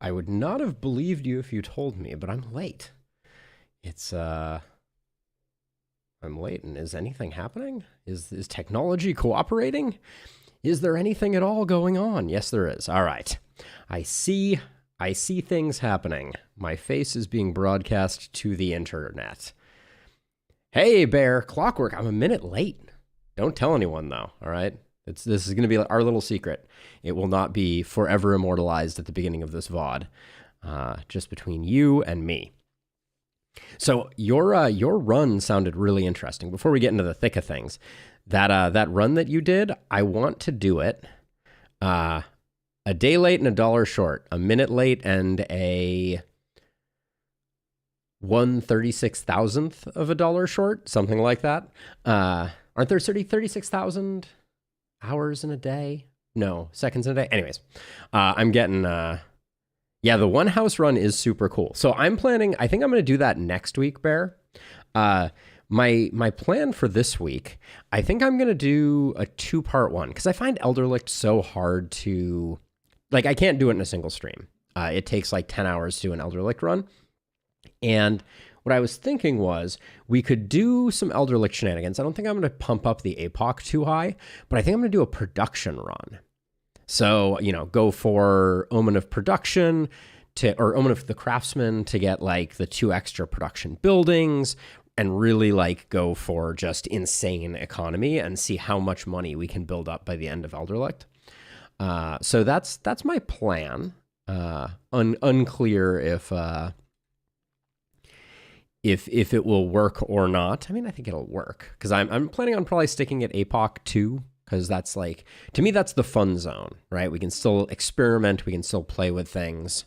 I would not have believed you if you told me, but I'm late. It's, I'm late, and is anything happening? Is technology cooperating? Is there anything at all going on? Yes, there is. All right. I see things happening. My face is being broadcast to the internet. Hey, Bear, Clockwork, I'm a minute late. Don't tell anyone, though, all right? This is going to be our little secret. It will not be forever immortalized at the beginning of this VOD, just between you and me. So your run sounded really interesting. Before we get into the thick of things, that run that you did, I want to do it a day late and a dollar short, a minute late and a 1/36,000th of a dollar short, something like that. Aren't there 36,000 hours in a day? No, seconds in a day. Anyways, I'm getting, yeah, the one house run is super cool. So I'm planning, I think I'm going to do that next week, Bear. My plan for this week, I think I'm going to do a 2-part one because I find Elderlicht so hard to, like, I can't do it in a single stream. It takes like 10 hours to do an Elderlicht run. And what I was thinking was we could do some Elderlicht shenanigans. I don't think I'm going to pump up the APOC too high, but I think I'm going to do a production run. So, you know, go for Omen of Production or Omen of the Craftsman to get like the 2 extra production buildings and really like go for just insane economy and see how much money we can build up by the end of Elderlicht. So that's my plan. Unclear if it will work or not. I mean, I think it'll work because I'm planning on probably sticking at APOC 2 because that's like, to me, that's the fun zone, right? We can still experiment. We can still play with things.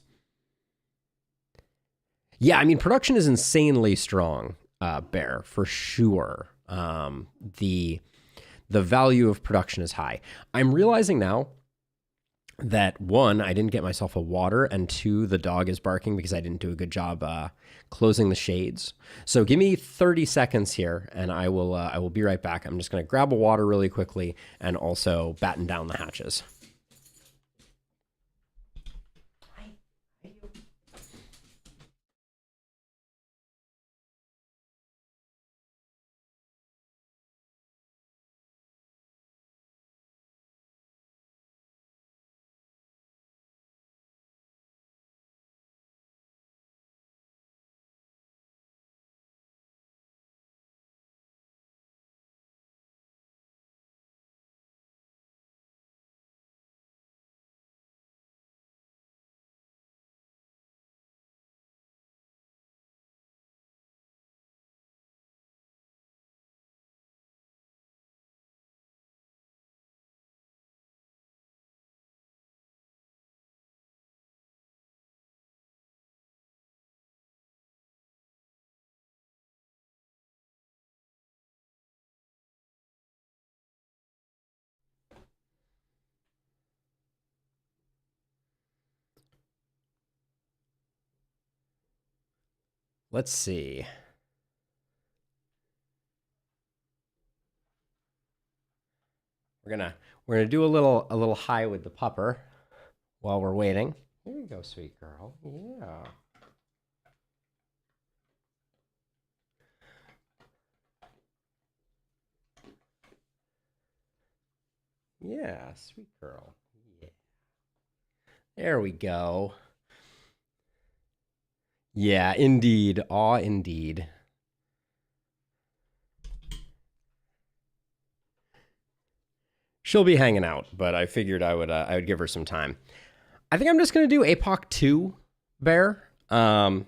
Yeah, I mean, production is insanely strong, Bear, for sure. The value of production is high. I'm realizing now that 1, I didn't get myself a water, and 2, the dog is barking because I didn't do a good job closing the shades. So give me 30 seconds here, and I will be right back. I'm just going to grab a water really quickly and also batten down the hatches. Let's see. We're gonna do a little high with the pupper while we're waiting. Here you go, sweet girl. Yeah. Yeah, sweet girl. Yeah. There we go. Yeah, indeed. Aw, indeed. She'll be hanging out, but I figured I would give her some time. I think I'm just gonna do APOC 2, Bear. I'm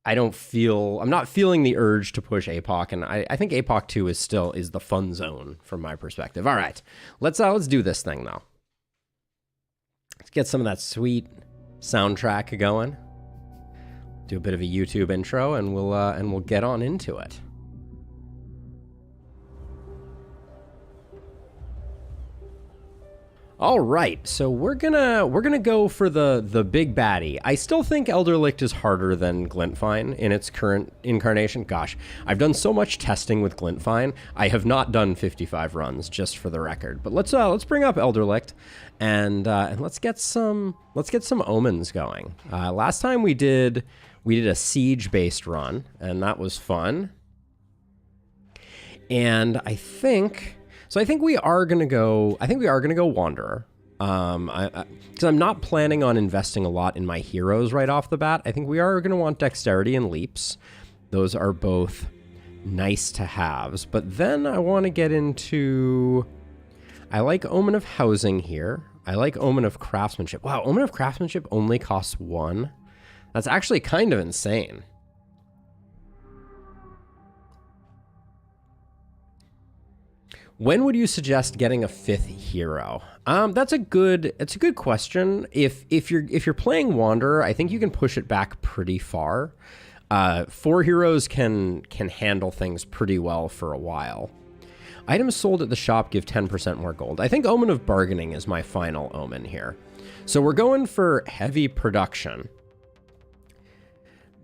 not feeling the urge to push APOC, and I think APOC 2 is the fun zone from my perspective. All right, let's do this thing though. Let's get some of that sweet soundtrack going. Do a bit of a YouTube intro, and we'll get on into it. All right, so we're gonna go for the big baddie. I still think Elderlicht is harder than Glintfine in its current incarnation. Gosh, I've done so much testing with Glintfine. I have not done 55 runs, just for the record. But let's bring up Elderlicht, and let's get some omens going. Last time we did a siege-based run, and that was fun. And I think we are gonna go. I think we are gonna go Wanderer, because I'm not planning on investing a lot in my heroes right off the bat. I think we are gonna want Dexterity and Leaps. Those are both nice to haves. But then I want to get into. I like Omen of Housing here. I like Omen of Craftsmanship. Wow, Omen of Craftsmanship only costs 1. That's actually kind of insane. When would you suggest getting a 5th hero? It's a good question. If you're playing Wanderer, I think you can push it back pretty far. 4 heroes can handle things pretty well for a while. Items sold at the shop give 10% more gold. I think Omen of Bargaining is my final omen here. So we're going for heavy production.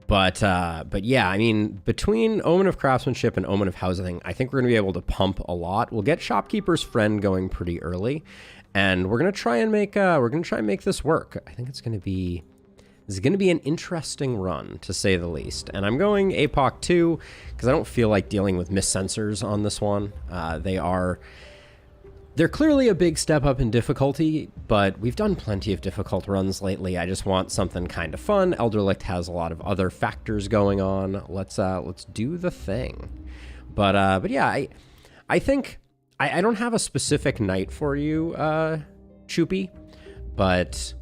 But yeah, I mean, between Omen of Craftsmanship and Omen of Housing, I think we're going to be able to pump a lot. We'll get Shopkeeper's Friend going pretty early, and we're going to try and make this work. I think this is going to be an interesting run, to say the least. And I'm going APOC 2 because I don't feel like dealing with missensors on this one. They're clearly a big step up in difficulty, but we've done plenty of difficult runs lately. I just want something kind of fun. Elderlicht has a lot of other factors going on. Let's do the thing. But yeah, I think I don't have a specific night for you, Choopy, but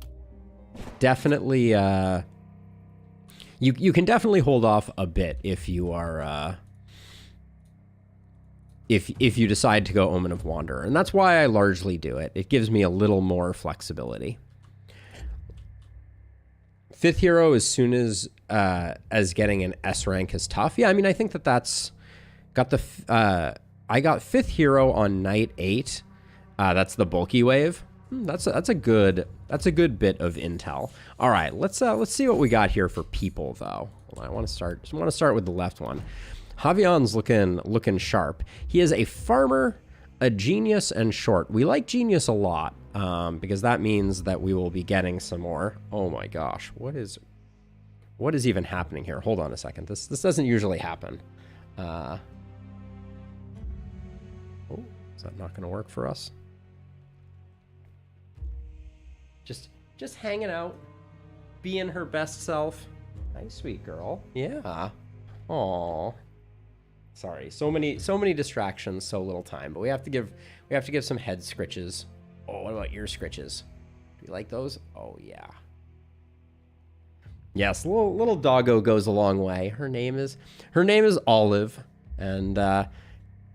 definitely you can definitely hold off a bit if you are. If you decide to go Omen of Wanderer. And that's why I largely do it. It gives me a little more flexibility. 5th hero as soon as getting an S rank is tough. Yeah, I mean, I think that's got the... I got 5th hero on night 8. That's the bulky wave. That's a good bit of intel. All right, let's see what we got here for people, though. I want to start with the left one. Javion's looking sharp. He is a farmer, a genius, and short. We like genius a lot because that means that we will be getting some more. Oh my gosh, what is even happening here? Hold on a second. This doesn't usually happen. Oh, is that not going to work for us? Just hanging out, being her best self. Nice, sweet girl. Yeah. Aw. Sorry, so many distractions, so little time. But we have to give some head scritches. Oh, what about ear scritches? Do you like those? Oh yeah. Yes, little doggo goes a long way. Her name is Olive, and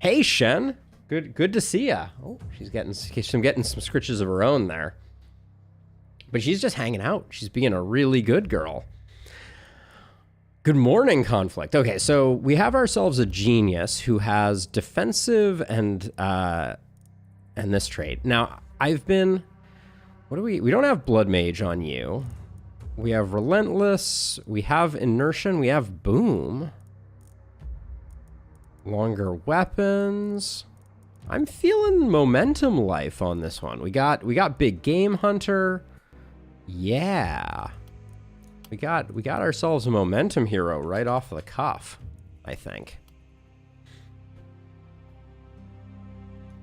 hey Shen, good to see ya. Oh, she's getting some scritches of her own there. But she's just hanging out. She's being a really good girl. Good morning, Conflict. Okay, so we have ourselves a genius who has defensive and this trait. Now, we don't have Blood Mage on you. We have Relentless, we have Inertia, and we have Boom. Longer weapons. I'm feeling momentum life on this one. We got Big Game Hunter. Yeah. We got ourselves a momentum hero right off the cuff, I think.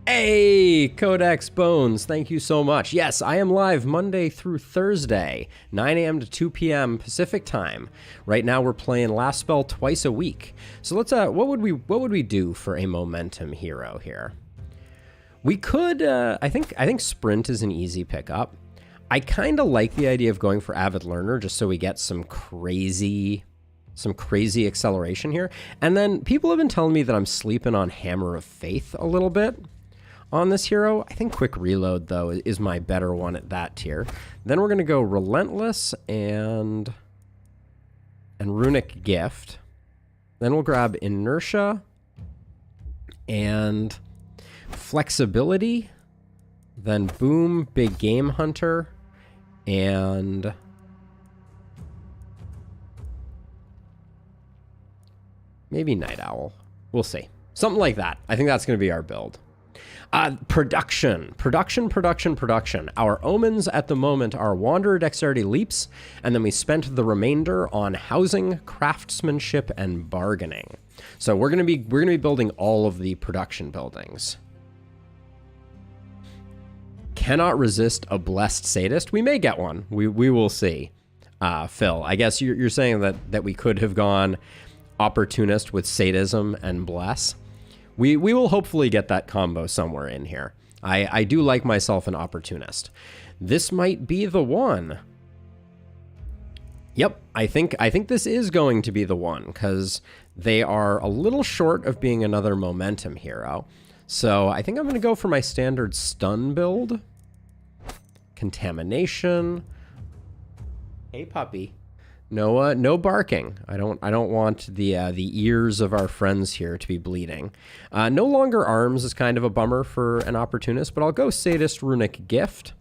Hey, Codex Bones, thank you so much. Yes, I am live Monday through Thursday, 9 a.m. to 2 p.m. Pacific time. Right now we're playing Last Spell twice a week. So let's what would we do for a momentum hero here? We could I think Sprint is an easy pickup. I kind of like the idea of going for Avid Learner just so we get some crazy acceleration here. And then people have been telling me that I'm sleeping on Hammer of Faith a little bit on this hero. I think Quick Reload, though, is my better one at that tier. Then we're going to go Relentless and Runic Gift. Then we'll grab Inertia and Flexibility. Then boom, big game hunter, and maybe night owl. We'll see. Something like that. I think that's going to be our build. Production. Our omens at the moment are Wanderer Dexterity Leaps, and then we spent the remainder on housing, craftsmanship, and bargaining. So we're gonna be building all of the production buildings. Cannot resist a blessed sadist. We may get one. We will see. Phil, I guess you're saying that we could have gone opportunist with sadism and bless. We will hopefully get that combo somewhere in here. I do like myself an opportunist. This might be the one. Yep, I think this is going to be the one, because they are a little short of being another momentum hero. So I think I'm going to go for my standard stun build. Contamination. Hey, puppy. No barking. I don't want the ears of our friends here to be bleeding. No longer arms is kind of a bummer for an opportunist, but I'll go Sadist Runic Gift.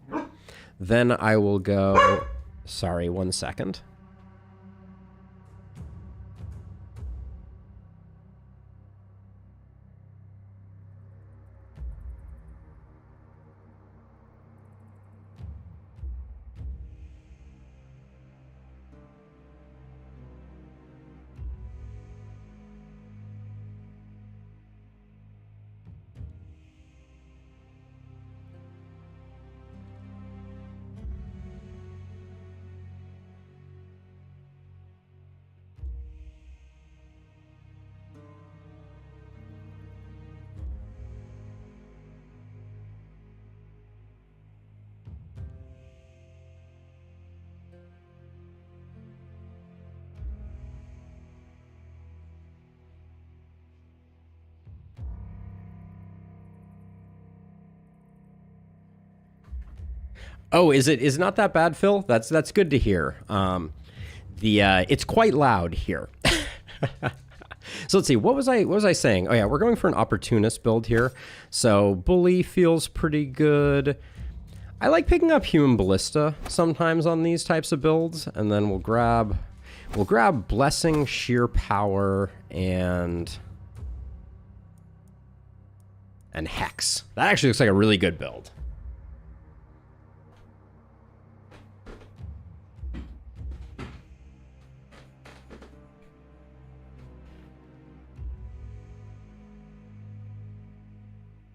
Then I will go... Sorry, 1 second. Oh, is it not that bad, Phil? That's good to hear. It's quite loud here. So let's see. What was I saying? Oh yeah, we're going for an opportunist build here. So bully feels pretty good. I like picking up human ballista sometimes on these types of builds, and then we'll grab blessing, sheer power, and hex. That actually looks like a really good build.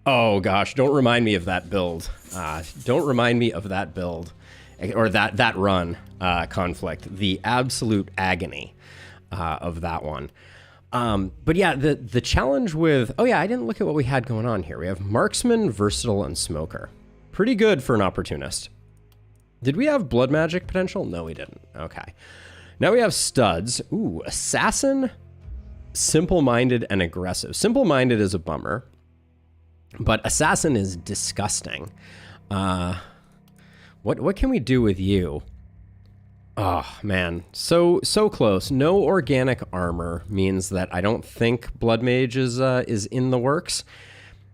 Oh gosh, don't remind me of that build. Don't remind me of that build, or that run conflict. The absolute agony of that one. But yeah, the challenge with... Oh yeah, I didn't look at what we had going on here. We have Marksman, Versatile, and Smoker. Pretty good for an opportunist. Did we have Blood Magic potential? No, we didn't. Okay. Now we have Studs. Ooh, Assassin, Simple-Minded, and Aggressive. Simple-Minded is a bummer. But Assassin is disgusting. What can we do with you? Oh, man. So close. No organic armor means that I don't think Blood Mage is in the works.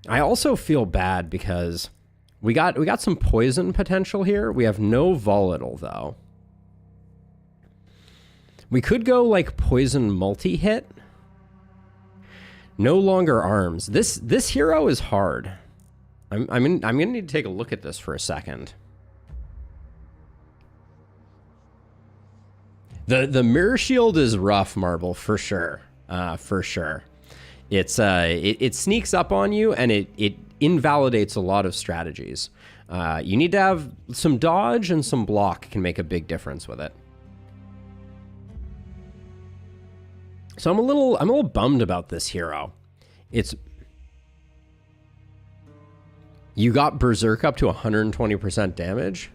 I also feel bad because we got some poison potential here. We have no volatile, though. We could go, like, poison multi-hit. No longer arms. This hero is hard. I'm gonna need to take a look at this for a second. The mirror shield is rough, Marble, for sure. For sure. It sneaks up on you and it invalidates a lot of strategies. You need to have some dodge and some block can make a big difference with it. So I'm a little bummed about this hero. You got Berserk up to 120% damage.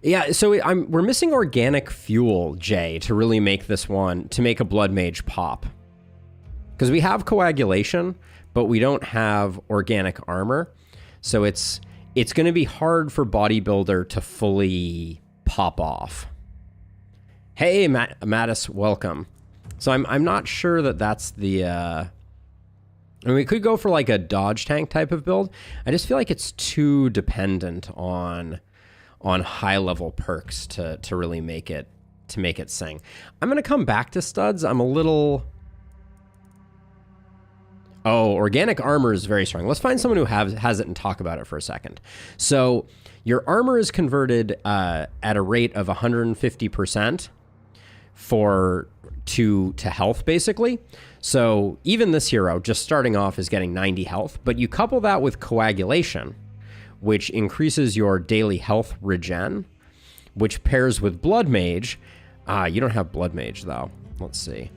Yeah, so we're missing organic fuel, Jay, to really make this one, to make a Blood Mage pop. Because we have coagulation, but we don't have organic armor. So it's going to be hard for Bodybuilder to fully pop off. Hey, Mattis, welcome. So I'm not sure that that's the And we could go for like a dodge tank type of build. I just feel like it's too dependent on high level perks to really make it sing. I'm gonna come back to studs. I'm a little. Oh, organic armor is very strong. Let's find someone who has it and talk about it for a second. So your armor is converted at a rate of 150% to health, basically. So even this hero, just starting off, is getting 90 health. But you couple that with coagulation, which increases your daily health regen, which pairs with blood mage. You don't have blood mage, though. Let's see.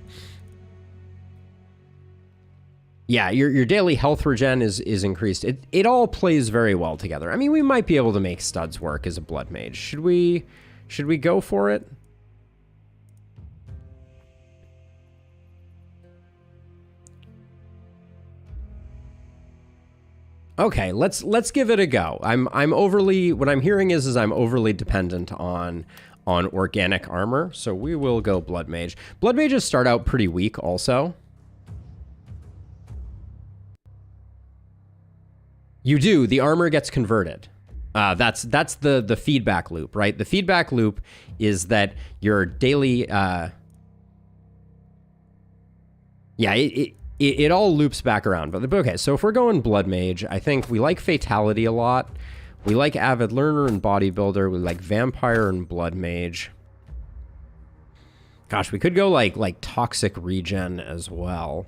Yeah, your daily health regen is increased. It all plays very well together. I mean, we might be able to make studs work as a blood mage. Should we go for it? Okay, let's give it a go. I'm overly, what I'm hearing is I'm overly dependent on organic armor, so we will go blood mage. Blood mages start out pretty weak also. You do. The armor gets converted. That's the feedback loop, right? The feedback loop is that your daily it all loops back around. But okay, so if we're going blood mage, I think we like fatality a lot. We like avid learner and bodybuilder. We like vampire and blood mage. Gosh, we could go like toxic regen as well.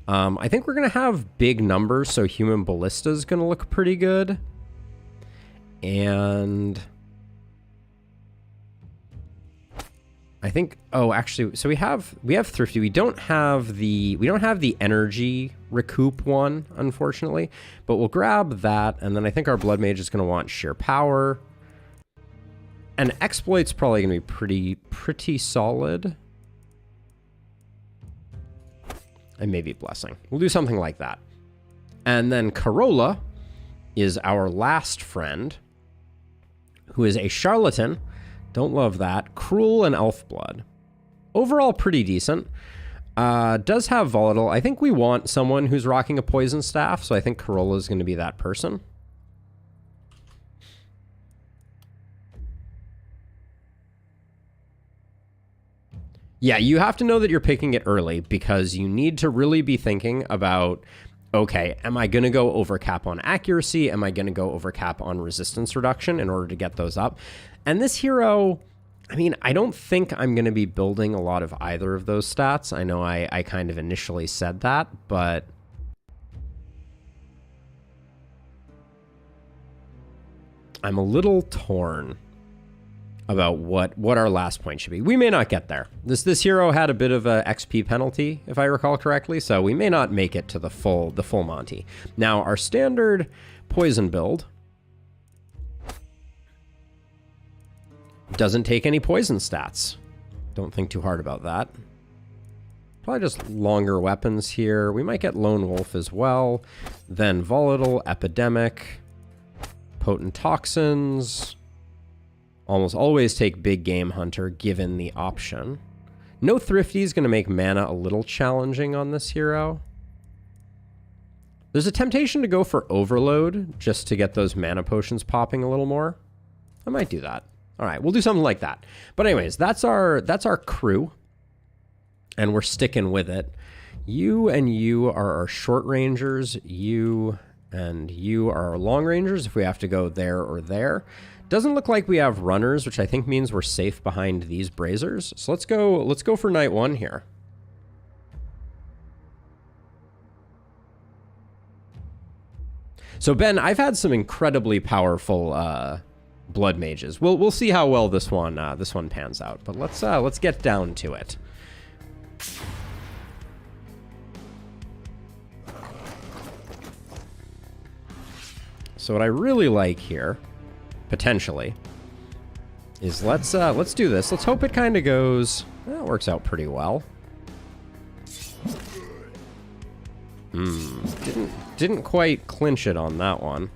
I think we're going to have big numbers, so human ballista is going to look pretty good. And I think, oh, actually, so we have thrifty. We don't have the energy recoup one, unfortunately, but we'll grab that. And then I think our blood mage is going to want sheer power. And exploit's probably going to be pretty solid. And maybe blessing. We'll do something like that. And then Corolla is our last friend, who is a charlatan. Don't love that. Cruel and elf blood. Overall, pretty decent. Does have volatile. I think we want someone who's rocking a poison staff, so I think Corolla is going to be that person. Yeah, you have to know that you're picking it early because you need to really be thinking about, okay, am I going to go over cap on accuracy? Am I going to go over cap on resistance reduction in order to get those up? And this hero, I mean, I don't think I'm going to be building a lot of either of those stats. I know I kind of initially said that, but I'm a little torn about what our last point should be. We may not get there. This hero had a bit of a XP penalty, if I recall correctly, so we may not make it to the full Monty. Now, our standard poison build doesn't take any poison stats. Don't think too hard about that. Probably just longer weapons here. We might get Lone Wolf as well. Then Volatile, Epidemic, Potent Toxins. Almost always take Big Game Hunter, given the option. No Thrifty is going to make mana a little challenging on this hero. There's a temptation to go for Overload, just to get those mana potions popping a little more. I might do that. All right, we'll do something like that. But anyways, that's our crew, and we're sticking with it. You and you are our short rangers. You and you are our long rangers if we have to go there or there. Doesn't look like we have runners, which I think means we're safe behind these braziers. So let's go for night one here. So Ben, I've had some incredibly powerful blood mages. We'll see how well this one pans out. But let's get down to it. So what I really like here, potentially, is let's do this. Let's hope it kind of goes. Well, it works out pretty well. Didn't quite clinch it on that one.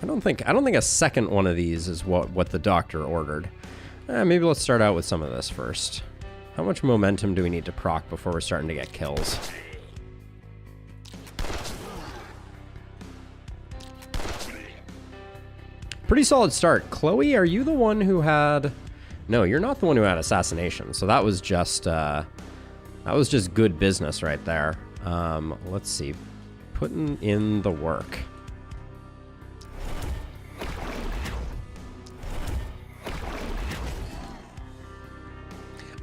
I don't think a second one of these is what the doctor ordered. Maybe let's start out with some of this first. How much momentum do we need to proc before we're starting to get kills? Pretty solid start. Chloe, are you the one who had... No, you're not the one who had assassination. So that was just good business right there. Let's see. Putting in the work.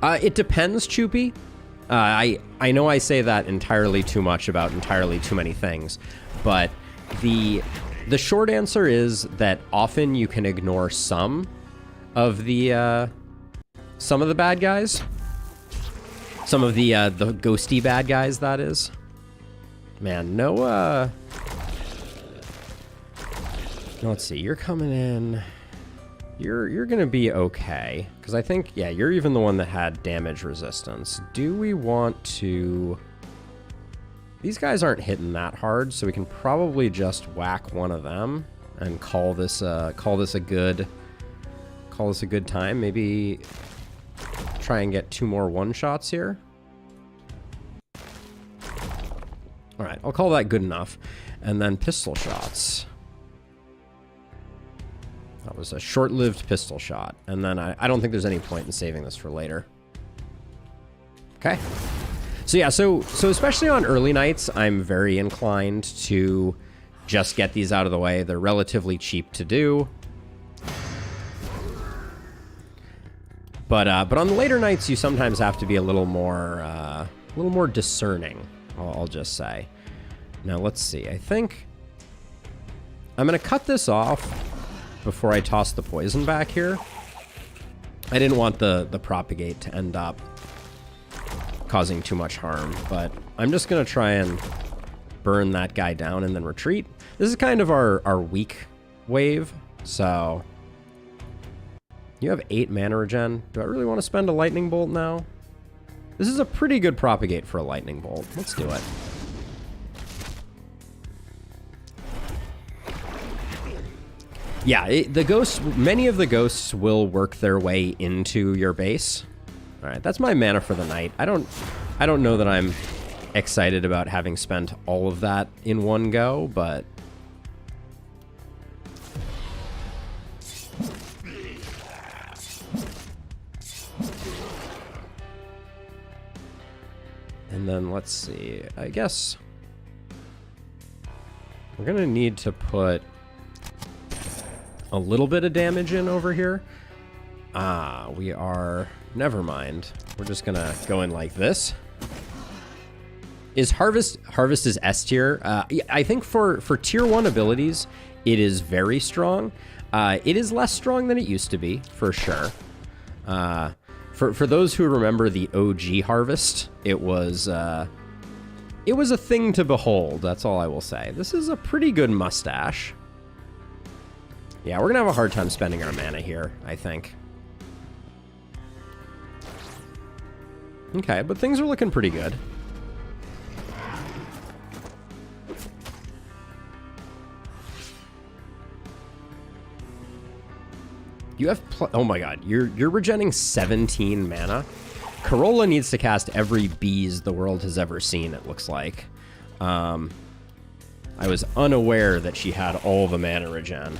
It depends, Choopy. I know I say that entirely too much about entirely too many things, but the short answer is that often you can ignore some of the bad guys, some of the ghosty bad guys. That is, man. No. Let's see. You're coming in. You're gonna be okay, because I think, yeah, you're even the one that had damage resistance. Do we want to... These guys aren't hitting that hard, so we can probably just whack one of them and call this a good time. Maybe try and get 2 more one-shots here. All right, I'll call that good enough. And then pistol shots. That was a short-lived pistol shot. And then I don't think there's any point in saving this for later. Okay. So yeah, so especially on early nights, I'm very inclined to just get these out of the way. They're relatively cheap to do. But on the later nights, you sometimes have to be a little more discerning, I'll just say. Now, let's see. I think I'm going to cut this off before I toss the poison back here. I didn't want the propagate to end up causing too much harm, but I'm just going to try and burn that guy down and then retreat. This is kind of our weak wave, so... You have 8 mana regen. Do I really want to spend a lightning bolt now? This is a pretty good propagate for a lightning bolt. Let's do it. Yeah, the ghosts, many of the ghosts will work their way into your base. All right, that's my mana for the night. I don't know that I'm excited about having spent all of that in one go, but and then let's see. I guess we're gonna need to put a little bit of damage in over here. We are... Never mind. We're just gonna go in like this. Is Harvest is S tier? I think for tier 1 abilities, it is very strong. It is less strong than it used to be, for sure. For those who remember the OG Harvest, it was a thing to behold. That's all I will say. This is a pretty good mustache. Yeah, we're gonna have a hard time spending our mana here, I think. Okay, but things are looking pretty good. You have oh my god, you're regenning 17 mana. Corolla needs to cast every bees the world has ever seen, it looks like. I was unaware that she had all the mana regen.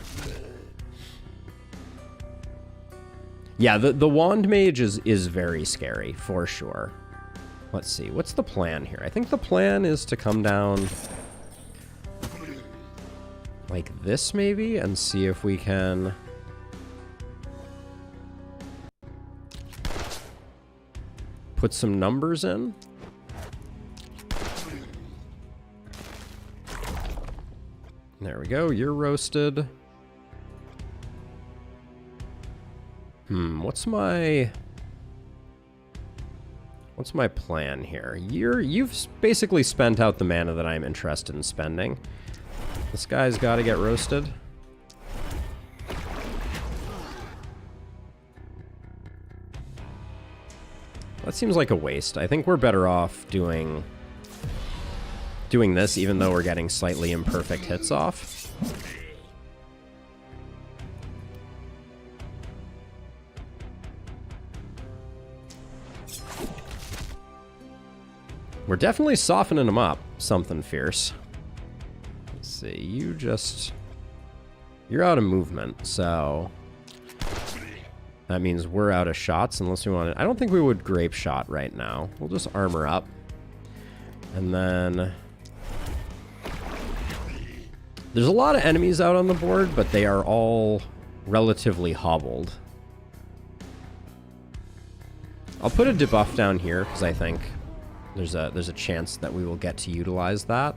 Yeah, the Wand Mage is very scary, for sure. Let's see, what's the plan here? I think the plan is to come down like this, maybe, and see if we can... put some numbers in. There we go, you're roasted. What's my plan here? You've basically spent out the mana that I'm interested in spending. This guy's got to get roasted. That seems like a waste. I think we're better off doing this, even though we're getting slightly imperfect hits off. We're definitely softening them up. Something fierce. Let's see. You're out of movement, so that means we're out of shots unless we want to. I don't think we would grape shot right now. We'll just armor up. And then there's a lot of enemies out on the board, but they are all relatively hobbled. I'll put a debuff down here because I think there's a chance that we will get to utilize that.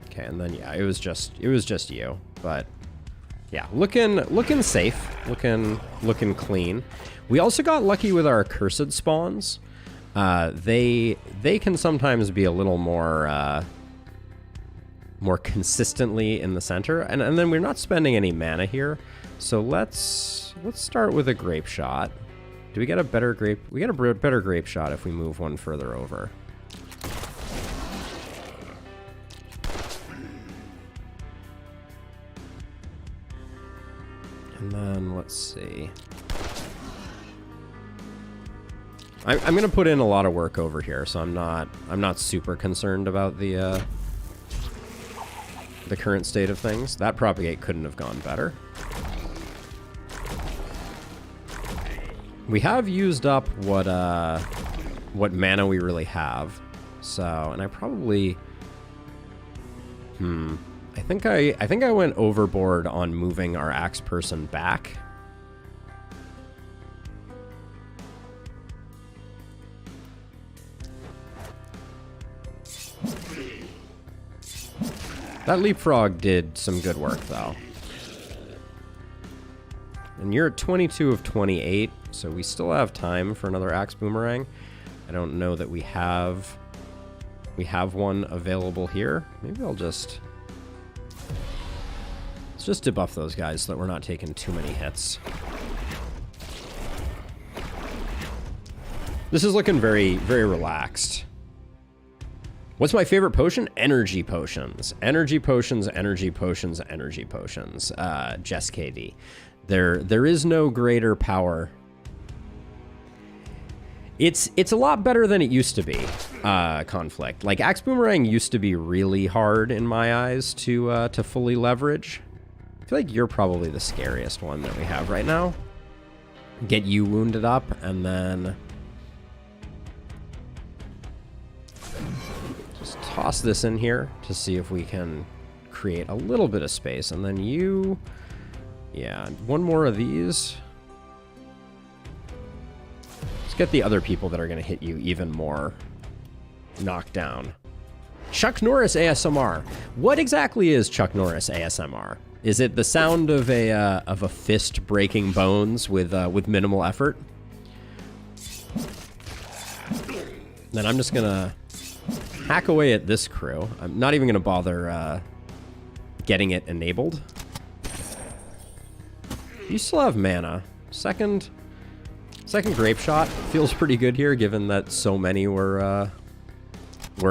Okay, and then yeah, it was just you, but yeah, looking safe, looking clean. We also got lucky with our cursed spawns. They can sometimes be a little more consistently in the center, and then we're not spending any mana here. So let's start with a grape shot. Do we get a better grape? We get a better grape shot if we move one further over. And then let's see. I'm gonna put in a lot of work over here, so I'm not super concerned about the current state of things. That propagate couldn't have gone better. We have used up what mana we really have. So, and I probably I think I went overboard on moving our axe person back. That leapfrog did some good work, though. And you're at 22 of 28, so we still have time for another axe boomerang. I don't know that we have one available here. Maybe let's just debuff those guys so that we're not taking too many hits. This is looking very, very relaxed. What's my favorite potion? Energy potions. Energy potions, energy potions, energy potions. Jess KD. There is no greater power. It's a lot better than it used to be, Conflict. Like, Axe Boomerang used to be really hard in my eyes to fully leverage. I feel like you're probably the scariest one that we have right now. Get you wounded up, and then just toss this in here to see if we can create a little bit of space. And then you, yeah, one more of these. Let's get the other people that are going to hit you even more knocked down. Chuck Norris ASMR. What exactly is Chuck Norris ASMR? Is it the sound of a fist breaking bones with minimal effort? Then I'm just gonna hack away at this crew. I'm not even gonna bother getting it enabled. You still have mana. Second grape shot feels pretty good here, given that so many were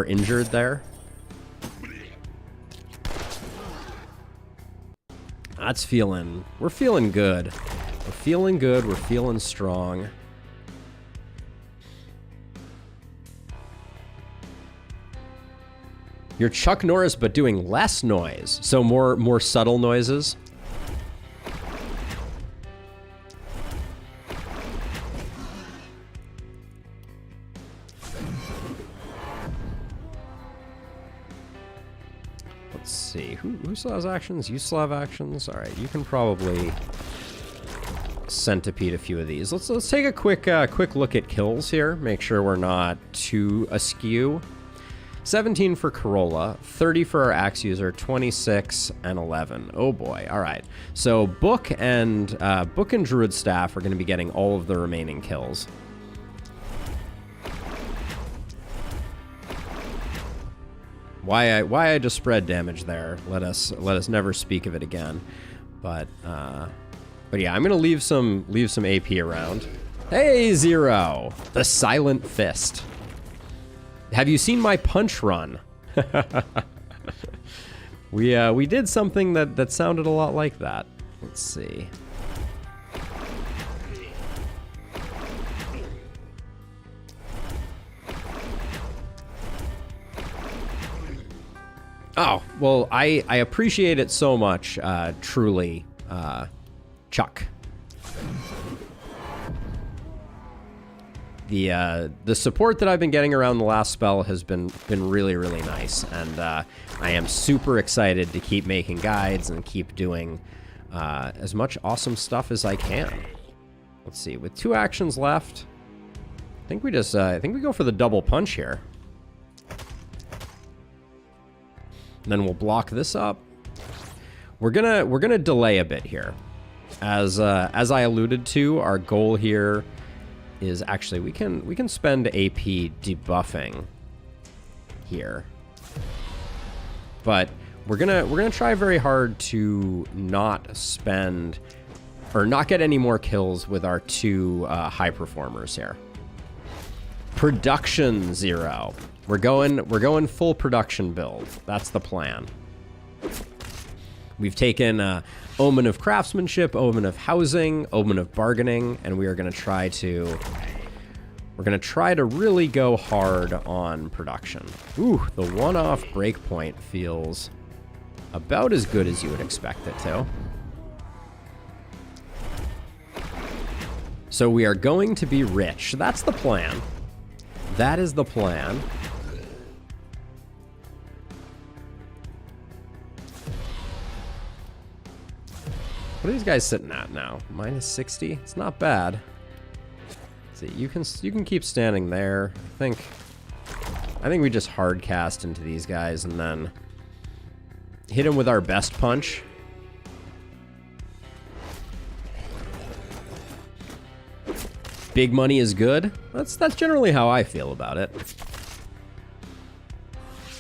injured there. That's feeling, we're feeling good. We're feeling good, we're feeling strong. You're Chuck Norris, but doing less noise. So more subtle noises. Let's see, who still has actions? You still have actions? All right, you can probably centipede a few of these. Let's take a quick look at kills here. Make sure we're not too askew. 17 for Corolla, 30 for our axe user, 26 and 11. Oh boy! All right, so Book and Druid Staff are going to be getting all of the remaining kills. Why I just spread damage there? Let us never speak of it again. But yeah, I'm gonna leave some AP around. Hey, Zero, the Silent Fist. Have you seen my punch run? We did something that sounded a lot like that. Let's see. Oh, well, I appreciate it so much, truly, Chuck. The support that I've been getting around the last spell has been really, really nice, and I am super excited to keep making guides and keep doing as much awesome stuff as I can. Let's see, with 2 actions left, I think we just I think we go for the double punch here. And then we'll block this up. We're gonna delay a bit here, as I alluded to. Our goal here is actually we can spend AP debuffing here, but we're gonna try very hard to not spend or not get any more kills with our 2 high performers here. Production 0. We're going full production build. That's the plan. We've taken Omen of Craftsmanship, Omen of Housing, Omen of Bargaining, and we are going to try to really go hard on production. Ooh, the one-off breakpoint feels about as good as you would expect it to. So we are going to be rich. That's the plan. That is the plan. What are these guys sitting at now? Minus 60? It's not bad. Let's see, you can keep standing there. I think we just hard cast into these guys and then hit him with our best punch. Big money is good. That's generally how I feel about it.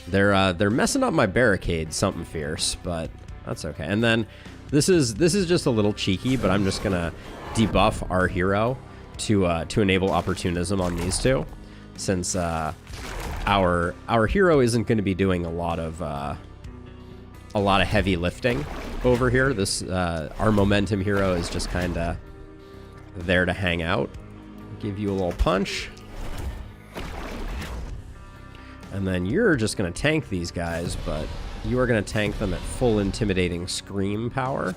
They're messing up my barricade something fierce, but that's okay. And then this is just a little cheeky, but I'm just gonna debuff our hero to enable opportunism on these 2, since our hero isn't going to be doing a lot of heavy lifting over here. This our momentum hero is just kind of there to hang out. Give you a little punch. And then you're just going to tank these guys, but you are going to tank them at full intimidating scream power.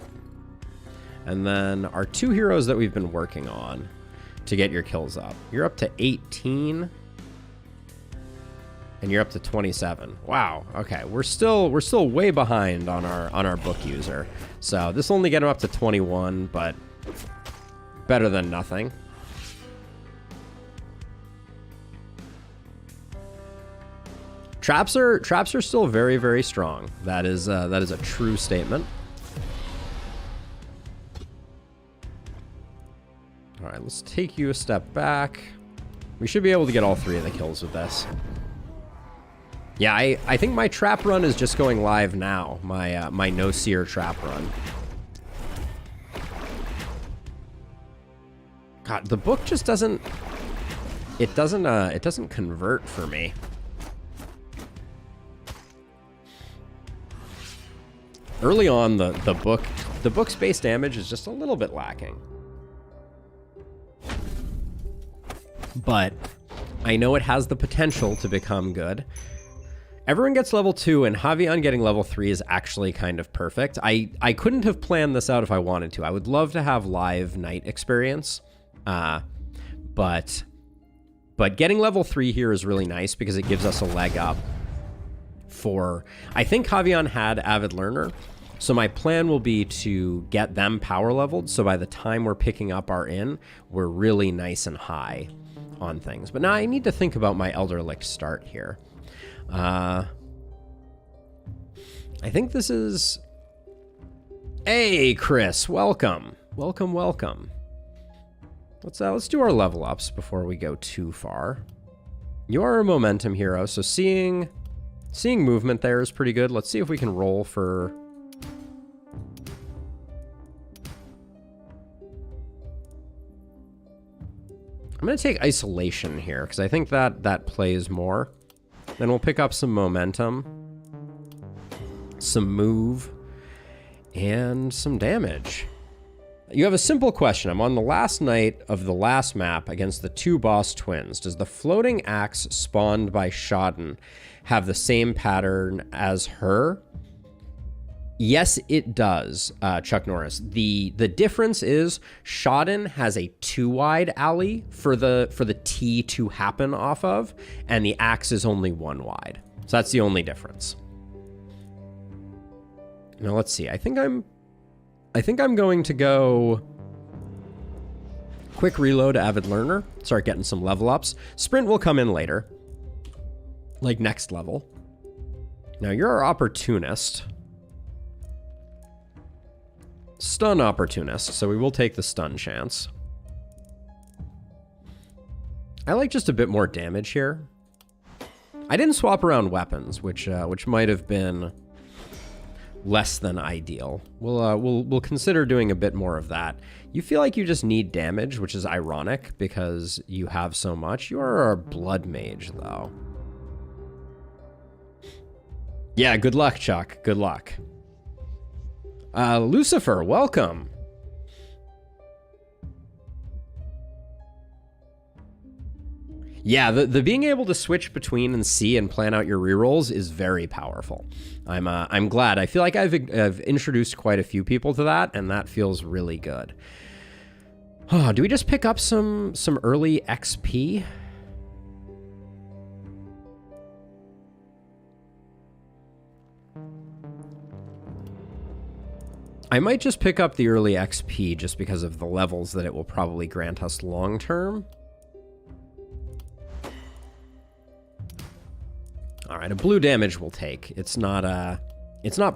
And then our 2 heroes that we've been working on to get your kills up. You're up to 18. And you're up to 27. Wow. Okay, we're still way behind on our book user. So this will only get him up to 21, but better than nothing. Traps are still very, very strong. That is a true statement. All right, let's take you a step back. We should be able to get all 3 of the kills with this. Yeah, I think my trap run is just going live now. My no seer trap run. God, the book just doesn't. It doesn't convert for me. Early on, the book's base damage is just a little bit lacking. But I know it has the potential to become good. Everyone gets level 2, and Javion getting level 3 is actually kind of perfect. I couldn't have planned this out if I wanted to. I would love to have live night experience. But getting level 3 here is really nice because it gives us a leg up for... I think Javion had Avid Learner, so my plan will be to get them power leveled, so by the time we're picking up our inn, we're really nice and high on things. But now I need to think about my Elderlicht start here. I think this is... Hey, Chris, welcome. Welcome. Let's do our level ups before we go too far. You are a momentum hero, so seeing movement there is pretty good. Let's see if we can roll for... I'm going to take isolation here because I think that plays more. Then we'll pick up some momentum, some move, and some damage. You have a simple question. I'm on the last night of the last map against the two boss twins. Does the floating axe spawned by Shodden have the same pattern as her? Yes, it does, Chuck Norris. The difference is Shodden has a 2-wide alley for the T to happen off of, and the axe is only 1 wide. So that's the only difference. Now let's see. I think I'm going to go quick reload Avid Learner, start getting some level ups. Sprint will come in later, like next level. Now you're our opportunist. Stun opportunist, so we will take the stun chance. I like just a bit more damage here. I didn't swap around weapons, which might have been less than ideal. We'll consider doing a bit more of that. You feel like you just need damage, which is ironic because you have so much. You are a blood mage, though. Yeah, good luck, Chuck. Good luck. Lucifer, welcome. Yeah, the being able to switch between and see and plan out your rerolls is very powerful. I'm glad. I feel like I've introduced quite a few people to that, and that feels really good. Oh, do we just pick up some early XP? I might just pick up the early XP just because of the levels that it will probably grant us long term. All right, a blue damage we'll take. It's not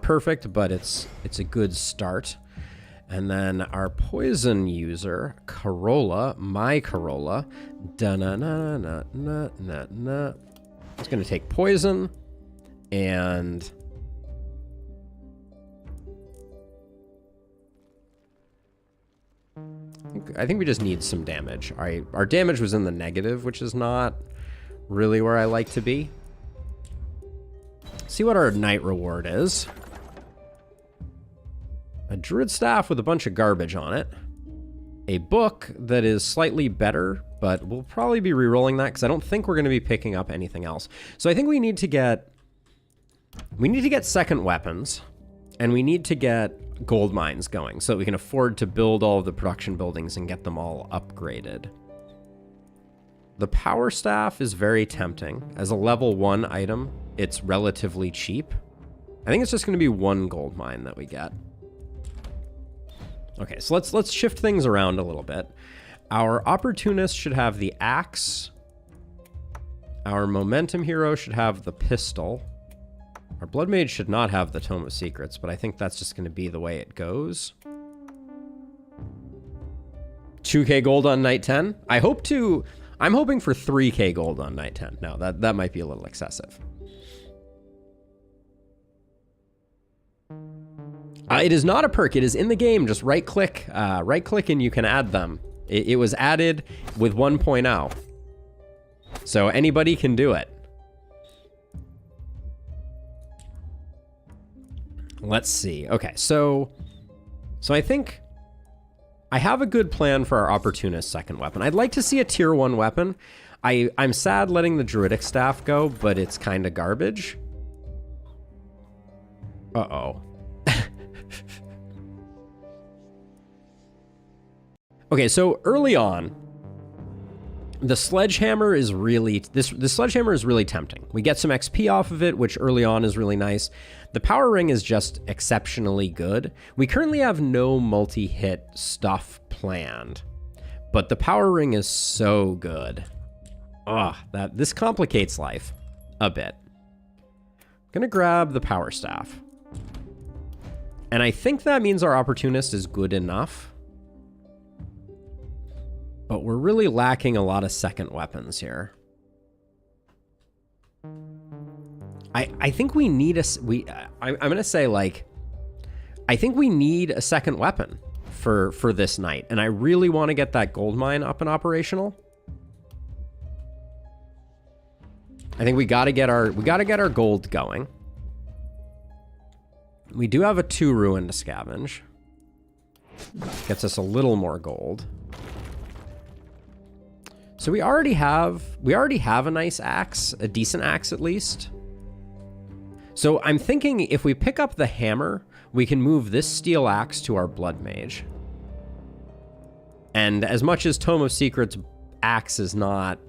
perfect, but it's a good start. And then our poison user, Corolla, my Corolla, da-na-na-na-na-na-na. It's going to take poison, and I think we just need some damage. Our damage was in the negative, which is not really where I like to be. See what our night reward is. A druid staff with a bunch of garbage on it. A book that is slightly better, but we'll probably be re-rolling that because I don't think we're going to be picking up anything else. So I think we need to get second weapons, and we need to get gold mines going so that we can afford to build all of the production buildings and get them all upgraded. The power staff is very tempting. As a level 1 item, it's relatively cheap. I think it's just going to be 1 gold mine that we get. Okay, so let's shift things around a little bit. Our opportunist should have the axe. Our momentum hero should have the pistol. Our blood mage should not have the Tome of Secrets, but I think that's just going to be the way it goes. 2k gold on night 10. I'm hoping for 3k gold on night 10. No, that might be a little excessive. It is not a perk. It is in the game. Just right click and you can add them. It was added with 1.0. So anybody can do it. Let's see. Okay, so I think I have a good plan for our opportunist second weapon. I'd like to see a tier 1 weapon. I'm sad letting the druidic staff go, but it's kind of garbage. Uh-oh. Okay, so early on, the sledgehammer is really the sledgehammer is really tempting. We get some XP off of it, which early on is really nice. The power ring is just exceptionally good. We currently have no multi-hit stuff planned, but the power ring is so good. This complicates life a bit. I'm gonna grab the power staff. And I think that means our opportunist is good enough. But we're really lacking a lot of second weapons here. I think we need I'm gonna say, like, I think we need a second weapon for this night, and I really want to get that gold mine up and operational. I think we gotta get our gold going. We do have a 2 ruin to scavenge. Gets us a little more gold. So we already have a nice axe, a decent axe at least. So I'm thinking if we pick up the hammer, we can move this steel axe to our blood mage. And as much as Tome of Secrets axe is not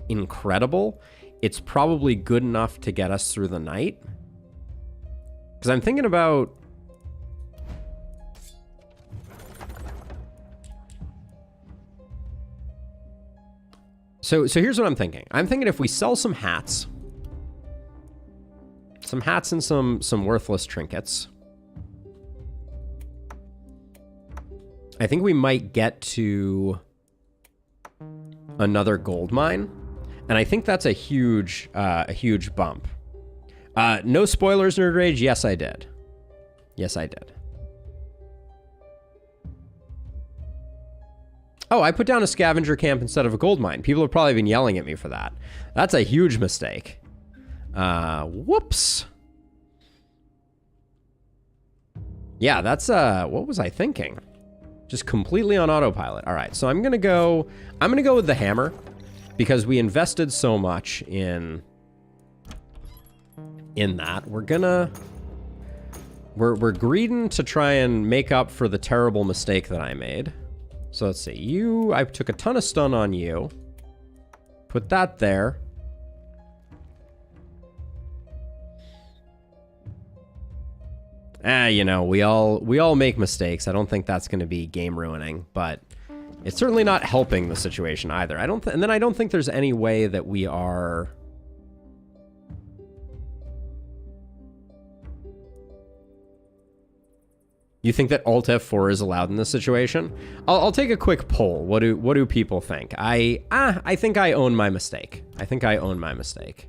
incredible, it's probably good enough to get us through the night. Because I'm thinking about... So here's what I'm thinking. I'm thinking if we sell some hats and some worthless trinkets, I think we might get to another gold mine, and I think that's a huge bump. No spoilers, Nerd Rage. Yes, I did. Yes, I did. Oh, I put down a scavenger camp instead of a gold mine. People have probably been yelling at me for that. That's a huge mistake. Whoops. Yeah, that's, what was I thinking? Just completely on autopilot. All right, so I'm gonna go with the hammer because we invested so much in that. We're greeding to try and make up for the terrible mistake that I made. So let's see, I took a ton of stun on you. Put that there. You know, we all make mistakes. I don't think that's going to be game ruining, but it's certainly not helping the situation either. And then I don't think there's any way that we are... You think that Alt F4 is allowed in this situation? I'll take a quick poll. What do people think? I think I own my mistake. I think I own my mistake.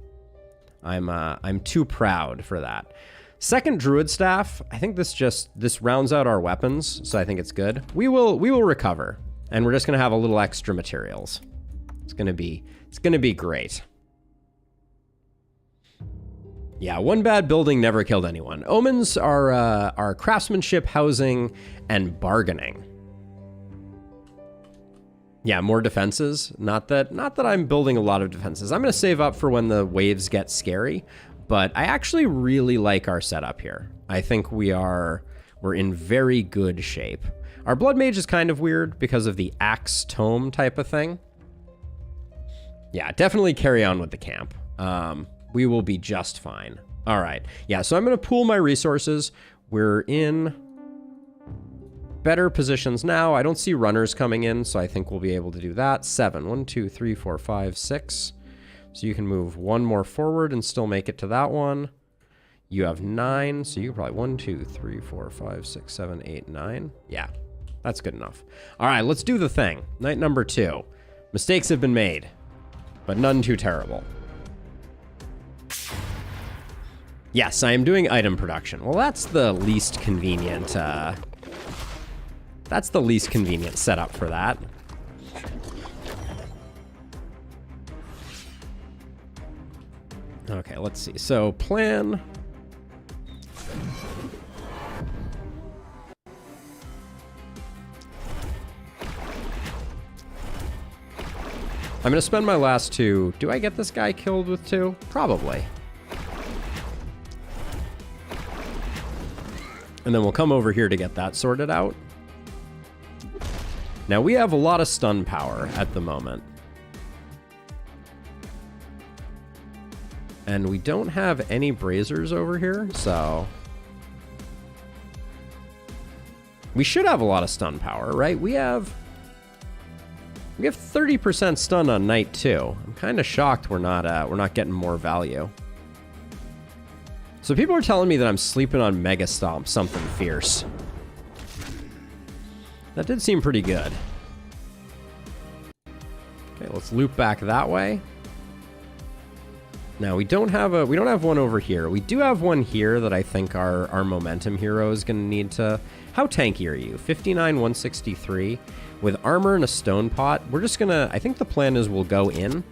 I'm too proud for that. Second Druid Staff, I think this rounds out our weapons, so I think it's good. We will recover, and we're just gonna have a little extra materials. It's gonna be great. Yeah, one bad building never killed anyone. Omens are craftsmanship, housing, and bargaining. Yeah, more defenses. Not that I'm building a lot of defenses. I'm gonna save up for when the waves get scary, but I actually really like our setup here. I think we're in very good shape. Our Blood Mage is kind of weird because of the Axe Tome type of thing. Yeah, definitely carry on with the camp. We will be just fine. All right. Yeah, so I'm going to pool my resources. We're in better positions now. I don't see runners coming in, so I think we'll be able to do that. 7. 1, 2, 3, 4, 5, 6. So you can move one more forward and still make it to that one. You have 9, so you can probably 1, 2, 3, 4, 5, 6, 7, 8, 9. Yeah, that's good enough. All right, let's do the thing. Night number 2. Mistakes have been made, but none too terrible. Yes, I am doing item production. Well, that's the least convenient, setup for that. Okay, let's see. So, plan. I'm going to spend my last 2. Do I get this guy killed with 2? Probably. And then we'll come over here to get that sorted out. Now, we have a lot of stun power at the moment. And we don't have any braziers over here, so... We should have a lot of stun power, right? We have 30% stun on night 2. I'm kind of shocked we're not getting more value. So people are telling me that I'm sleeping on Mega Stomp, something fierce. That did seem pretty good. Okay, let's loop back that way. Now we don't have one over here. We do have one here that I think our momentum hero is going to need to... How tanky are you? 59, 163 with armor and a stone pot. We're just gonna... I think the plan is we'll go in.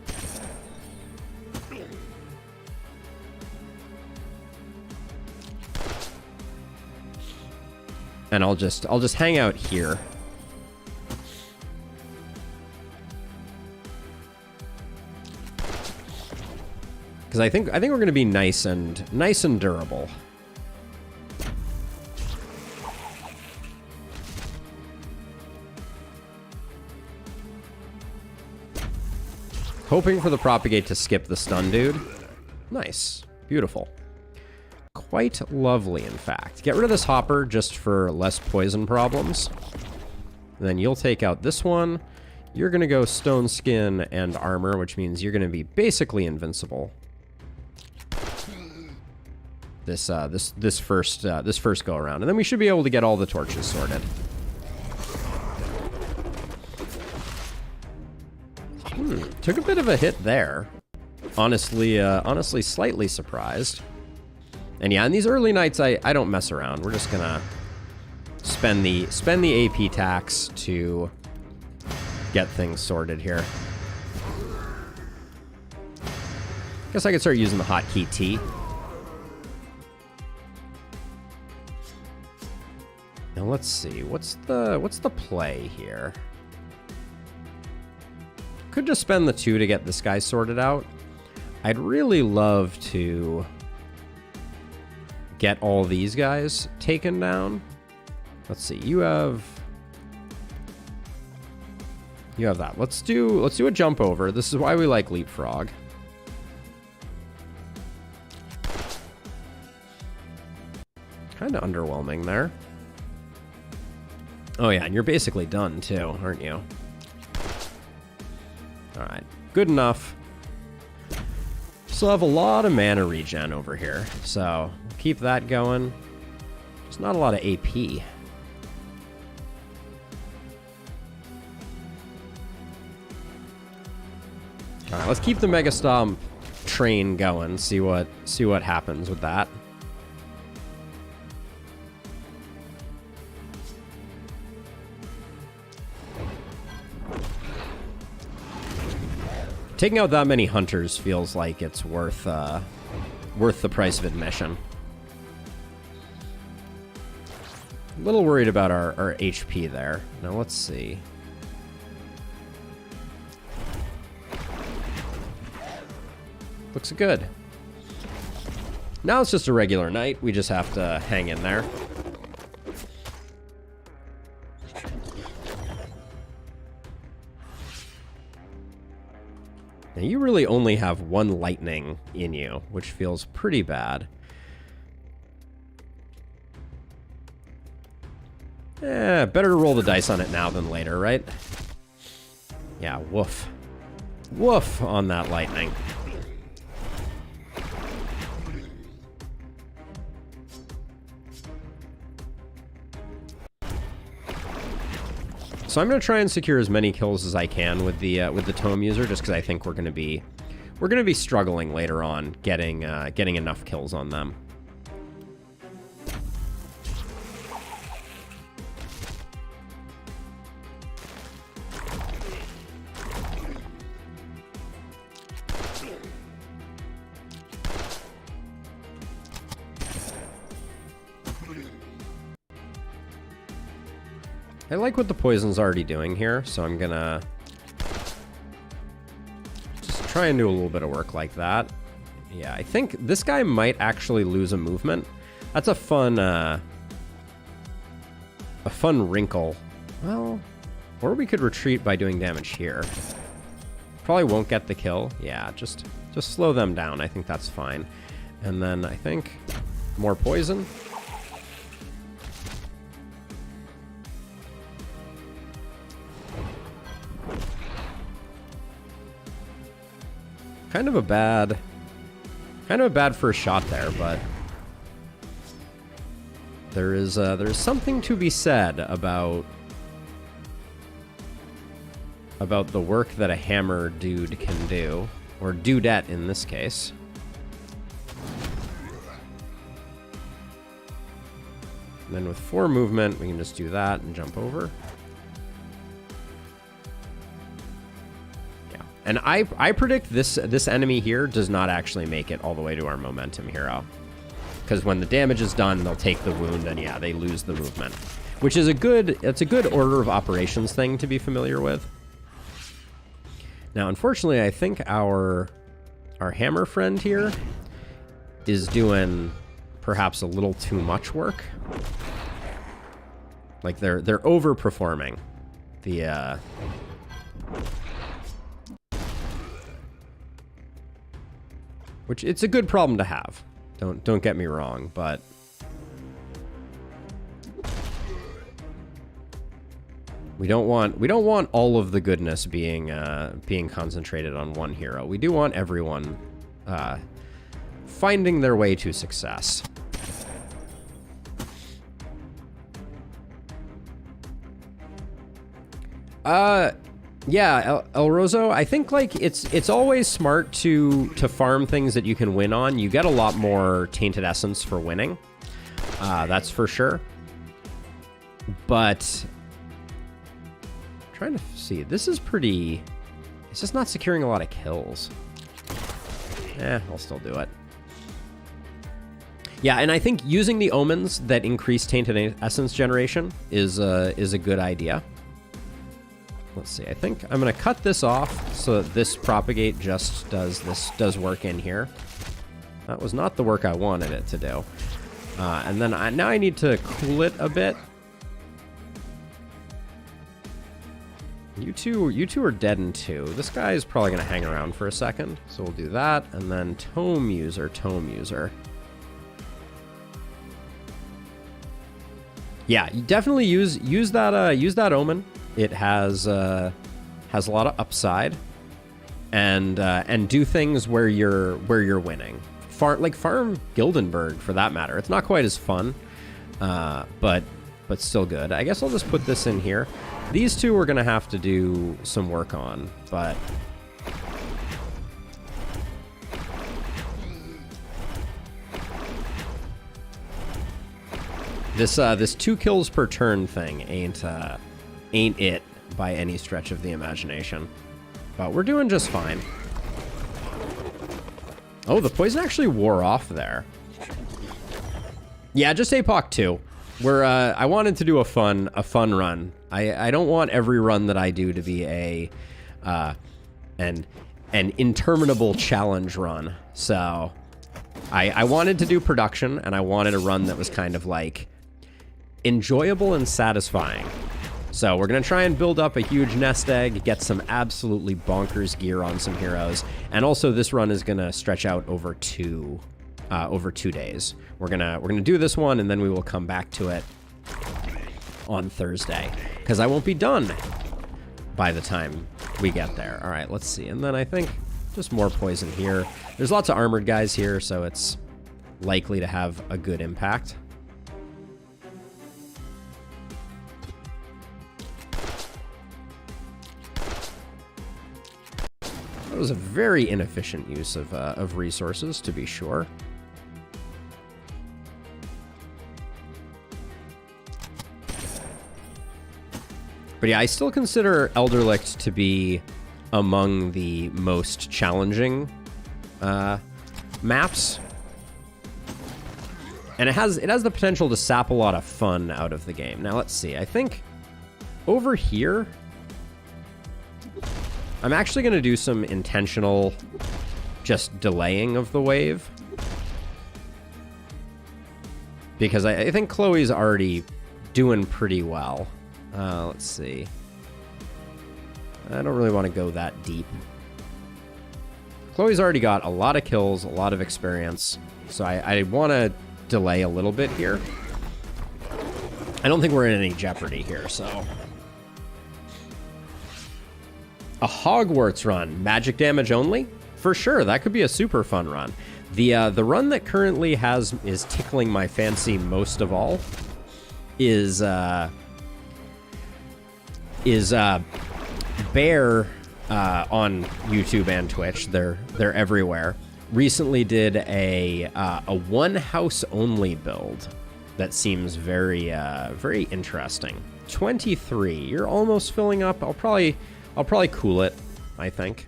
And I'll just hang out here. Because I think we're going to be nice and durable. Hoping for the propagate to skip the stun dude. Nice. Beautiful. Quite lovely, in fact. Get rid of this hopper just for less poison problems. And then you'll take out this one. You're going to go stone skin and armor, which means you're going to be basically invincible. This first go around. And then we should be able to get all the torches sorted. Took a bit of a hit there. Honestly, slightly surprised. And yeah, in these early nights, I don't mess around. We're just gonna spend the AP tax to get things sorted here. Guess I could start using the hotkey T. Now let's see, what's the play here? Could just spend the 2 to get this guy sorted out. I'd really love to get all these guys taken down. Let's see, you have that. Let's do a jump over. This is why we like leapfrog. Kind of underwhelming there. Oh yeah, and you're basically done too, aren't you? Alright, good enough. Still have a lot of mana regen over here, so keep that going. There's not a lot of AP. Alright, let's keep the Mega Stomp train going, see what happens with that. Taking out that many hunters feels like it's worth the price of admission. A little worried about our HP there. Now let's see. Looks good. Now it's just a regular night. We just have to hang in there. Now you really only have 1 lightning in you, which feels pretty bad. Better to roll the dice on it now than later, right? Yeah, woof. Woof on that lightning. So I'm going to try and secure as many kills as I can with the tome user, just because I think we're going to be struggling later on getting enough kills on them. I like what the poison's already doing here, so I'm gonna just try and do a little bit of work like that. Yeah, I think this guy might actually lose a movement. That's a fun wrinkle. Well, or we could retreat by doing damage here. Probably won't get the kill. Yeah, just slow them down. I think that's fine. And then I think more poison. Kind of a bad first shot there, but there's something to be said about the work that a hammer dude can do, or dudette in this case. And then with 4 movement, we can just do that and jump over. And I predict this enemy here does not actually make it all the way to our momentum hero. Because when the damage is done, they'll take the wound, and yeah, they lose the movement. Which is it's a good order of operations thing to be familiar with. Now, unfortunately, I think our hammer friend here is doing perhaps a little too much work. Like they're overperforming the which it's a good problem to have. Don't get me wrong, but we don't want all of the goodness being concentrated on one hero. We do want everyone finding their way to success. Yeah, El Roso, I think like it's always smart to farm things that you can win on. You get a lot more tainted essence for winning. That's for sure. But trying to see, this is pretty, it's just not securing a lot of kills. I'll still do it. Yeah, and I think using the omens that increase tainted essence generation is a good idea. Let's see, I think I'm gonna cut this off so that this propagate just does work in here. That was not the work I wanted it to do. And then now I need to cool it a bit. You two are dead in 2. This guy is probably gonna hang around for a second, so we'll do that, and then tome user. Yeah, you definitely use that omen. It has a lot of upside, and do things where you're winning. Farm Gildenberg for that matter. It's not quite as fun, but still good. I guess I'll just put this in here. These two we're gonna have to do some work on, but this 2 kills per turn thing ain't it by any stretch of the imagination. But we're doing just fine. Oh, the poison actually wore off there. Yeah, just APOC 2. I wanted to do a fun run. I don't want every run that I do to be an interminable challenge run. So I wanted to do production, and I wanted a run that was kind of like enjoyable and satisfying. So we're going to try and build up a huge nest egg, get some absolutely bonkers gear on some heroes. And also this run is going to stretch out over 2 days. We're going to do this one, and then we will come back to it on Thursday, because I won't be done by the time we get there. All right, let's see. And then I think just more poison here. There's lots of armored guys here, so it's likely to have a good impact. That was a very inefficient use of resources, to be sure. But yeah, I still consider Elderlicht to be among the most challenging maps. And it has the potential to sap a lot of fun out of the game. Now let's see, I think over here, I'm actually going to do some intentional just delaying of the wave. Because I think Chloe's already doing pretty well. Let's see. I don't really want to go that deep. Chloe's already got a lot of kills, a lot of experience. So I want to delay a little bit here. I don't think we're in any jeopardy here, so... A Hogwarts run, magic damage only? For sure, that could be a super fun run. The run that currently is tickling my fancy most of all is Bear on YouTube and Twitch. They're everywhere. Recently did a one house only build that seems very very interesting. 23. You're almost filling up. I'll probably cool it, I think.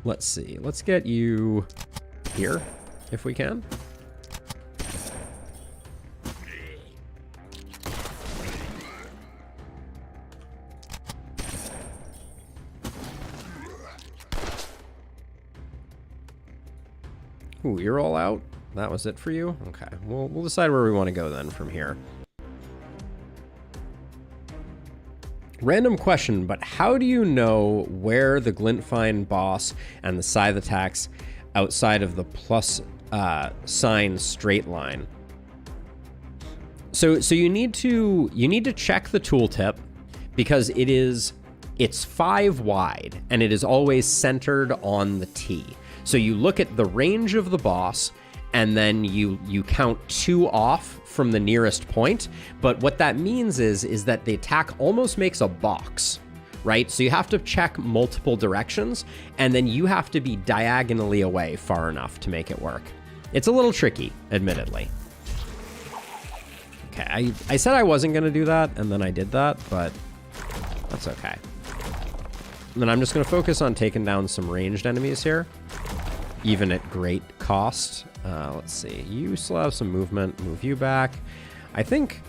Let's see. Let's get you here, if we can. Ooh, you're all out? That was it for you? Okay, we'll decide where we want to go then from here. Random question, but how do you know where the Glintfine boss and the Scythe attacks outside of the plus sign straight line? So you need to check the tooltip because it's 5 wide and it is always centered on the T. So you look at the range of the boss and then you count 2 off from the nearest point. But what that means is that the attack almost makes a box, right? So you have to check multiple directions and then you have to be diagonally away far enough to make it work. It's a little tricky, admittedly. Okay, I said I wasn't gonna do that and then I did that, but that's okay. And then I'm just gonna focus on taking down some ranged enemies here, even at great cost. Let's see, you still have some movement, move you back. I think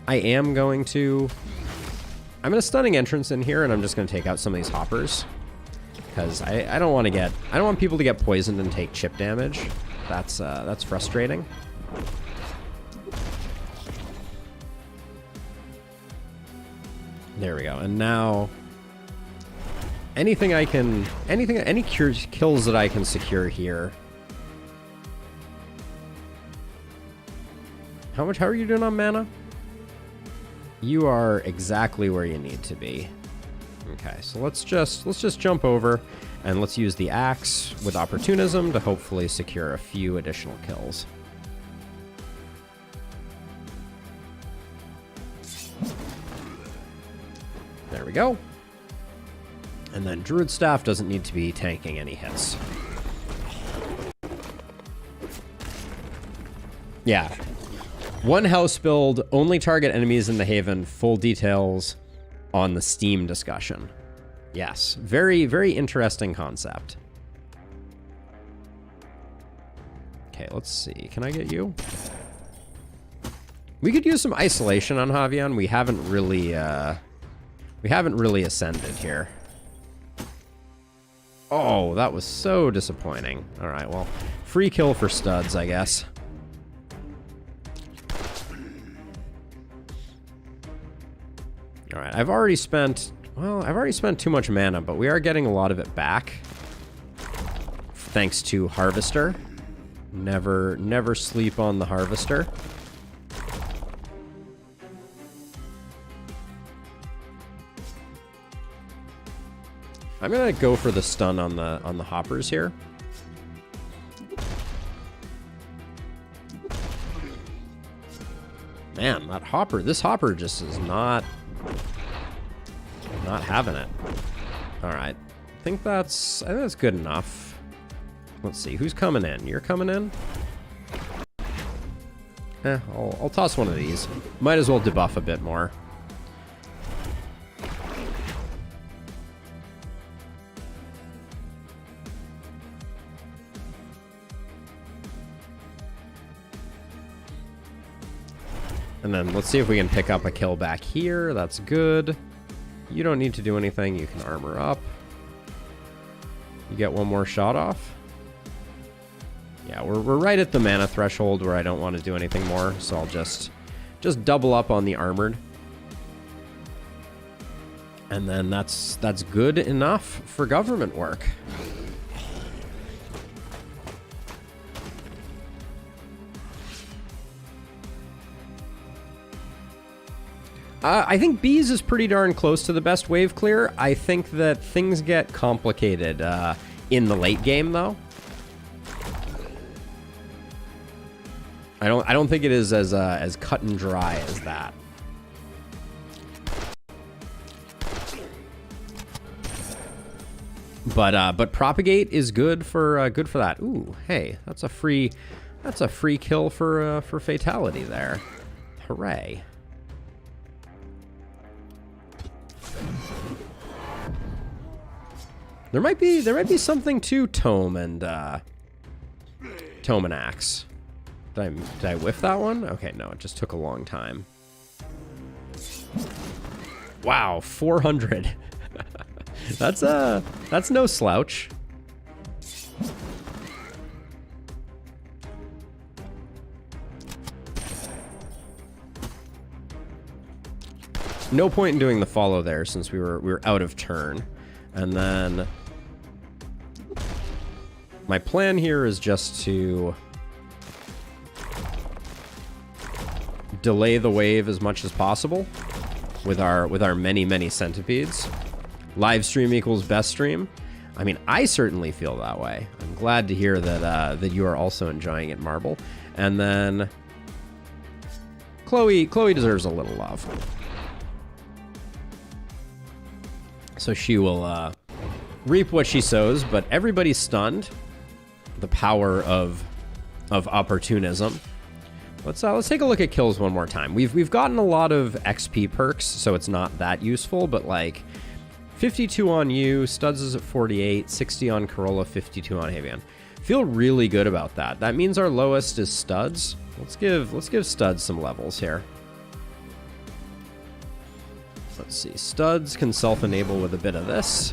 I am going to, I'm gonna stunning entrance in here and I'm just gonna take out some of these hoppers because I don't want people to get poisoned and take chip damage. That's frustrating. There we go. And now any kills that I can secure here. How are you doing on mana? You are exactly where you need to be. Okay, so let's just jump over and let's use the axe with opportunism to hopefully secure a few additional kills. There we go. And then Druid Staff doesn't need to be tanking any hits. Yeah. One house build, only target enemies in the Haven, full details on the Steam discussion. Yes, very, very interesting concept. Okay, let's see. Can I get you? We could use some isolation on Javion. We haven't really ascended here. Oh, that was so disappointing. All right, well, free kill for studs, I guess. All right, I've already spent too much mana, but we are getting a lot of it back. Thanks to Harvester. Never sleep on the Harvester. I'm gonna go for the stun on the hoppers here. Man, this hopper just is not having it. All right, I think that's good enough. Let's see, who's coming in? You're coming in? I'll toss one of these. Might as well debuff a bit more. And then let's see if we can pick up a kill back here. That's good. You don't need to do anything. You can armor up. You get one more shot off. Yeah, we're right at the mana threshold where I don't want to do anything more. So I'll just double up on the armored. And then that's good enough for government work. I think Bees is pretty darn close to the best wave clear. I think that things get complicated in the late game, though. I don't think it is as cut and dry as that. But propagate is good for that. Ooh, hey, that's a free kill for fatality there. Hooray. There might be something to Tome and Axe. Did I whiff that one? Okay, no, it just took a long time. Wow, 400. That's no slouch. no point in doing the follow there since we were out of turn. And then my plan here is just to delay the wave as much as possible with our many centipedes. Live stream equals best stream. I mean, I certainly feel that way. I'm glad to hear that that you are also enjoying it, Marble. And then Chloe deserves a little love. So she will reap what she sows, but everybody's stunned. The power of opportunism. Let's take a look at kills one more time. We've gotten a lot of XP perks, so it's not that useful, but like 52 on you, Studs is at 48, 60 on Corolla, 52 on Havian. Feel really good about that. That means our lowest is Studs. Let's give Studs some levels here. Let's see. Studs can self-enable with a bit of this.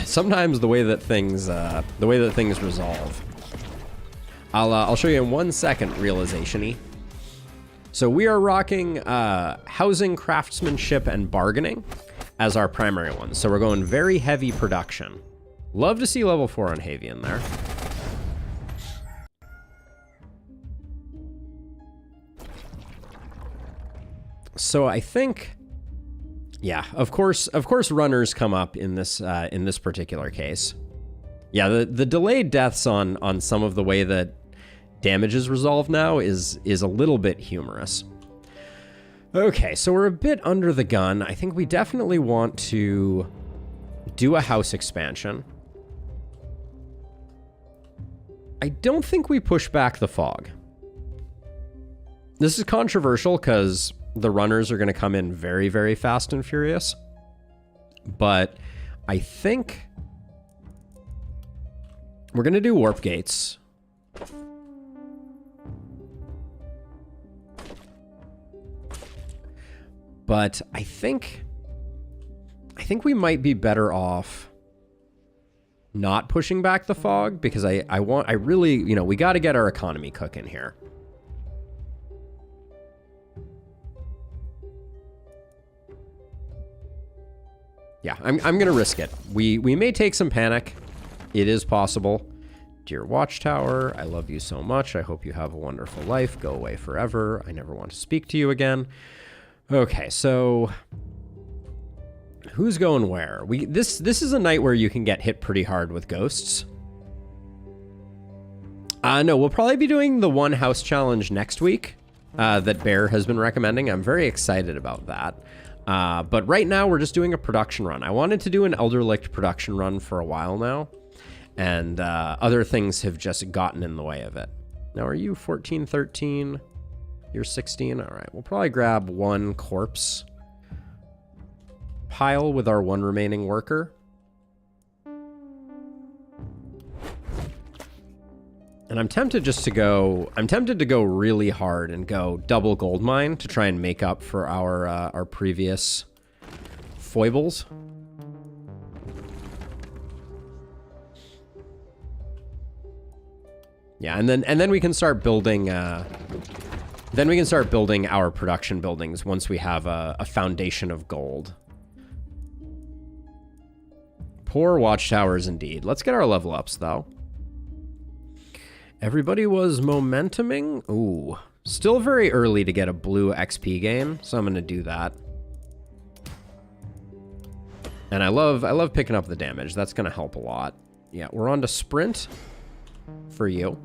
Sometimes the way that things resolve. I'll show you in 1 second, realization-y. So we are rocking housing, craftsmanship, and bargaining as our primary ones. So we're going very heavy production. Love to see level 4 on Havian there. So I think, yeah, of course runners come up in this particular case. Yeah, the delayed deaths on some of the way that damage is resolved now is a little bit humorous. Okay, so we're a bit under the gun. I think we definitely want to do a house expansion. I don't think we push back the fog. This is controversial because the runners are going to come in very, very fast and furious. But I think we're going to do warp gates. But I think we might be better off not pushing back the fog because I really, you know, we got to get our economy cooking here. Yeah, I'm going to risk it. We may take some panic. It is possible. Dear Watchtower, I love you so much. I hope you have a wonderful life. Go away forever. I never want to speak to you again. Okay, so who's going where? This is a night where you can get hit pretty hard with ghosts. No, we'll probably be doing the one house challenge next week that Bear has been recommending. I'm very excited about that. But right now we're just doing a production run. I wanted to do an Elderlicht production run for a while now, and other things have just gotten in the way of it. Now, are you 14, 13? You're 16? All right, we'll probably grab one corpse pile with our one remaining worker. And I'm tempted to go really hard and go double gold mine to try and make up for our previous foibles. Yeah, and then we can start building our production buildings once we have a foundation of gold. Poor watchtowers indeed. Let's get our level ups though. Everybody was momentuming. Ooh, still very early to get a blue XP game, so I'm gonna do that. And I love picking up the damage. That's gonna help a lot. Yeah, we're on to sprint for you.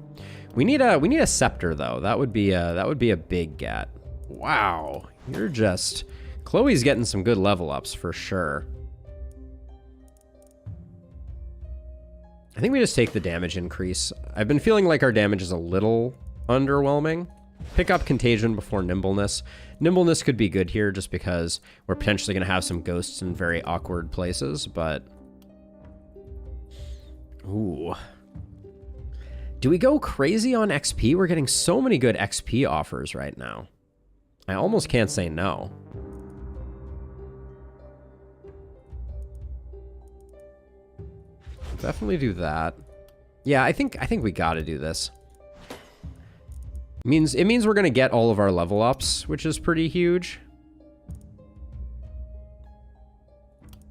We need a scepter though. That would be a big get. Wow, you're just Chloe's getting some good level ups for sure. I think we just take the damage increase. I've been feeling like our damage is a little underwhelming. Pick up Contagion before Nimbleness. Nimbleness could be good here just because we're potentially going to have some ghosts in very awkward places, but... Ooh. Do we go crazy on XP? We're getting so many good XP offers right now. I almost can't say no. Definitely do that. Yeah, I think we got to do this. It means we're going to get all of our level ups, which is pretty huge.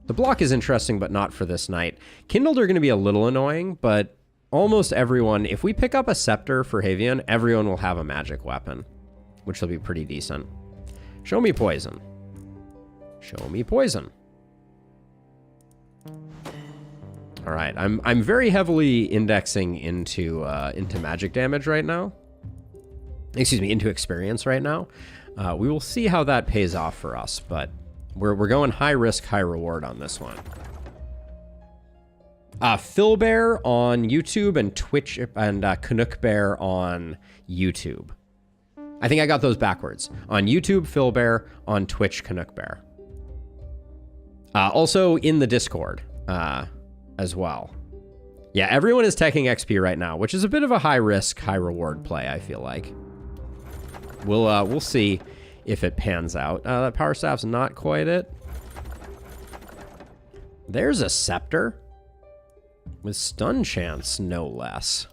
The block is interesting, but not for this night. Kindled are going to be a little annoying, but almost everyone, if we pick up a scepter for Havian, everyone will have a magic weapon, which will be pretty decent. Show me poison. Show me poison. All right, I'm very heavily indexing into magic damage right now. Excuse me, into experience right now. We will see how that pays off for us, but we're going high risk, high reward on this one. Phil Bear on YouTube and Twitch, and Canuck Bear on YouTube. I think I got those backwards. On YouTube, Phil Bear. On Twitch, Canuck Bear. Also in the Discord as well. Yeah, everyone is teching XP right now, which is a bit of a high risk, high reward play, I feel like. We'll see if it pans out. That power staff's not quite it. There's a scepter with stun chance, no less.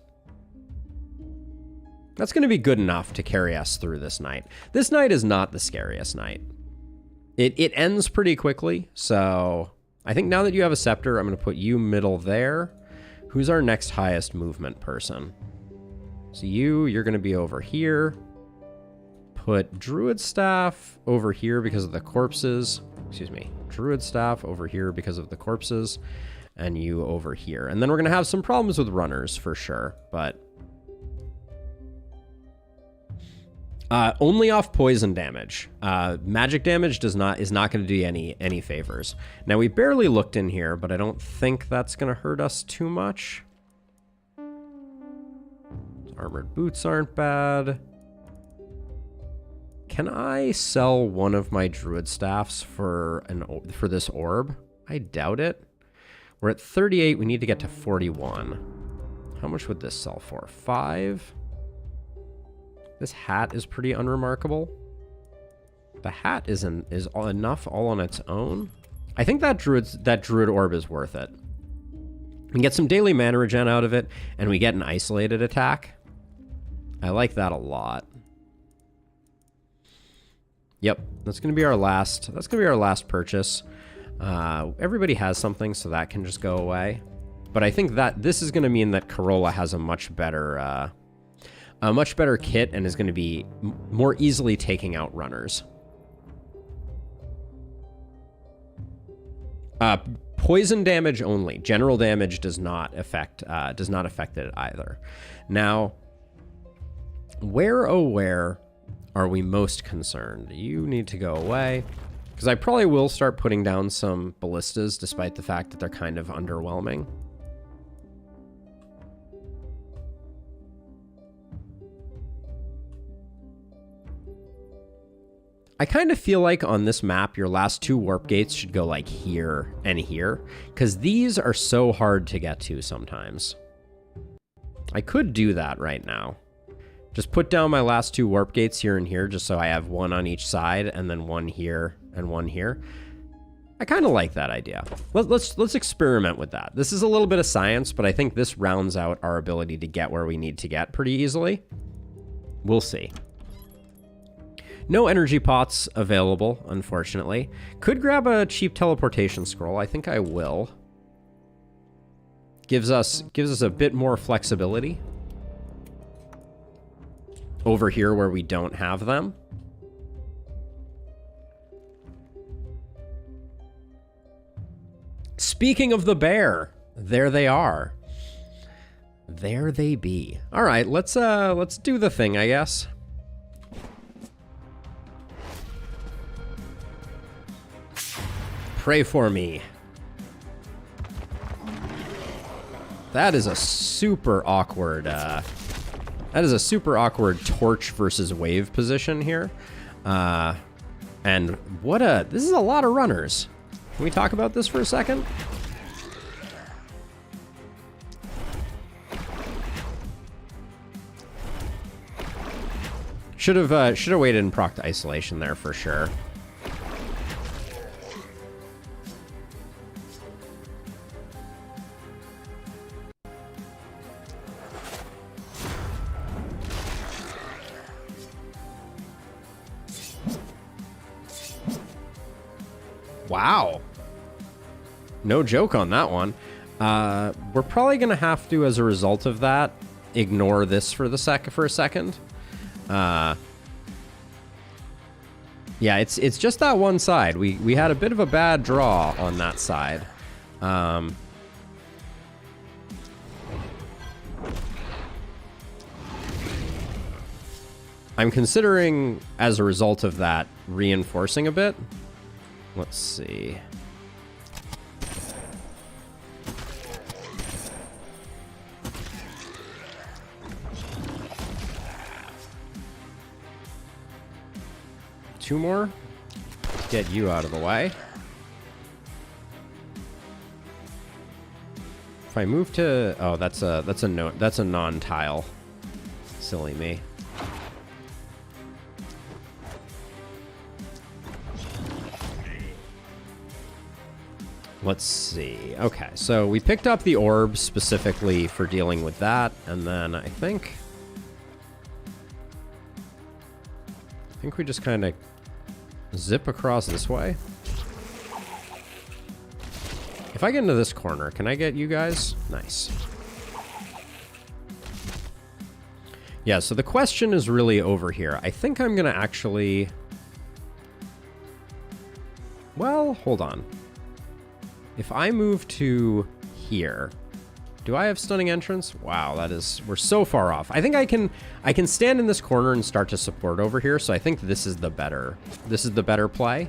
That's going to be good enough to carry us through this night. This night is not the scariest night. It ends pretty quickly, so I think now that you have a scepter, I'm going to put you middle there. Who's our next highest movement person? So you're going to be over here. Put Druid Staff over here because of the corpses. Excuse me. Druid Staff over here because of the corpses. And you over here. And then we're going to have some problems with runners for sure, but only off poison damage. Magic damage is not going to do any favors. Now we barely looked in here, but I don't think that's going to hurt us too much. Armored boots aren't bad. Can I sell one of my druid staffs for this orb? I doubt it. We're at 38. We need to get to 41. How much would this sell for? 5. This hat is pretty unremarkable. The hat is enough all on its own. I think that druid orb is worth it. We can get some daily mana regen out of it, and we get an isolated attack. I like that a lot. Yep, that's gonna be our last. That's gonna be our last purchase. Everybody has something, so that can just go away. But I think that this is gonna mean that Corolla has a much better kit and is gonna be more easily taking out runners. Poison damage only. General damage does not affect it either. Now, where are we most concerned? You need to go away, because I probably will start putting down some ballistas despite the fact that they're kind of underwhelming. I kind of feel like on this map, your last 2 warp gates should go like here and here, because these are so hard to get to sometimes. I could do that right now. Just put down my last 2 warp gates here and here, just so I have 1 on each side, and then 1 here and 1 here. I kind of like that idea. Let's experiment with that. This is a little bit of science, but I think this rounds out our ability to get where we need to get pretty easily. We'll see. No energy pots available, unfortunately. Could grab a cheap teleportation scroll. I think I will. Gives us a bit more flexibility over here where we don't have them. Speaking of the bear, there they are. There they be. All right, let's do the thing, I guess. Pray for me. That is a super awkward torch versus wave position here. And this is a lot of runners. Can we talk about this for a second? Should have waited and procced isolation there for sure. Wow. No joke on that one. We're probably going to have to, as a result of that, ignore this for a second. Yeah, it's just that one side. We had a bit of a bad draw on that side. I'm considering, as a result of that, reinforcing a bit. Let's see. Two more. Get you out of the way. If I move to, oh, that's a non-tile. Silly me. Let's see. Okay, so we picked up the orb specifically for dealing with that, and then I think we just kind of zip across this way. If I get into this corner, can I get you guys? Nice. Yeah, so the question is really over here. I think I'm gonna actually... Well, hold on. If I move to here, do I have stunning entrance? Wow, that is, we're so far off. I think I can stand in this corner and start to support over here. So I think this is the better play.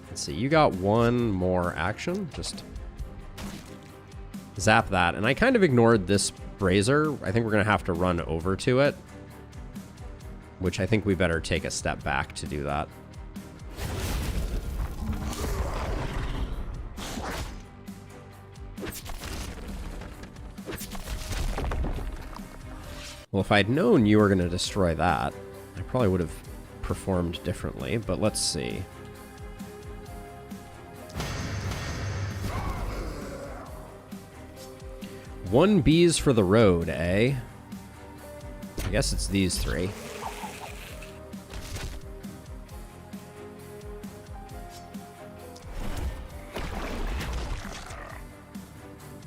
Let's see, you got one more action. Just zap that. And I kind of ignored this brazier. I think we're gonna have to run over to it, which I think we better take a step back to do that. Well, if I'd known you were going to destroy that, I probably would have performed differently, but let's see. One bees for the road, eh? I guess it's these three.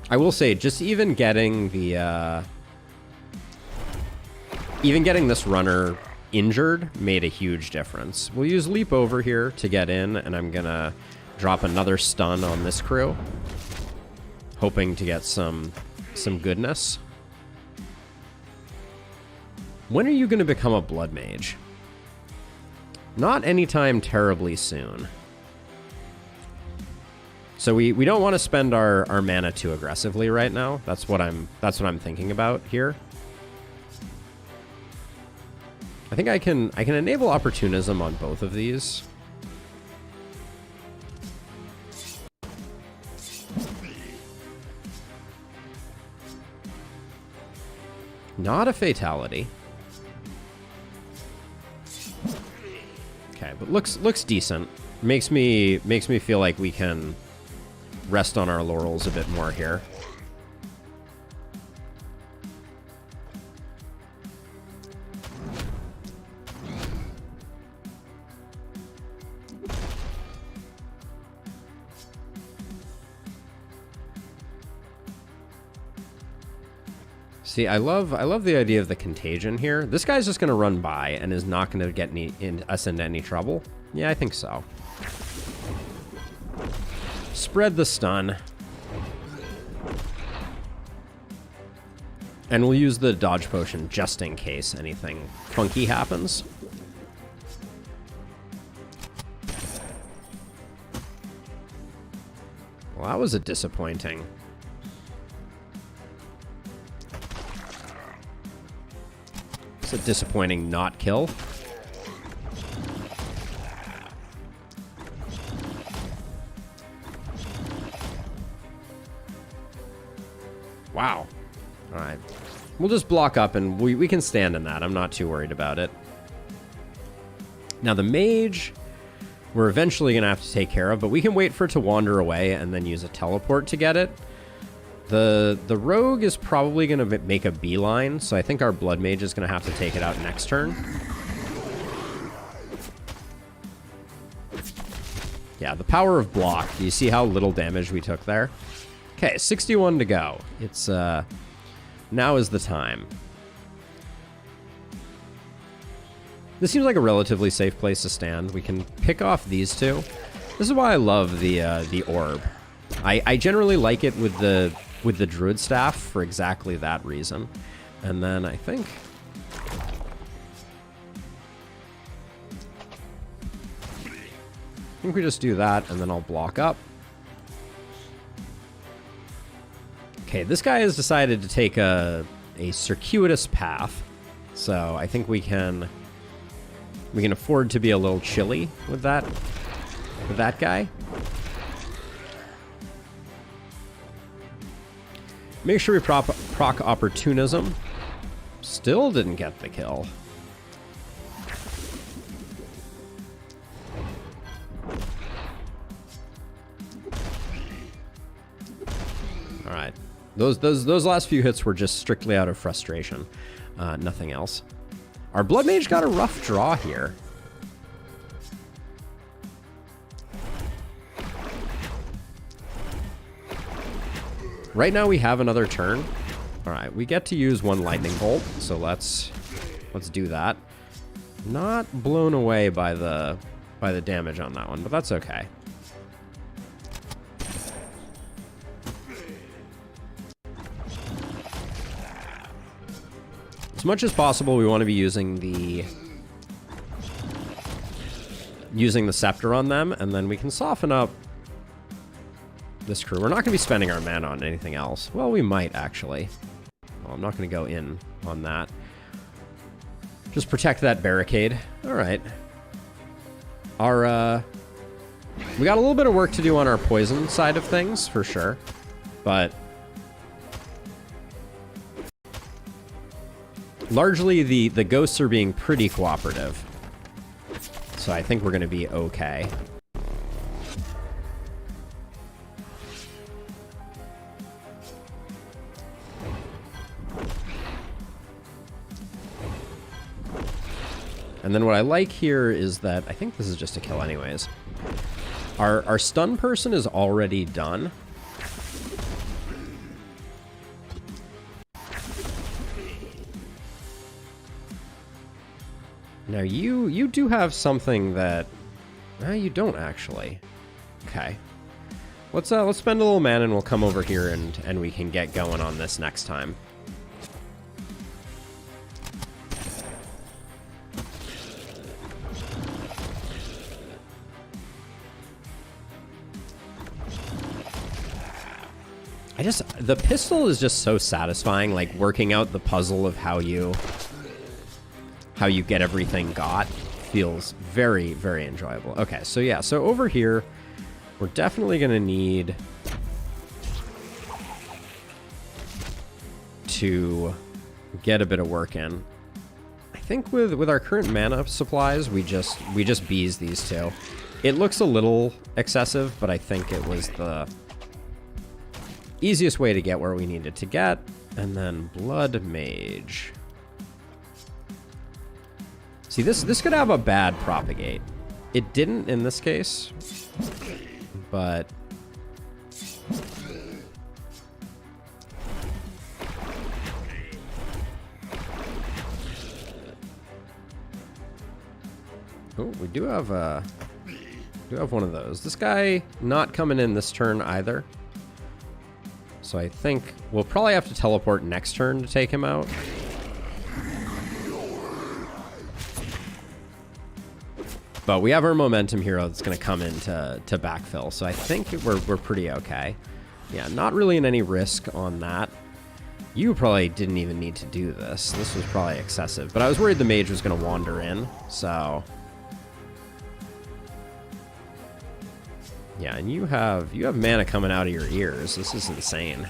I will say, just even getting the... Even getting this runner injured made a huge difference. We'll use leap over here to get in, and I'm gonna drop another stun on this crew, hoping to get some goodness. When are you gonna become a blood mage? Not anytime terribly soon. So we don't want to spend our mana too aggressively right now. That's what I'm thinking about here. I think I can enable opportunism on both of these. Not a fatality. Okay, but looks decent. Makes me feel like we can rest on our laurels a bit more here. See, I love the idea of the contagion here. This guy's just going to run by and is not going to get us into any trouble. Yeah, I think so. Spread the stun. And we'll use the dodge potion just in case anything funky happens. Well, that was a disappointing... It's a disappointing not kill. Wow. All right. We'll just block up and we can stand in that. I'm not too worried about it. Now the mage, we're eventually going to have to take care of, but we can wait for it to wander away and then use a teleport to get it. The rogue is probably going to make a beeline, so I think our blood mage is going to have to take it out next turn. Yeah, the power of block. Do you see how little damage we took there? Okay, 61 to go. It's, now is the time. This seems like a relatively safe place to stand. We can pick off these two. This is why I love the orb. I generally like it with the druid staff for exactly that reason. And then I think we just do that, and then I'll block up. Okay, this guy has decided to take a circuitous path, so I think we can afford to be a little chilly with that guy. Make sure we proc opportunism. Still didn't get the kill. All right, those last few hits were just strictly out of frustration, nothing else. Our Blood Mage got a rough draw here. Right now we have another turn. All right, we get to use one lightning bolt, so let's do that. Not blown away by the damage on that one, but that's okay. As much as possible, we want to be using the scepter on them, and then we can soften up this crew. We're not going to be spending our mana on anything else. Well, we might, actually. Well, I'm not going to go in on that. Just protect that barricade. All right. We got a little bit of work to do on our poison side of things, for sure. But largely, the ghosts are being pretty cooperative. So I think we're going to be okay. And then what I like here is that, I think this is just a kill anyways. Our stun person is already done. Now you do have something that, no, you don't actually. Okay. Let's spend a little mana and we'll come over here and we can get going on this next time. The pistol is just so satisfying, like working out the puzzle of how you get everything got feels very, very enjoyable. Okay, so yeah, so over here, we're definitely going to need to get a bit of work in. I think with our current mana supplies, we just bees these two. It looks a little excessive, but I think it was the easiest way to get where we needed to get. And then Blood Mage. See, this could have a bad propagate. It didn't in this case, but oh, we do have one of those. This guy not coming in this turn either. So I think we'll probably have to teleport next turn to take him out. But we have our momentum hero that's going to come in to backfill. So I think we're pretty okay. Yeah, not really in any risk on that. You probably didn't even need to do this. This was probably excessive. But I was worried the mage was going to wander in. So yeah, and you have mana coming out of your ears. This is insane.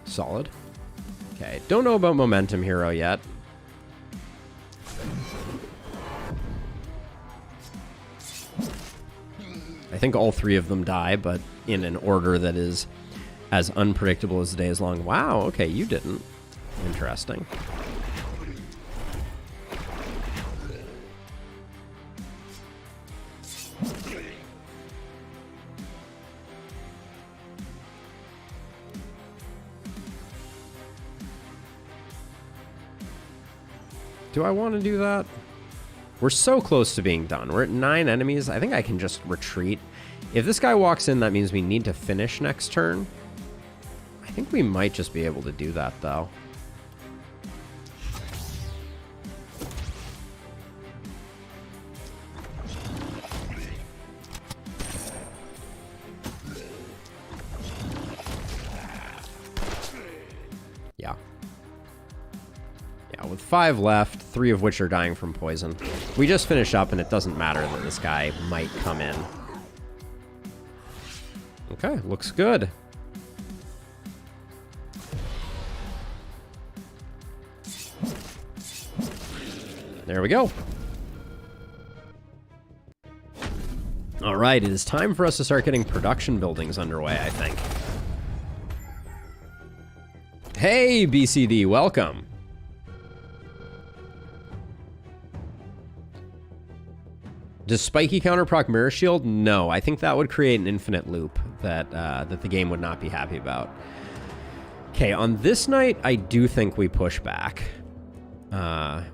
Solid. Okay, don't know about Momentum Hero yet. I think all three of them die, but in an order that is as unpredictable as the day is long. Wow, okay, you didn't. Interesting. Do I want to do that? We're so close to being done. We're at 9 enemies. I think I can just retreat. If this guy walks in, that means we need to finish next turn. I think we might just be able to do that, though. Yeah. Yeah, with 5 left, 3 of which are dying from poison. We just finish up, and it doesn't matter that this guy might come in. Okay, looks good. There we go. All right, it is time for us to start getting production buildings underway, I think. Hey, BCD, welcome. Does spiky counter proc mirror shield? No, I think that would create an infinite loop that that the game would not be happy about. Okay, on this night, I do think we push back.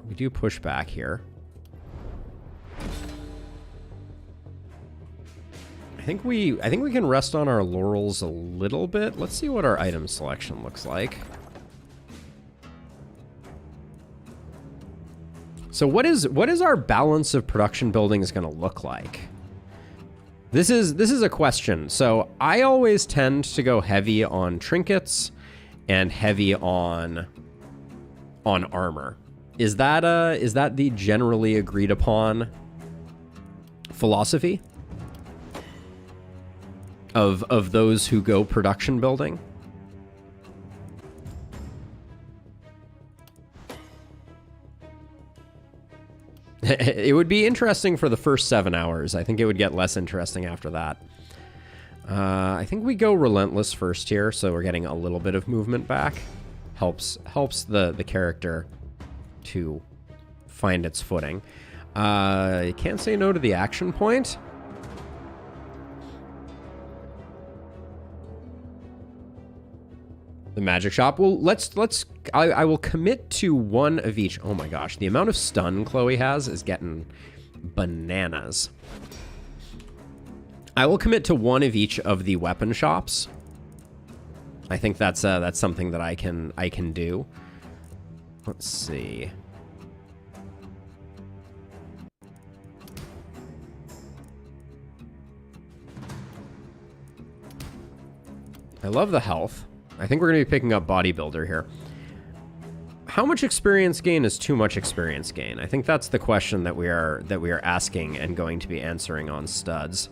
We do push back here. I think we can rest on our laurels a little bit. Let's see what our item selection looks like. So what is our balance of production buildings going to look like? This is a question. So I always tend to go heavy on trinkets and heavy on armor. Is that the generally agreed upon philosophy of those who go production building? It would be interesting for the first 7 hours. I think it would get less interesting after that. I think we go relentless first here, so we're getting a little bit of movement back. Helps the character to find its footing. You can't say no to the action point. The magic shop. Well, I will commit to 1 of each. Oh my gosh, the amount of stun Chloe has is getting bananas. I will commit to 1 of each of the weapon shops. I think that's something that I can do. Let's see. I love the health. I think we're going to be picking up bodybuilder here. How much experience gain is too much experience gain? I think that's the question that we are asking and going to be answering on studs.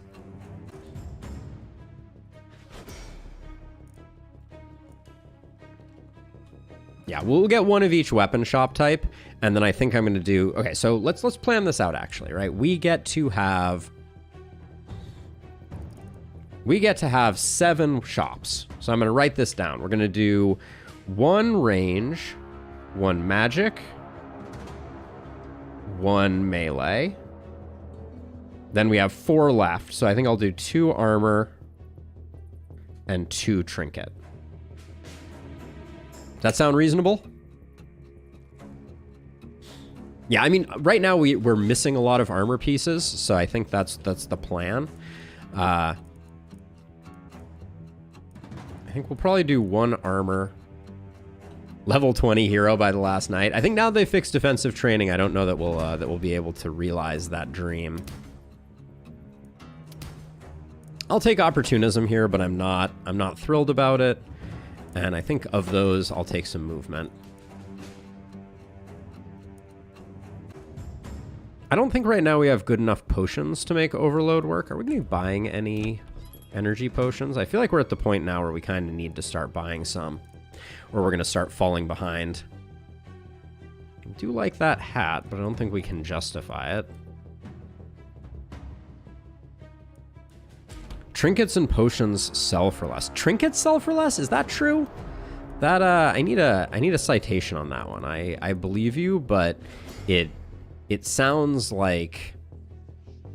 Yeah, we'll get 1 of each weapon shop type, and then I think I'm going to do... Okay, so let's plan this out, actually, right? We get to have 7 shops. So I'm going to write this down. We're going to do 1 range, 1 magic, 1 melee. Then we have 4 left. So I think I'll do 2 armor and 2 trinket. Does that sound reasonable? Yeah, I mean, right now we're missing a lot of armor pieces, so I think that's the plan. I think we'll probably do 1 armor. Level 20 hero by the last night. I think now they fixed defensive training, I don't know that we'll be able to realize that dream. I'll take opportunism here, but I'm not thrilled about it. And I think of those, I'll take some movement. I don't think right now we have good enough potions to make overload work. Are we going to be buying any energy potions? I feel like we're at the point now where we kind of need to start buying some, or we're going to start falling behind. I do like that hat, but I don't think we can justify it. Trinkets and potions sell for less. Trinkets sell for less? Is that true? That I need a citation on that one. I believe you, but it sounds like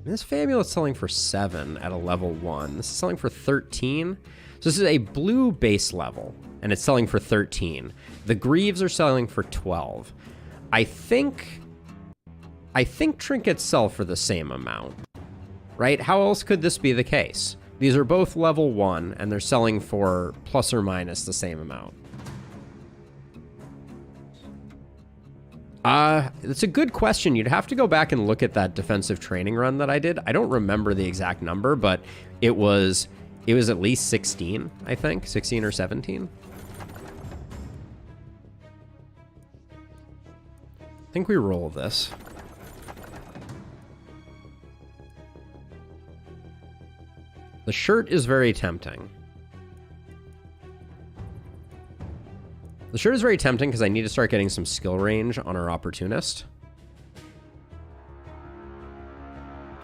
this Famulet's selling for 7 at a level 1. This is selling for 13. So this is a blue base level, and it's selling for 13. The Greaves are selling for 12. I think trinkets sell for the same amount, right? How else could this be the case? These are both level 1, and they're selling for plus or minus the same amount. It's a good question. You'd have to go back and look at that defensive training run that I did. I don't remember the exact number, but it was at least 16, I think. 16 or 17. I think we roll this. The shirt is very tempting. The shirt is very tempting because I need to start getting some skill range on our opportunist.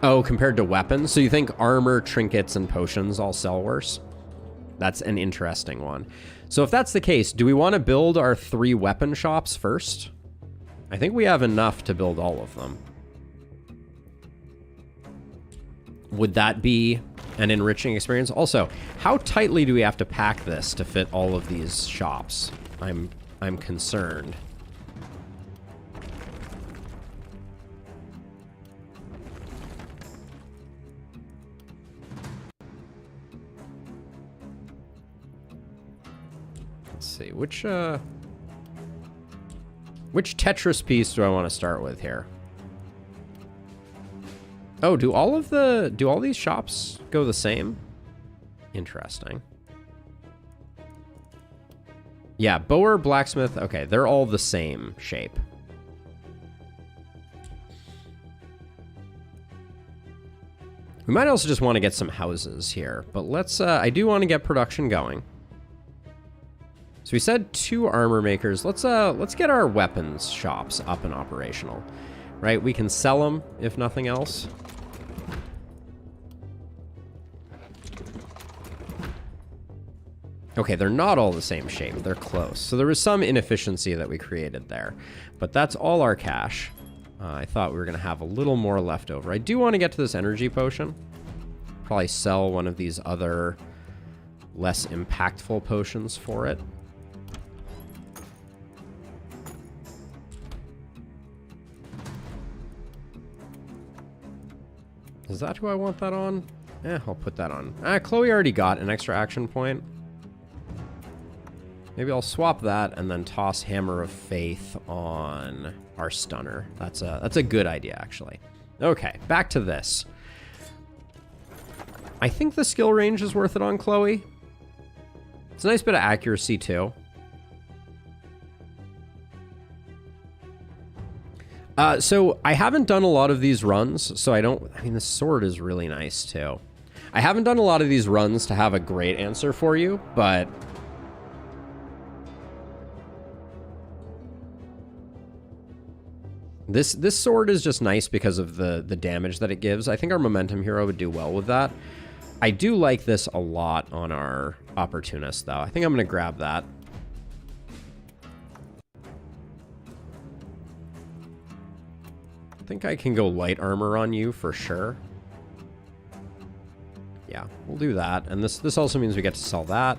Oh, compared to weapons? So you think armor, trinkets, and potions all sell worse? That's an interesting one. So if that's the case, do we want to build our 3 weapon shops first? I think we have enough to build all of them. Would that be an enriching experience? Also, how tightly do we have to pack this to fit all of these shops? I'm concerned. Let's see, which Tetris piece do I want to start with here? Oh, do all these shops go the same? Interesting. Yeah, Bower, Blacksmith, okay, they're all the same shape. We might also just want to get some houses here, but let's, I do want to get production going. So we said 2 armor makers. Let's get our weapons shops up and operational, right? We can sell them if nothing else. Okay, they're not all the same shape. They're close. So there was some inefficiency that we created there. But that's all our cash. I thought we were going to have a little more left over. I do want to get to this energy potion. Probably sell one of these other less impactful potions for it. Is that who I want that on? I'll put that on. Chloe already got an extra action point. Maybe I'll swap that and then toss Hammer of Faith on our stunner. That's a good idea, actually. Okay, back to this. I think the skill range is worth it on Chloe. It's a nice bit of accuracy, too. So I haven't done a lot of these runs, so I mean, the sword is really nice, too. I haven't done a lot of these runs to have a great answer for you, but this sword is just nice because of the damage that it gives. I think our momentum hero would do well with that. I do like this a lot on our opportunist, though. I think I'm going to grab that. I think I can go light armor on you for sure. Yeah, we'll do that. And this also means we get to sell that,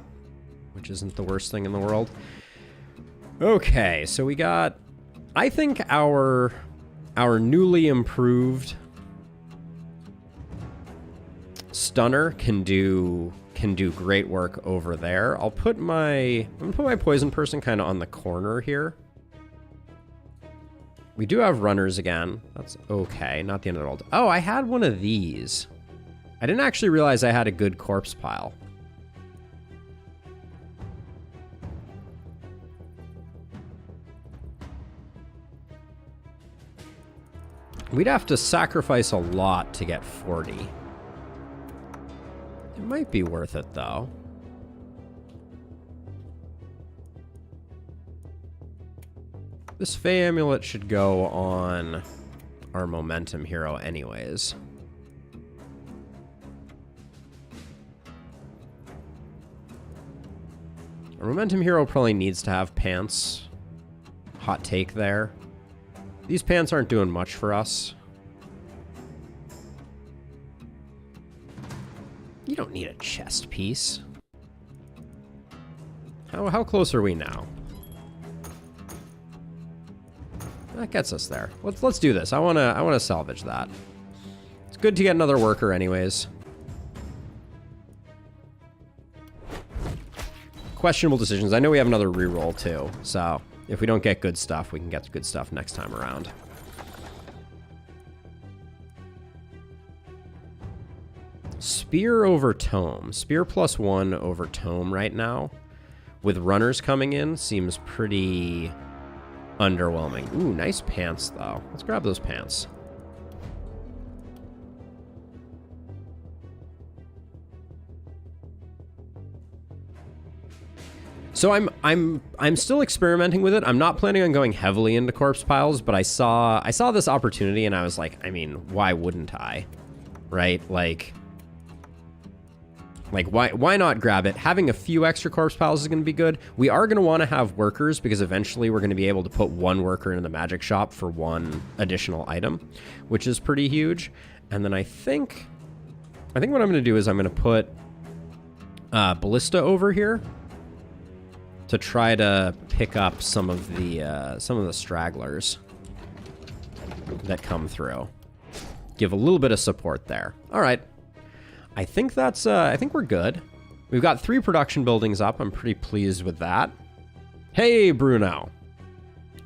which isn't the worst thing in the world. Okay, so we got... I think our newly improved stunner can do great work over there. I'm gonna put my poison person kind of on the corner here. We do have runners again. That's okay, not the end of the world. Oh, I had one of these. I didn't actually realize I had a good corpse pile. We'd have to sacrifice a lot to get 40. It might be worth it, though. This Fey Amulet should go on our momentum hero anyways. Momentum hero probably needs to have pants. Hot take there. These pants aren't doing much for us. You don't need a chest piece. How close are we now? That gets us there. Let's do this. I wanna salvage that. It's good to get another worker anyways. Questionable decisions. I know we have another reroll too, so if we don't get good stuff, we can get good stuff next time around. Spear over tome. Spear +1 over tome right now, with runners coming in, seems pretty underwhelming. Ooh, nice pants though. Let's grab those pants. So I'm still experimenting with it. I'm not planning on going heavily into corpse piles, but I saw this opportunity and I was like, I mean, why wouldn't I? Right? Like why not grab it? Having a few extra corpse piles is going to be good. We are going to want to have workers because eventually we're going to be able to put one worker in the magic shop for one additional item, which is pretty huge. And then I think what I'm going to do is I'm going to put Ballista over here to try to pick up some of the stragglers that come through. Give a little bit of support there. All right. I think that's, I think we're good. We've got 3 production buildings up. I'm pretty pleased with that. Hey, Bruno.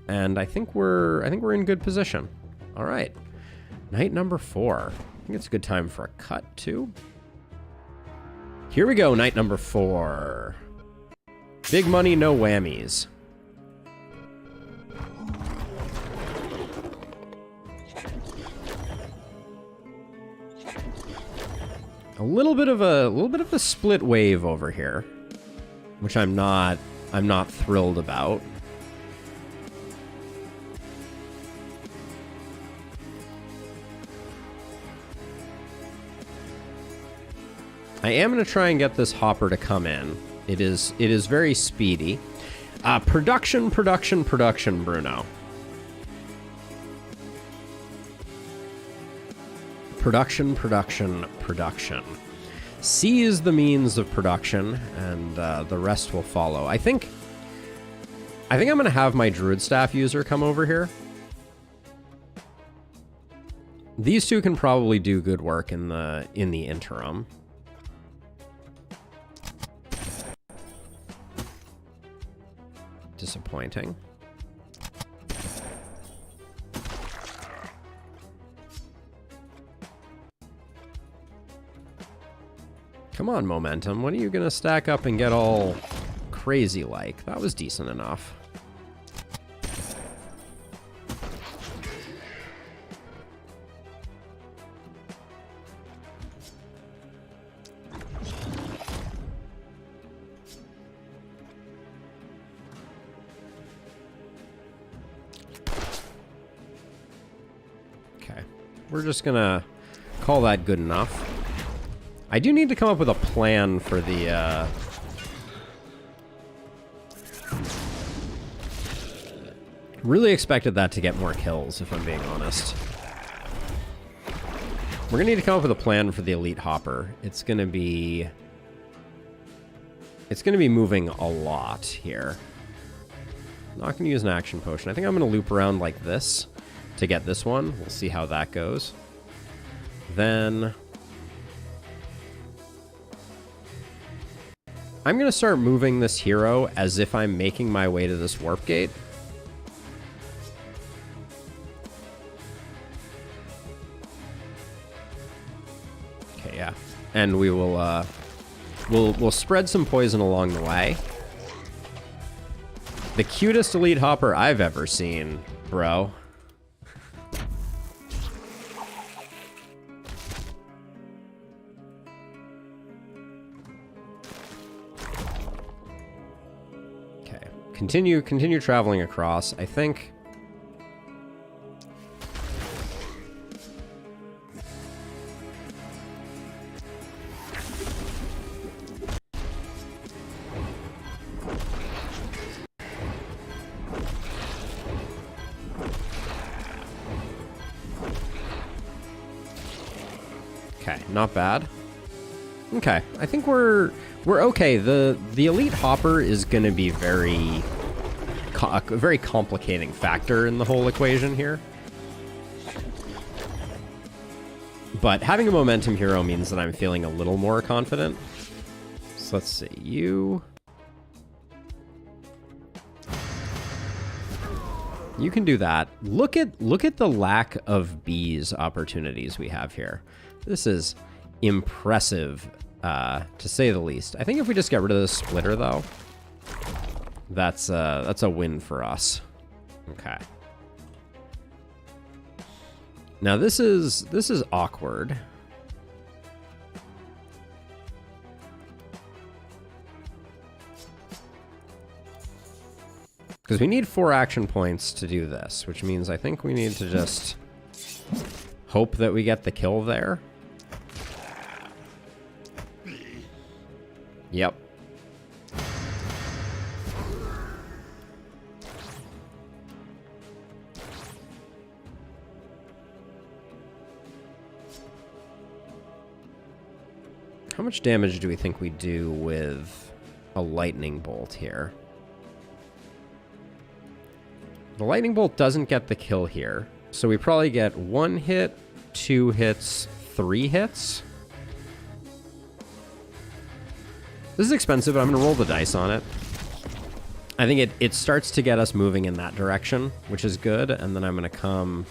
And I think we're in good position. All right. Night number 4. I think it's a good time for a cut too. Here we go, night number 4. Big money, no whammies. A little bit of a split wave over here, which I'm not thrilled about. I am going to try and get this hopper to come in. It is very speedy. Production, Bruno. Production. C is the means of production, and the rest will follow. I think I'm going to have my Druid Staff user come over here. These two can probably do good work in the interim. Disappointing. Come on, Momentum. When are you going to stack up and get all crazy like? That was decent enough. Okay. We're just going to call that good enough. I do need to come up with a plan for the, really expected that to get more kills, if I'm being honest. We're gonna need to come up with a plan for the elite hopper. It's gonna be moving a lot here. Not gonna use an action potion. I think I'm gonna loop around like this to get this one. We'll see how that goes. Then I'm going to start moving this hero as if I'm making my way to this warp gate. Okay, yeah. And we will, we'll spread some poison along the way. The cutest elite hopper I've ever seen, bro. Continue traveling across. I think Okay, not bad. Okay, I think we're okay. The elite hopper is going to be a very complicating factor in the whole equation here. But having a momentum hero means that I'm feeling a little more confident. So let's see, you can do that. Look at the lack of bees opportunities we have here. This is impressive, to say the least. I think if we just get rid of the splitter, though, that's a win for us. Okay. Now this is awkward. Because we need 4 action points to do this, which means I think we need to just hope that we get the kill there. Yep. How much damage do we think we do with a lightning bolt here? The lightning bolt doesn't get the kill here, so we probably get 1 hit, 2 hits, 3 hits. This is expensive, but I'm going to roll the dice on it. I think it starts to get us moving in that direction, which is good, and then I'm going to come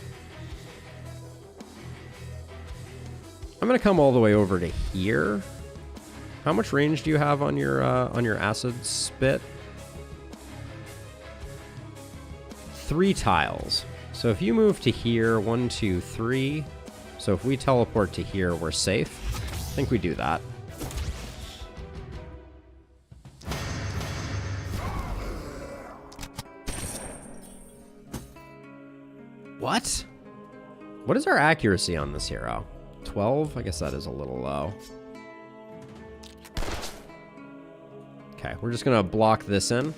all the way over to here. How much range do you have on your acid spit? 3 tiles. So if you move to here, 1, 2, 3. So if we teleport to here, we're safe. I think we do that. What? What is our accuracy on this hero? 12? I guess that is a little low. Okay, we're just gonna block this in.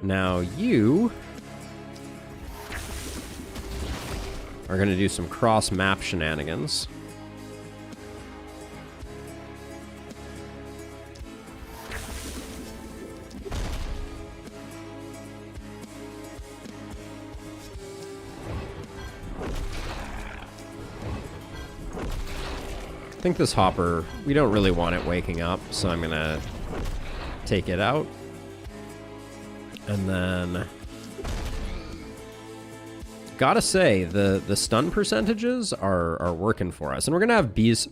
Now you are gonna do some cross map shenanigans. I think this hopper, we don't really want it waking up, so I'm gonna take it out. And then gotta say, the stun percentages are working for us. And we're gonna have bees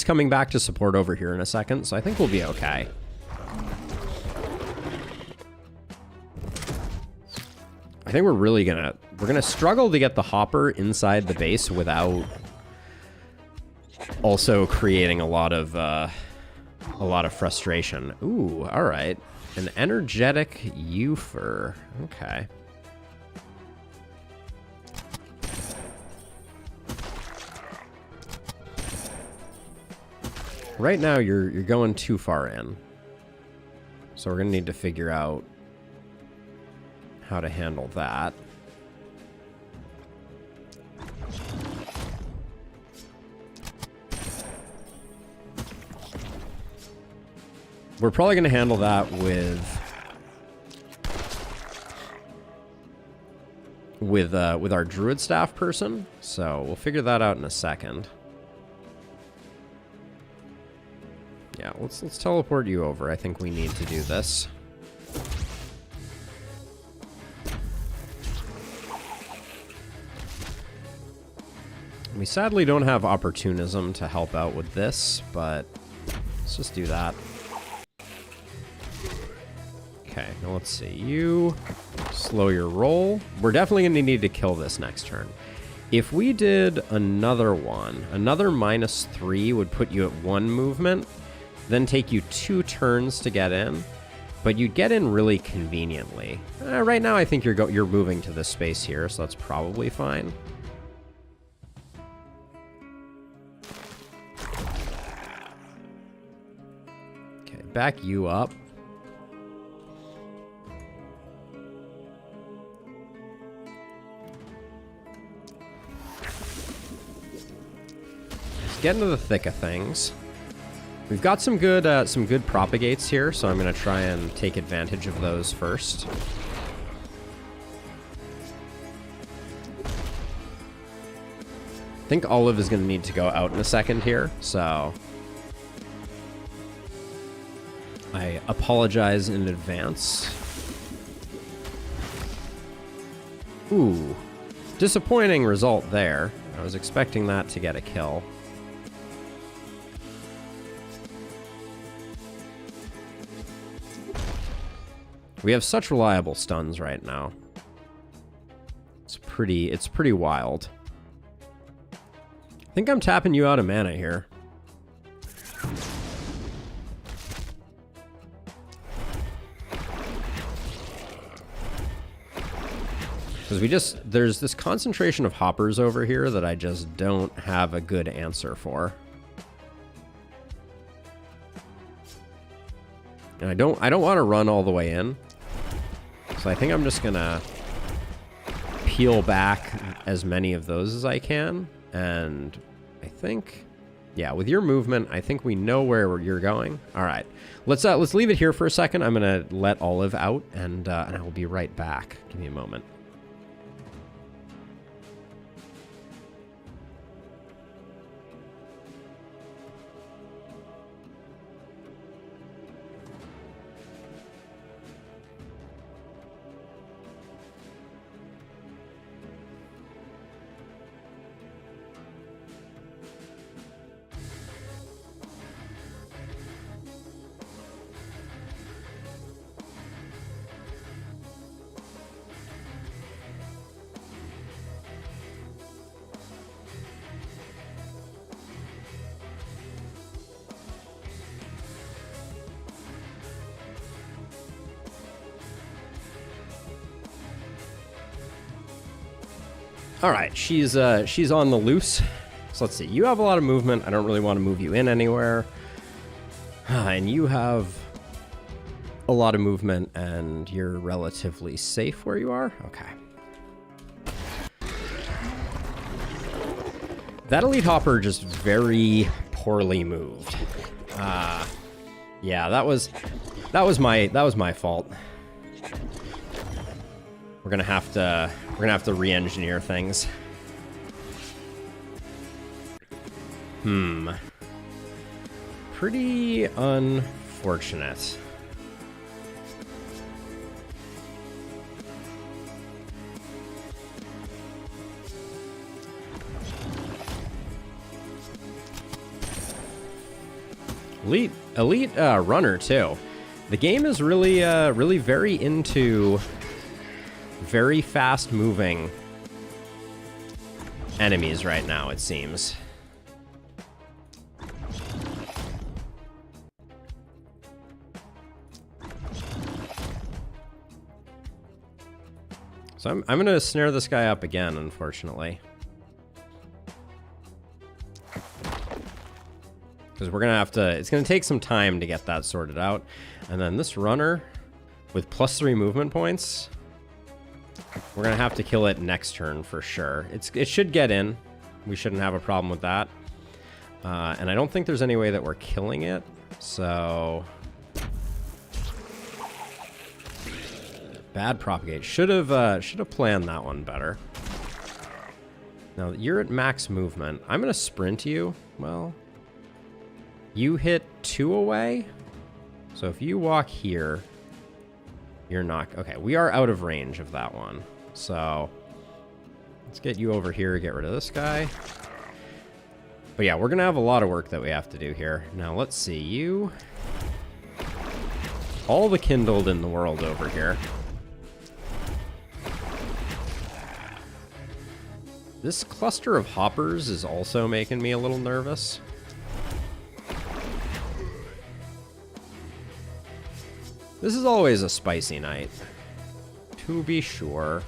coming back to support over here in a second, so I think we'll be okay. I think we're gonna struggle to get the hopper inside the base without also creating a lot of frustration. Ooh, all right. An energetic Euphor. Okay. Right now, you're going too far in. So we're gonna need to figure out how to handle that. We're probably going to handle that with our druid staff person, so we'll figure that out in a second. Yeah, let's teleport you over. I think we need to do this. We sadly don't have opportunism to help out with this, but let's just do that. Okay, now let's see. You slow your roll. We're definitely going to need to kill this next turn. If we did another one, another -3 would put you at 1 movement, then take you 2 turns to get in, but you'd get in really conveniently. Right now, I think you're moving to this space here, so that's probably fine. Okay, back you up. get into the thick of things. We've got some good propagates here, so I'm going to try and take advantage of those first. I think Olive is going to need to go out in a second here, so I apologize in advance. Ooh, disappointing result there. I was expecting that to get a kill. We have such reliable stuns right now. It's pretty wild. I think I'm tapping you out of mana here. Because there's this concentration of hoppers over here that I just don't have a good answer for. And I don't want to run all the way in. So I think I'm just gonna peel back as many of those as I can. And I think, yeah, with your movement, I think we know where you're going. All right, let's leave it here for a second. I'm gonna let Olive out, and I will be right back. Give me a moment. All right, she's on the loose. So let's see. You have a lot of movement. I don't really want to move you in anywhere. And you have a lot of movement, and you're relatively safe where you are. Okay. That elite hopper just very poorly moved. Yeah, that was my fault. We're gonna have to re-engineer things. Pretty unfortunate. Elite runner too. The game is really very into very fast moving enemies right now, it seems. So I'm gonna snare this guy up again, unfortunately. Because we're gonna have to, it's gonna take some time to get that sorted out. And then this runner with +3 movement points, we're gonna have to kill it next turn for sure. It should get in. We shouldn't have a problem with that. And I don't think there's any way that we're killing it. So bad propagate. Should have planned that one better. Now you're at max movement. I'm gonna sprint you. Well, you hit 2 away. So if you walk here, you're not... Okay, we are out of range of that one. So let's get you over here, get rid of this guy. But yeah, we're going to have a lot of work that we have to do here. Now, let's see. You... all the kindled in the world over here. This cluster of hoppers is also making me a little nervous. This is always a spicy night, to be sure.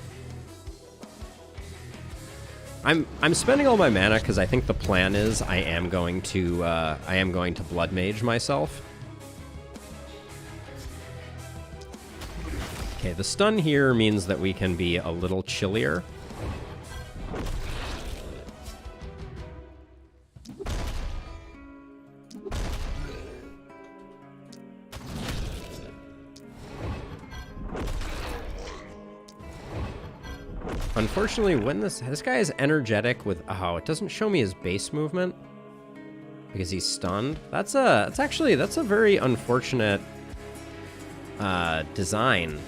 I'm spending all my mana because I think the plan is I am going to blood mage myself. Okay, the stun here means that we can be a little chillier. Unfortunately, when this guy is energetic with, oh, it doesn't show me his base movement because he's stunned. That's a very unfortunate design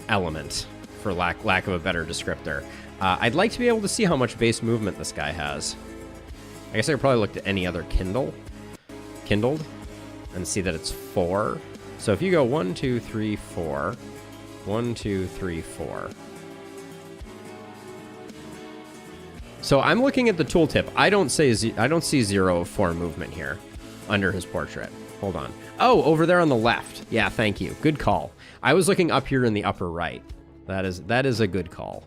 element, for lack of a better descriptor. I'd like to be able to see how much base movement this guy has. I guess I could probably look at any other kindled and see that it's 4. So if you go 1, 2, 3, 4, 1, 2, 3, 4. So I'm looking at the tooltip. I don't see 0 of 4 movement here under his portrait. Hold on. Oh, over there on the left. Yeah, thank you. Good call. I was looking up here in the upper right. That is a good call.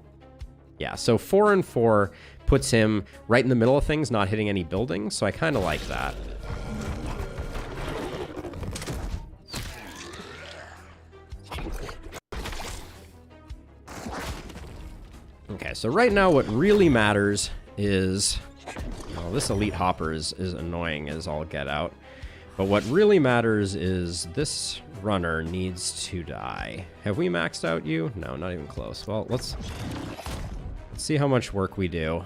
Yeah, so 4 and 4 puts him right in the middle of things, not hitting any buildings, so I kind of like that. Okay, so right now what really matters is... Well, this elite hopper is annoying as all get out. But what really matters is this runner needs to die. Have we maxed out you? No, not even close. Well, let's see how much work we do.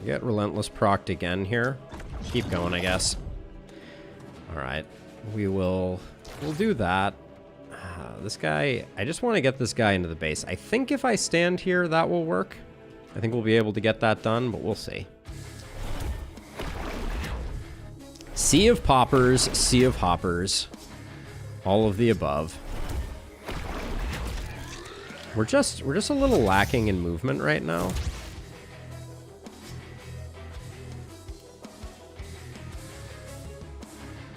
Get Relentless procced again here. Keep going, I guess. Alright. We'll do that. This guy... I just want to get this guy into the base. I think if I stand here, that will work. I think we'll be able to get that done, but we'll see. Sea of poppers, sea of hoppers. All of the above. We're just a little lacking in movement right now.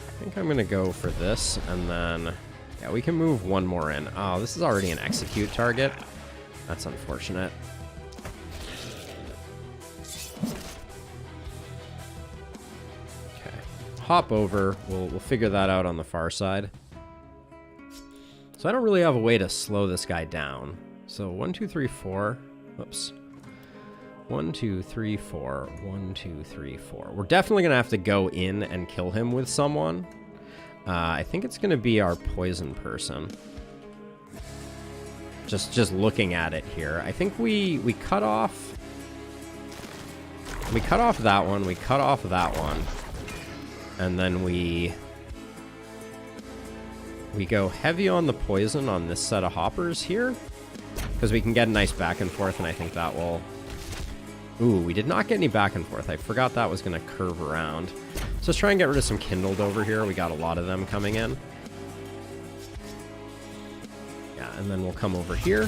I think I'm going to go for this, and then... Yeah, we can move one more in. Oh, this is already an execute target. That's unfortunate. Okay. Hop over. We'll figure that out on the far side. So I don't really have a way to slow this guy down. So 1, 2, 3, 4. Whoops. 1, 2, 3, 4. 1, 2, 3, 4. We're definitely going to have to go in and kill him with someone. I think it's going to be our poison person. Just looking at it here. I think we cut off... We cut off that one. We cut off that one. And then we go heavy on the poison on this set of hoppers here. Because we can get a nice back and forth, and I think that will... Ooh, we did not get any back and forth. I forgot that was going to curve around. So let's try and get rid of some kindled over here. We got a lot of them coming in. Yeah, and then we'll come over here.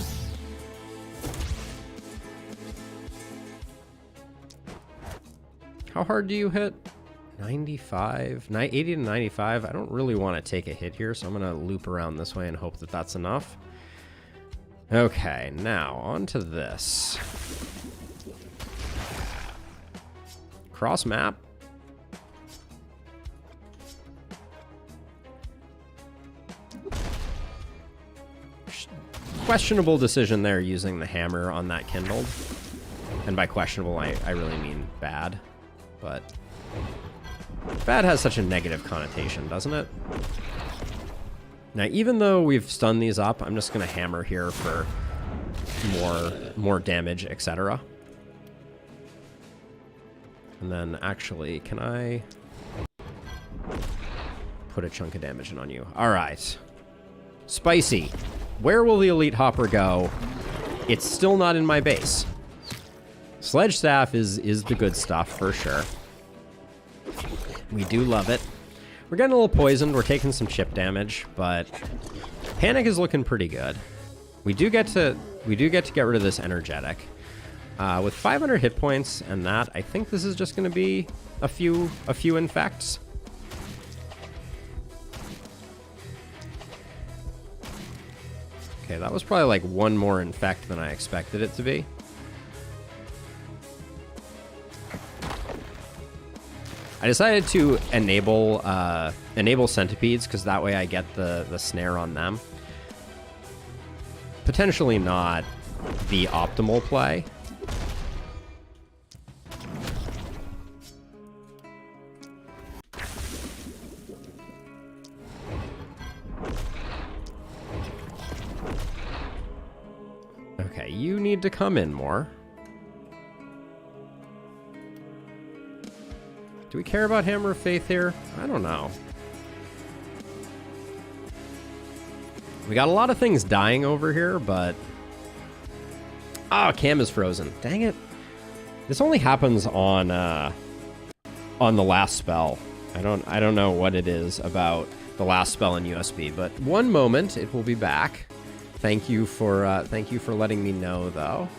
How hard do you hit? 95? 80 to 95? I don't really want to take a hit here, so I'm going to loop around this way and hope that that's enough. Okay, now on to this. Cross map. Questionable decision there using the hammer on that kindled. And by questionable, I really mean bad. But bad has such a negative connotation, doesn't it? Now, even though we've stunned these up, I'm just going to hammer here for more damage, etc. And then, actually, can I put a chunk of damage in on you? All right. Spicy. Where will the Elite Hopper go? It's still not in my base. Sledge Staff is the good stuff, for sure. We do love it. We're getting a little poisoned. We're taking some chip damage, but Panic is looking pretty good. We do get to get rid of this energetic. With 500 hit points and that, I think this is just going to be a few infects. Okay, that was probably like one more infect than I expected it to be. I decided to enable centipedes because that way I get the snare on them. potentially not the optimal play. Okay, you need to come in more. Do we care about Hammer of Faith here? I don't know. We got a lot of things dying over here, but... Oh, Cam is frozen. Dang it. This only happens on the last spell. I don't know what it is about the last spell in USB, but one moment, it will be back. Thank you for letting me know, though.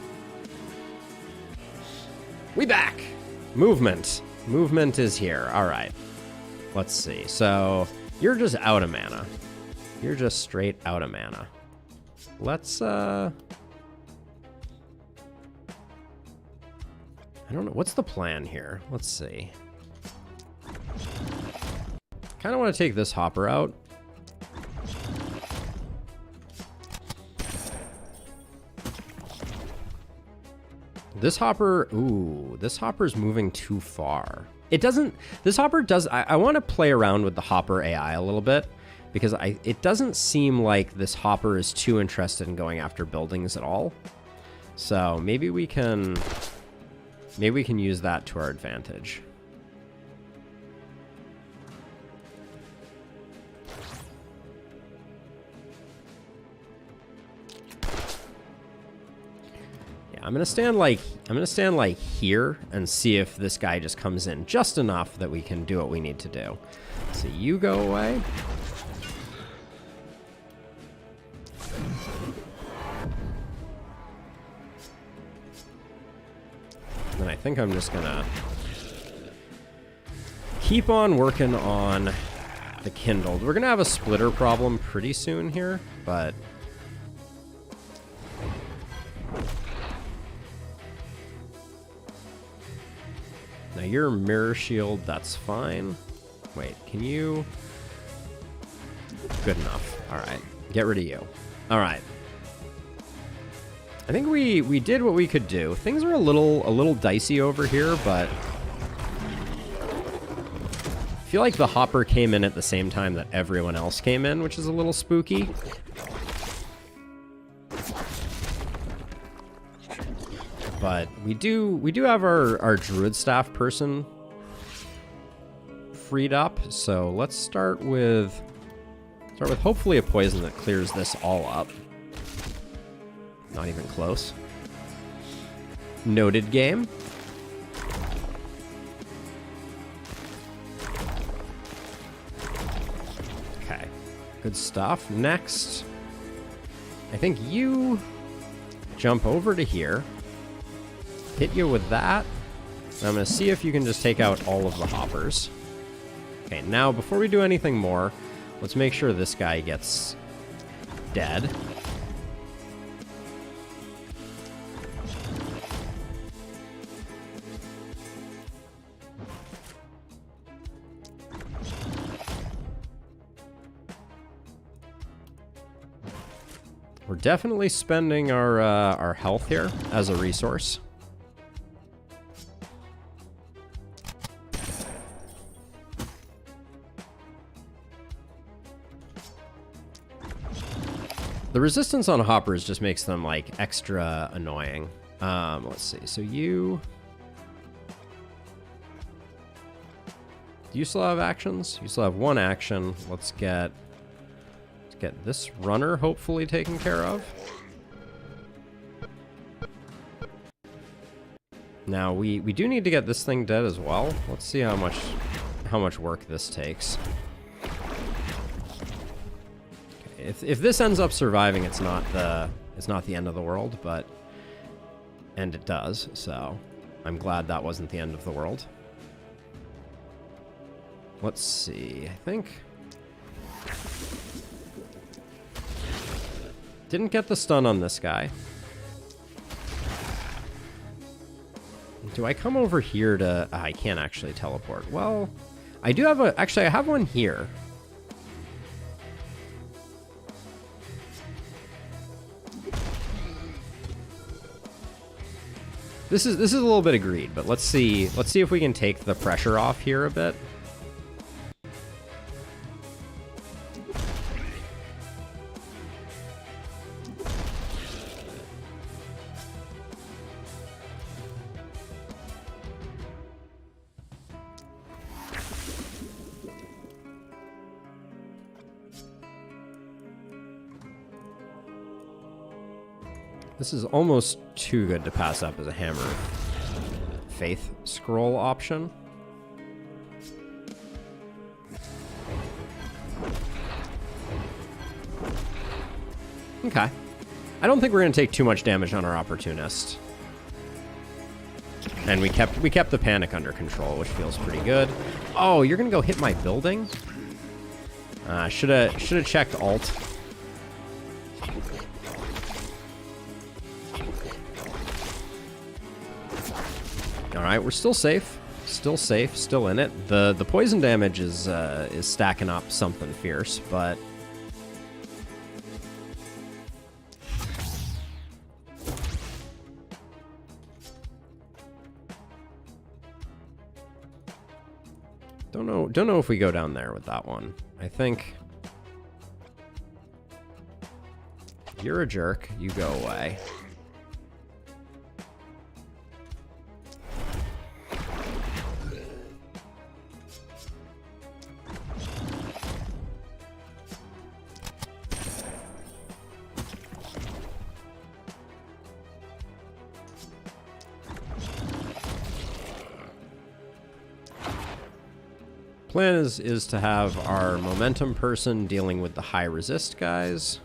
We back! Movement. Movement is here. All right. Let's see. So, you're just out of mana. You're just straight out of mana. Let's, I don't know. What's the plan here? Let's see. Kind of want to take this hopper out. This hopper, ooh, this hopper's moving too far. It doesn't, this hopper does, I want to play around with the hopper AI a little bit, because it doesn't seem like this hopper is too interested in going after buildings at all. So maybe we can use that to our advantage. I'm gonna stand like here and see if this guy just comes in just enough that we can do what we need to do. So you go away. And I think I'm just gonna keep on working on the Kindled. We're gonna have a splitter problem pretty soon here, but now your mirror shield, that's fine. Wait, can you? Good enough. All right, get rid of you. All right. I think we did what we could do. Things are a little dicey over here, but I feel like the hopper came in at the same time that everyone else came in, which is a little spooky. But we do have our druid staff person freed up, so let's start with hopefully a poison that clears this all up. Not even close. Noted game. Okay, good stuff. Next, I think you jump over to here. Hit you with that. And I'm going to see if you can just take out all of the hoppers. Okay, now before we do anything more, let's make sure this guy gets dead. We're definitely spending our health here as a resource. The resistance on hoppers just makes them, like, extra annoying. Let's see. So you still have actions? You still have one action. Let's get this runner hopefully taken care of. Now, we do need to get this thing dead as well. Let's see how much work this takes. If this ends up surviving, it's not the end of the world, and it does, so I'm glad that wasn't the end of the world. Let's see, I think didn't get the stun on this guy. Do I come over here to... I can't actually teleport. Well, I do have actually, I have one here. This is a little bit of greed, but let's see if we can take the pressure off here a bit. This is almost too good to pass up as a Hammer Faith scroll option. Okay. I don't think we're going to take too much damage on our Opportunist. And we kept the panic under control, which feels pretty good. Oh, you're going to go hit my building? Should have checked alt. All right, we're still safe. Still safe, still in it. The poison damage is stacking up something fierce, but don't know if we go down there with that one. I think you're a jerk. You go away. Plan is to have our momentum person dealing with the high resist guys.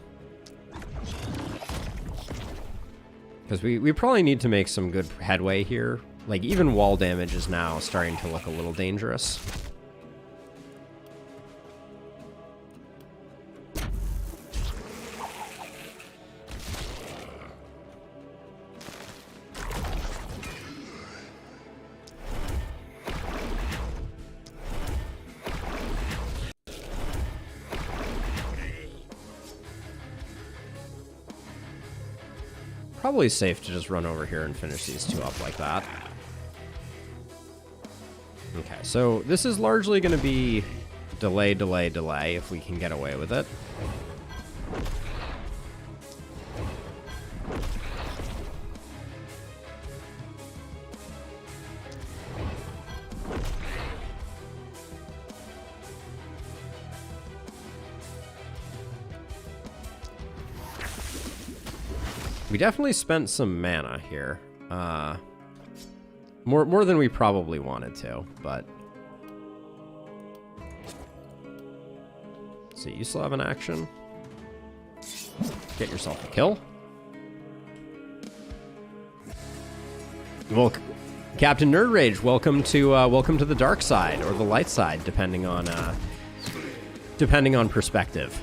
Because we probably need to make some good headway here. Like, even wall damage is now starting to look a little dangerous. Probably safe to just run over here and finish these two up like that. Okay, so this is largely going to be delay, delay, delay if we can get away with it. We definitely spent some mana here. More than we probably wanted to, but... So you still have an action. Get yourself a kill. Well, Captain Nerd Rage, welcome to the dark side, or the light side, depending on perspective.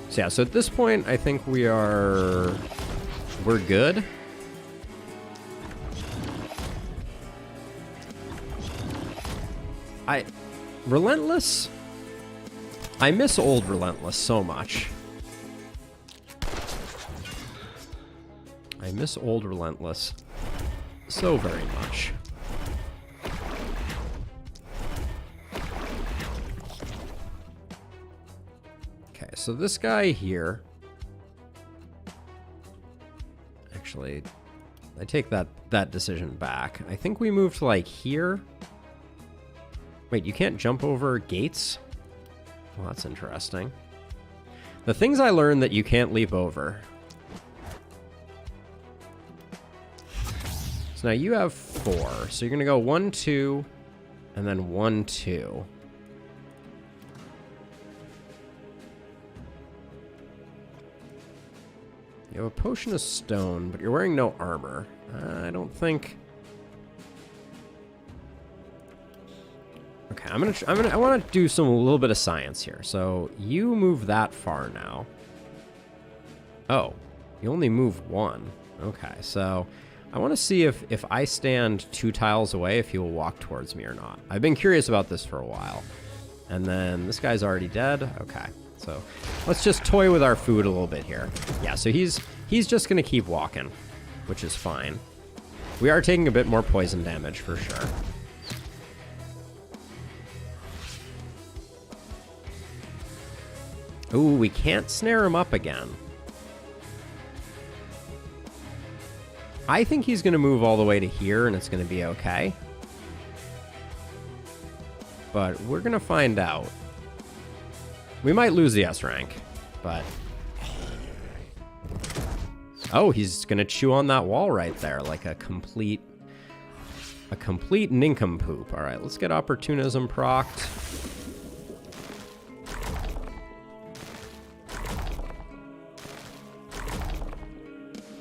So yeah, so at this point, I think we're good. Relentless? I miss old Relentless so much. I miss old Relentless so very much. Okay, so this guy here... Actually, I take that decision back. I think we moved like here. Wait, you can't jump over gates? Well, that's interesting. The things I learned that you can't leap over. So now you have 4. So you're going to go 1, 2, and then 1, 2. You have a potion of stone, but you're wearing no armor. I don't think... Okay, I want to do a little bit of science here. So you move that far now. Oh, you only move 1. Okay, so I want to see if I stand 2 tiles away, if he will walk towards me or not. I've been curious about this for a while. And then this guy's already dead. Okay, so let's just toy with our food a little bit here. Yeah, so he's just going to keep walking, which is fine. We are taking a bit more poison damage for sure. Ooh, we can't snare him up again. I think he's going to move all the way to here, and it's going to be okay. But we're going to find out. We might lose the S rank, but... Oh, he's going to chew on that wall right there like a complete nincompoop. All right, let's get opportunism procced.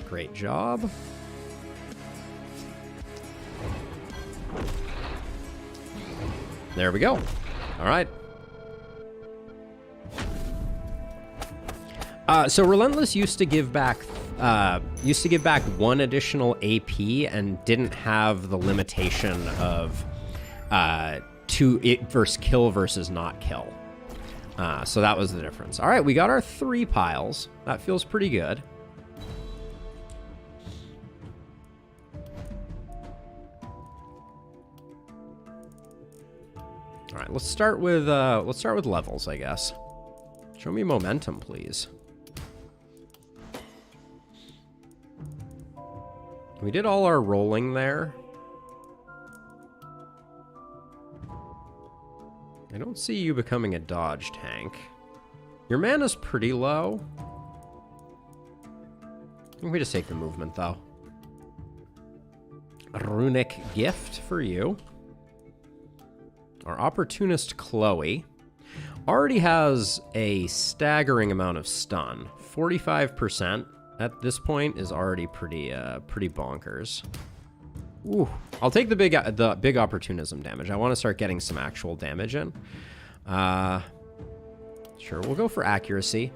Great job. There we go. All right. So Relentless used to give back 1 additional AP and didn't have the limitation of versus kill versus not kill. So that was the difference. All right, we got our 3 piles. That feels pretty good. All right, let's start with levels, I guess. Show me momentum, please. We did all our rolling there. I don't see you becoming a dodge tank. Your mana's pretty low. I think we just take the movement, though. A runic gift for you. Our opportunist Chloe already has a staggering amount of stun. 45% at this point is already pretty bonkers. Ooh, I'll take the big opportunism damage. I want to start getting some actual damage in. Sure, we'll go for accuracy.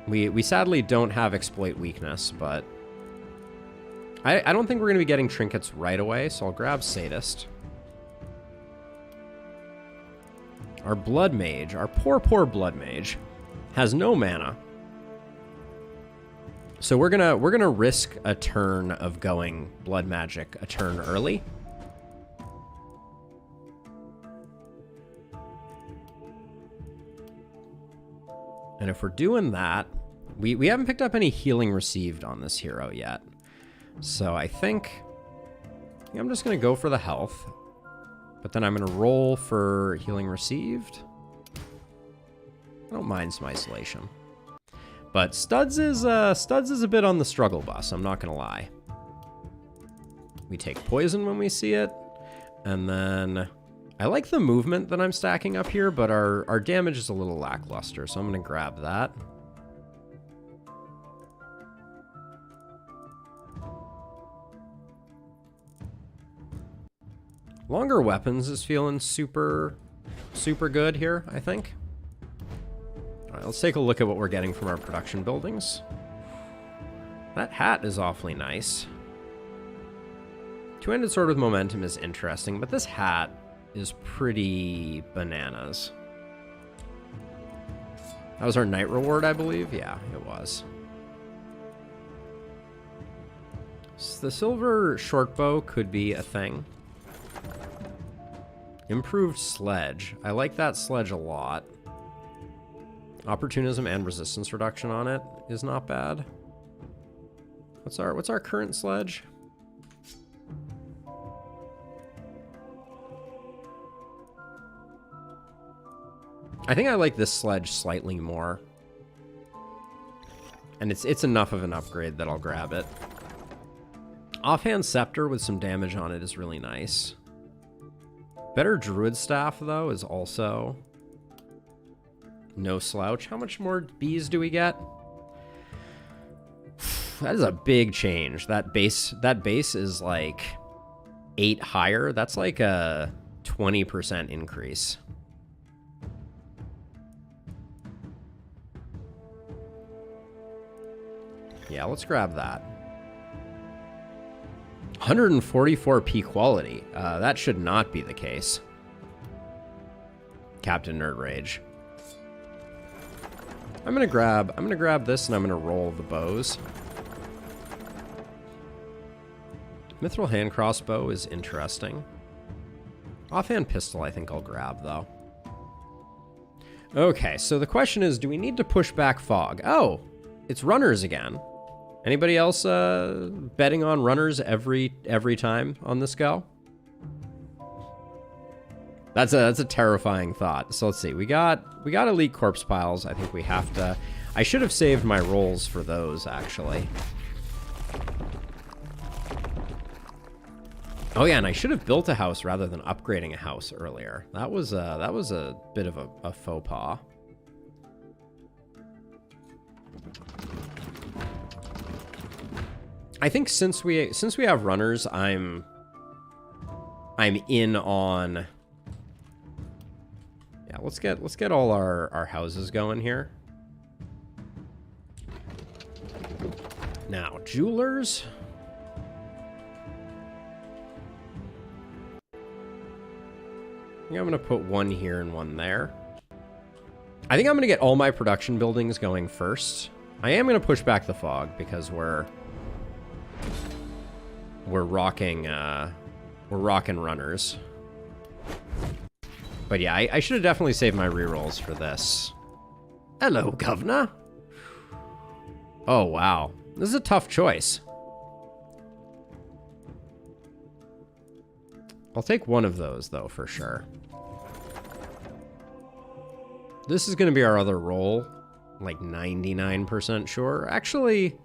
We sadly don't have exploit weakness, but I don't think we're going to be getting trinkets right away, so I'll grab Sadist. Our Blood Mage, our poor Blood Mage, has no mana. So we're gonna risk a turn of going Blood Magic a turn early. And if we're doing that, we haven't picked up any healing received on this hero yet. So I think I'm just gonna go for the health. But then I'm going to roll for healing received. I don't mind some isolation. But Studs is a bit on the struggle bus, I'm not going to lie. We take poison when we see it. And then I like the movement that I'm stacking up here, but our damage is a little lackluster, so I'm going to grab that. Longer weapons is feeling super good here, I think. All right, let's take a look at what we're getting from our production buildings. That hat is awfully nice. Two-handed sword with momentum is interesting, but this hat is pretty bananas. That was our night reward, I believe? Yeah, it was. So the silver short bow could be a thing. Improved sledge. I like that sledge a lot. Opportunism and resistance reduction on it is not bad. What's our current sledge? I think I like this sledge slightly more. And it's enough of an upgrade that I'll grab it. Offhand scepter with some damage on it is really nice. Better druid staff, though, is also no slouch. How much more bees do we get? That is a big change. That base is like 8 higher. That's like a 20% increase. Yeah, let's grab that. 144p quality. That should not be the case. Captain Nerd Rage. I'm gonna grab this and I'm gonna roll the bows. Mithril hand crossbow is interesting. Offhand pistol I think I'll grab though. Okay, so the question is, do we need to push back fog? Oh, it's runners again. Anybody else betting on runners every time on this go? That's a terrifying thought. So let's see. We got elite corpse piles. I think we have to. I should have saved my rolls for those actually. Oh yeah, and I should have built a house rather than upgrading a house earlier. That was a bit of a faux pas. I think since we have runners, I'm in on. Yeah, let's get all our houses going here. Now, jewelers. I think I'm going to put one here and one there. I think I'm going to get all my production buildings going first. I am going to push back the fog because we're rocking runners. But yeah, I should have definitely saved my rerolls for this. Hello, Governor. Oh, wow. This is a tough choice. I'll take one of those, though, for sure. This is going to be our other roll. Like 99% sure. Actually,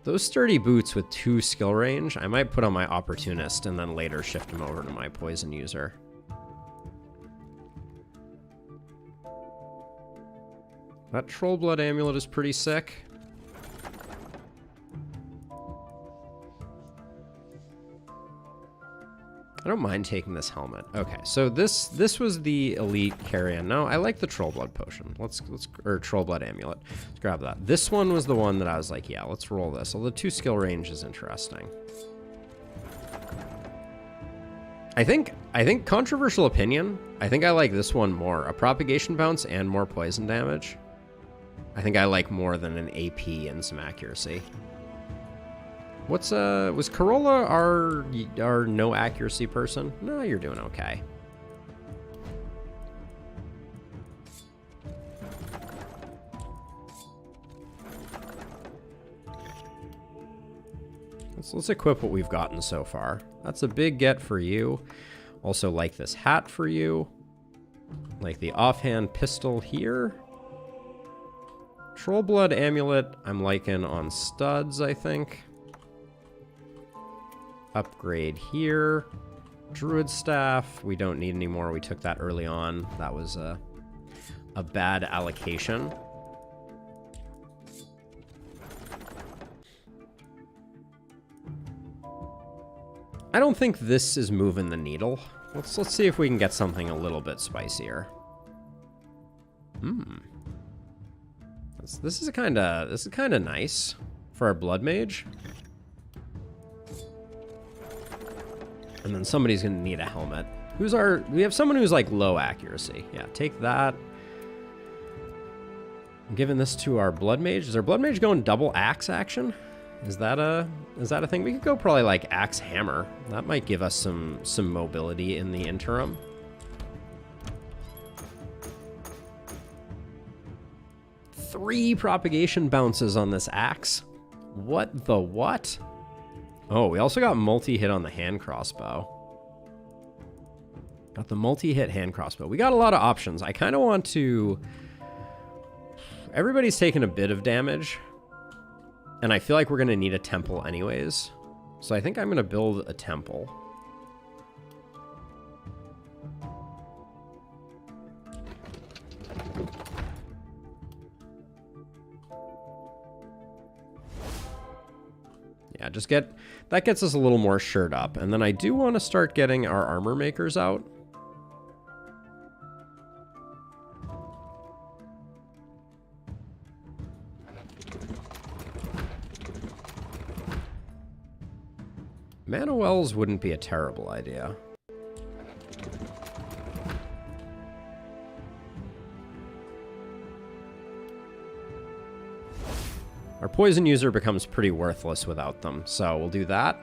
those sturdy boots with 2 skill range, I might put on my opportunist and then later shift them over to my poison user. That troll blood amulet is pretty sick. I don't mind taking this helmet. Okay, so this was the elite carrion. No, I like the troll blood potion. Or troll blood amulet. Let's grab that. This one was the one that I was like, yeah, let's roll this. Although 2 skill range is interesting. I think controversial opinion. I think I like this one more. A propagation bounce and more poison damage. I think I like more than an AP and some accuracy. What's was Corolla our no accuracy person? No, you're doing okay. Let's equip what we've gotten so far. That's a big get for you. Also like this hat for you. Like the offhand pistol here. Troll blood amulet I'm liking on studs, I think. Upgrade here. Druid staff. We don't need any more. We took that early on. That was a bad allocation. I don't think this is moving the needle. Let's see if we can get something a little bit spicier. This is kind of nice for our blood mage. And then somebody's gonna need a helmet. We have someone who's like low accuracy. Yeah, take that. I'm giving this to our blood mage. Is our blood mage going double axe action? Is that a thing? We could go probably like axe hammer. That might give us some mobility in the interim. Three propagation bounces on this axe. What the what? Oh, we also got multi-hit on the hand crossbow. Got the multi-hit hand crossbow. We got a lot of options. I kind of want to... Everybody's taking a bit of damage. And I feel like we're going to need a temple anyways. So I think I'm going to build a temple. Yeah, that gets us a little more shirt up. And then I do want to start getting our armor makers out. Mana wells wouldn't be a terrible idea. poison user becomes pretty worthless without them. So we'll do that.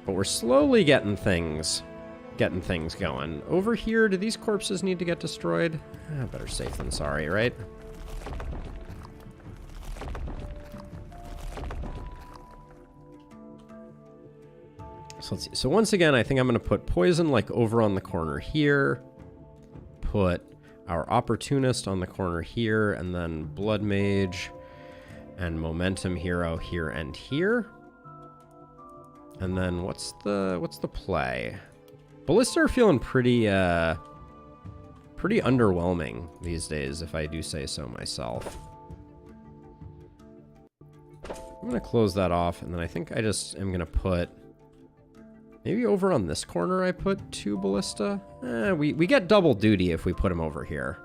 But we're slowly getting things going. Over here, do these corpses need to get destroyed? Better safe than sorry, right? So let's see. So once again, I think I'm going to put poison like over on the corner here. Put our opportunist on the corner here, and then blood mage and momentum hero here and here. And then what's the play? Ballista are feeling pretty underwhelming these days, if I do say so myself. I'm gonna close that off, and then I think I just am gonna put maybe over on this corner. I put 2 ballista. We get double duty if we put them over here.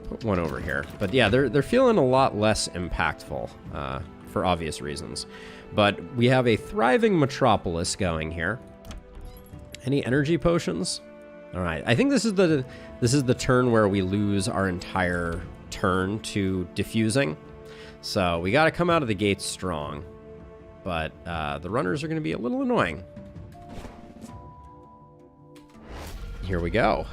Put 1 over here. But yeah, they're feeling a lot less impactful for obvious reasons. But we have a thriving metropolis going here. Any energy potions? All right, I think this is the turn where we lose our entire turn to diffusing. So we got to come out of the gates strong, but the runners are going to be a little annoying. Here we go.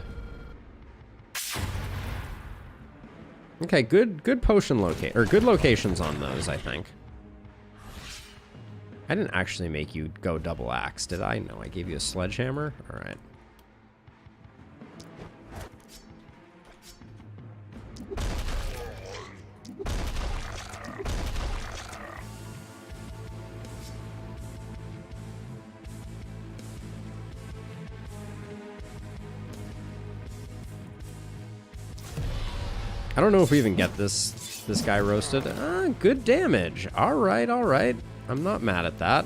Okay, good potion good locations on those, I think. I didn't actually make you go double axe, did I? No, I gave you a sledgehammer. All right. I don't know if we even get this guy roasted. Good damage. All right. I'm not mad at that.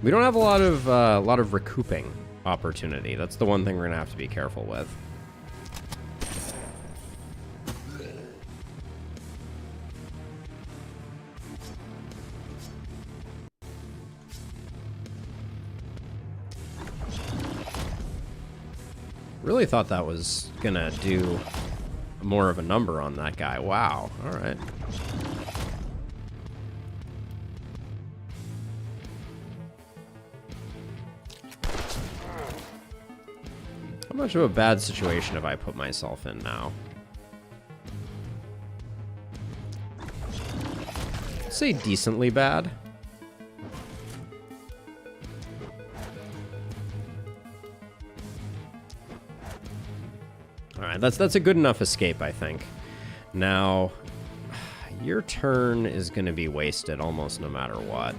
We don't have a lot of recouping opportunity. That's the one thing we're gonna have to be careful with. Really thought that was gonna do more of a number on that guy. Wow. All right. How much of a bad situation have I put myself in now? Let's say decently bad. Alright, that's a good enough escape, I think. Now, your turn is going to be wasted almost no matter what.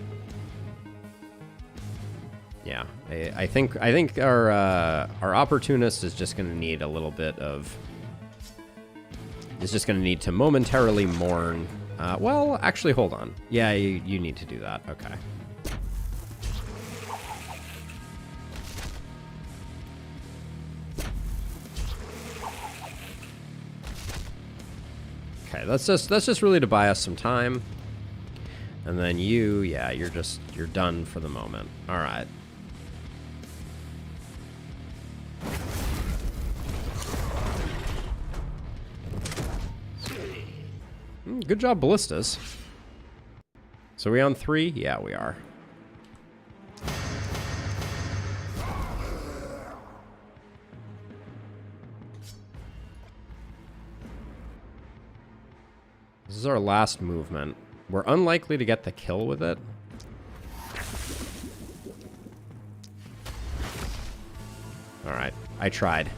Yeah, I think our opportunist is just going to need a little bit of... Is just going to need to momentarily mourn. Well, actually, hold on. Yeah, you need to do that. Okay. Okay, that's just really to buy us some time. And then yeah, you're done for the moment. All right. Good job, ballistas. So we on 3? Yeah, we are. This is our last movement. We're unlikely to get the kill with it. All right, I tried.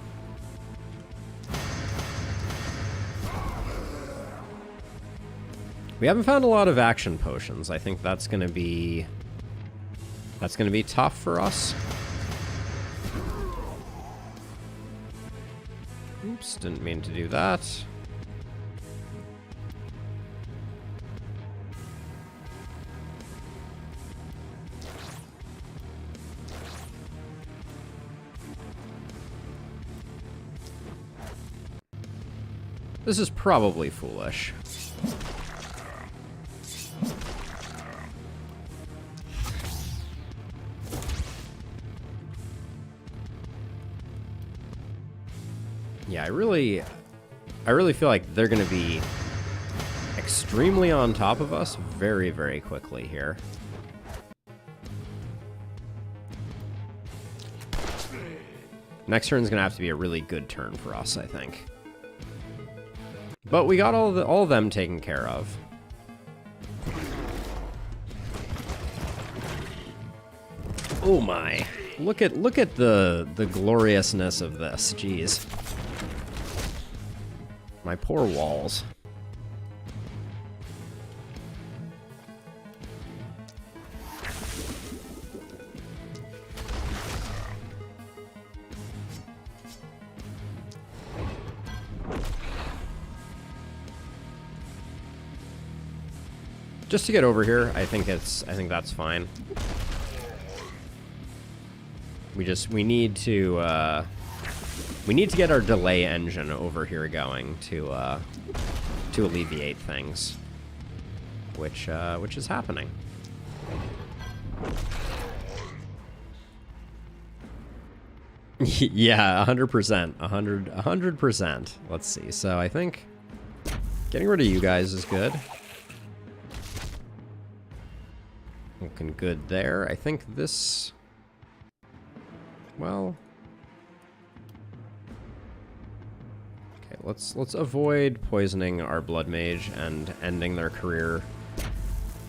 We haven't found a lot of action potions. I think that's gonna be tough for us. Oops, didn't mean to do that. This is probably foolish. Yeah, I really feel like they're going to be extremely on top of us very, very quickly here. Next turn is going to have to be a really good turn for us, I think. But we got all of them taken care of. Oh my. Look at the gloriousness of this. Jeez. My poor walls. Just to get over here, I think that's fine. We need to get our delay engine over here going to alleviate things, which is happening. Yeah, 100%, 100%. Let's see. So I think getting rid of you guys is good. Looking good there. I think this... Well... Okay, let's avoid poisoning our blood mage and ending their career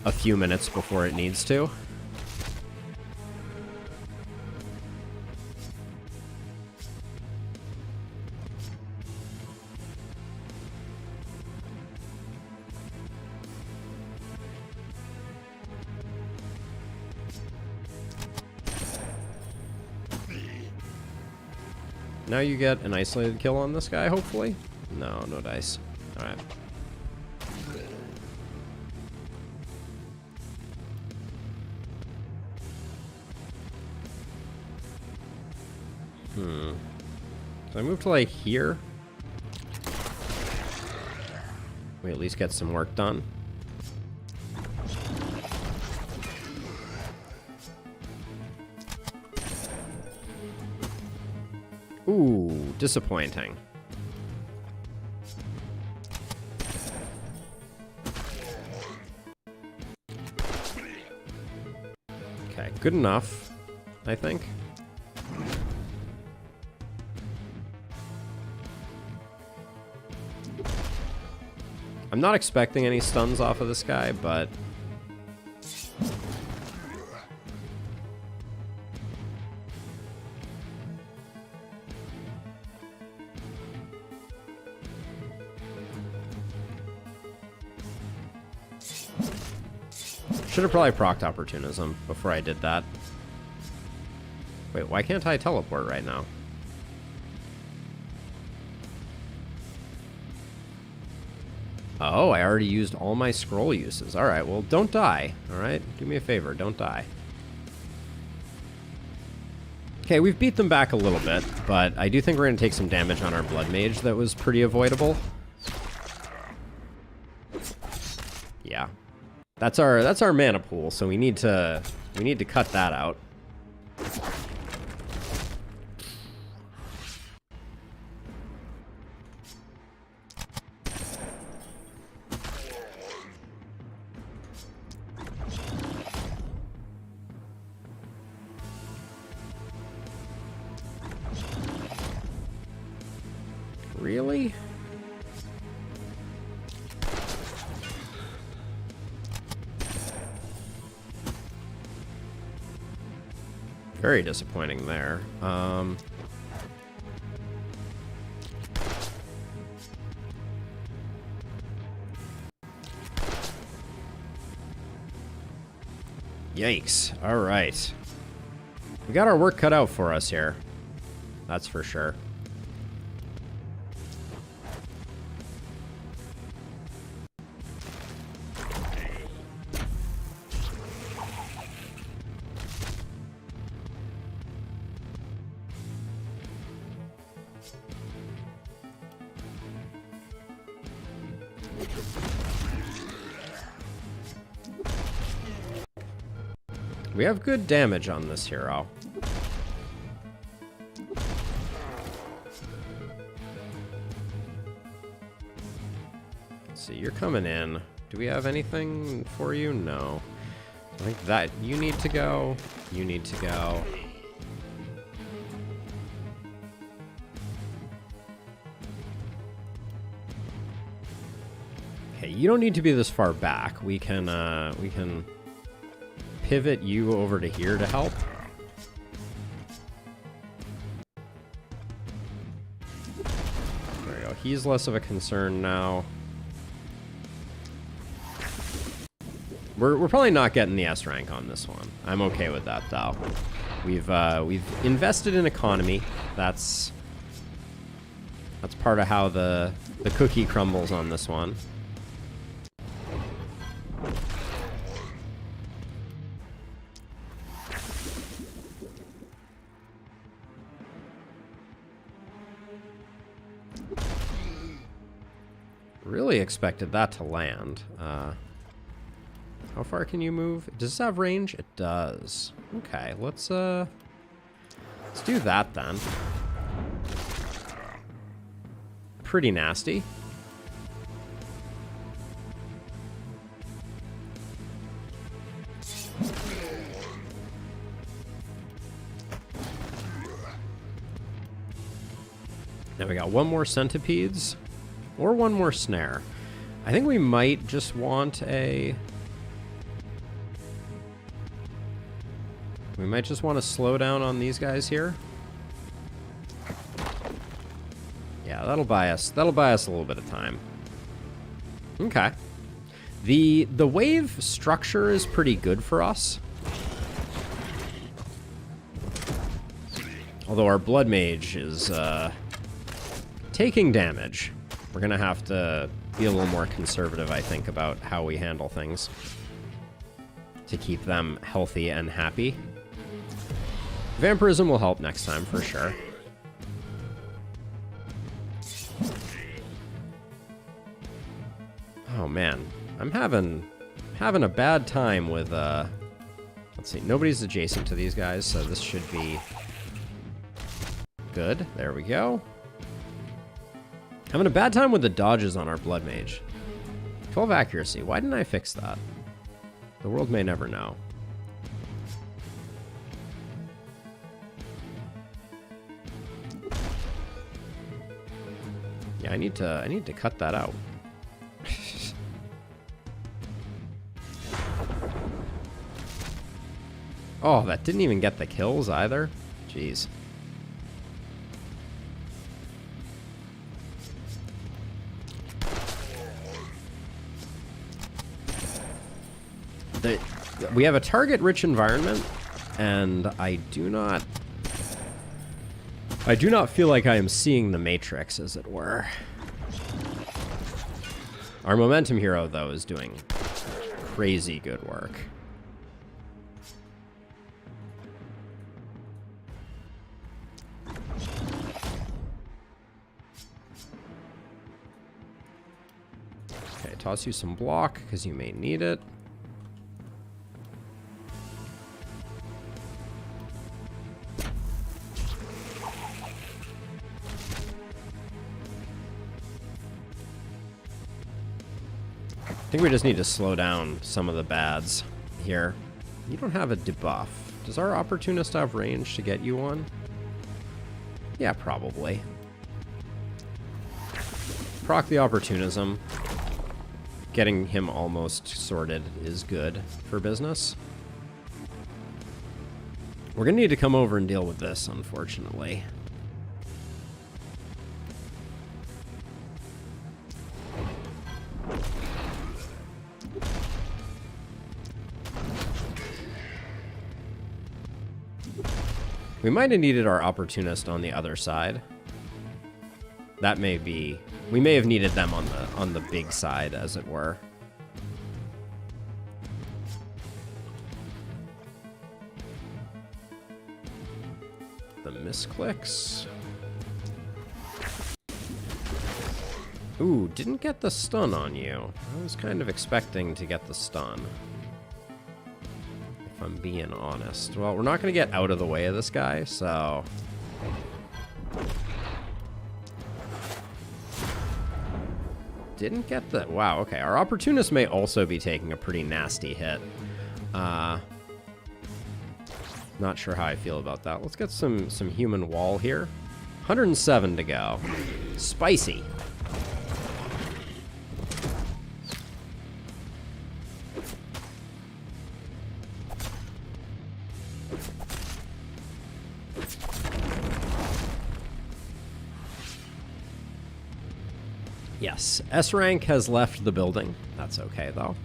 a few minutes before it needs to. Now you get an isolated kill on this guy, hopefully? No, no dice. Alright. So I move to, like, here. We at least get some work done. Ooh, disappointing. Okay, good enough, I think. I'm not expecting any stuns off of this guy, but... Should have probably procced opportunism before I did that. Wait, why can't I teleport right now? Oh, I already used all my scroll uses. Alright, well, don't die. Alright, do me a favor, don't die. Okay, we've beat them back a little bit, but I do think we're going to take some damage on our blood mage that was pretty avoidable. Yeah. That's our mana pool, so we need to cut that out. Really? Very disappointing there. Yikes. All right. We got our work cut out for us here. That's for sure. We have good damage on this hero. Let's see, you're coming in. Do we have anything for you? No. I think that you need to go. You need to go. Okay, you don't need to be this far back. We can pivot you over to here to help. There we go. He's less of a concern now. We're probably not getting the S rank on this one. I'm okay with that though. We've invested in economy. That's part of how the cookie crumbles on this one. Really expected that to land. How far can you move? Does this have range? It does. Okay, let's do that then. Pretty nasty. Now we got one more centipedes or one more snare. I think we might just want a... We might just want to slow down on these guys here. Yeah, that'll buy us a little bit of time. Okay. The wave structure is pretty good for us. Although our blood mage is taking damage. We're gonna have to be a little more conservative, I think, about how we handle things to keep them healthy and happy. Vampirism will help next time for sure. Oh man, I'm having a bad time with let's see, nobody's adjacent to these guys, so this should be good. There we go. Having a bad time with the dodges on our blood mage. 12 accuracy. Why didn't I fix that? The world may never know. Yeah, I need to cut that out. Oh, that didn't even get the kills either. Jeez. We have a target-rich environment, and I do not feel like I am seeing the Matrix, as it were. Our momentum hero, though, is doing crazy good work. Okay, toss you some block, because you may need it. I think we just need to slow down some of the bads here. You don't have a debuff. Does our opportunist have range to get you one? Yeah, probably. Proc the opportunism. Getting him almost sorted is good for business. We're gonna need to come over and deal with this, unfortunately. We might have needed our opportunist on the other side. That may be... We may have needed them on the big side, as it were. The misclicks. Ooh, didn't get the stun on you. I was kind of expecting to get the stun. If I'm being honest. Well, we're not going to get out of the way of this guy, so... didn't get the... Wow, okay. Our Opportunist may also be taking a pretty nasty hit. Not sure how I feel about that. Let's get some human wall here. 107 to go. Spicy. Yes, S rank has left the building. That's okay, though.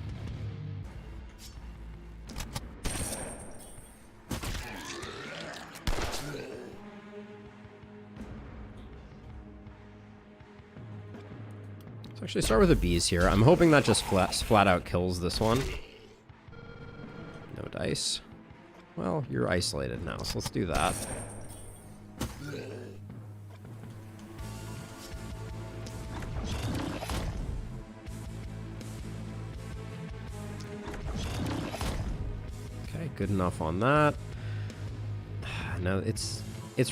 Let's actually start with the bees here. I'm hoping that just flat out kills this one. No dice. Well, you're isolated now, so let's do that. Good enough on that. Now it's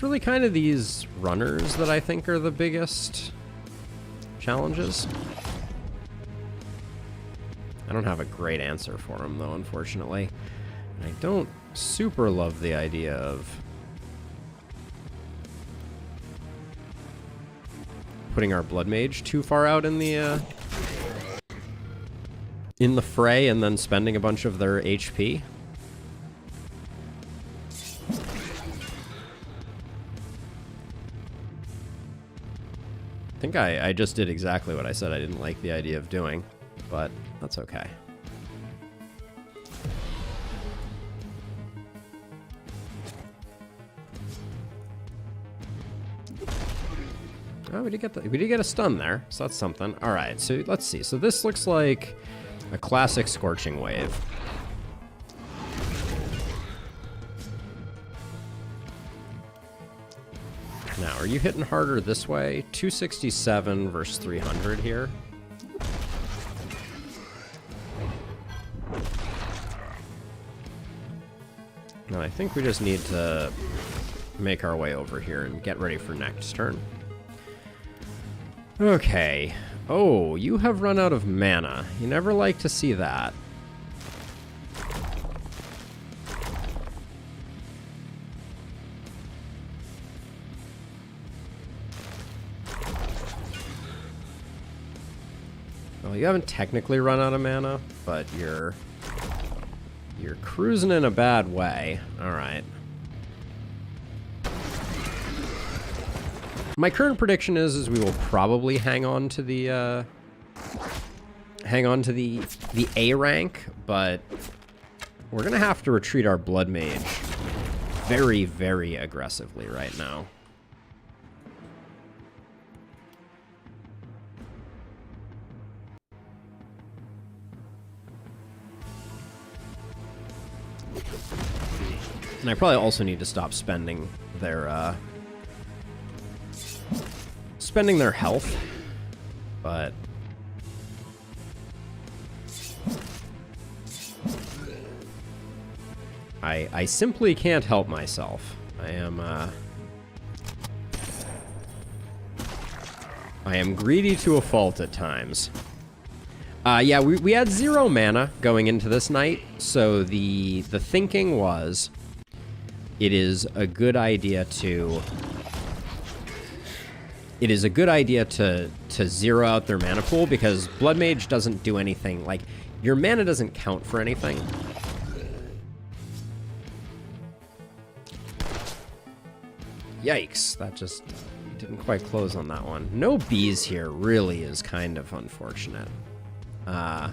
really kind of these runners that I think are the biggest challenges. I don't have a great answer for them though, unfortunately. I don't super love the idea of putting our blood mage too far out in the fray and then spending a bunch of their HP. I think I just did exactly what I said I didn't like the idea of doing, but that's okay. Oh, we did get a stun there, so that's something. All right, so let's see. So this looks like a classic Scorching Wave. Now, are you hitting harder this way? 267 versus 300 here. No, I think we just need to make our way over here and get ready for next turn. Okay. Oh, you have run out of mana. You never like to see that. Well, you haven't technically run out of mana, but you're cruising in a bad way. All right. My current prediction is we will probably hang on to the A rank, but we're gonna have to retreat our blood mage very, very aggressively right now. And I probably also need to stop spending their health, but I simply can't help myself. I am greedy to a fault at times. Yeah, we had 0 mana going into this night, so the thinking was it is a good idea to zero out their mana pool, because Blood Mage doesn't do anything. Like, your mana doesn't count for anything. Yikes, that just didn't quite close on that one. No bees here really is kind of unfortunate. I'm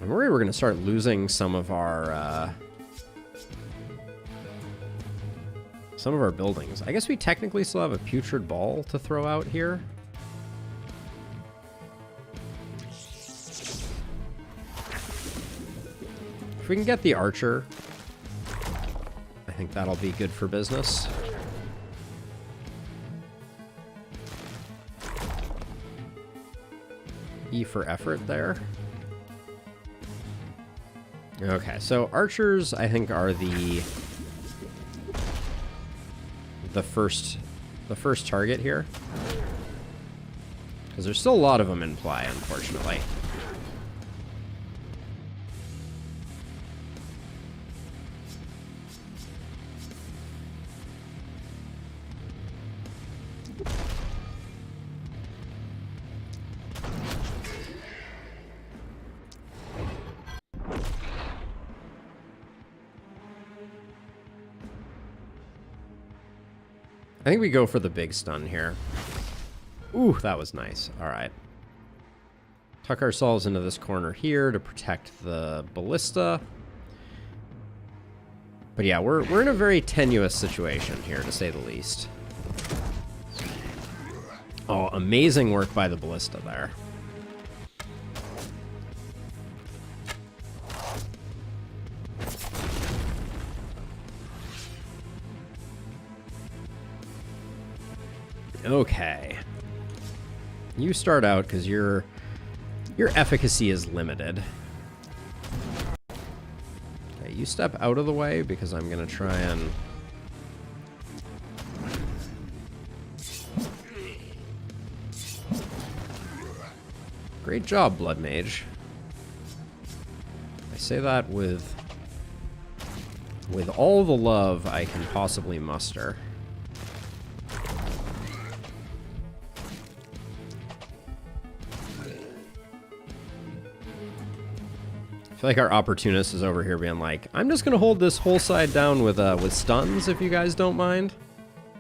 worried we're going to start losing some of our buildings. I guess we technically still have a Putrid Ball to throw out here. If we can get the Archer, I think that'll be good for business. E for effort there. Okay, so Archers, I think, are the first target here, Because there's still a lot of them in play, unfortunately. I think we go for the big stun here. Ooh, that was nice. All right. Tuck ourselves into this corner here to protect the ballista. But yeah, we're in a very tenuous situation here, to say the least. Oh, amazing work by the ballista there. Okay. You start out because your efficacy is limited. Okay, you step out of the way because I'm gonna try and great job, Blood Mage. I say that with all the love I can possibly muster. I feel like our opportunist is over here being like, I'm just gonna hold this whole side down with stuns if you guys don't mind.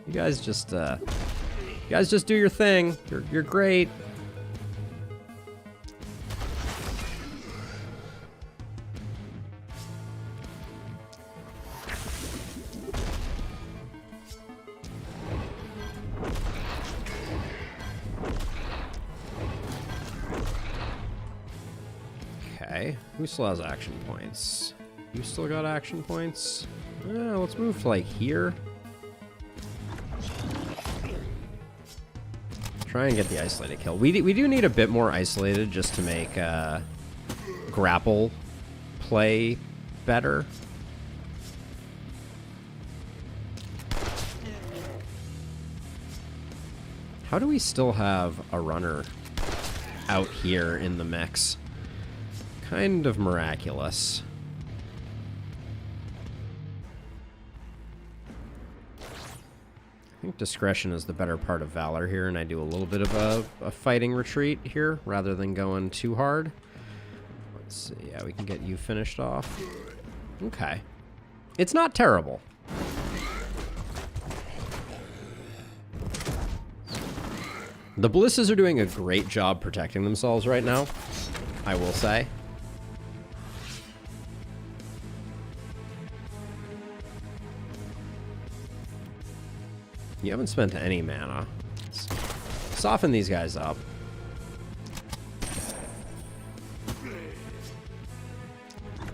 You guys just do your thing. You're great. Okay, who still has action points? You still got action points? Let's move to like here. Try and get the isolated kill. We do need a bit more isolated just to make grapple play better. How do we still have a runner out here in the mix? Kind of miraculous. I think discretion is the better part of valor here, and I do a little bit of a fighting retreat here rather than going too hard. Let's see. Yeah, we can get you finished off. Okay. It's not terrible. The ballistas are doing a great job protecting themselves right now, I will say. You haven't spent any mana. Let's soften these guys up.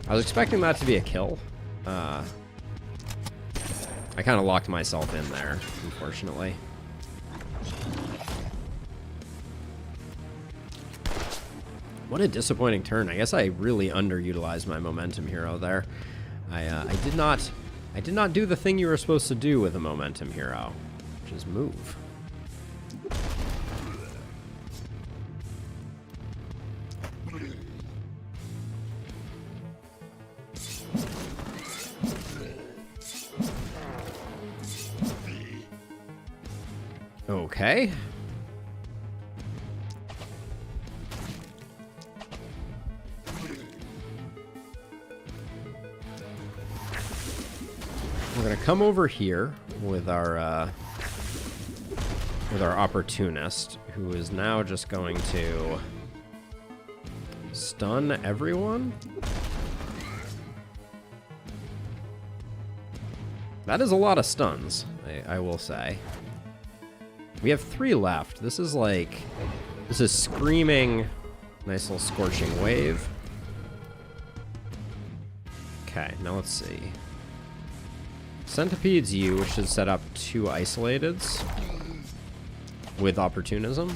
I was expecting that to be a kill. I kind of locked myself in there, unfortunately. What a disappointing turn. I guess I really underutilized my momentum hero there. I did not do the thing you were supposed to do with a momentum hero, which is move. Okay. We're gonna come over here with our opportunist, who is now just going to stun everyone. That is a lot of stuns, I will say. We have 3 left. This is screaming. Nice little scorching wave. Okay, now let's see. Centipede's you, which should set up 2 isolateds with opportunism.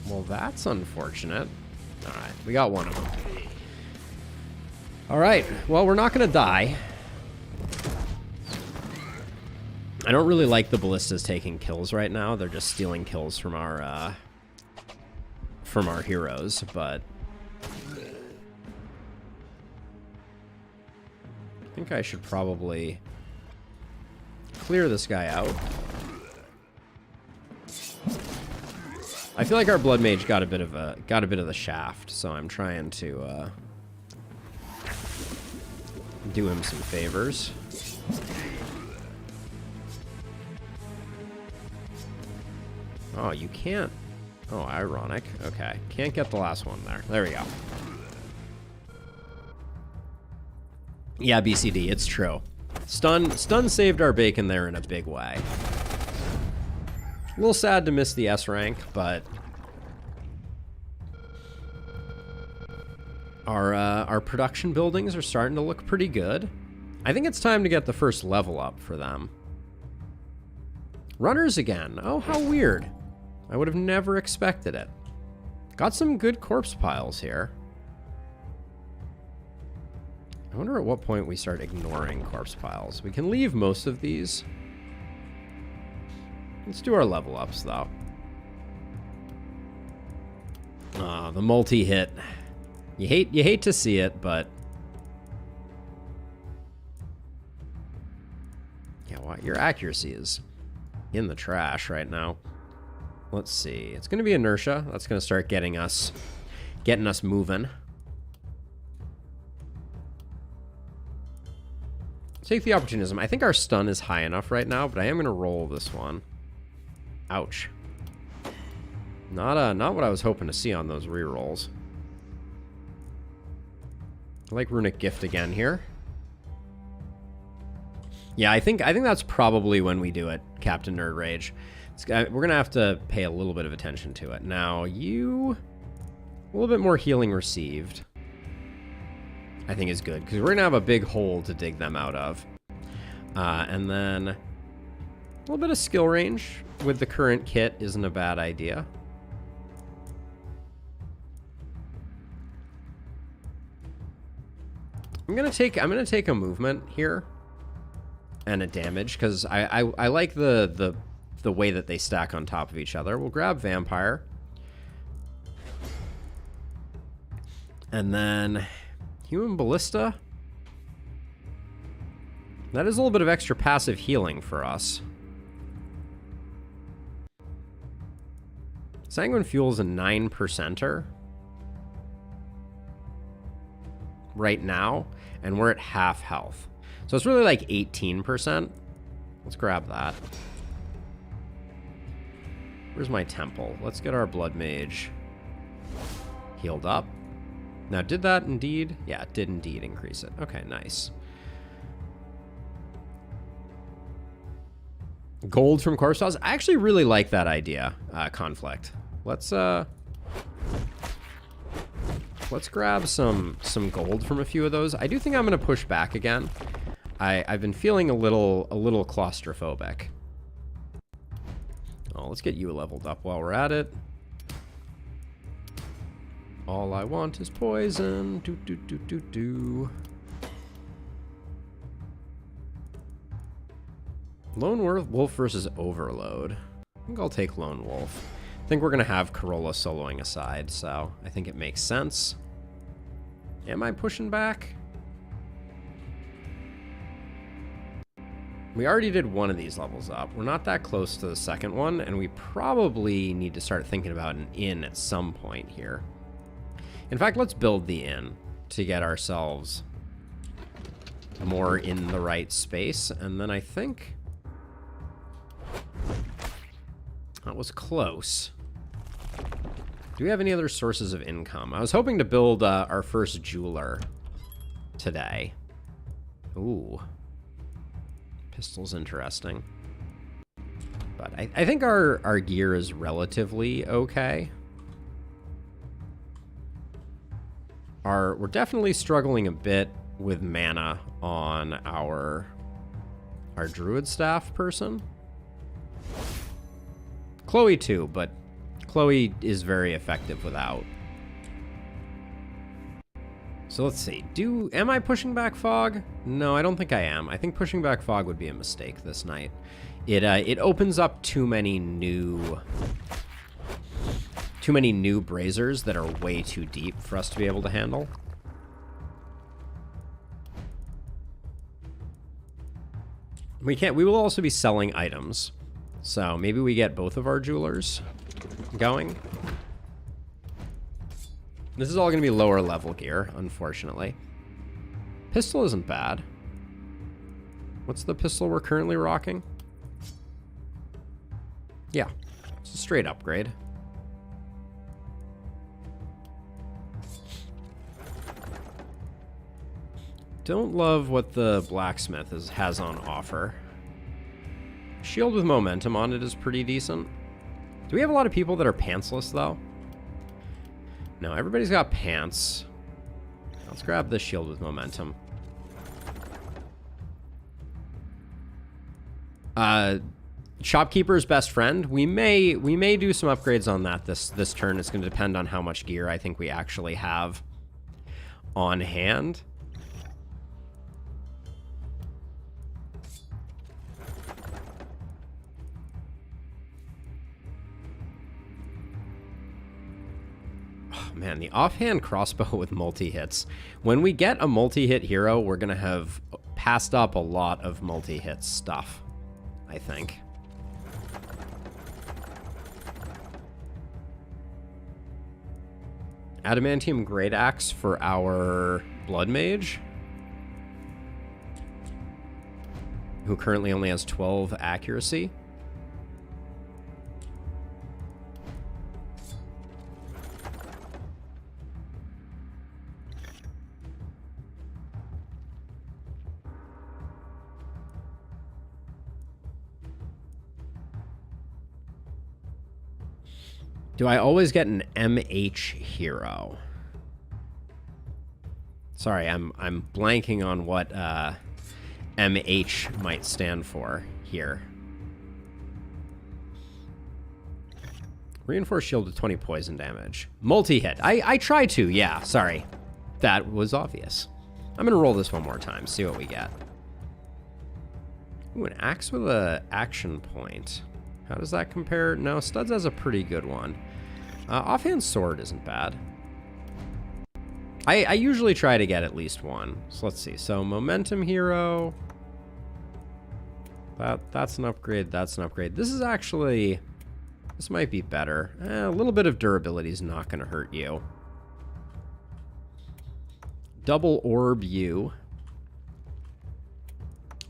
Well, that's unfortunate. Alright, we got one of them. Alright, well, we're not going to die. I don't really like the ballistas taking kills right now. They're just stealing kills from our heroes, but I think I should probably clear this guy out. I feel like our blood mage got a bit of the shaft, so I'm trying to do him some favors. Oh, you can't. Oh, ironic. Okay, can't get the last one there. There we go. Yeah, BCD, it's true. Stun saved our bacon there in a big way. A little sad to miss the S rank, but our production buildings are starting to look pretty good. I think it's time to get the first level up for them. Runners again. Oh, how weird. I would have never expected it. Got some good corpse piles here. I wonder at what point we start ignoring corpse piles. We can leave most of these. Let's do our level ups, though. The multi-hit. You hate to see it, but yeah, well, your accuracy is in the trash right now. Let's see. It's going to be inertia. That's going to start getting us moving. Take the opportunism. I think our stun is high enough right now, but I am going to roll this one. Ouch. Not what I was hoping to see on those rerolls. I like Runic Gift again here. Yeah, I think that's probably when we do it, Captain Nerd Rage. We're going to have to pay a little bit of attention to it. Now, a little bit more healing received, I think is good, because we're going to have a big hole to dig them out of. And then a little bit of skill range with the current kit isn't a bad idea. I'm gonna take a movement here and a damage, because I like the way that they stack on top of each other. We'll grab Vampire. And then Human Ballista. That is a little bit of extra passive healing for us. Sanguine Fuel's a 9%er right now, and we're at half health. So it's really like 18%. Let's grab that. Where's my temple? Let's get our blood mage healed up. Now, did that indeed? Yeah, it did indeed increase it. Okay, nice. Gold from corpse piles. I actually really like that idea, Conflict. Let's grab some gold from a few of those. I do think I'm gonna push back again. I've been feeling a little claustrophobic. Oh, let's get you leveled up while we're at it. All I want is poison. Do. Lone Wolf versus Overload. I think I'll take Lone Wolf. I think we're going to have Corolla soloing aside, so I think it makes sense. Am I pushing back? We already did one of these levels up. We're not that close to the second one, and we probably need to start thinking about an inn at some point here. In fact, let's build the inn to get ourselves more in the right space, and then I think that was close. Do we have any other sources of income? I was hoping to build our first jeweler today. Ooh. Pistol's interesting. But I think our gear is relatively okay. We're definitely struggling a bit with mana on our druid staff person. Chloe too, but Chloe is very effective without. So let's see. Am I pushing back fog? No, I don't think I am. I think pushing back fog would be a mistake this night. It opens up too many new braziers that are way too deep for us to be able to handle. We will also be selling items. So maybe we get both of our jewelers going. This is all going to be lower level gear, unfortunately. Pistol isn't bad. What's the pistol we're currently rocking? Yeah, it's a straight upgrade. Don't love what the blacksmith has on offer. Shield with momentum on it is pretty decent. Do we have a lot of people that are pantsless, though? No, everybody's got pants. Let's grab the shield with momentum. Shopkeeper's best friend. We may do some upgrades on that this turn. It's going to depend on how much gear I think we actually have on hand. Man, the offhand crossbow with multi-hits. When we get a multi-hit hero, we're going to have passed up a lot of multi-hit stuff, I think. Adamantium Great Axe for our Blood Mage, who currently only has 12 accuracy. Do I always get an MH hero? Sorry, I'm blanking on what MH might stand for here. Reinforced shield with 20 poison damage. Multi-hit. I try to, yeah, sorry. That was obvious. I'm gonna roll this one more time, see what we get. Ooh, an axe with a action point. How does that compare? No, Studs has a pretty good one. Offhand sword isn't bad. I usually try to get at least one. So let's see. So momentum hero. That's an upgrade. That's an upgrade. This is actually... This might be better. A little bit of durability is not going to hurt you. Double orb you.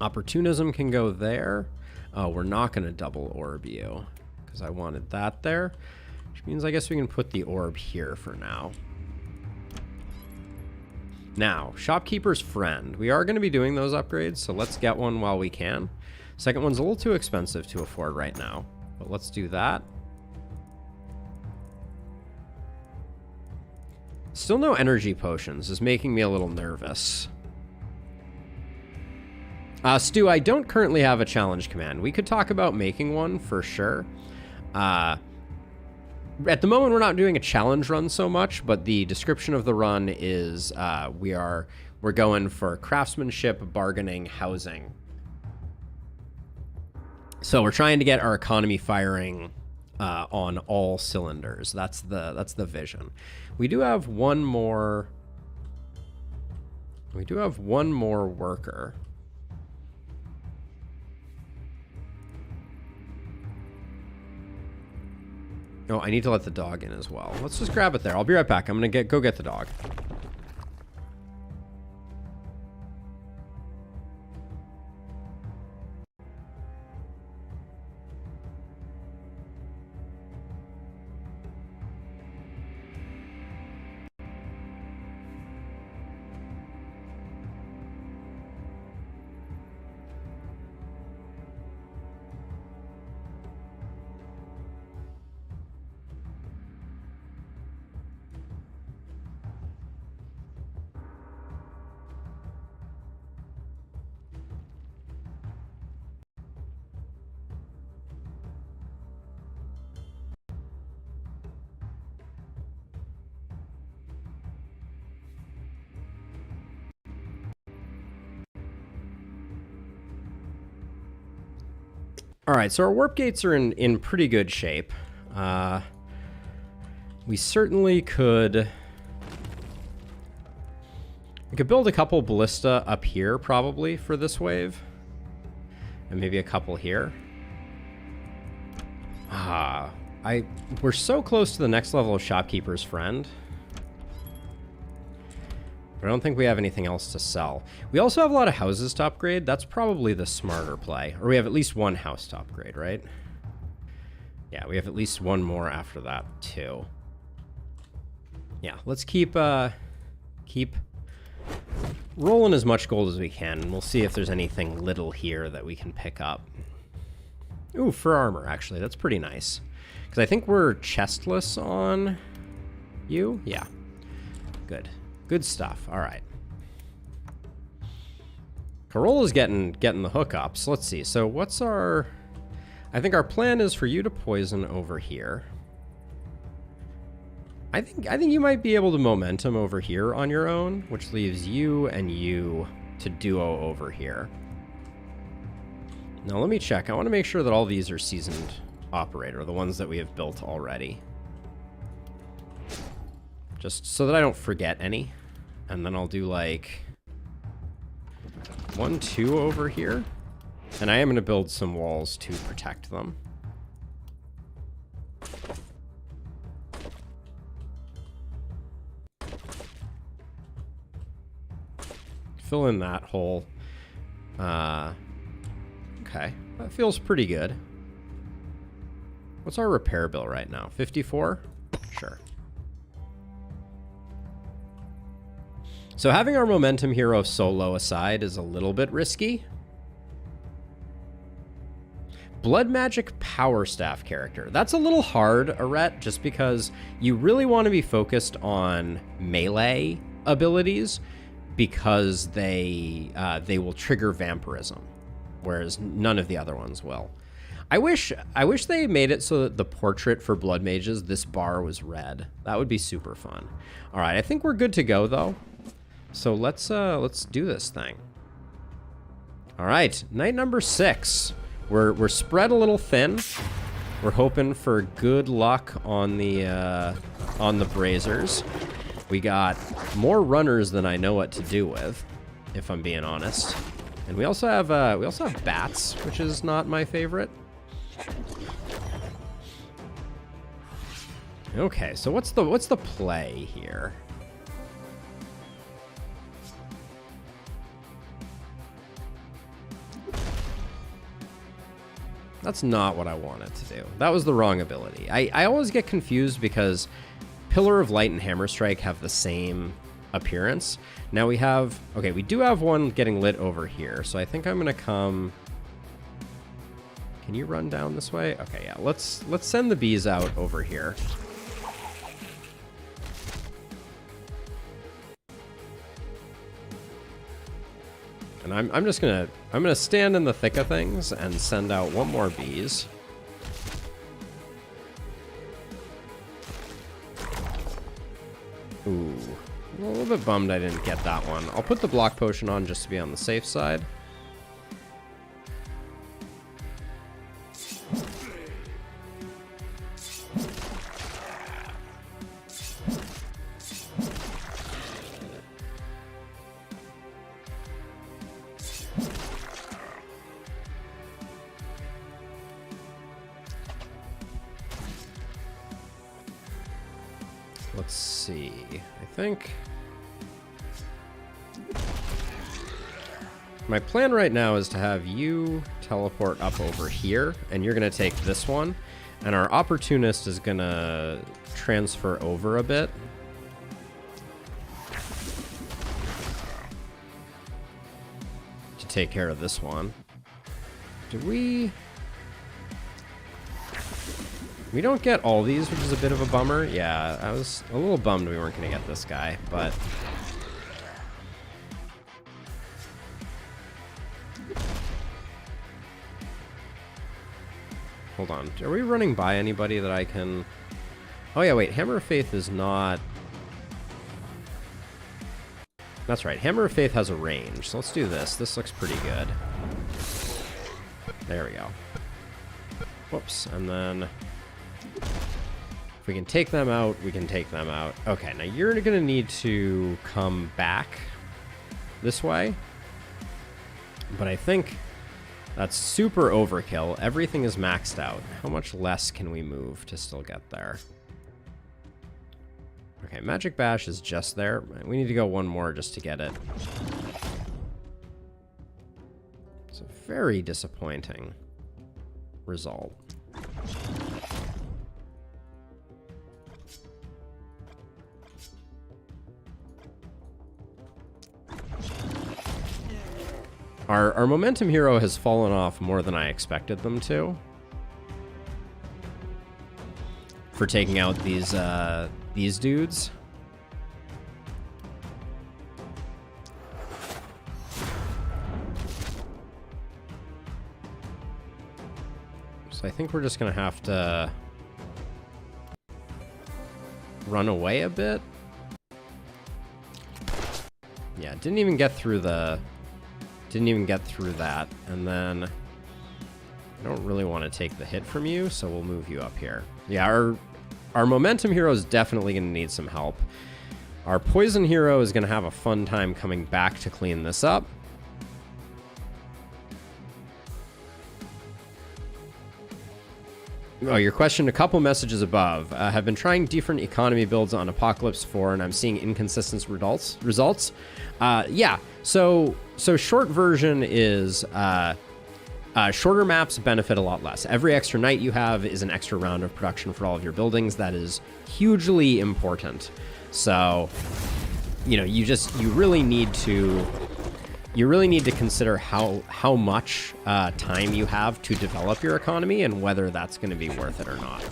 Opportunism can go there. Oh, we're not going to double orb you because I wanted that there, which means I guess we can put the orb here for now. Now, Shopkeeper's Friend. We are going to be doing those upgrades, so let's get one while we can. Second one's a little too expensive to afford right now, but let's do that. Still no energy potions is making me a little nervous. Stu, I don't currently have a challenge command. We could talk about making one for sure. At the moment, we're not doing a challenge run so much, but the description of the run is we're going for craftsmanship, bargaining, housing. So we're trying to get our economy firing on all cylinders. That's the vision. We do have one more. We do have one more worker. Oh, I need to let the dog in as well. Let's just grab it there. I'll be right back. I'm gonna go get the dog. All right, so our warp gates are in pretty good shape. We certainly could... We could build a couple ballista up here, probably, for this wave. And maybe a couple here. We're so close to the next level of Shopkeeper's Friend. But I don't think we have anything else to sell. We also have a lot of houses to upgrade. That's probably the smarter play. Or we have at least one house to upgrade, right? Yeah, we have at least one more after that, too. Yeah, let's keep rolling as much gold as we can, and we'll see if there's anything little here that we can pick up. Ooh, fur armor, actually. That's pretty nice. Because I think we're chestless on you. Yeah. Good. Good stuff. All right. Corola's getting the hookups. Let's see. So what's our... I think our plan is for you to poison over here. I think you might be able to momentum over here on your own, which leaves you and you to duo over here. Now let me check. I want to make sure that all these are seasoned operator, the ones that we have built already. Just so that I don't forget any. And then I'll do like 1, 2 over here. And I am going to build some walls to protect them. Fill in that hole. Okay, that feels pretty good. What's our repair bill right now? 54? Sure. So having our momentum hero solo aside is a little bit risky. Blood Magic Power Staff character. That's a little hard, Arette, just because you really want to be focused on melee abilities because they will trigger vampirism, whereas none of the other ones will. I wish they made it so that the portrait for blood mages, this bar was red. That would be super fun. All right, I think we're good to go though. So let's do this thing. All right, night number 6. We're spread a little thin. We're hoping for good luck on the braziers. We got more runners than I know what to do with, if I'm being honest. And we also have bats, which is not my favorite. Okay, so what's the play here? That's not what I wanted to do. That was the wrong ability. I always get confused because Pillar of Light and Hammer Strike have the same appearance. Now we have... Okay, we do have one getting lit over here, so I think I'm going to come... Can you run down this way? Okay, yeah. Let's send the bees out over here. And I'm just gonna stand in the thick of things and send out one more bees. Ooh, I'm a little bit bummed I didn't get that one. I'll put the block potion on just to be on the safe side. Let's see. I think my plan right now is to have you teleport up over here, and you're going to take this one, and our opportunist is going to transfer over a bit. To take care of this one. Did we... We don't get all these, which is a bit of a bummer. Yeah, I was a little bummed we weren't going to get this guy, but... Hold on. Are we running by anybody that I can... Oh yeah, wait. Hammer of Faith is not... That's right. Hammer of Faith has a range, so let's do this. This looks pretty good. There we go. Whoops. And then if we can take them out, we can take them out. Okay, now you're going to need to come back this way. But I think that's super overkill. Everything is maxed out. How much less can we move to still get there? Okay, Magic Bash is just there. We need to go one more just to get it. It's a very disappointing result. Our momentum hero has fallen off more than I expected them to. For taking out these dudes. So I think we're just gonna have to run away a bit. Yeah, didn't even get through that. And then I don't really want to take the hit from you, so we'll move you up here. Yeah, our momentum hero is definitely going to need some help. Our poison hero is going to have a fun time coming back to clean this up. Oh, your question, a couple messages above. Have been trying different economy builds on Apocalypse 4, and I'm seeing inconsistent results. Yeah, so short version is shorter maps benefit a lot less. Every extra night you have is an extra round of production for all of your buildings. That is hugely important. So, you know, you really need to consider how much time you have to develop your economy and whether that's going to be worth it or not.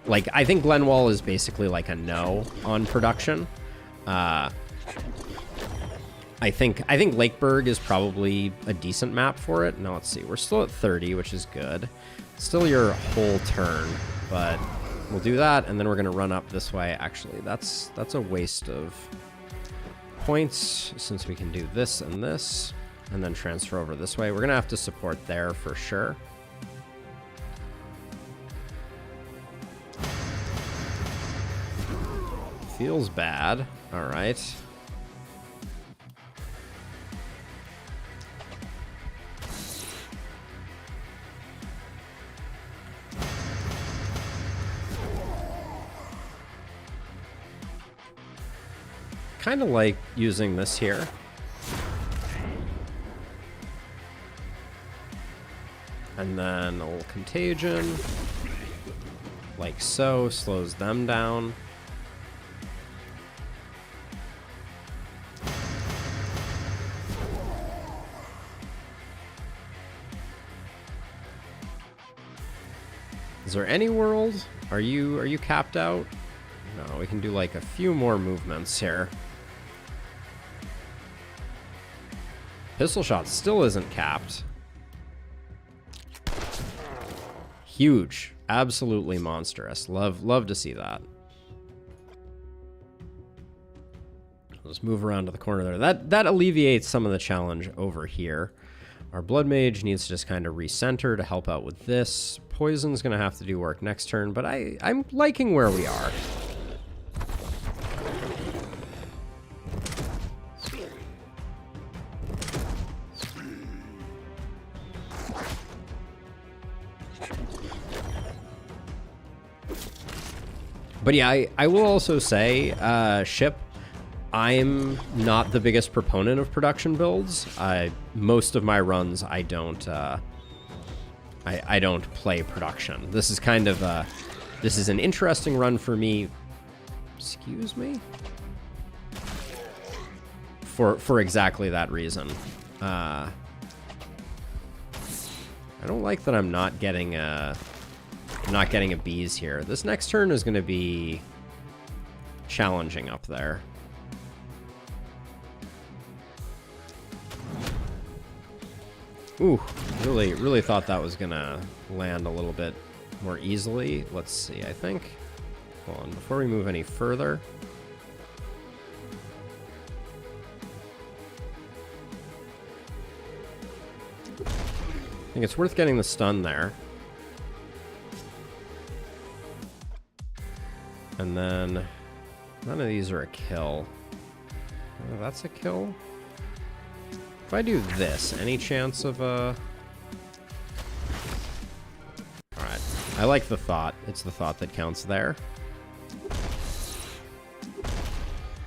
Like, I think Glenwall is basically like a no on production. I think Lakeburg is probably a decent map for it. Now, let's see. We're still at 30, which is good. Still your whole turn, but we'll do that, and then we're going to run up this way. Actually, that's a waste of points, since we can do this and this, and then transfer over this way. We're going to have to support there for sure. Feels bad. All right. Kind of like using this here. And then a little contagion. Like so, slows them down. Is there any world? Are you capped out? No, we can do like a few more movements here. Pistol shot still isn't capped. Huge. Absolutely monstrous. Love to see that. I'll just move around to the corner there. That alleviates some of the challenge over here. Our Blood Mage needs to just kind of recenter to help out with this. Poison's going to have to do work next turn, but I'm liking where we are. But yeah, I will also say, Ship, I'm not the biggest proponent of production builds. Most of my runs, I don't play production. This is kind of this is an interesting run for me. Excuse me? For exactly that reason. I don't like that I'm not getting a bees here. This next turn is going to be challenging up there. Ooh, really thought that was going to land a little bit more easily. Let's see, I think. Hold on, before we move any further. I think it's worth getting the stun there. And then none of these are a kill. Oh, that's a kill. If I do this, any chance of Alright. I like the thought. It's the thought that counts there.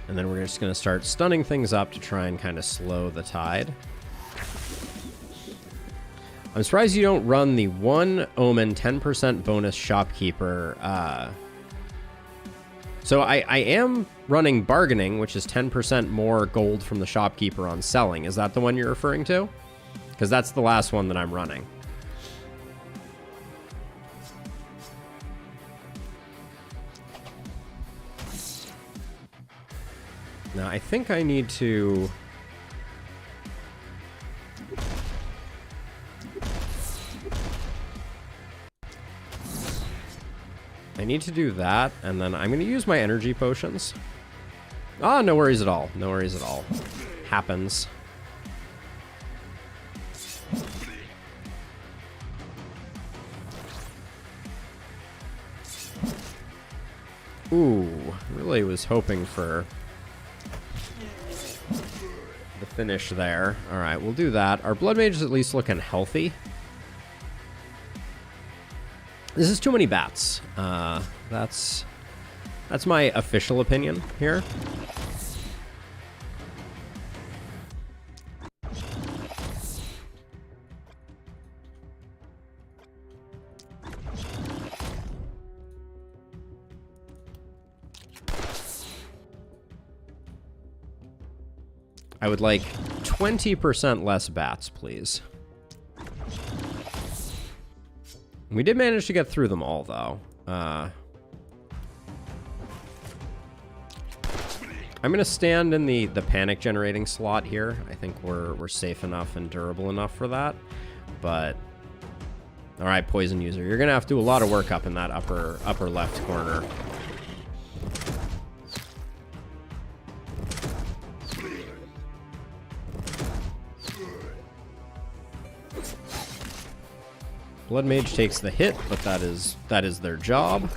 And then we're just going to start stunning things up to try and kind of slow the tide. I'm surprised you don't run the 1 Omen 10% bonus shopkeeper. So I am running bargaining, which is 10% more gold from the shopkeeper on selling. Is that the one you're referring to? Because that's the last one that I'm running. Now, I think I need to... I need to do that, and then I'm going to use my energy potions. Ah, no worries at all. No worries at all. Happens. Ooh, really was hoping for the finish there. All right, we'll do that. Our blood mage is at least looking healthy. This is too many bats. That's my official opinion here. I would like 20% less bats, please. We did manage to get through them all, though. I'm going to stand in the panic generating slot here. I think we're safe enough and durable enough for that. But, all right, poison user, you're going to have to do a lot of work up in that upper left corner. Blood Mage takes the hit, but that is their job.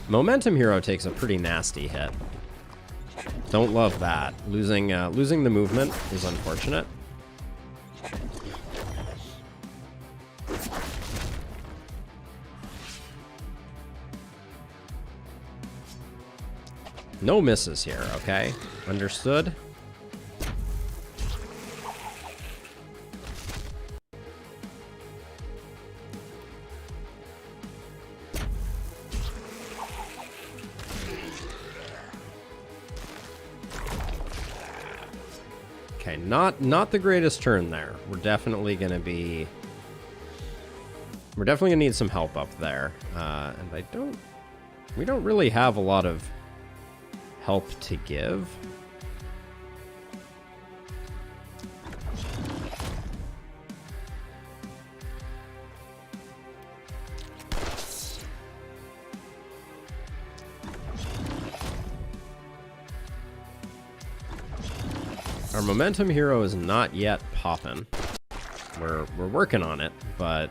Momentum Hero takes a pretty nasty hit. Don't love that. Losing the movement is unfortunate. No misses here, okay? Understood? Okay, not the greatest turn there. We're definitely gonna need some help up there. And we don't really have a lot of help to give. Our momentum hero is not yet popping. We're working on it, but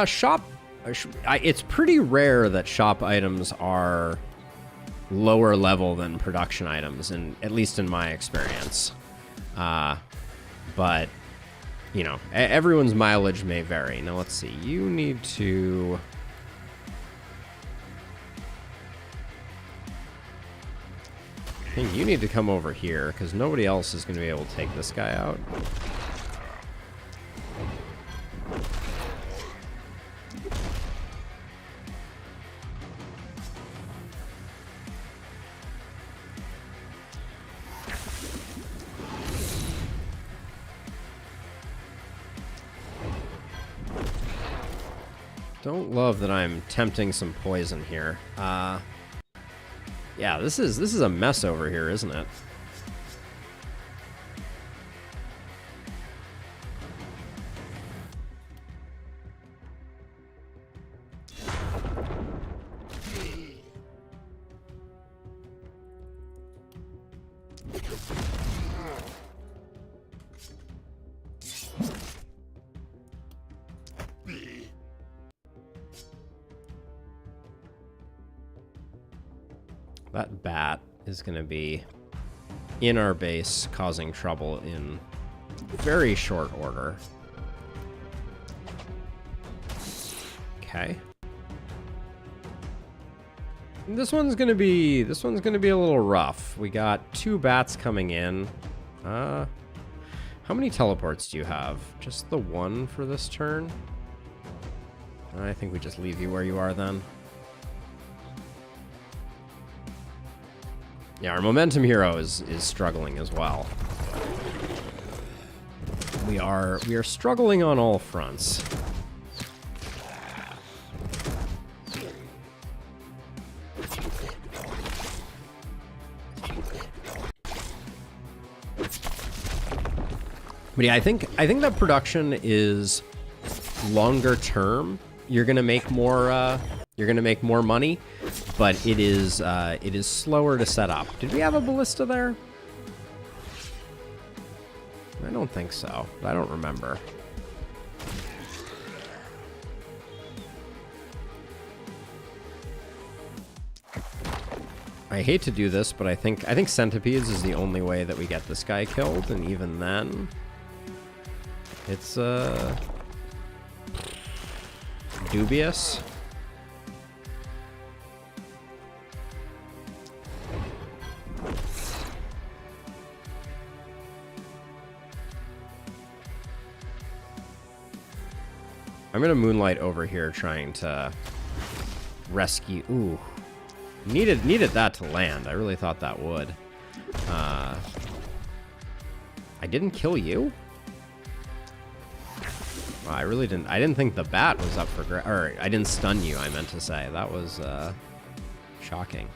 shop. It's pretty rare that shop items are lower level than production items, and at least in my experience. But you know, everyone's mileage may vary. Now, let's see. You need to... I think you need to come over here, because nobody else is going to be able to take this guy out. Don't love that I'm tempting some poison here. Yeah, this is a mess over here, isn't it? That bat is going to be in our base, causing trouble in very short order. Okay. This one's gonna be a little rough. We got 2 bats coming in. How many teleports do you have? Just the 1 for this turn? I think we just leave you where you are then. Yeah, our momentum hero is struggling as well. We are struggling on all fronts. But yeah, I think that production is longer term. You're gonna make more money, but it is slower to set up. Did we have a ballista there? I don't think so. I don't remember. I hate to do this, but I think centipedes is the only way that we get this guy killed, and even then, it's dubious. I'm gonna moonlight over here trying to rescue. Ooh, needed that to land. I really thought that would. I didn't kill you. I really didn't. I didn't think the bat was up for or I didn't stun you. I meant to say that was shocking.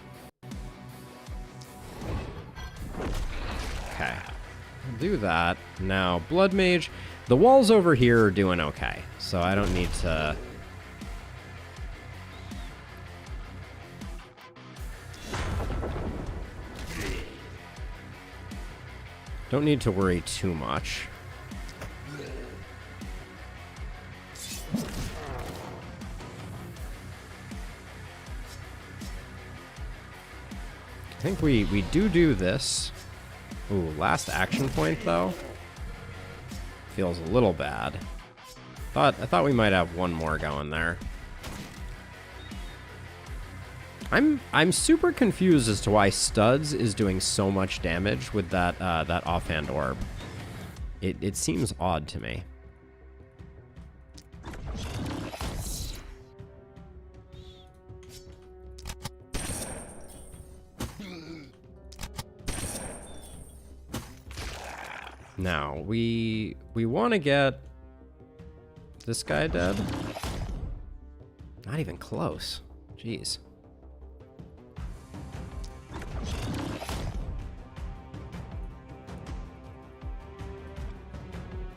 Okay, I'll do that now. Blood mage. The walls over here are doing okay, so I don't need to. Don't need to worry too much. I think we do this. Ooh, last action point though. Feels a little bad. I thought we might have one more going there. I'm super confused as to why Studs is doing so much damage with that that offhand orb. It seems odd to me. Now, we want to get this guy dead. Not even close. Jeez.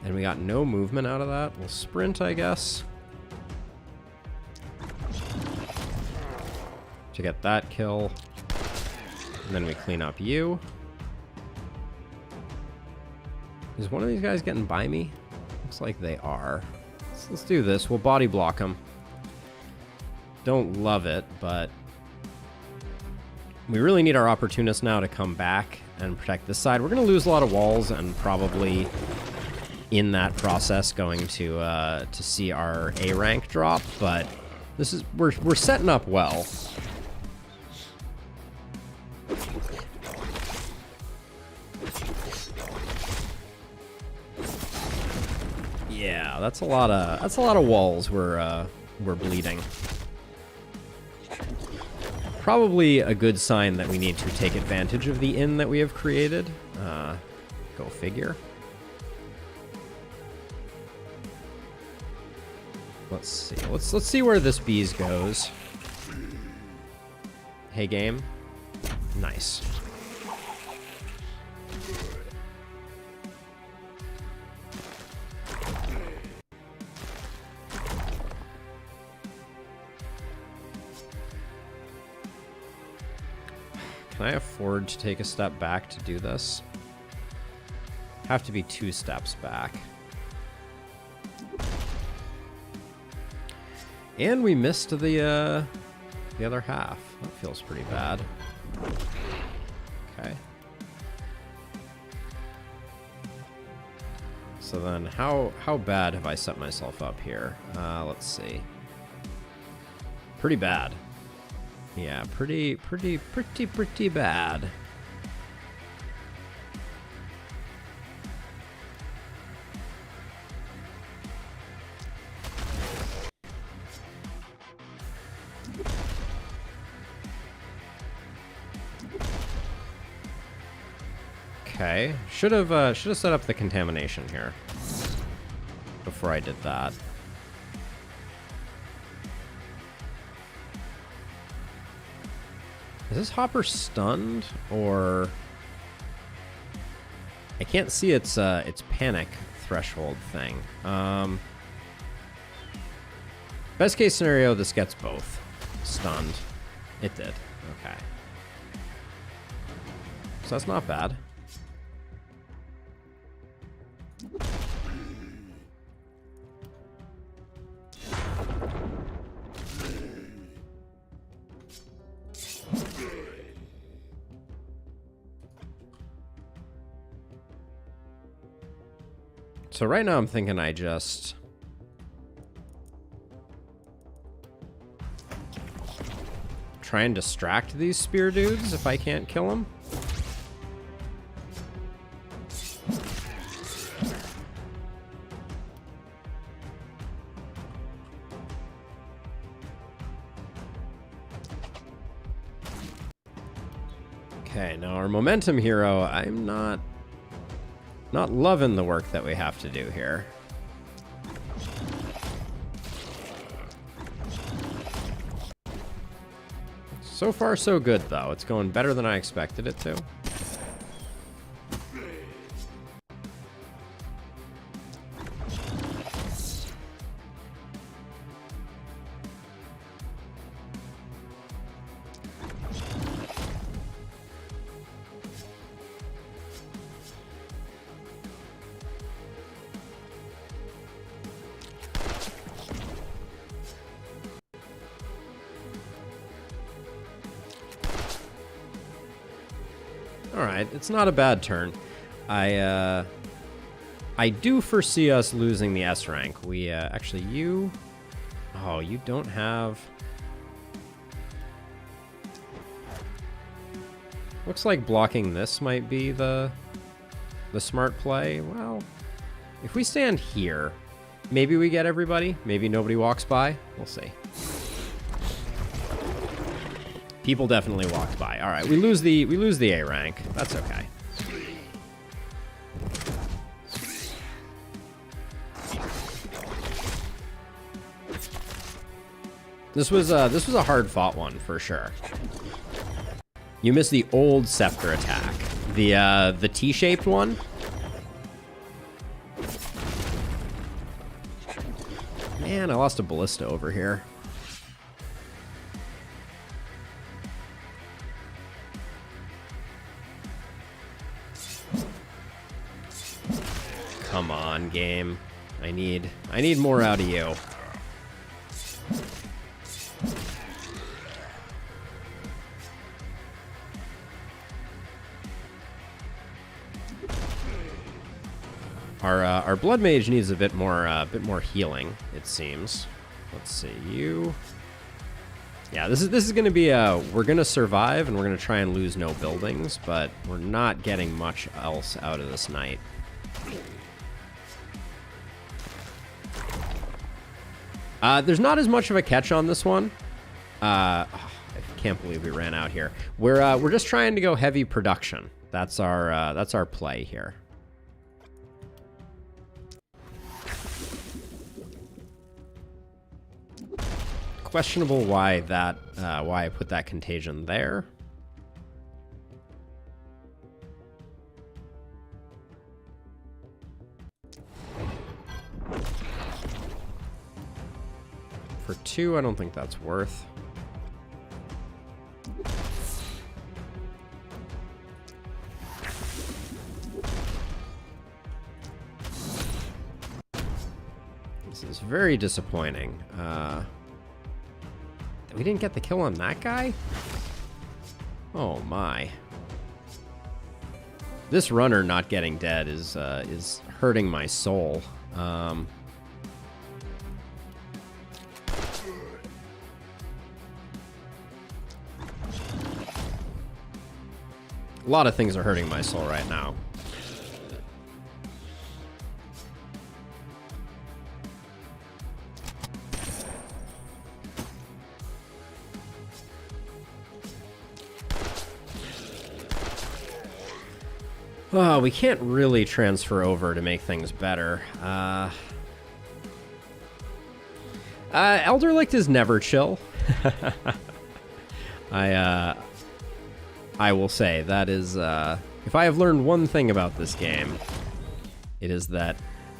And we got no movement out of that. We'll sprint, I guess, to get that kill. And then we clean up you. Is one of these guys getting by me? Looks like they are. So let's do this. We'll body block them. Don't love it, but we really need our opportunist now to come back and protect this side. We're going to lose a lot of walls and probably in that process going to see our A rank drop, but this is we're setting up well. Yeah, that's a lot of walls we're bleeding. Probably a good sign that we need to take advantage of the inn that we have created. Go figure. Let's see. Let's see where this bees goes. Hey, game. Nice. Can I afford to take a step back to do this? Have to be 2 steps back. And we missed the other half. That feels pretty bad. Okay. So then how bad have I set myself up here? Let's see. Pretty bad. Yeah, pretty bad. Okay, should have set up the contamination here before I did that. Is this hopper stunned, or I can't see its panic threshold thing. Best case scenario, this gets both stunned. It did. Okay, so that's not bad. So right now I'm thinking I just try and distract these spear dudes if I can't kill them. Okay, now our momentum hero, I'm not loving the work that we have to do here. So far, so good, though. It's going better than I expected it to. All right, it's not a bad turn. I do foresee us losing the S rank. We actually you don't have. Looks like blocking this might be the smart play. Well, if we stand here, maybe we get everybody. Maybe nobody walks by. We'll see. People definitely walked by. All right, we lose the A rank. That's okay. This was a hard fought one for sure. You missed the old scepter attack, the T-shaped one. Man, I lost a ballista over here. Come on, game. I need more out of you. Our blood mage needs a bit more healing, it seems. Let's see, you. Yeah, this is going to be we're going to survive and we're going to try and lose no buildings, but we're not getting much else out of this night. There's not as much of a catch on this one. I can't believe we ran out here. We're just trying to go heavy production. That's our play here. Questionable why I put that contagion there. For 2, I don't think that's worth. This is very disappointing. We didn't get the kill on that guy? Oh my. This runner not getting dead is hurting my soul. A lot of things are hurting my soul right now. Oh, we can't really transfer over to make things better. Elderlicht is never chill. I will say that is, if I have learned one thing about this game, it is that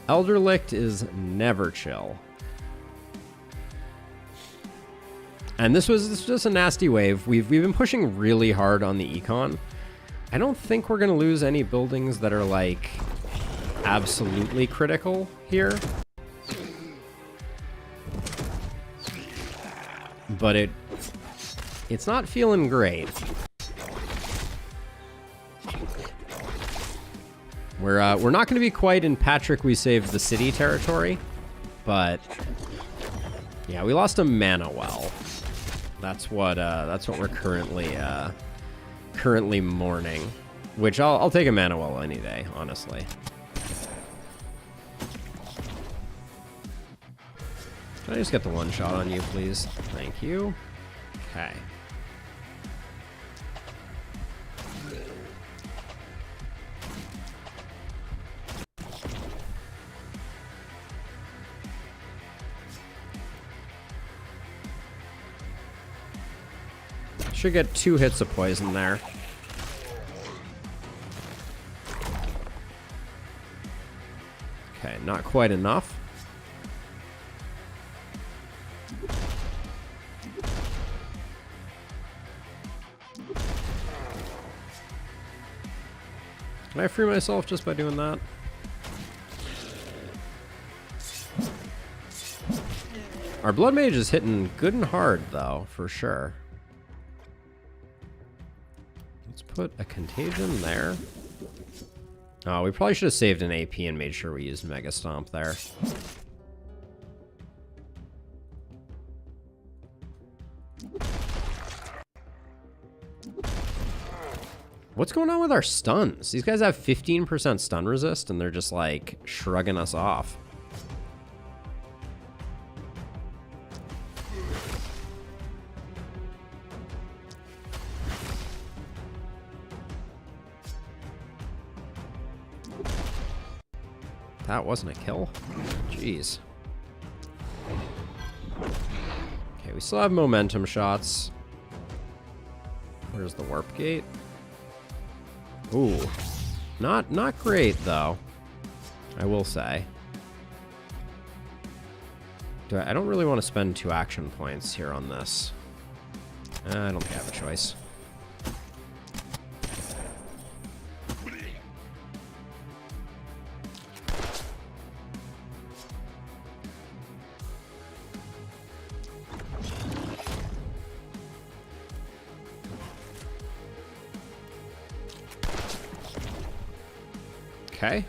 Elderlicht is never chill. And this was just a nasty wave. We've been pushing really hard on the econ. I don't think we're going to lose any buildings that are, like, absolutely critical here. But it's not feeling great. We're not going to be quite in Patrick We Saved the City territory, but yeah, we lost a mana well. That's what we're currently mourning, which I'll take a mana well any day, honestly. Can I just get the one shot on you, please? Thank you. Okay. Should get 2 hits of poison there. Okay, not quite enough. Can I free myself just by doing that? Our Blood Mage is hitting good and hard, though, for sure. Put a contagion there. Oh, we probably should have saved an AP and made sure we used Mega Stomp there. What's going on with our stuns? These guys have 15% stun resist and they're just like shrugging us off. That wasn't a kill. Jeez. Okay, we still have momentum shots. Where's the warp gate? Ooh. Not great, though. I will say. I don't really want to spend 2 action points here on this. I don't think I have a choice. Okay.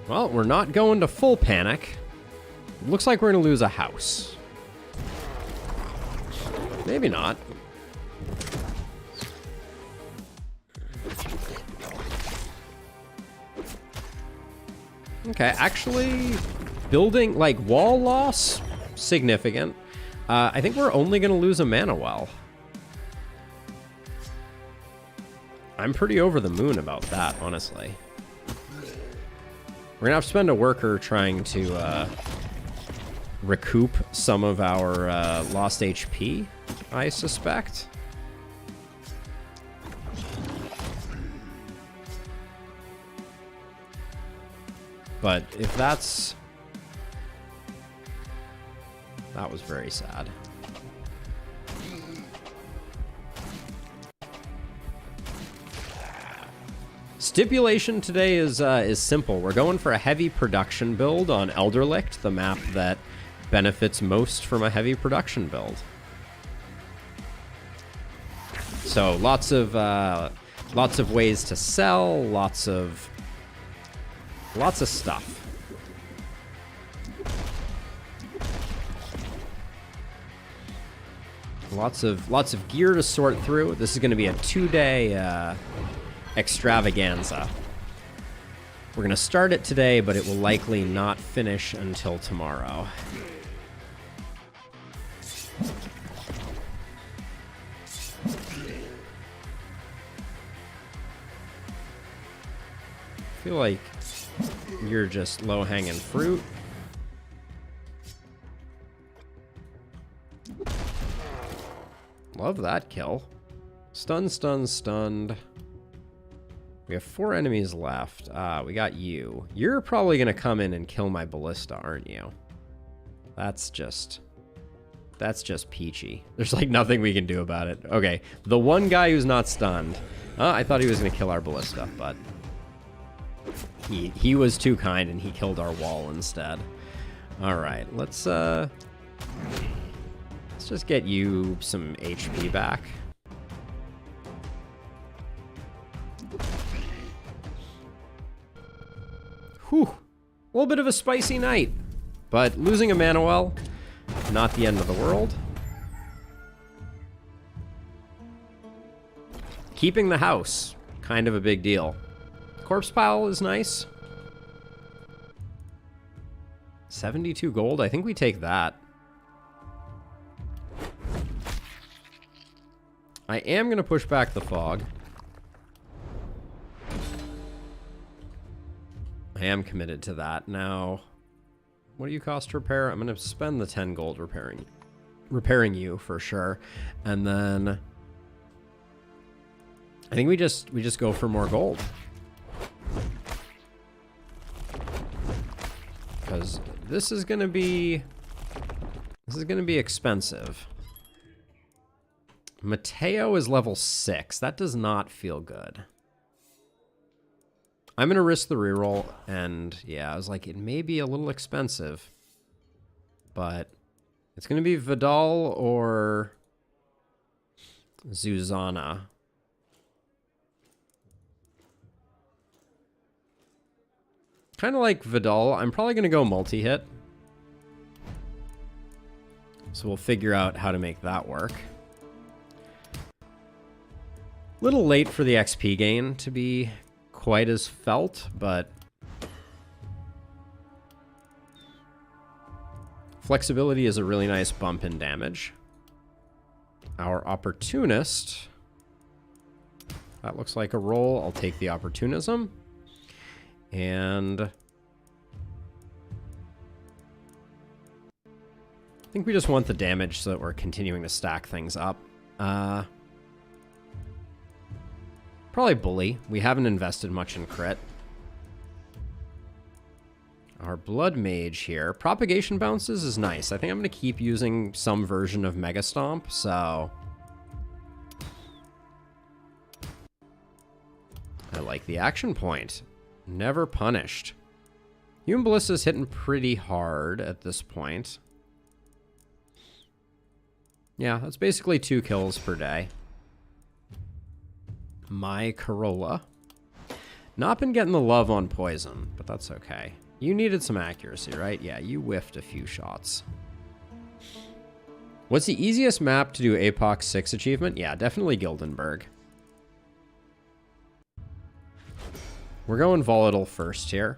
Well, we're not going to full panic. Looks like we're going to lose a house. Maybe not. Okay, actually, building, like, wall loss, significant. I think we're only going to lose a mana well. I'm pretty over the moon about that, honestly. We're gonna have to spend a worker trying to recoup some of our lost HP, I suspect. But if that's... That was very sad. Stipulation today is simple. We're going for a heavy production build on Elderlicht, the map that benefits most from a heavy production build. So lots of ways to sell, lots of stuff. Lots of gear to sort through. This is going to be a 2-day extravaganza. We're going to start it today, but it will likely not finish until tomorrow. I feel like you're just low-hanging fruit. Love that kill. Stunned, stunned, stunned. We have 4 enemies left. We got you. You're probably going to come in and kill my ballista, aren't you? That's just peachy. There's like nothing we can do about it. Okay, the one guy who's not stunned. I thought he was going to kill our ballista, but he was too kind and he killed our wall instead. All right, let's just get you some HP back. Whew. A little bit of a spicy night, but losing a mana well, not the end of the world. Keeping the house, kind of a big deal. Corpse pile is nice. 72 gold, I think we take that. I am going to push back the fog. I am committed to that. Now, what do you cost to repair? I'm going to spend the 10 gold repairing you for sure. And then I think we just go for more gold. Because this is going to be expensive. Mateo is level 6. That does not feel good. I'm going to risk the reroll, and yeah, I was like, it may be a little expensive, but it's going to be Vidal or Zuzana. Kind of like Vidal. I'm probably going to go multi-hit. So we'll figure out how to make that work. Little late for the XP gain to be quite as felt, but flexibility is a really nice bump in damage. Our opportunist, that looks like a roll. I'll take the opportunism. And I think we just want the damage so that we're continuing to stack things up. Probably bully. We haven't invested much in crit. Our blood mage here. Propagation bounces is nice. I think I'm going to keep using some version of Mega Stomp, so I like the action point. Never punished. Human Ballista's hitting pretty hard at this point. Yeah, that's basically 2 kills per day. My Corolla. Not been getting the love on poison, but that's okay. You needed some accuracy, right? Yeah, you whiffed a few shots. What's the easiest map to do APOC 6 achievement? Yeah, definitely Gildenberg. We're going volatile first here.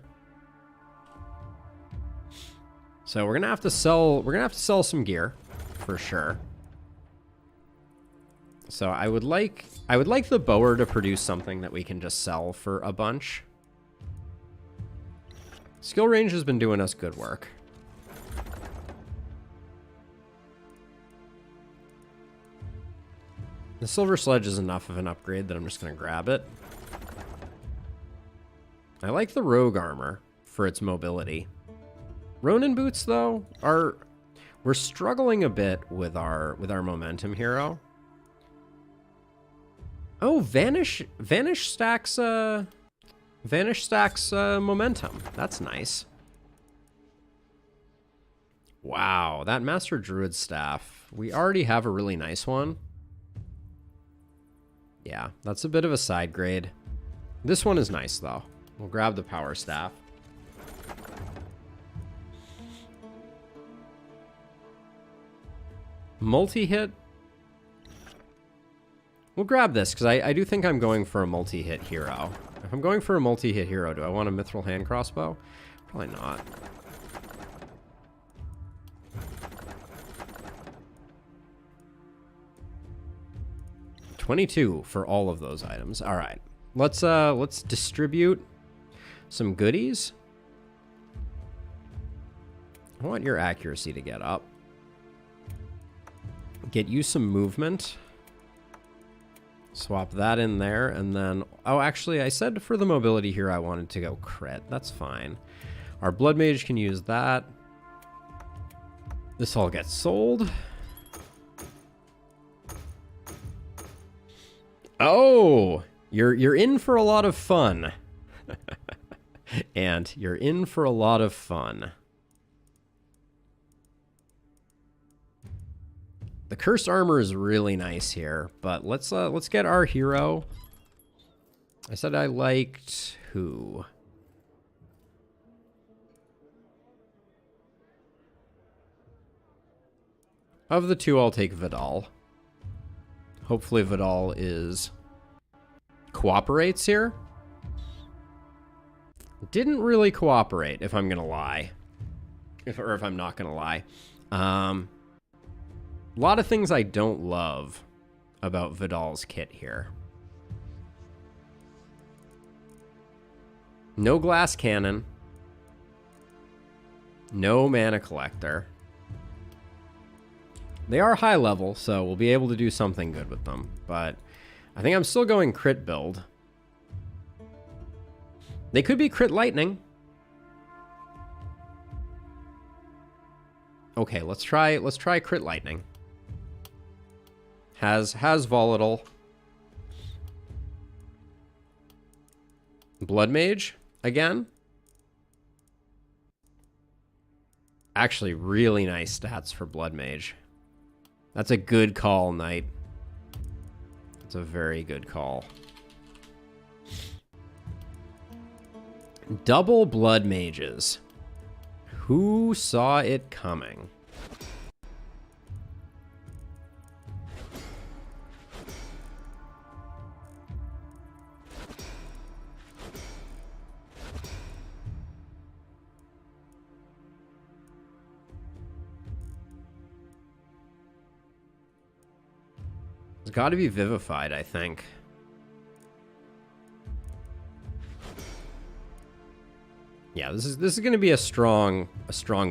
So we're gonna have to sell some gear for sure. So I would like the Bower to produce something that we can just sell for a bunch. Skill range has been doing us good work. The Silver Sledge is enough of an upgrade that I'm just going to grab it. I like the Rogue Armor for its mobility. Ronin Boots, though, we're struggling a bit with our Momentum hero. Oh, Vanish stacks momentum. That's nice. Wow, that Master Druid staff. We already have a really nice one. Yeah, that's a bit of a side grade. This one is nice, though. We'll grab the power staff. Multi-hit. We'll grab this, because I do think I'm going for a multi-hit hero. If I'm going for a multi-hit hero, do I want a mithril hand crossbow? Probably not. $22 for all of those items. All right. Let's distribute some goodies. I want your accuracy to get up. Get you some movement. Swap that in there, and then... Oh, actually, I said for the mobility here I wanted to go crit. That's fine. Our blood mage can use that. This all gets sold. Oh! You're in for a lot of fun. And you're in for a lot of fun. The cursed armor is really nice here, but let's get our hero. I said I liked who? Of the two, I'll take Vidal. Hopefully Vidal cooperates here. Didn't really cooperate, if I'm gonna lie. If I'm not gonna lie. A lot of things I don't love about Vidal's kit here. No glass cannon. No mana collector. They are high level, so we'll be able to do something good with them. But I think I'm still going crit build. They could be crit lightning. Okay, let's try crit lightning. Has volatile. Blood mage again. Actually, really nice stats for blood mage. That's a good call, Knight. That's a very good call. Double blood mages. Who saw it coming? It's got to be vivified, I think. Yeah, this is going to be a strong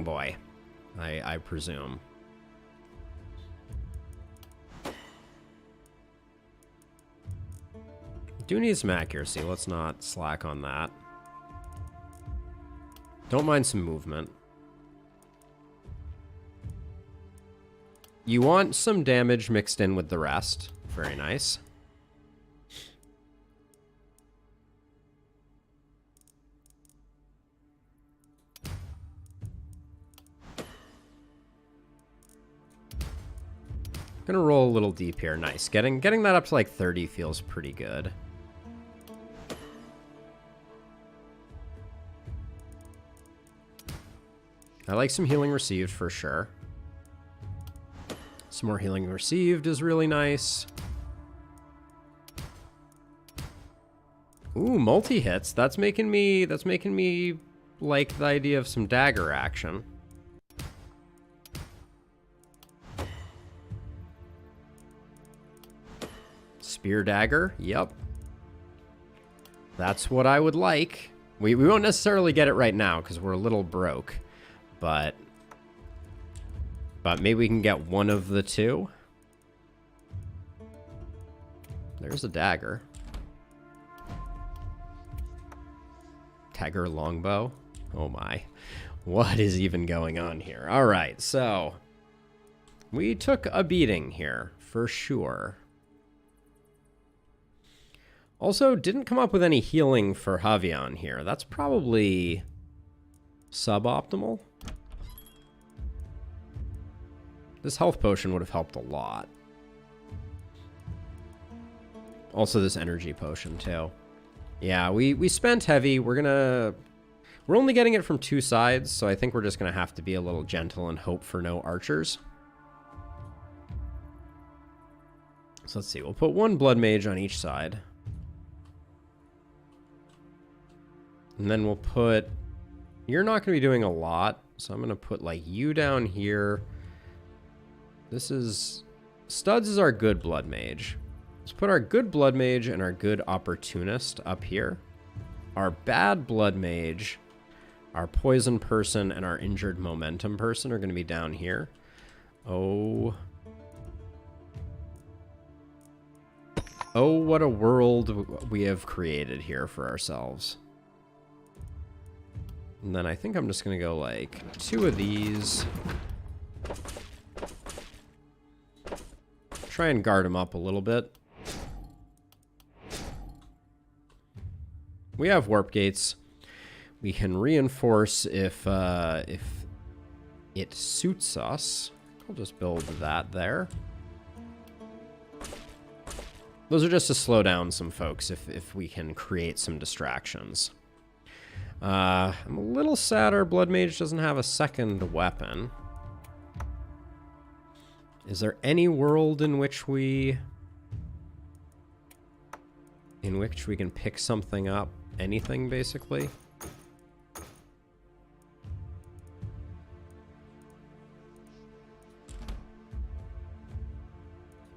boy, I presume. Do need some accuracy. Let's not slack on that. Don't mind some movement. You want some damage mixed in with the rest. Very nice. Gonna roll a little deep here. Nice. Getting that up to like 30 feels pretty good. I like some healing received for sure. Some more healing received is really nice. Ooh, multi-hits. That's making me like the idea of some dagger action. Spear dagger. Yep. That's what I would like. We won't necessarily get it right now because we're a little broke, but maybe we can get one of the two. There's a dagger. Dagger longbow. Oh my. What is even going on here? All right, so we took a beating here for sure. Also, didn't come up with any healing for Javion here. That's probably suboptimal. This health potion would have helped a lot. Also this energy potion too. Yeah, we spent heavy. We're only getting it from 2 sides, so I think we're just gonna have to be a little gentle and hope for no archers. So let's see, we'll put 1 blood mage on each side. And then we'll put, you're not gonna be doing a lot, so I'm gonna put like you down here. This is, Studs is our good blood mage. Let's put our good blood mage and our good opportunist up here. Our bad blood mage, our poison person, and our injured momentum person are going to be down here. Oh, what a world we have created here for ourselves. And then I think I'm just going to go like 2 of these. Try and guard him up a little bit. We have warp gates. We can reinforce if it suits us. I'll just build that there. Those are just to slow down some folks if we can create some distractions. I'm a little sad our blood mage doesn't have a second weapon. Is there any world in which we can pick something up? Anything, basically?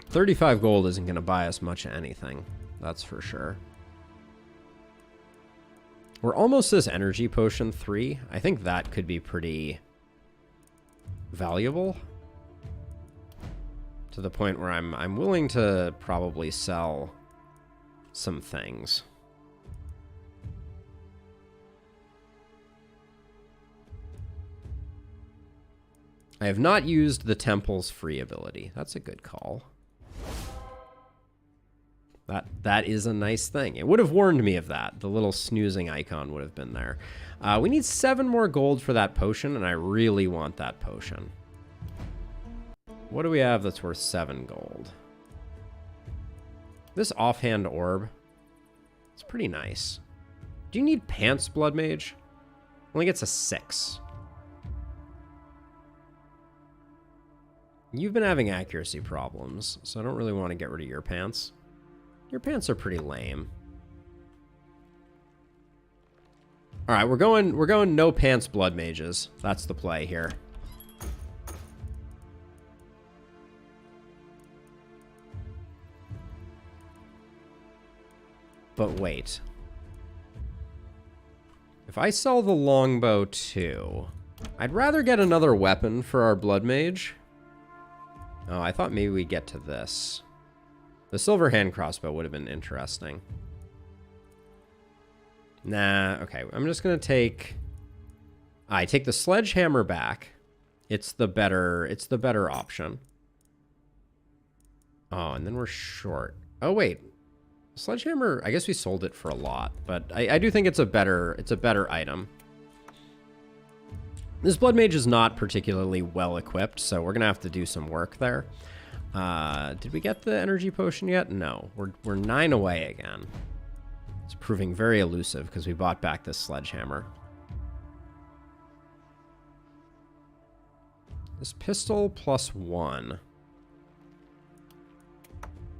$35 gold isn't going to buy us much of anything. That's for sure. We're almost this energy potion 3. I think that could be pretty valuable. To the point where I'm willing to probably sell some things. I have not used the temple's free ability. That's a good call. That is a nice thing. It would have warned me of that. The little snoozing icon would have been there. We need 7 more gold for that potion, and I really want that potion. What do we have that's worth 7 gold? This offhand orb. It's pretty nice. Do you need pants, blood mage? Only gets a 6. You've been having accuracy problems, so I don't really want to get rid of your pants. Your pants are pretty lame. All right, we're going no pants blood mages. That's the play here. But wait. If I sell the longbow too, I'd rather get another weapon for our blood mage. Oh, I thought maybe we'd get to this. The silver hand crossbow would have been interesting. Nah, okay. I'm just going to take... I take the sledgehammer back. It's the better option. Oh, and then we're short. Oh, wait. Sledgehammer, I guess we sold it for a lot, but I do think it's a better item. This blood mage is not particularly well equipped, so we're gonna have to do some work there. Did we get the energy potion yet? No, we're 9 away again. It's proving very elusive because we bought back this sledgehammer. This pistol +1.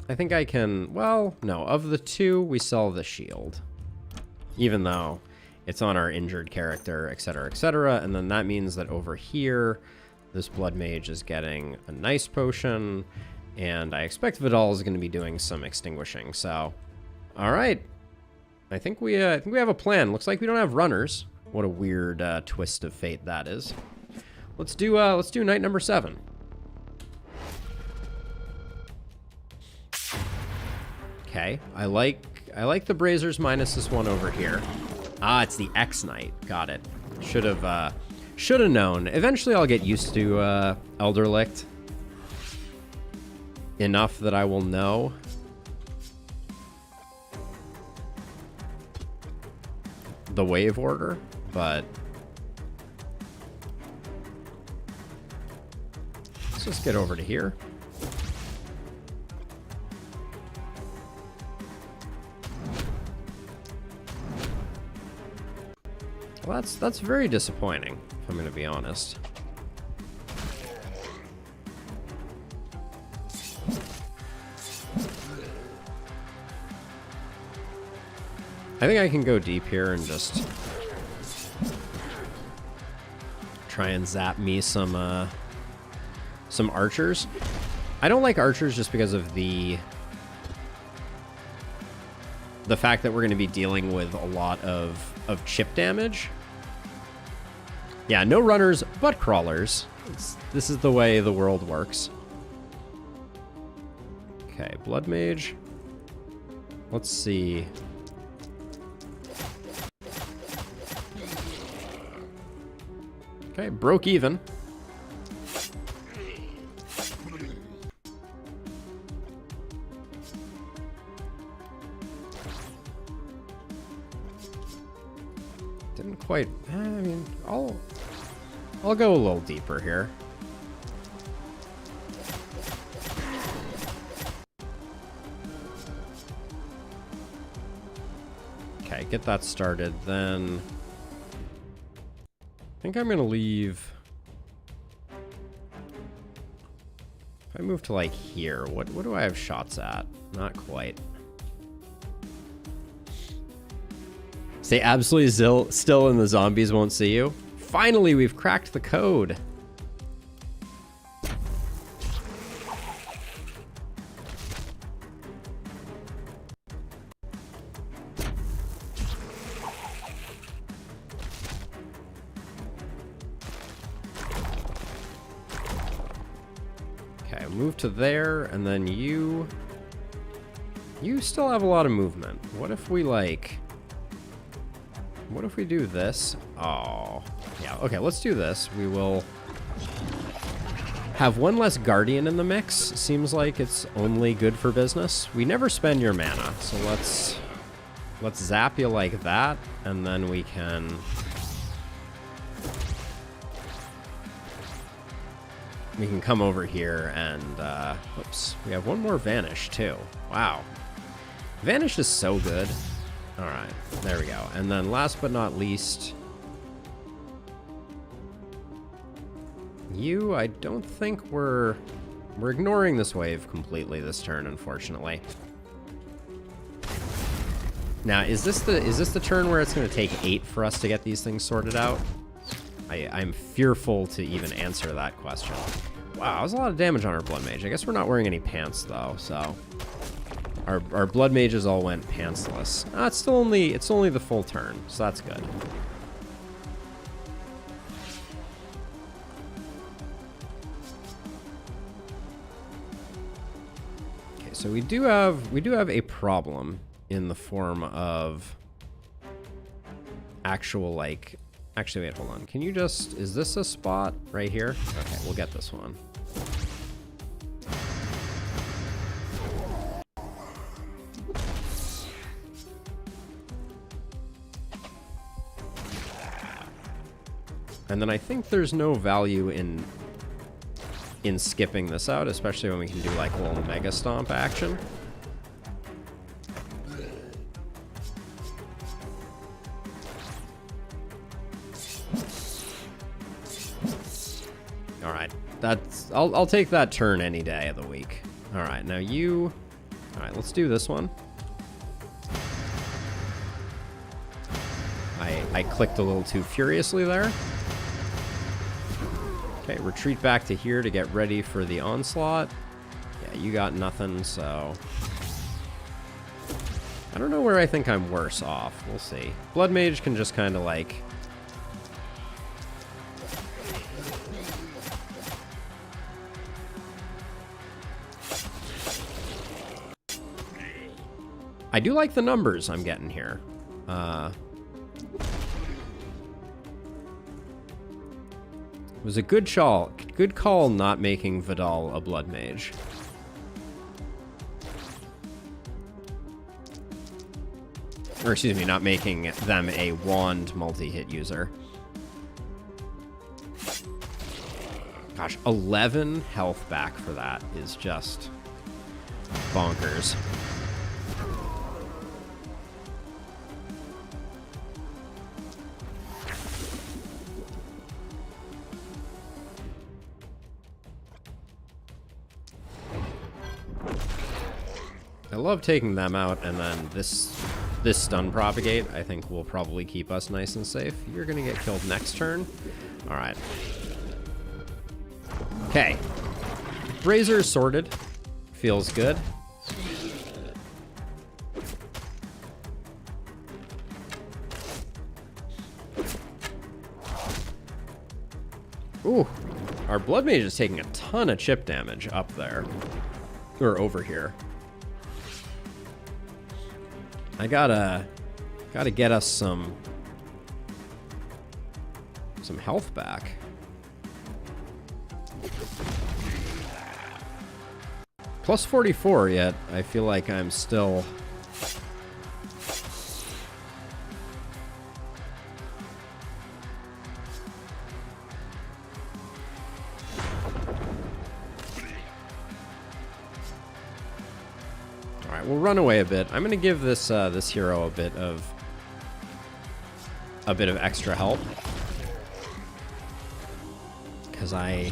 I think I can, well, no, of the 2, we sell the shield. Even though it's on our injured character, etc., and then that means that over here, this blood mage is getting a nice potion, and I expect Vidal is going to be doing some extinguishing, so, all right. I think we have a plan. Looks like we don't have runners. What a weird twist of fate that is. Let's do night number 7. Okay, I like the Brazers minus this one over here. Ah, it's the X Knight. Got it. Should have known. Eventually I'll get used to Elderlicht enough that I will know. The wave order, but let's just get over to here. Well, that's very disappointing, if I'm going to be honest. I think I can go deep here and just try and zap me some archers. I don't like archers just because of the fact that we're going to be dealing with a lot of chip damage. Yeah, no runners, but crawlers. This is the way the world works. Okay, Blood Mage. Let's see. Okay, broke even. Didn't quite, I mean, I'll go a little deeper here. Okay, get that started, then I think I'm gonna leave. If I move to like here, what do I have shots at? Not quite. Stay absolutely still and the zombies won't see you. Finally, we've cracked the code. Okay, move to there, and then you still have a lot of movement. What if we like... What if we do this? Oh, yeah. Okay, let's do this. We will have one less guardian in the mix. Seems like it's only good for business. We never spend your mana, so let's zap you like that, and then we can come over here and oops, we have one more vanish too. Wow, vanish is so good. All right, there we go. And then last but not least, I don't think we're ignoring this wave completely this turn, unfortunately. Now, is this the turn where it's going to take 8 for us to get these things sorted out? I'm fearful to even answer that question. Wow, that was a lot of damage on our Blood Mage. I guess we're not wearing any pants though, so our Blood Mages all went pantsless. It's only the full turn, so that's good. Okay, so we do have a problem in the form of actual, like, actually, wait, hold on. Can you just, is this a spot right here? Okay, we'll get this one. And then I think there's no value in skipping this out, especially when we can do like a little Mega Stomp action. All right, I'll take that turn any day of the week. All right, now all right, let's do this one. I clicked a little too furiously there. Okay, retreat back to here to get ready for the onslaught. Yeah, you got nothing, so I don't know where I think I'm worse off. We'll see. Blood Mage can just kind of like I do like the numbers I'm getting here. It was a good call not making Vidal a Blood Mage. Or excuse me, not making them a wand multi-hit user. Gosh, 11 health back for that is just bonkers. I love taking them out, and then this stun propagate, I think, will probably keep us nice and safe. You're gonna get killed next turn. All right. Okay. Razor sorted. Feels good. Ooh, our blood mage is taking a ton of chip damage up there, or over here. I gotta get us some health back. Plus 44, yet I feel like I'm still... Alright, we'll run away a bit. I'm gonna give this this hero a bit of extra help. Because I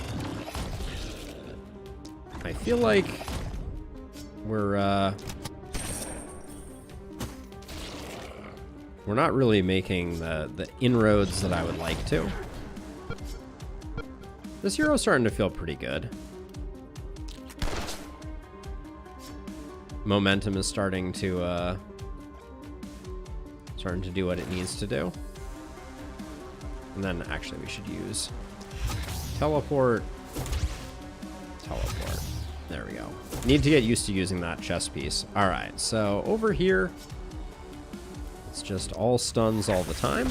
feel like we're not really making the inroads that I would like to. This hero's starting to feel pretty good. Momentum is starting to do what it needs to do. And then actually we should use teleport. Teleport. There we go. Need to get used to using that chest piece. All right, so over here, it's just all stuns all the time.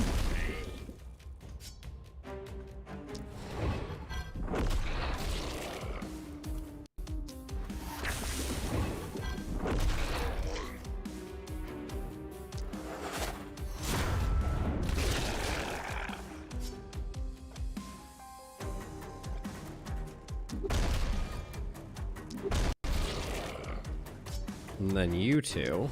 And then you two.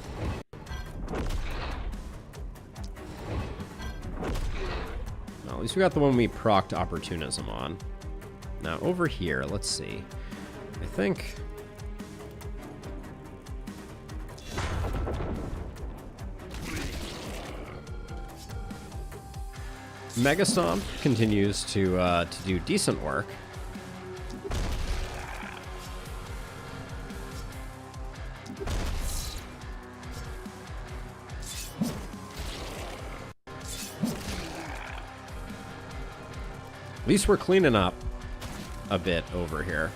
Well, at least we got the one we procced opportunism on. Now over here, let's see. I think... Mega Stomp continues to do decent work. At least we're cleaning up a bit over here.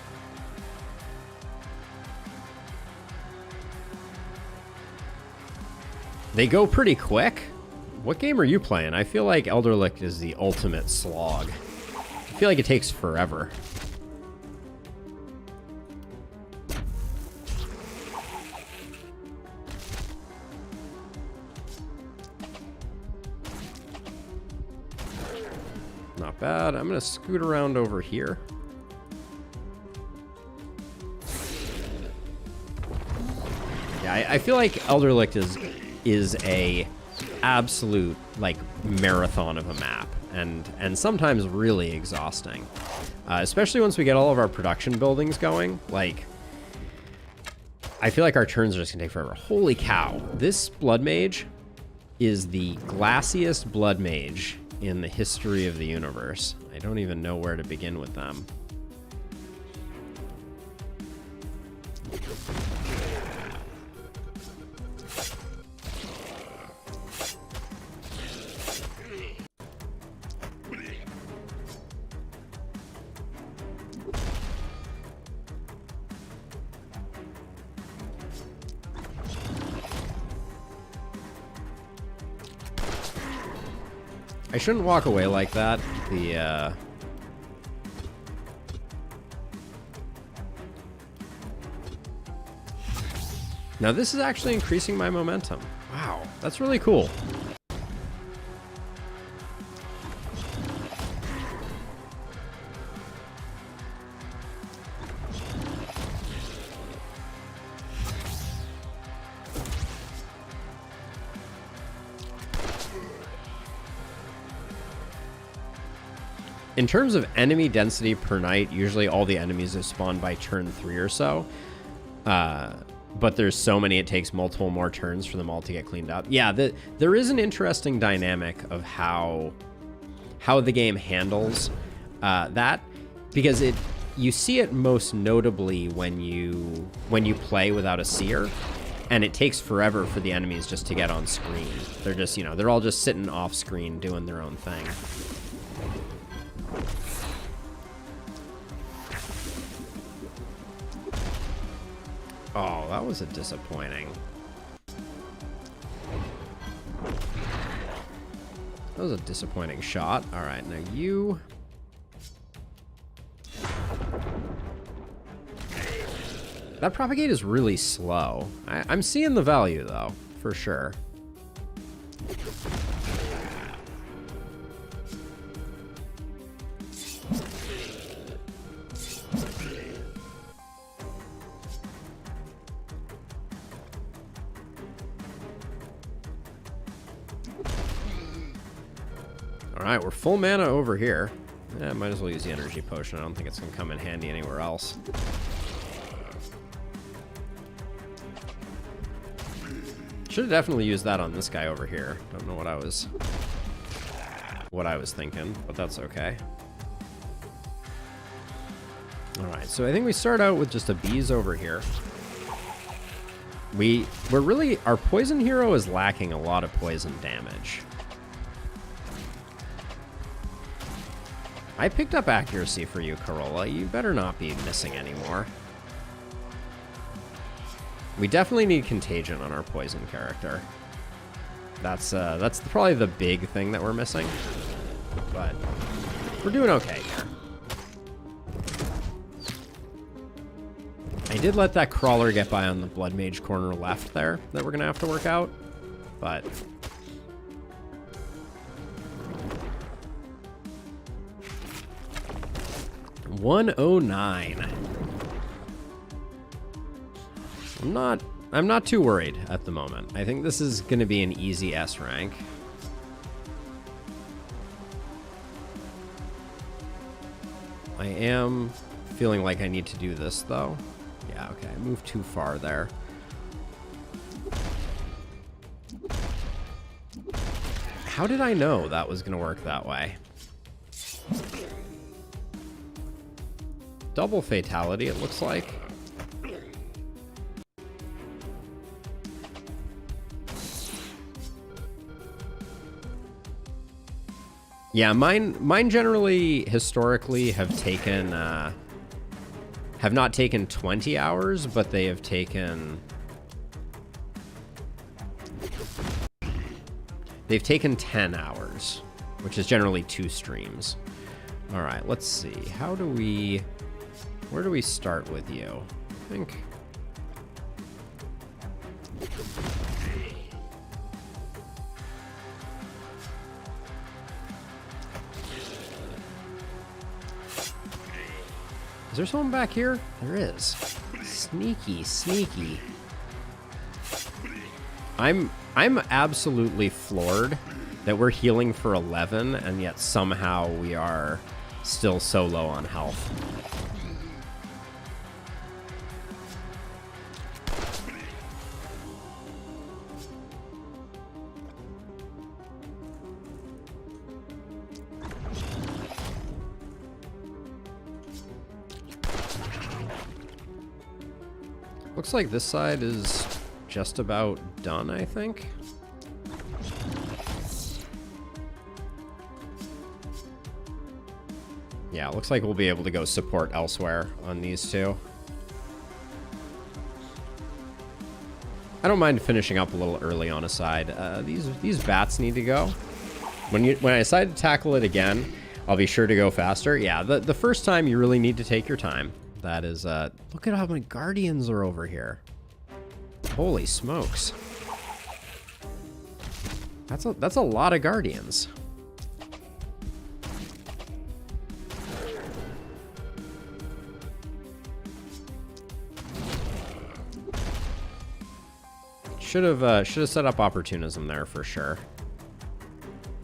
They go pretty quick. What game are you playing? I feel like Elderlicht is the ultimate slog. I feel like it takes forever. Not bad. I'm gonna scoot around over here. Yeah, I feel like Elderlicht is a absolute like marathon of a map, and sometimes really exhausting, especially once we get all of our production buildings going. Like, I feel like our turns are just gonna take forever. Holy cow! This blood mage is the glassiest blood mage in the history of the universe. I don't even know where to begin with them. I shouldn't walk away like that. Now this is actually increasing my momentum. Wow, that's really cool. In terms of enemy density per night, usually all the enemies have spawned by turn 3 or so. but there's so many, it takes multiple more turns for them all to get cleaned up. Yeah, there is an interesting dynamic of how the game handles that, because you see it most notably when you play without a seer, and it takes forever for the enemies just to get on screen. They're just, they're all just sitting off screen doing their own thing. Oh, that was a disappointing. That was a disappointing shot. All right, now you... That propagate is really slow. I'm seeing the value, though, for sure. All right, we're full mana over here. Yeah, might as well use the energy potion. I don't think it's going to come in handy anywhere else. Should have definitely used that on this guy over here. Don't know what I was thinking, but that's okay. All right, so I think we start out with just a bees over here. Our poison hero is lacking a lot of poison damage. I picked up accuracy for you, Corolla. You better not be missing anymore. We definitely need contagion on our poison character. That's probably the big thing that we're missing, but we're doing okay here. I did let that crawler get by on the blood mage corner left there that we're gonna have to work out, but 109. I'm not too worried at the moment. I think this is going to be an easy S rank. I am feeling like I need to do this though. Yeah, okay, I moved too far there. How did I know that was going to work that way? Double fatality, it looks like. Yeah, mine generally, historically, have not taken 20 hours, but they have taken... They've taken 10 hours, which is generally 2 streams. All right, let's see. Where do we start with you? I think... Is there someone back here? There is. Sneaky, sneaky. I'm absolutely floored that we're healing for 11 and yet somehow we are still so low on health. Looks like this side is just about done, I think. Yeah, looks like we'll be able to go support elsewhere on these two. I don't mind finishing up a little early on a side. These bats need to go. When I decide to tackle it again, I'll be sure to go faster. Yeah, the first time you really need to take your time. That is, look at how many guardians are over here. Holy smokes. That's a lot of guardians. Should have set up opportunism there for sure.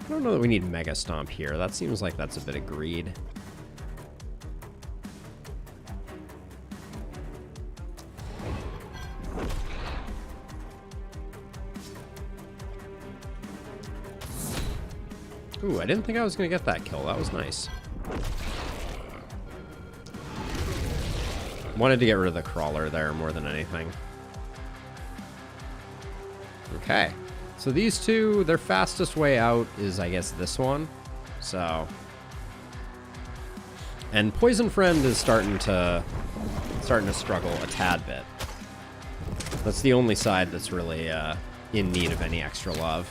I don't know that we need Mega Stomp here. That seems like that's a bit of greed. Ooh, I didn't think I was going to get that kill. That was nice. Wanted to get rid of the crawler there more than anything. Okay. So these two, their fastest way out is, I guess, this one. So... And Poison Friend is starting to struggle a tad bit. That's the only side that's really in need of any extra love.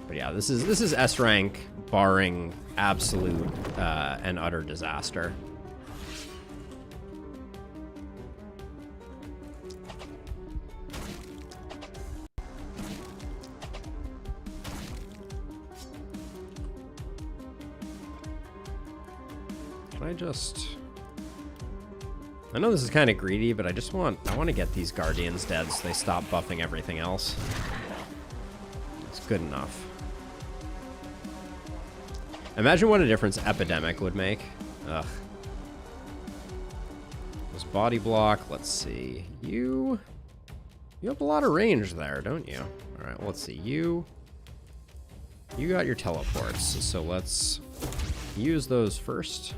But yeah, this is S rank, barring absolute and utter disaster. I know this is kind of greedy, but I want to get these Guardians dead so they stop buffing everything else. It's good enough. Imagine what a difference Epidemic would make. Ugh. This body block, let's see. You have a lot of range there, don't you? All right, well, let's see. You got your teleports, so let's use those first.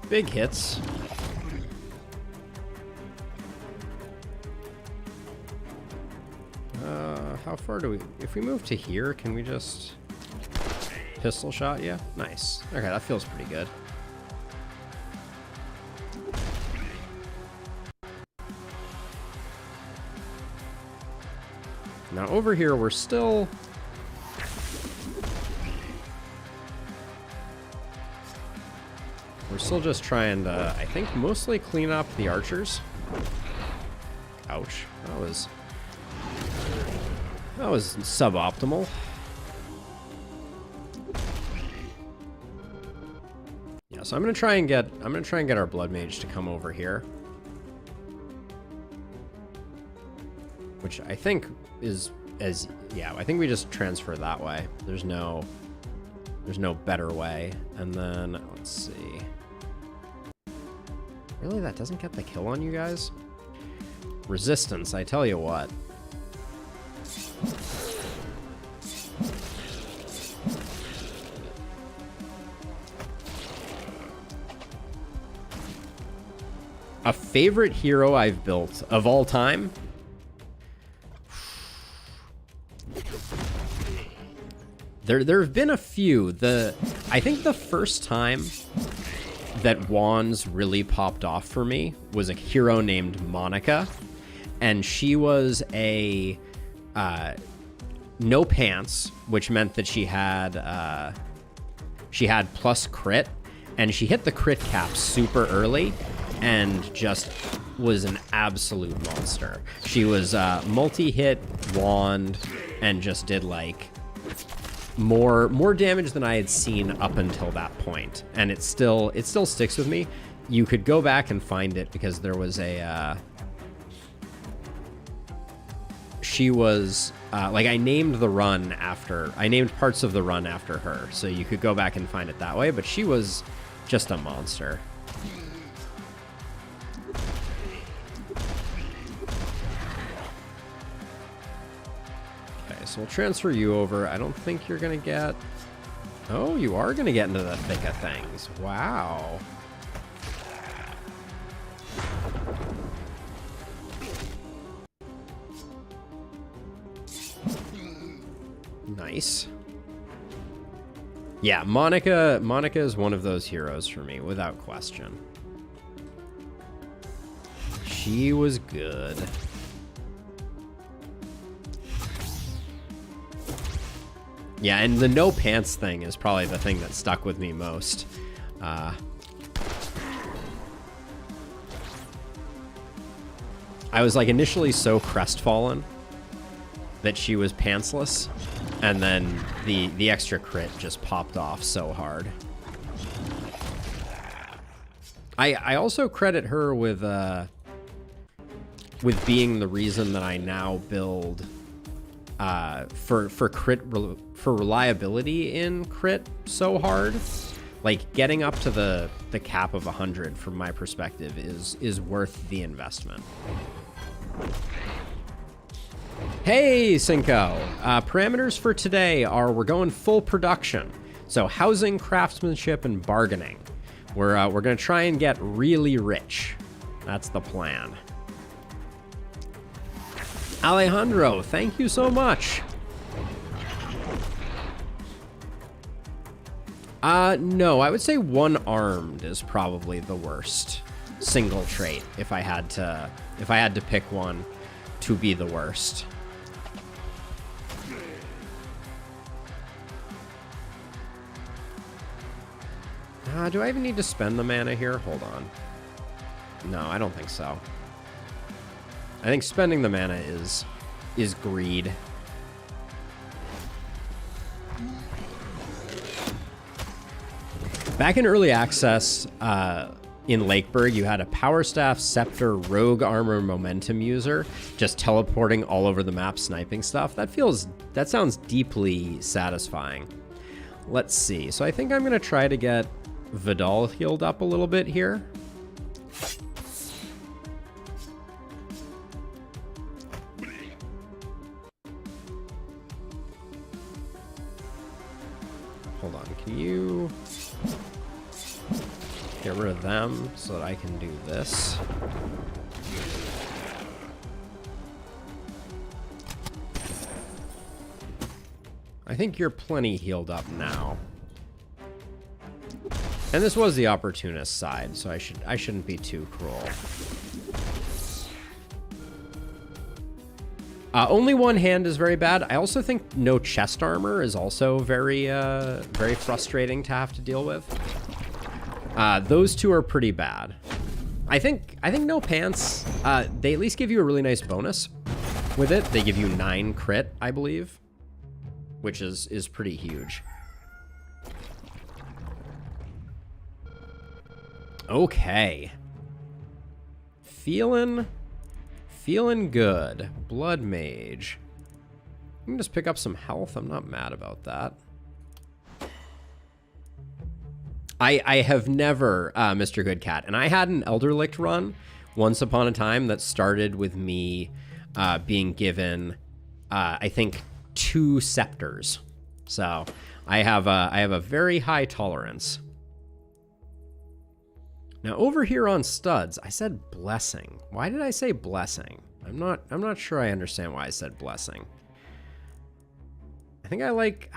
Big hits. How far do we... If we move to here, can we just... Pistol shot? Yeah? Nice. Okay, that feels pretty good. Now over here, we're still... We're still just trying to, I think, mostly clean up the archers. Ouch. That was suboptimal. Yeah, so I'm gonna try and get our blood mage to come over here. Which I think is I think we just transfer that way. There's no better way. And then let's see. Really, that doesn't get the kill on you guys? Resistance, I tell you what. A favorite hero I've built of all time? There have been a few. I think the first time that wands really popped off for me was a hero named Monica, and she was a no pants, which meant that she had plus crit, and she hit the crit cap super early and just was an absolute monster. She was multi-hit wand and just did like more damage than I had seen up until that point, and it still sticks with me. You could go back and find it because there was a she was like I named parts of the run after her, so you could go back and find it that way, but she was just a monster. So we'll transfer you over. I don't think you're going to get... Oh, you are going to get into the thick of things. Wow. Nice. Yeah, Monica is one of those heroes for me, without question. She was good. Yeah, and the no pants thing is probably the thing that stuck with me most. I was like initially so crestfallen that she was pantsless, And then the extra crit just popped off so hard. I also credit her with being the reason that I now build for reliability in crit so hard. Like, getting up to the cap of 100 from my perspective is worth the investment. Hey, Cinco. Parameters for today are we're going full production. So housing, craftsmanship, and bargaining. We're going to try and get really rich. That's the plan. Alejandro, thank you so much. No, I would say one-armed is probably the worst single trait if I had to pick one to be the worst. Do I even need to spend the mana here? Hold on. No, I don't think so. I think spending the mana is greed. Back in early access, in Lakeburg, you had a Power Staff, Scepter, Rogue Armor, Momentum user, just teleporting all over the map, sniping stuff. That sounds deeply satisfying. Let's see. So I think I'm gonna try to get Vidal healed up a little bit here. Hold on, can you get rid of them so that I can do this? I think you're plenty healed up now. And this was the opportunist side, so I shouldn't be too cruel. Only one hand is very bad. I also think no chest armor is also very frustrating to have to deal with. Those two are pretty bad. I think no pants. They at least give you a really nice bonus with it. They give you 9 crit, I believe, which is pretty huge. Okay. Feeling good. Blood Mage. I can just pick up some health. I'm not mad about that. I have never, Mr. Good Cat, and I had an Elderlicht run once upon a time that started with me being given, I think, 2 scepters. So I have a very high tolerance. Now over here on studs, I said blessing. Why did I say blessing? I'm not sure I understand why I said blessing. I think I like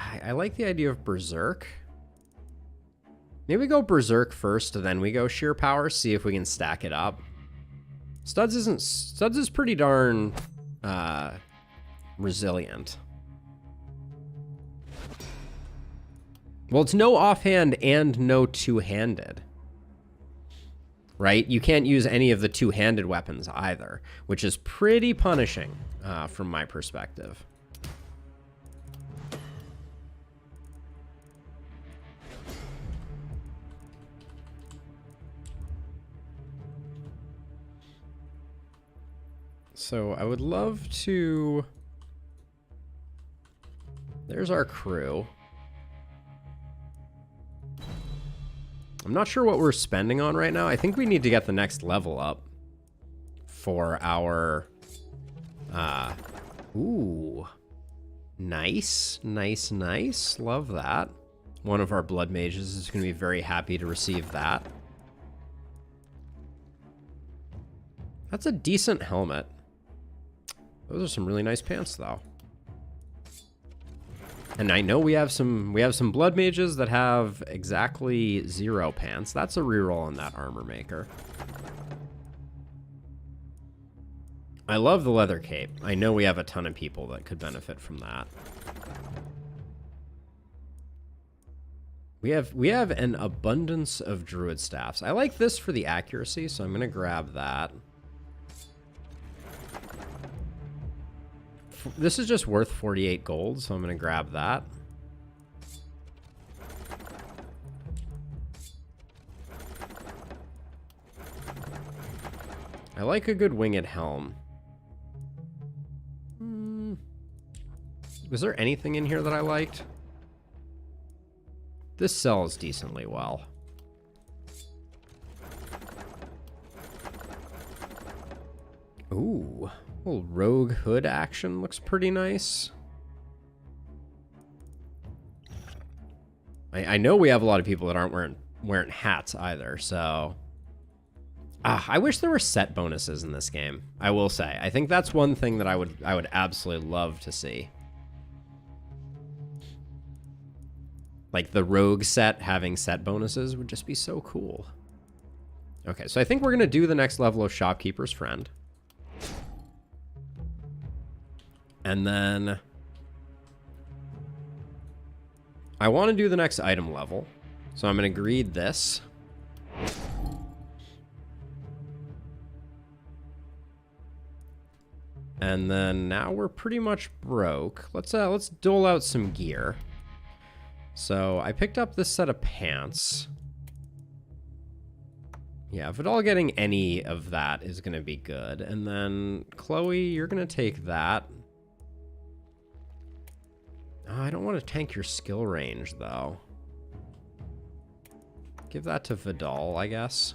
the idea of berserk. Maybe we go berserk first, and then we go sheer power, see if we can stack it up. Studs is pretty darn resilient. Well, it's no offhand and no two-handed. Right? You can't use any of the two-handed weapons either, which is pretty punishing from my perspective. So I would love to... There's our crew. I'm not sure what we're spending on right now. I think we need to get the next level up for our... Ooh. Nice, nice, nice. Love that. One of our blood mages is going to be very happy to receive that. That's a decent helmet. Those are some really nice pants, though. And I know we have some blood mages that have exactly 0 pants. That's a reroll on that armor maker. I love the leather cape. I know we have a ton of people that could benefit from that. We have an abundance of druid staffs. I like this for the accuracy, so I'm gonna grab that. this is just worth 48 gold, so I'm going to grab that. I like a good winged helm. Was there anything in here that I liked? This sells decently well. Ooh, little rogue hood action looks pretty nice. I know we have a lot of people that aren't wearing hats either, so... I wish there were set bonuses in this game, I will say. I think that's one thing that I would absolutely love to see. Like the rogue set having set bonuses would just be so cool. Okay, so I think we're going to do the next level of Shopkeeper's Friend. And then I want to do the next item level. So I'm going to greed this. And then now we're pretty much broke. Let's dole out some gear. So I picked up this set of pants. Yeah, if at all getting any of that is going to be good. And then Chloe, you're going to take that. Oh, I don't want to tank your skill range though. Give that to Vidal, I guess.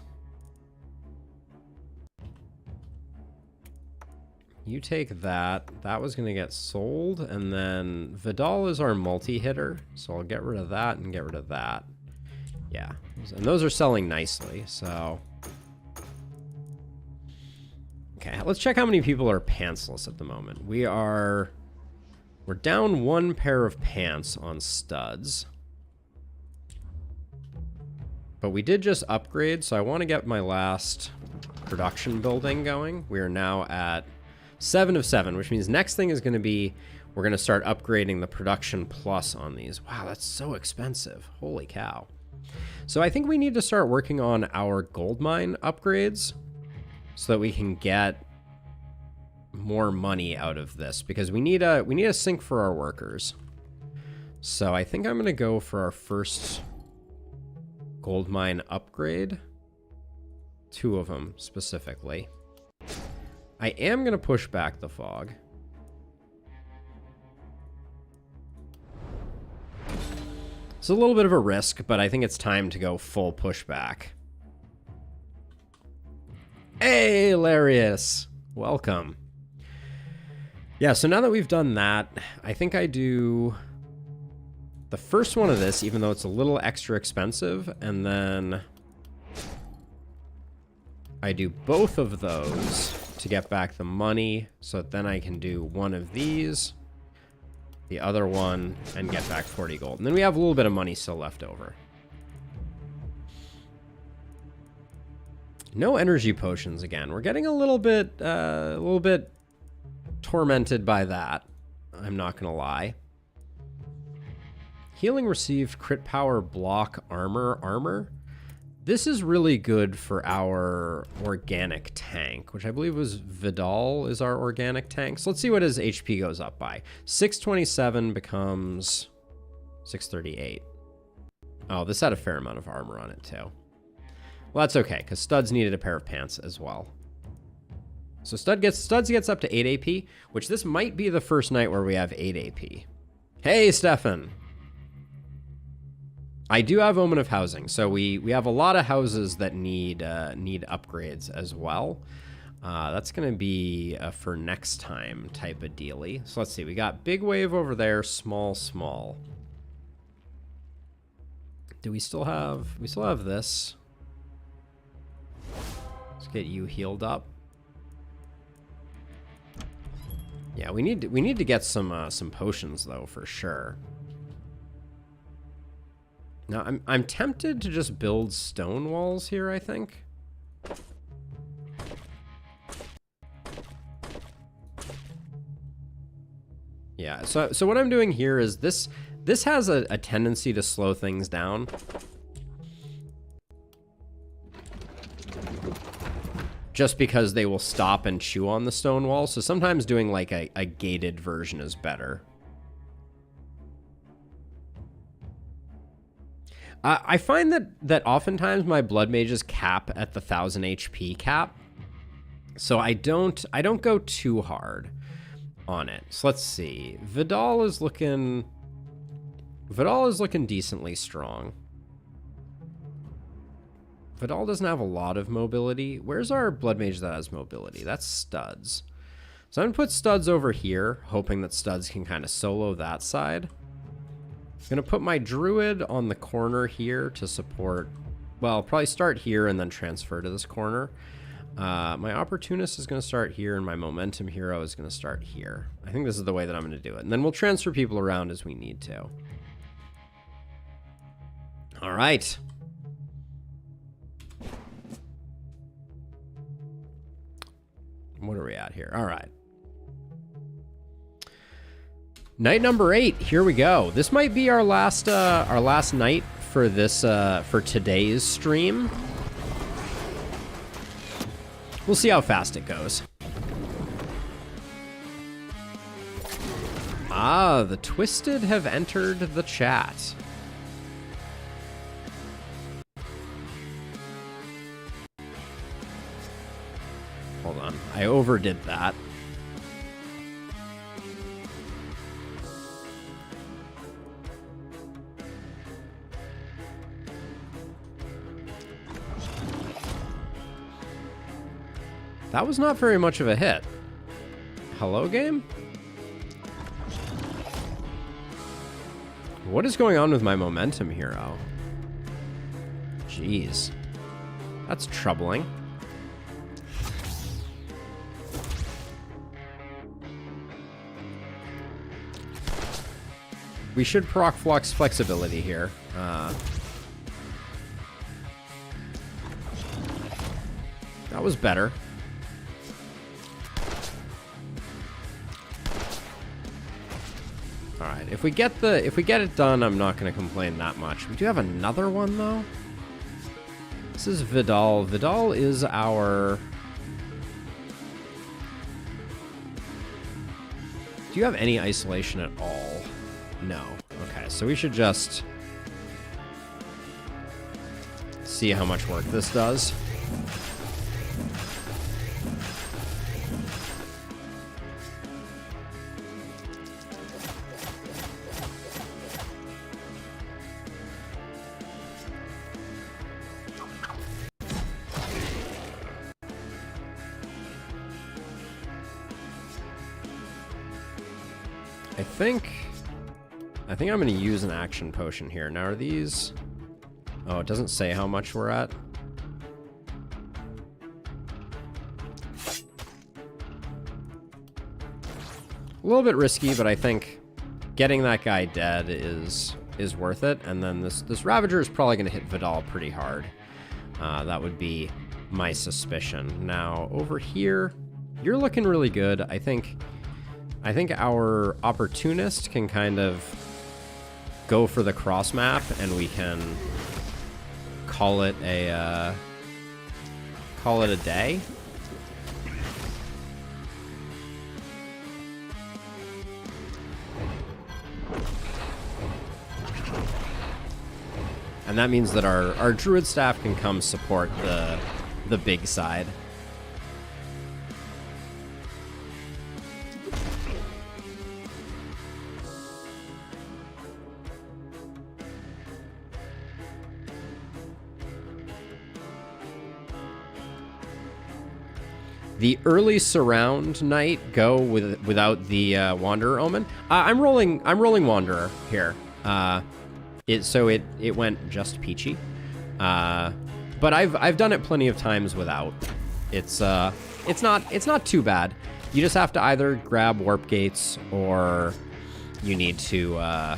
You take that. That was going to get sold. And then Vidal is our multi-hitter. So I'll get rid of that and get rid of that. Yeah. And those are selling nicely. So. Okay. Let's check how many people are pantsless at the moment. We're down one pair of pants on studs. But we did just upgrade. So I want to get my last production building going. We are now at 7 of 7, which means next thing is going to be, we're going to start upgrading the production plus on these. Wow, that's so expensive. Holy cow. So I think we need to start working on our gold mine upgrades so that we can get more money out of this, because we need a sink for our workers. So I think I'm going to go for our first gold mine upgrade. 2 of them specifically. I am going to push back the fog. It's a little bit of a risk, but I think it's time to go full pushback. Hey, Hilarious! Welcome. Yeah, so now that we've done that, I think I do the first one of this, even though it's a little extra expensive, and then I do both of those to get back the money, so then I can do one of these, the other one, and get back 40 gold. And then we have a little bit of money still left over. No energy potions again. We're getting a little bit tormented by that. I'm not gonna lie. Healing received, crit power, block, armor. This is really good for our organic tank, which I believe was Vidal is our organic tank. So let's see what his HP goes up by. 627 becomes 638. Oh, this had a fair amount of armor on it too. Well, that's okay, because Studs needed a pair of pants as well. So Studs gets up to 8 AP, which this might be the first night where we have 8 AP. Hey, Stefan! I do have Omen of Housing, so we have a lot of houses that need upgrades as well. That's going to be for next time type of dealy. So let's see, we got big wave over there, small. Do we still have this? Let's get you healed up. Yeah, we need to get some potions though for sure. Now, I'm tempted to just build stone walls here, I think. Yeah, so what I'm doing here is this has a tendency to slow things down. just because they will stop and chew on the stone wall. So sometimes doing like a gated version is better. I find that oftentimes my blood mages cap at the 1000 HP cap, so I don't go too hard on it. So let's see. Vidal is looking decently strong. Vidal doesn't have a lot of mobility. Where's our blood mage that has mobility? That's Studs. So I'm gonna put Studs over here, hoping that Studs can kind of solo that side. I'm gonna put my druid on the corner here to support, well, I'll probably start here and then transfer to this corner. My opportunist is gonna start here and my momentum hero is gonna start here. I think this is the way that I'm gonna do it. And then we'll transfer people around as we need to. All right. What are we at here? All right. Night number 8. Here we go. This might be our last night for this for today's stream. We'll see how fast it goes. Ah, the Twisted have entered the chat. Hold on. I overdid that. That was not very much of a hit. Hello, game? What is going on with my momentum hero? Jeez. That's troubling. We should proc flux flexibility here. That was better. All right, if we get it done, I'm not going to complain that much. We do have another one though. This is Vidal. Vidal is our. Do you have any isolation at all? No. Okay, so we should just see how much work this does. I think I'm going to use an action potion here. Now, are these... Oh, it doesn't say how much we're at. A little bit risky, but I think getting that guy dead is worth it. And then this Ravager is probably going to hit Vidal pretty hard. That would be my suspicion. Now, over here, you're looking really good. I think our Opportunist can kind of go for the cross map, and we can call it a day. And that means that our druid staff can come support the big side. The early surround night go without the Wanderer Omen. I'm rolling Wanderer here. It went just peachy, but I've done it plenty of times without. It's not too bad. You just have to either grab warp gates or you need to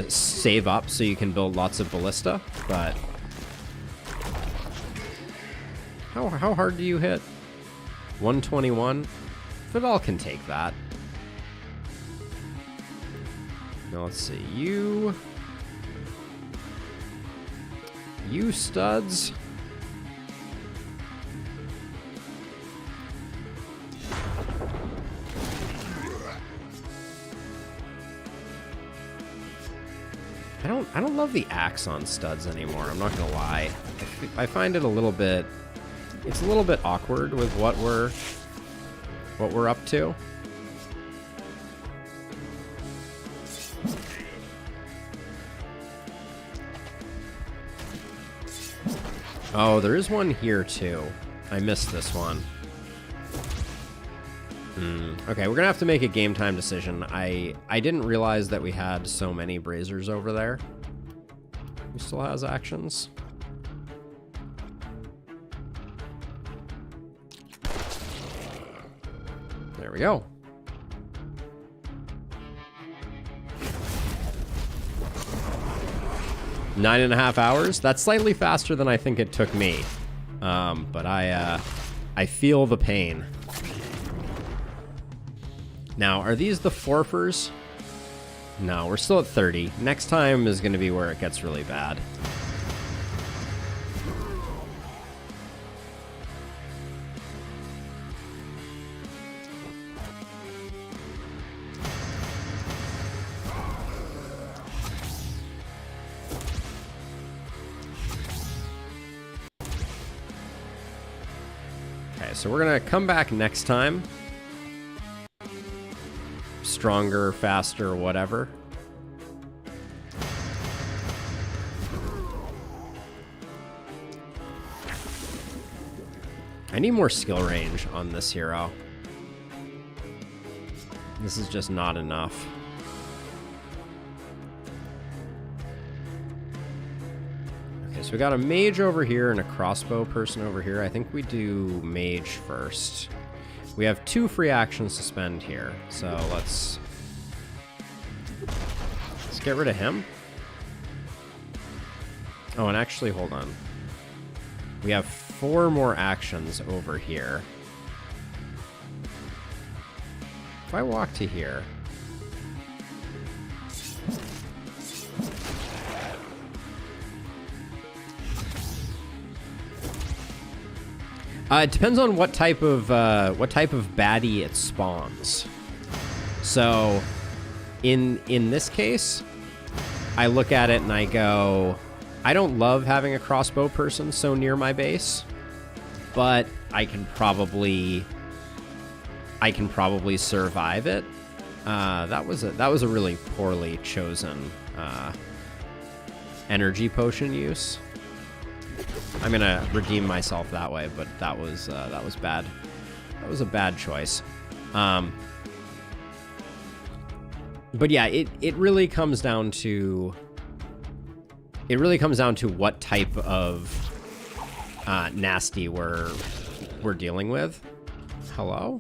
save up so you can build lots of ballista. But how hard do you hit? 121. Vidal can take that. Now let's see. You Studs. I don't love the axe on studs anymore. I'm not gonna lie. I find it a little bit. It's a little bit awkward with what we're up to. Oh, there is one here too. I missed this one. Okay, we're gonna have to make a game time decision. I didn't realize that we had so many braziers over there. Who still has actions? There we go. Nine and a half hours. That's slightly faster than I think it took me. But I feel the pain. Now, are these the forfers? No, we're still at 30. Next time is going to be where it gets really bad. Okay, so we're going to come back next time. Stronger, faster, whatever. I need more skill range on this hero. This is just not enough. Okay, so we got a mage over here and a crossbow person over here. I think we do mage first. We have 2 free actions to spend here, so let's get rid of him. Oh, and actually, hold on. We have 4 more actions over here. If I walk to here... it depends on what type of baddie it spawns. So, in this case, I look at it and I go, I don't love having a crossbow person so near my base, but I can probably survive it. That was a really poorly chosen energy potion use. I'm gonna redeem myself that way, but that was bad. That was a bad choice. But yeah, it really comes down to what type of nasty we're dealing with. Hello?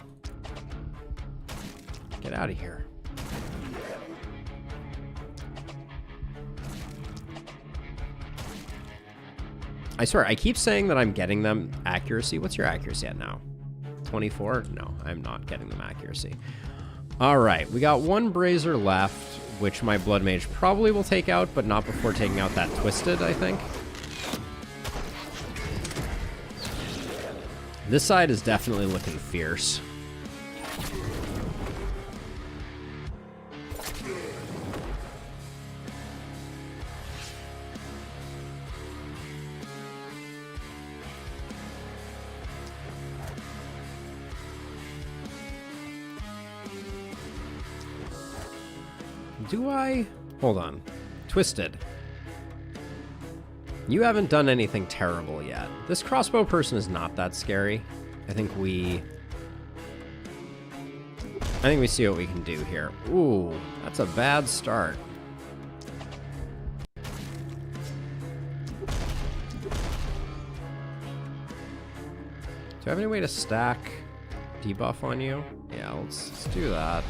Get out of here. I swear, I keep saying that I'm getting them accuracy. What's your accuracy at now? 24? No, I'm not getting them accuracy. All right, we got 1 brazier left, which my blood mage probably will take out, but not before taking out that twisted, I think. This side is definitely looking fierce. Do I? Hold on. Twisted. You haven't done anything terrible yet. This crossbow person is not that scary. I think we see what we can do here. Ooh, that's a bad start. Do I have any way to stack debuff on you? Yeah, let's do that.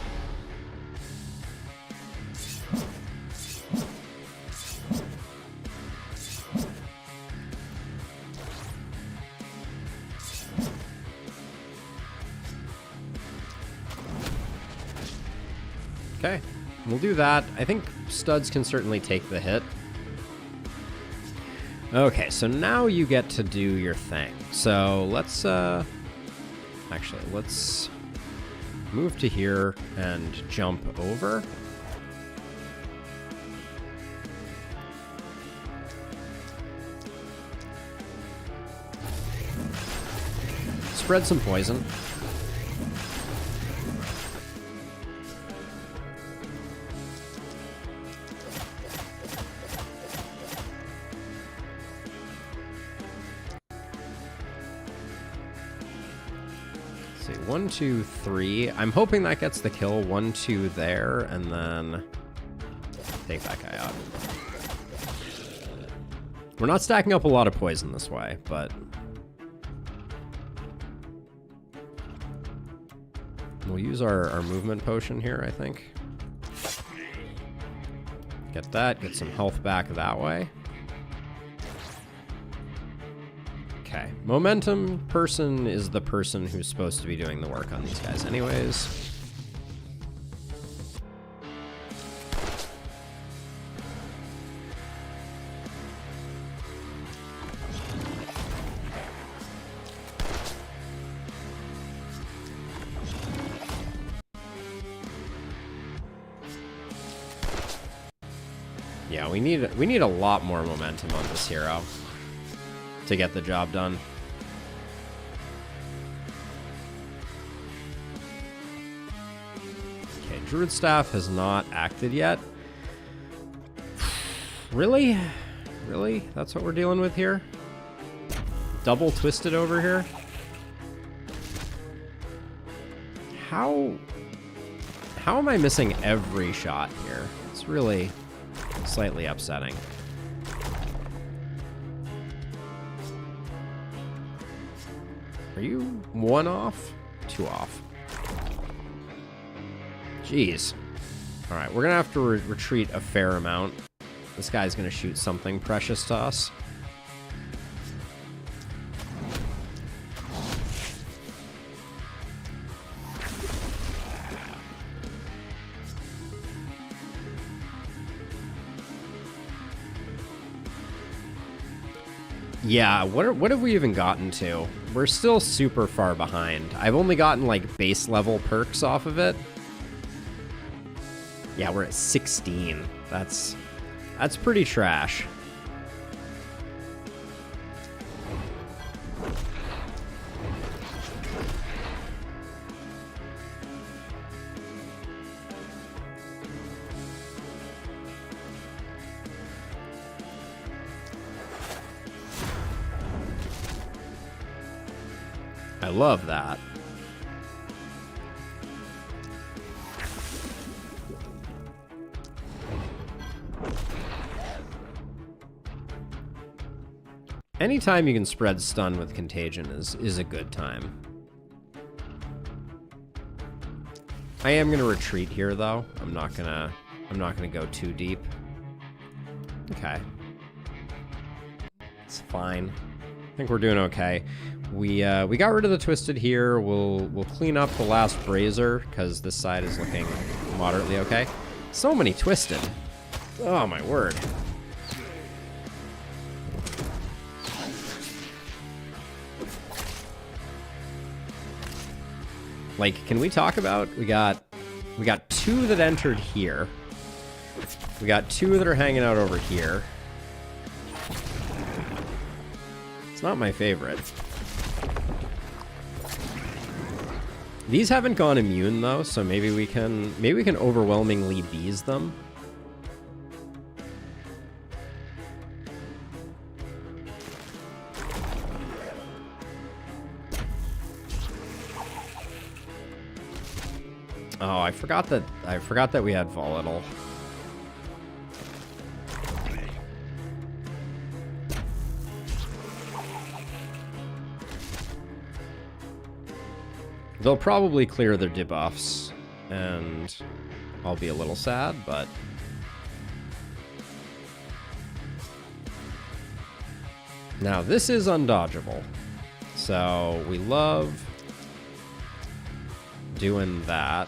Okay, we'll do that. I think studs can certainly take the hit. Okay, so now you get to do your thing. So let's actually, let's move to here and jump over. spread some poison. Let's see, 1, 2, 3. I'm hoping that gets the kill. 1, 2 there, and then take that guy out. We're not stacking up a lot of poison this way, but we'll use our movement potion here, I think. Get that, get some health back that way. Okay, momentum person is the person who's supposed to be doing the work on these guys anyways. Yeah, we need a lot more momentum on this hero to get the job done. Okay, Druid Staff has not acted yet. Really? Really? That's what we're dealing with here? Double twisted over here? How am I missing every shot here? It's really slightly upsetting. Are you 1 off? 2 off. Jeez. All right, we're gonna have to retreat a fair amount. This guy's gonna shoot something precious to us. Yeah, what have we even gotten to? We're still super far behind. I've only gotten like base level perks off of it. Yeah, we're at 16. That's pretty trash. I love that. Anytime you can spread stun with contagion is a good time. I am gonna retreat here though. I'm not gonna go too deep. Okay. It's fine. I think we're doing okay. We got rid of the twisted here. We'll clean up the last brazier because this side is looking moderately okay. So many twisted. Oh my word. Like, can we talk about, we got 2 that entered here. We got 2 that are hanging out over here. It's not my favorite. These haven't gone immune though, so maybe we can overwhelmingly bees them. Oh, I forgot that we had volatile. They'll probably clear their debuffs, and I'll be a little sad, but now this is undodgeable. So we love doing that.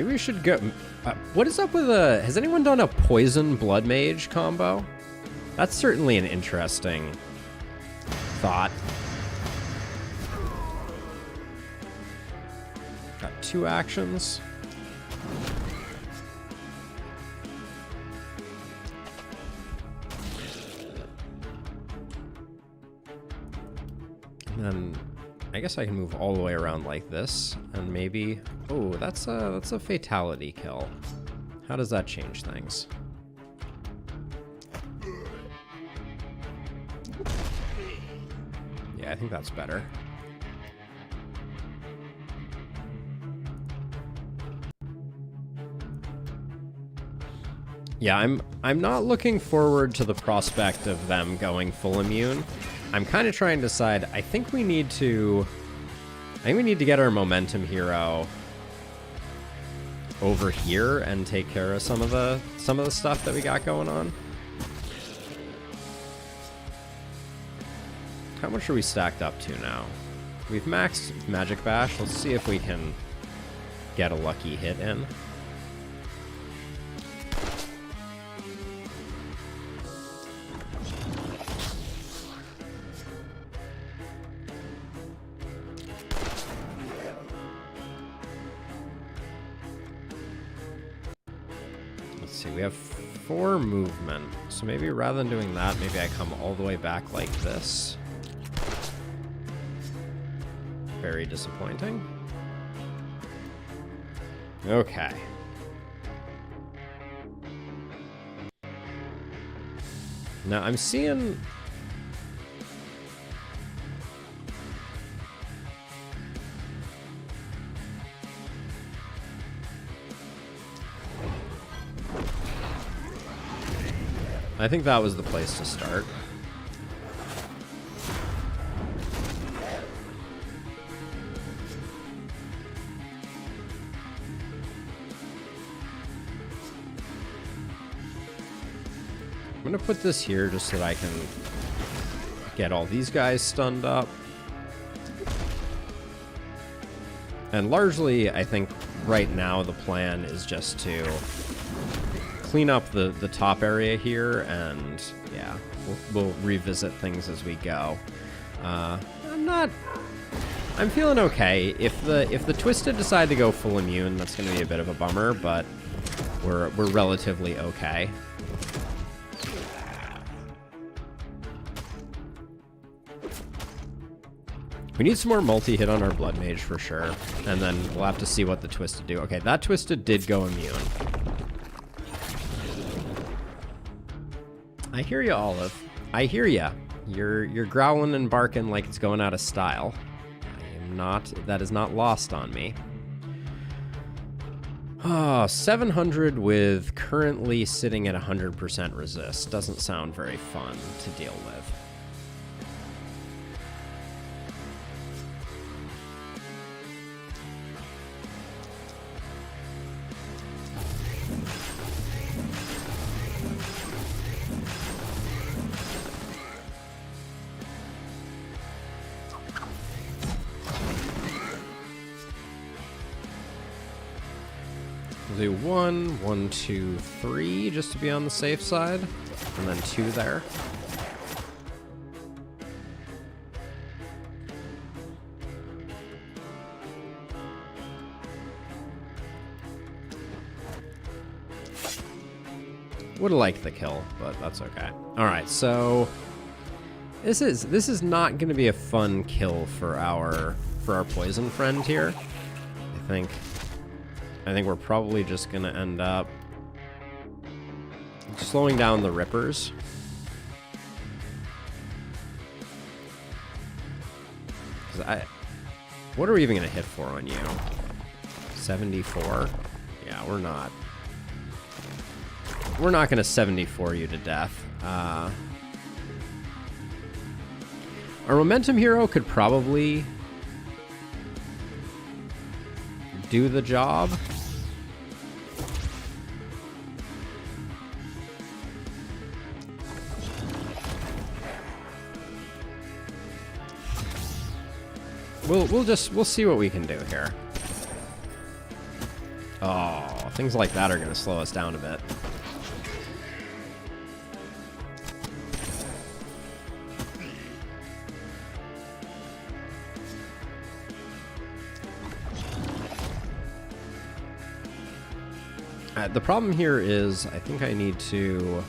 Maybe we should go... what is up with a... Has anyone done a poison blood mage combo? That's certainly an interesting thought. Got 2 actions. And then I guess I can move all the way around like this, and maybe... Oh, that's a fatality kill. How does that change things? Yeah, I think that's better. Yeah, I'm not looking forward to the prospect of them going full immune. I'm kind of trying to decide. I think we need to get our momentum hero over here and take care of some of the stuff that we got going on. How much are we stacked up to now? We've maxed Magic Bash. Let's see if we can get a lucky hit in. We have 4 movement, so maybe rather than doing that, maybe I come all the way back like this. Very disappointing. Okay. Now I'm seeing... I think that was the place to start. I'm gonna put this here just so that I can get all these guys stunned up. And largely, I think right now the plan is just to clean up the top area here, and yeah, we'll revisit things as we go. I'm feeling okay. If the Twisted decide to go full immune, that's going to be a bit of a bummer, but we're relatively okay. We need some more multi-hit on our Blood Mage for sure, and then we'll have to see what the Twisted do. Okay, that Twisted did go immune. I hear you, Olive. I hear ya. You're growling and barking like it's going out of style. I am not. That is not lost on me. Oh, 700 with currently sitting at 100% resist doesn't sound very fun to deal with. Do 1, 1, 2, 3, just to be on the safe side, and then 2 there. Would have liked the kill, but that's okay. All right, so this is not going to be a fun kill for our poison friend here. I think we're probably just going to end up slowing down the Rippers. What are we even going to hit for on you? 74? Yeah, we're not. We're not going to 74 you to death. Our momentum hero could probably do the job. We'll see what we can do here. Oh, things like that are going to slow us down a bit. The problem here is I think I need to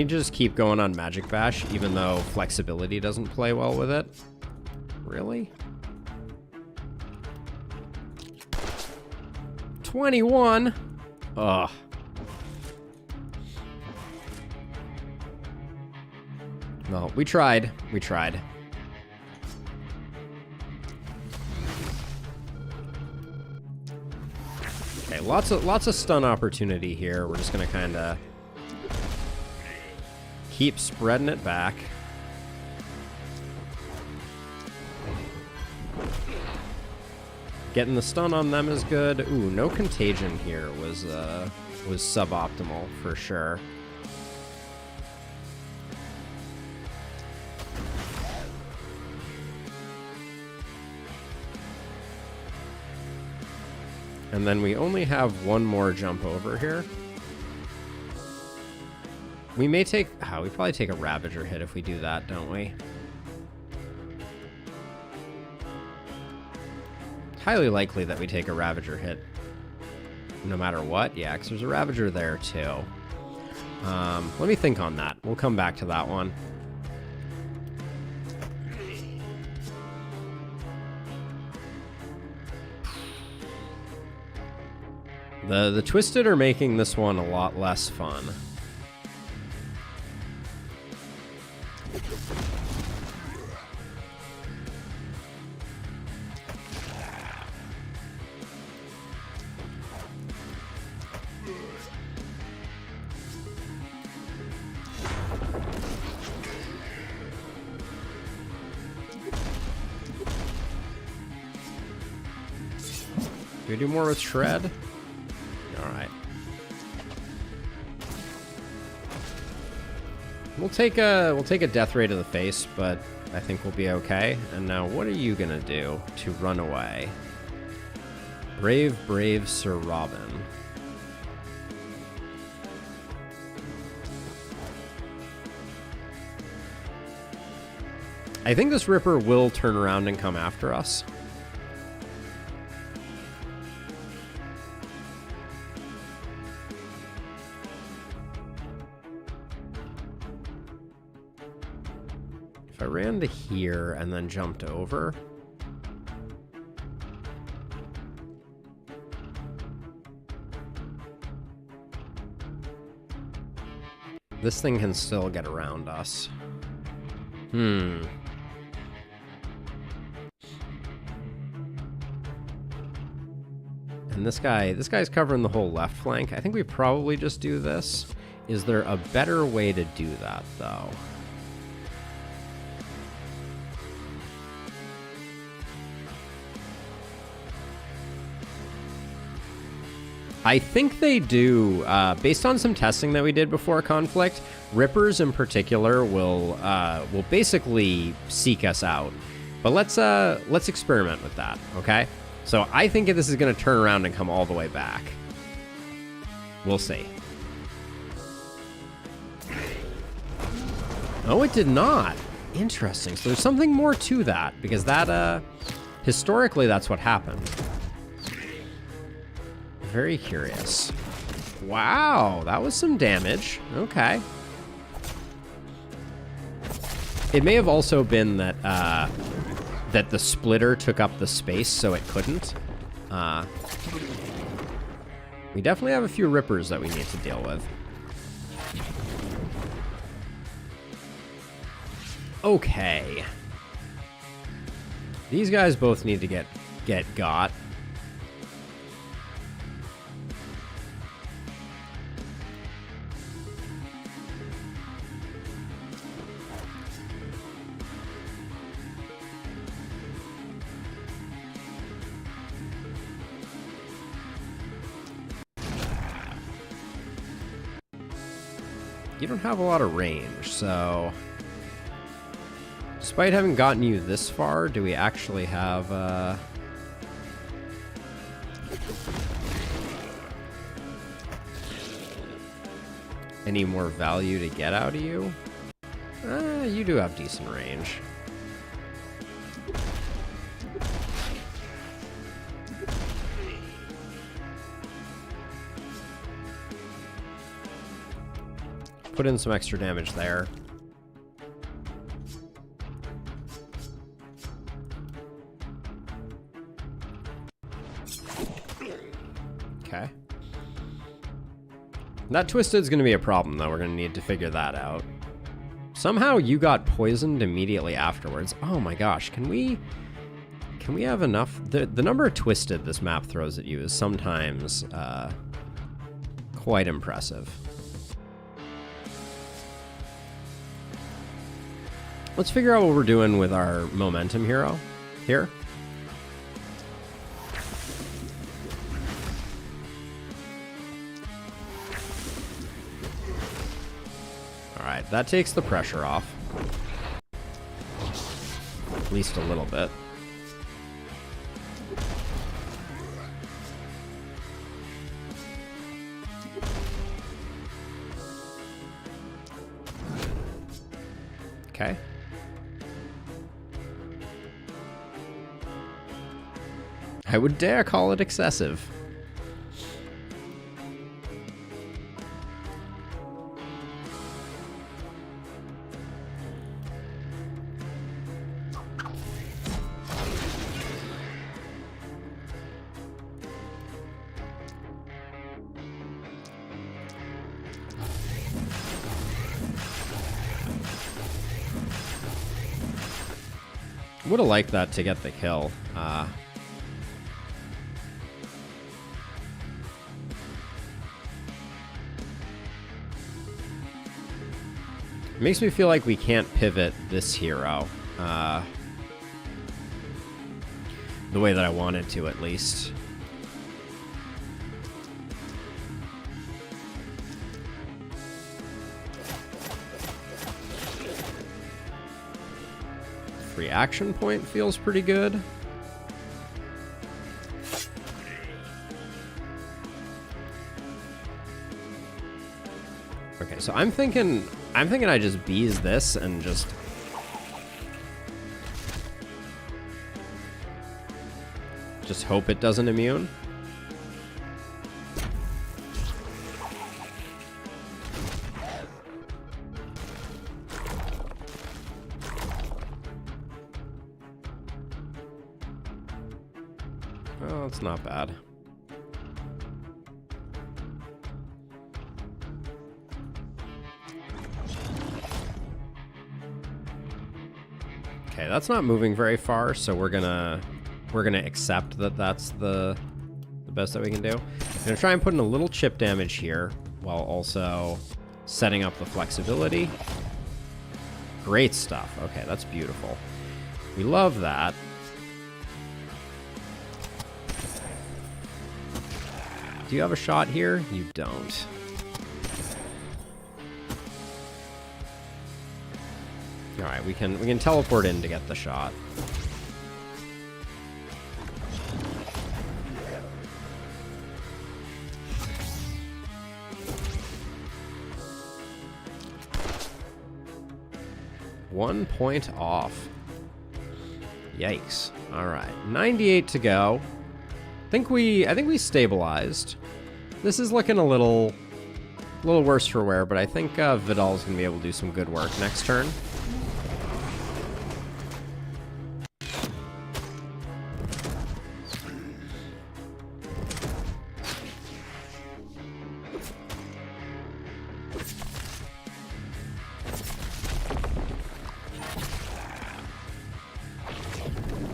just keep going on Magic Bash, even though flexibility doesn't play well with it. Really? 21? Ugh. Well, we tried. We tried. Okay, lots of stun opportunity here. We're just gonna kind of keep spreading it back. Getting the stun on them is good. Ooh, no contagion here was suboptimal for sure. And then we only have one more jump over here. We may take... we probably take a Ravager hit if we do that, don't we? Highly likely that we take a Ravager hit no matter what. Yeah, because there's a Ravager there too. Let me think on that. We'll come back to that one. The Twisted are making this one a lot less fun. Do we do more with Shred? Alright. We'll take a death ray to the face, but I think we'll be okay. And now what are you gonna do to run away? Brave, brave Sir Robin. I think this Ripper will turn around and come after us. If I ran to here and then jumped over. This thing can still get around us. And this guy's covering the whole left flank. I think we probably just do this. Is there a better way to do that, though? I think they do. Based on some testing that we did before Conflict, Rippers in particular will basically seek us out. But let's experiment with that, okay? So I think this is going to turn around and come all the way back. We'll see. Oh, it did not. Interesting. So there's something more to that, because that, historically, that's what happened. Very curious. Wow, that was some damage. Okay. It may have also been that that the splitter took up the space, so it couldn't. We definitely have a few Rippers that we need to deal with. Okay. These guys both need to get got. You don't have a lot of range, so... Despite having gotten you this far, do we actually have, Any more value to get out of you? You do have decent range. Put in some extra damage there. Okay. That Twisted's going to be a problem, though. We're going to need to figure that out. Somehow you got poisoned immediately afterwards. Oh my gosh, can we have enough? The number of Twisted this map throws at you is sometimes quite impressive. Let's figure out what we're doing with our momentum hero here. All right, that takes the pressure off. At least a little bit. Okay. I would dare call it excessive. Would have liked that to get the kill. Makes me feel like we can't pivot this hero the way that I wanted to, at least. Free action point feels pretty good. Okay, so I'm thinking I just bees this and just hope it doesn't immune. Oh, it's not bad. Okay, that's not moving very far, so we're gonna accept that that's the best that we can do. I'm gonna try and put in a little chip damage here while also setting up the flexibility. Great stuff. Okay, that's beautiful. We love that. Do you have a shot here? You don't. All right, we can teleport in to get the shot. One point off. Yikes. All right, 98 to go. I think we stabilized. This is looking a little worse for wear, but I think Vidal's gonna be able to do some good work next turn.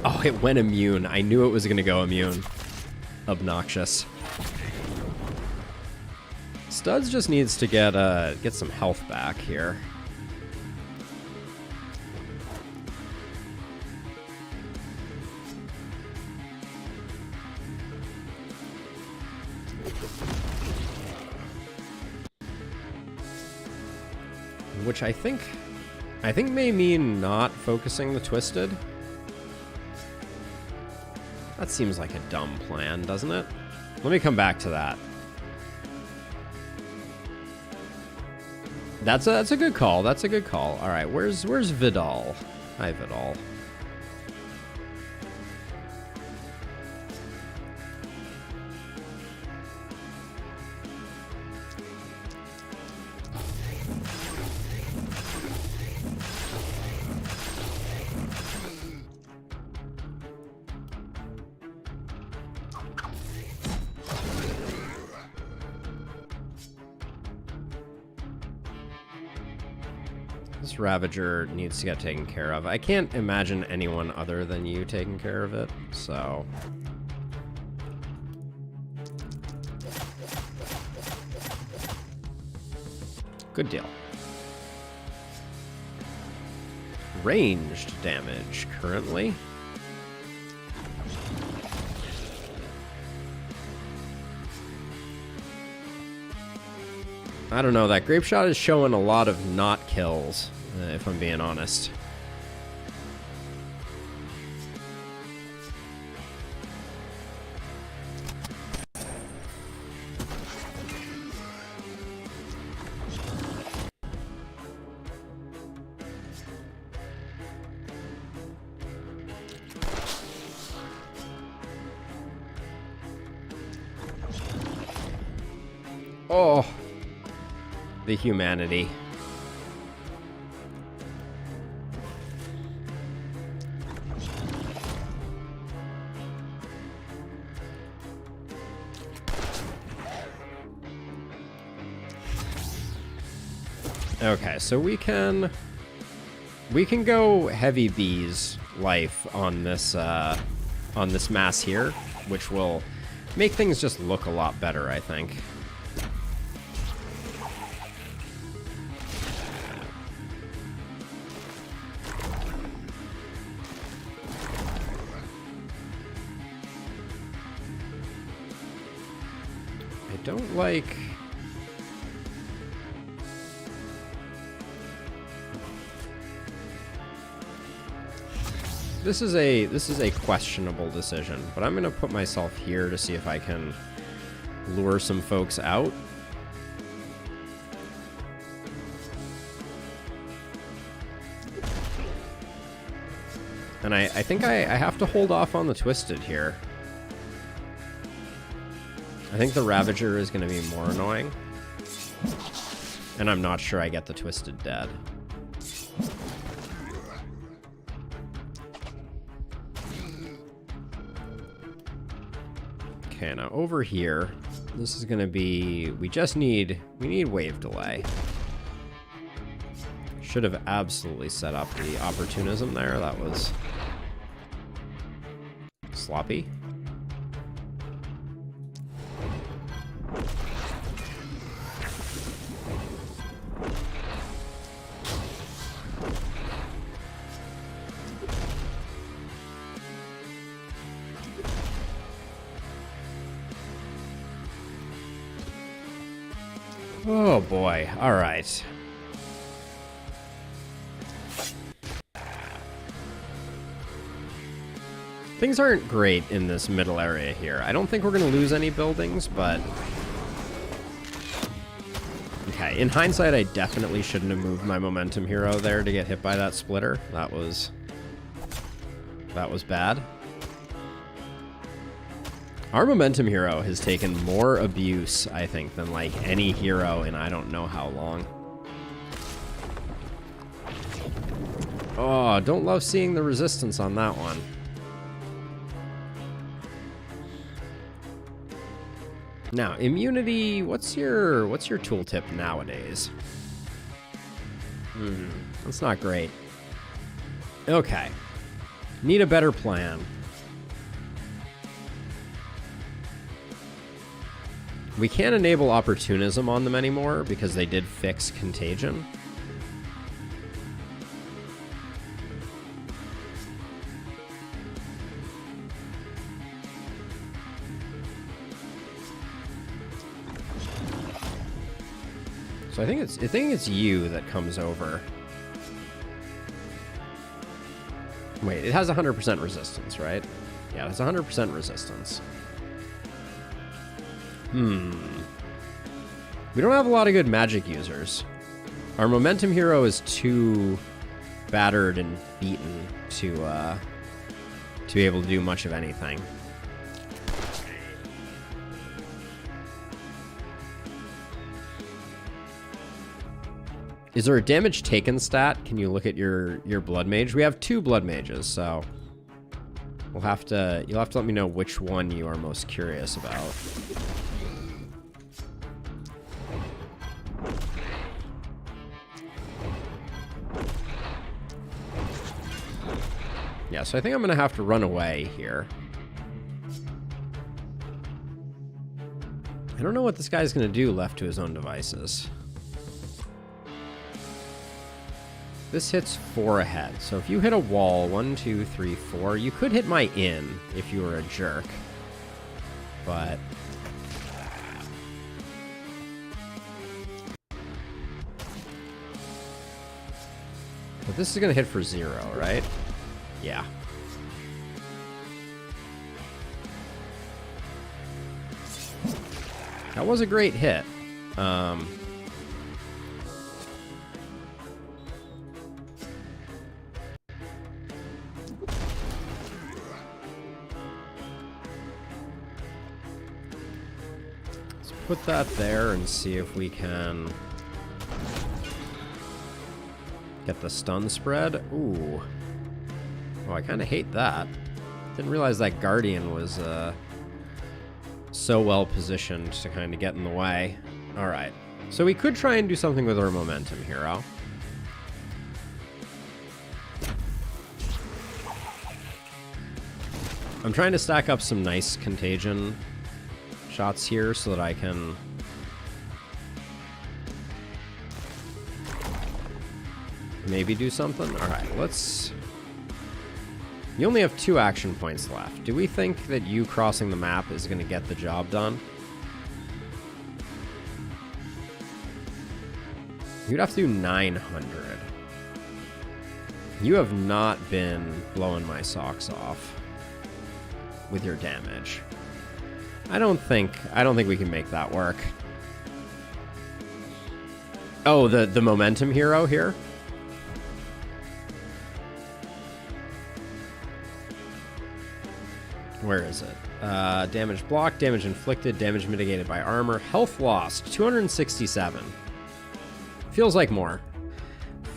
Oh, it went immune. I knew it was gonna go immune. Obnoxious. Studs just needs to get some health back here. Which I think may mean not focusing the Twisted. That seems like a dumb plan, doesn't it? Let me come back to that. That's a good call. That's a good call. All right, where's Vidal? Hi, Vidal. This Ravager needs to get taken care of. I can't imagine anyone other than you taking care of it, so... Good deal. Ranged damage currently. I don't know, that grape shot is showing a lot of not kills, if I'm being honest. Oh, the humanity. Okay, so we can go heavy bees life on this mass here, which will make things just look a lot better, I think. I don't like... This is a questionable decision, but I'm gonna put myself here to see if I can lure some folks out. And I think I have to hold off on the Twisted here. I think the Ravager is gonna be more annoying. And I'm not sure I get the Twisted dead. Okay, now over here, this is gonna be, we need wave delay. Should have absolutely set up the opportunism there. That was sloppy. Oh boy, all right. Things aren't great in this middle area here. I don't think we're gonna lose any buildings, but... Okay, in hindsight, I definitely shouldn't have moved my momentum hero there to get hit by that splitter. That was bad. Our momentum hero has taken more abuse, I think, than like any hero in I don't know how long. Oh, don't love seeing the resistance on that one. Now, immunity, what's your tooltip nowadays? That's not great. Okay. Need a better plan. We can't enable opportunism on them anymore because they did fix contagion. So I think it's you that comes over. Wait, it has 100% resistance, right? Yeah, it has 100% resistance. We don't have a lot of good magic users. Our momentum hero is too battered and beaten to be able to do much of anything. Is there a damage taken stat? Can you look at your blood mage? We have 2 blood mages, so you'll have to let me know which one you are most curious about. Yeah, so I think I'm gonna have to run away here. I don't know what this guy's gonna do left to his own devices. This hits 4 ahead, so if you hit a wall, 1, 2, 3, 4, you could hit my inn if you were a jerk. But this is gonna hit for 0, right? Yeah. That was a great hit. Let's put that there and see if we can get the stun spread. Ooh. Oh, I kind of hate that. Didn't realize that Guardian was so well positioned to kind of get in the way. All right. So we could try and do something with our momentum hero. I'm trying to stack up some nice contagion shots here so that I can maybe do something. All right, let's... You only have 2 action points left. Do we think that you crossing the map is going to get the job done? You'd have to do 900. You have not been blowing my socks off with your damage. I don't think we can make that work. Oh, the momentum hero here? Where is it? Damage blocked, damage inflicted, damage mitigated by armor, health lost, 267. Feels like more.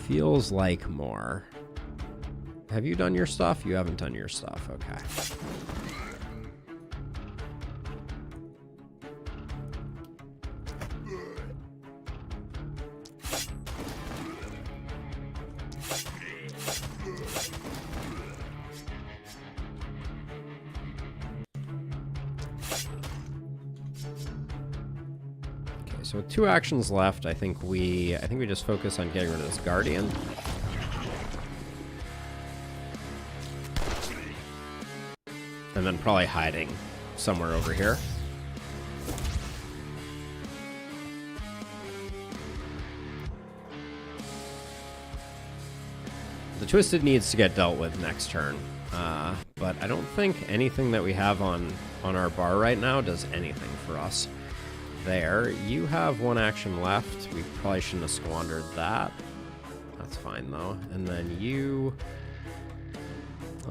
Feels like more. Have you done your stuff? You haven't done your stuff. Okay. So with 2 actions left, I think we just focus on getting rid of this Guardian. And then probably hiding somewhere over here. The Twisted needs to get dealt with next turn. But I don't think anything that we have on our bar right now does anything for us. There, you have 1 action left. We probably shouldn't have squandered that. That's fine though. And then you...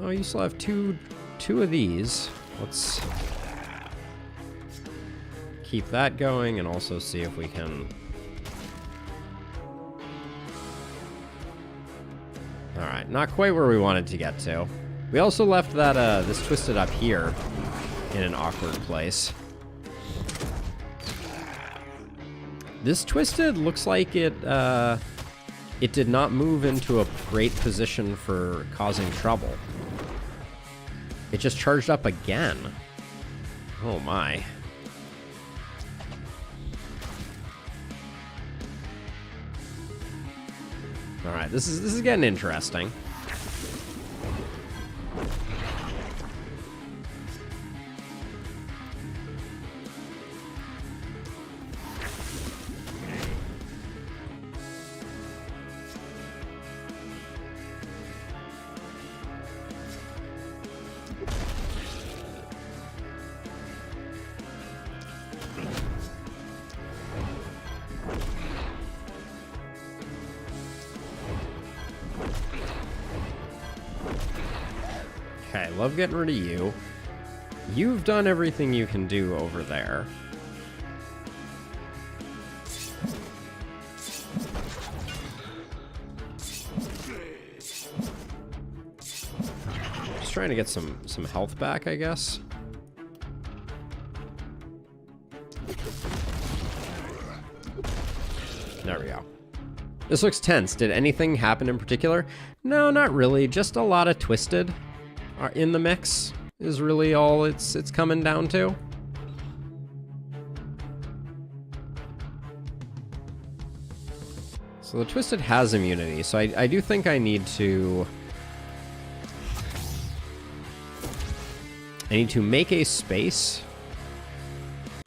Oh, you still have two of these. Let's keep that going and also see if we can... Alright, not quite where we wanted to get to. We also left that this Twisted up here in an awkward place. This Twisted looks like it did not move into a great position for causing trouble. It just charged up again. Oh my. All right, this is getting interesting. Okay, love getting rid of you. You've done everything you can do over there. Just trying to get some health back, I guess. There we go. This looks tense. Did anything happen in particular? No, not really. Just a lot of Twisted are in the mix is really all it's coming down to. So the Twisted has immunity, so I do think I need to make a space.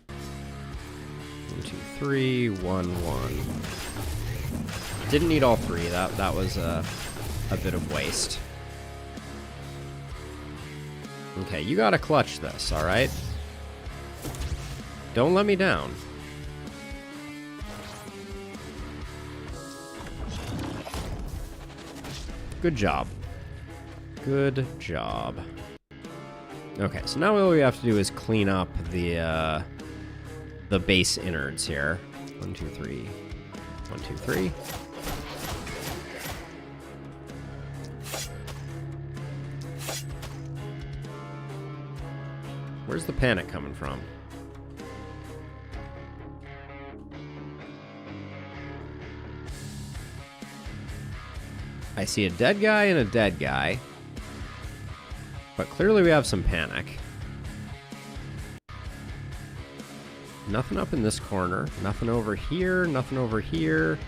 1, 2, 3, 1, 1. Didn't need all three. That was a bit of waste. Okay, you gotta clutch this, all right? Don't let me down. Good job. Good job. Okay, so now all we have to do is clean up the base innards here. 1, 2, 3. 1, 2, 3. Where's the panic coming from? I see a dead guy and a dead guy. But clearly we have some panic. Nothing up in this corner. Nothing over here. Nothing over here.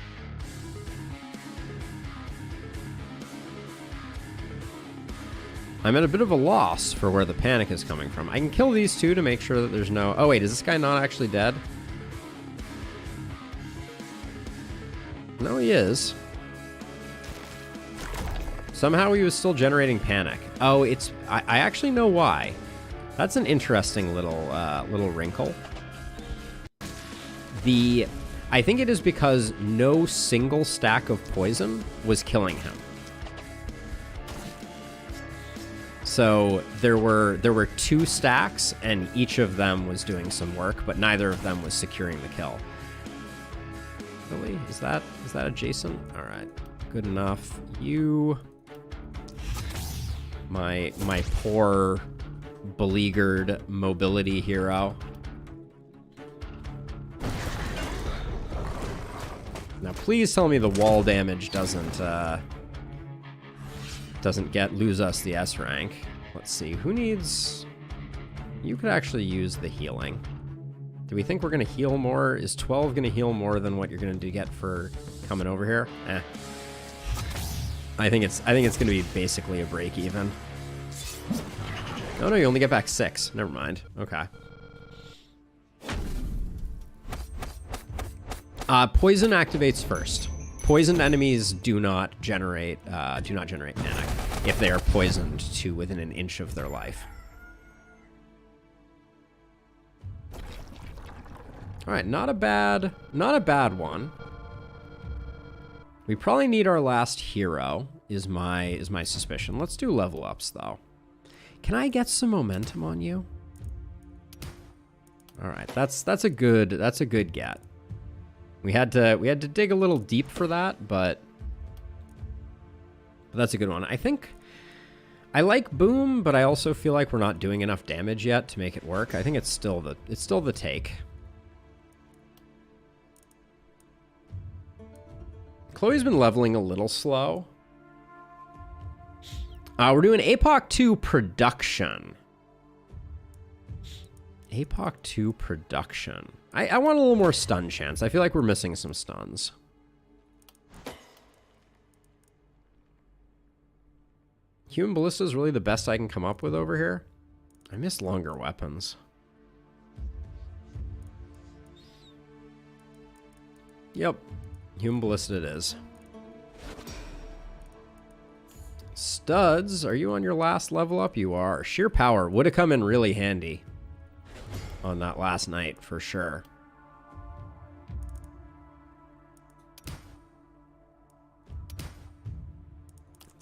I'm at a bit of a loss for where the panic is coming from. I can kill these two to make sure that there's no... Oh, wait, is this guy not actually dead? No, he is. Somehow he was still generating panic. Oh, it's... I actually know why. That's an interesting little wrinkle. I think it is because no single stack of poison was killing him. So there were 2 stacks, and each of them was doing some work, but neither of them was securing the kill. Really? Is that adjacent? All right, good enough. You, my poor beleaguered mobility hero. Now, please tell me the wall damage doesn't lose us the S rank. Let's see, who needs... You could actually use the healing. Do we think we're gonna heal more? Is 12 gonna heal more than what you're gonna get for coming over here? Eh. I think it's gonna be basically a break even. Oh no, you only get back 6. Never mind. Okay. Poison activates first. Poisoned enemies do not generate panic if they are poisoned to within an inch of their life. All right, not a bad one. We probably need our last hero, is my suspicion. Let's do level ups though. Can I get some momentum on you? All right, that's a good get. We had to dig a little deep for that, but that's a good one. I think I like Boom, but I also feel like we're not doing enough damage yet to make it work. I think it's still the take. Chloe's been leveling a little slow. We're doing APOC 2 production. APOC 2 production. I want a little more stun chance. I feel like we're missing some stuns. Human Ballista is really the best I can come up with over here. I miss longer weapons. Yep. Human Ballista it is. Studs, are you on your last level up? You are. Sheer Power would have come in really handy on that last night, for sure.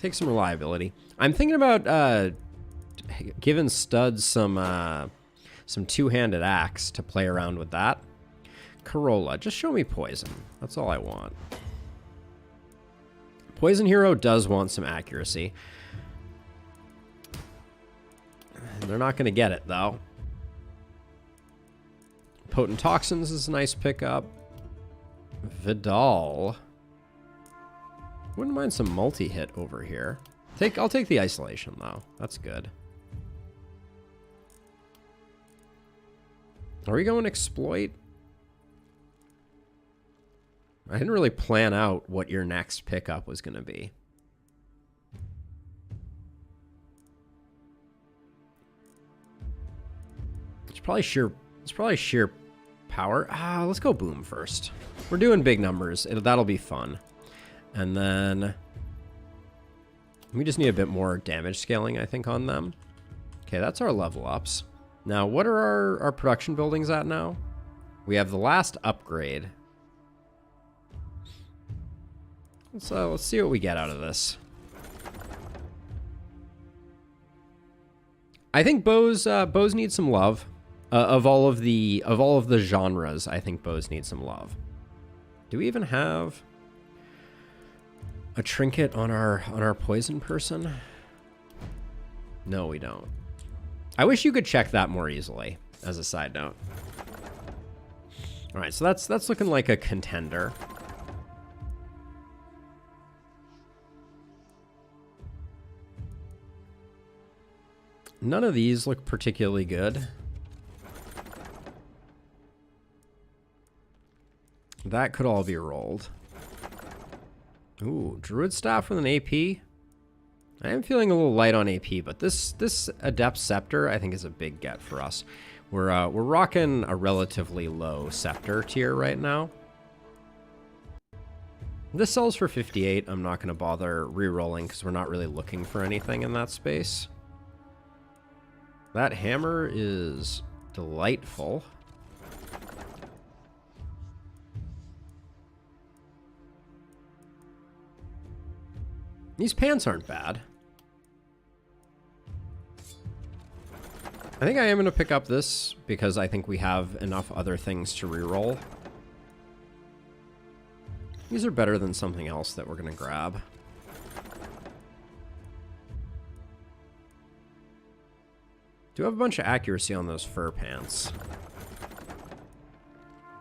Take some reliability. I'm thinking about giving Studs some two-handed axe to play around with that. Corolla, just show me poison. That's all I want. Poison Hero does want some accuracy. They're not going to get it, though. Potent Toxins is a nice pickup. Vidal. Wouldn't mind some multi-hit over here. I'll take the Isolation, though. That's good. Are we going Exploit? I didn't really plan out what your next pickup was going to be. It's probably sheer power. Let's go Boom first. We're doing big numbers. That'll be fun. And then we just need a bit more damage scaling, I think, on them. Okay, that's our level ups. Now, what are our production buildings at now? We have the last upgrade. Let's see what we get out of this. I think bows need some love. Of all of the genres, I think bows need some love. Do we even have a trinket on our poison person? No, we don't. I wish you could check that more easily, as a side note. All right, so that's looking like a contender. None of these look particularly good. That could all be rolled. Ooh, Druid Staff with an AP. I am feeling a little light on AP, but this Adept Scepter I think is a big get for us. We're rocking a relatively low Scepter tier right now. This sells for 58. I'm not going to bother re-rolling because we're not really looking for anything in that space. That hammer is delightful. These pants aren't bad. I think I am going to pick up this because I think we have enough other things to reroll. These are better than something else that we're going to grab. Do have a bunch of accuracy on those fur pants.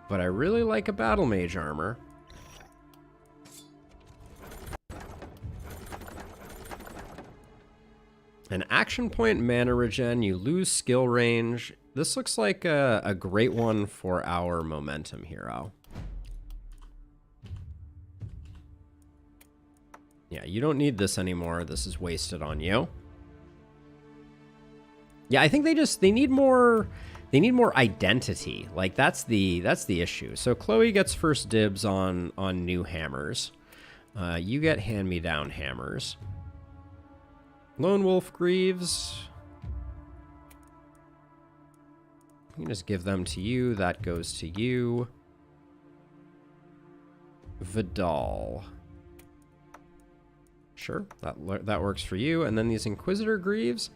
But I really like a battle mage armor. An action point mana regen, you lose skill range. This looks like a great one for our momentum hero. Yeah, you don't need this anymore. This is wasted on you. Yeah, I think they need more identity. Like that's the issue. So Chloe gets first dibs on new hammers. You get hand-me-down hammers. Lone Wolf Greaves. You can just give them to you. That goes to you. Vidal. Sure, that works for you. And then these Inquisitor Greaves.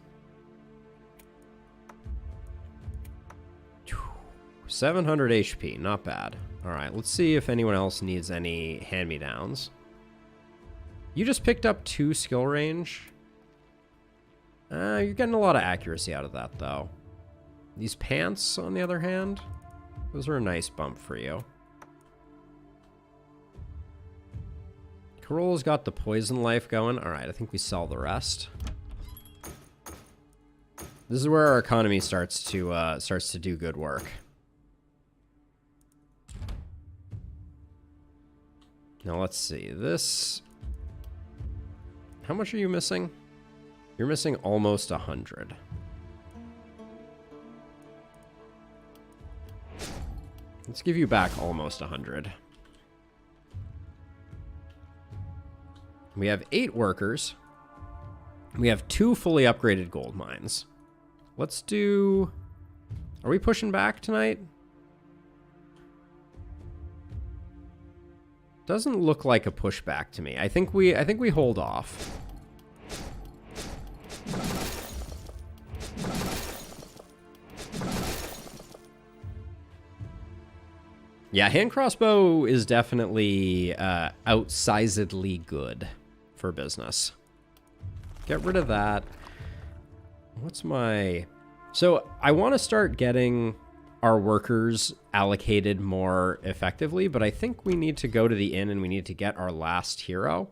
700 HP, not bad. All right, let's see if anyone else needs any hand-me-downs. You just picked up 2 skill range. You're getting a lot of accuracy out of that, though. These pants, on the other hand, those are a nice bump for you. Corolla's got the poison life going. All right, I think we sell the rest. This is where our economy starts to do good work. Now let's see. This. How much are you missing? You're missing almost 100. Let's give you back almost 100. We have 8 workers. We have 2 fully upgraded gold mines. Let's do... Are we pushing back tonight? Doesn't look like a pushback to me. I think we hold off. Yeah, hand crossbow is definitely outsizedly good for business. Get rid of that. What's my... So I want to start getting our workers allocated more effectively, but I think we need to go to the inn and we need to get our last hero.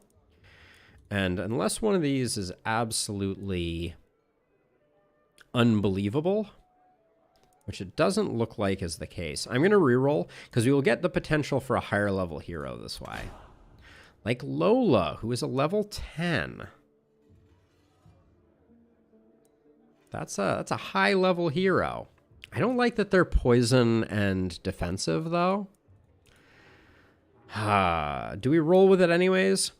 And unless one of these is absolutely unbelievable, which it doesn't look like is the case, I'm going to reroll because we will get the potential for a higher level hero this way. Like Lola, who is a level 10. That's a high level hero. I don't like that they're poison and defensive though. Do we roll with it anyways?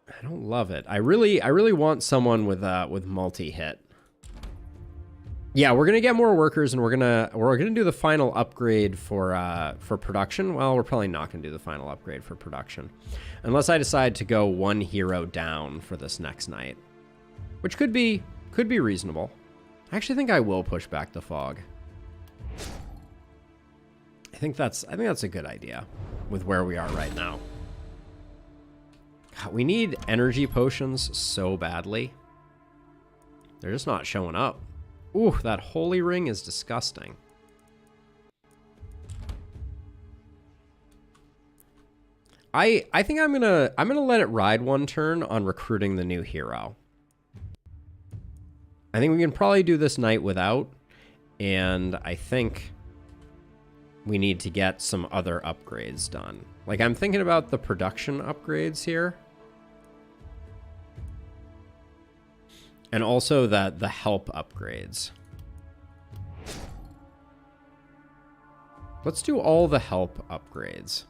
I don't love it. I really want someone with multi-hit. Yeah, we're gonna get more workers, and we're gonna do the final upgrade for production. Well, we're probably not gonna do the final upgrade for production, unless I decide to go one hero down for this next night, which could be reasonable. I actually think I will push back the fog. I think that's a good idea with where we are right now. God, we need energy potions so badly. They're just not showing up. Ooh, that holy ring is disgusting. I think I'm gonna let it ride one turn on recruiting the new hero. I think we can probably do this night without, and I think we need to get some other upgrades done. Like, I'm thinking about the production upgrades here. And also the help upgrades. Let's do all the help upgrades.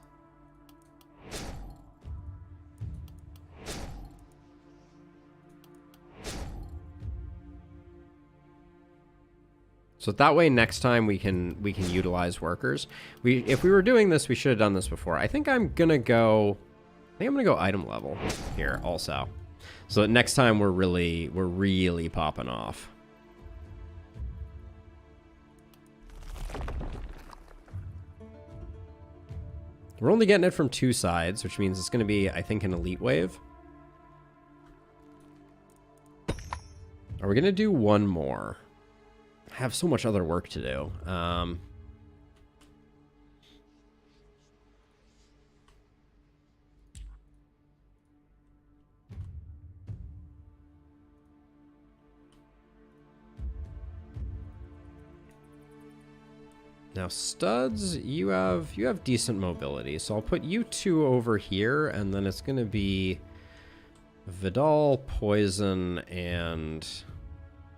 So that way next time we can utilize workers. If we were doing this, we should have done this before. I think I'm gonna go item level here also. So that next time we're really popping off. We're only getting it from 2 sides, which means it's going to be, I think, an elite wave. Are we going to do one more? I have so much other work to do. Now, studs, you have decent mobility, so I'll put you 2 over here, and then it's going to be Vidal, Poison, and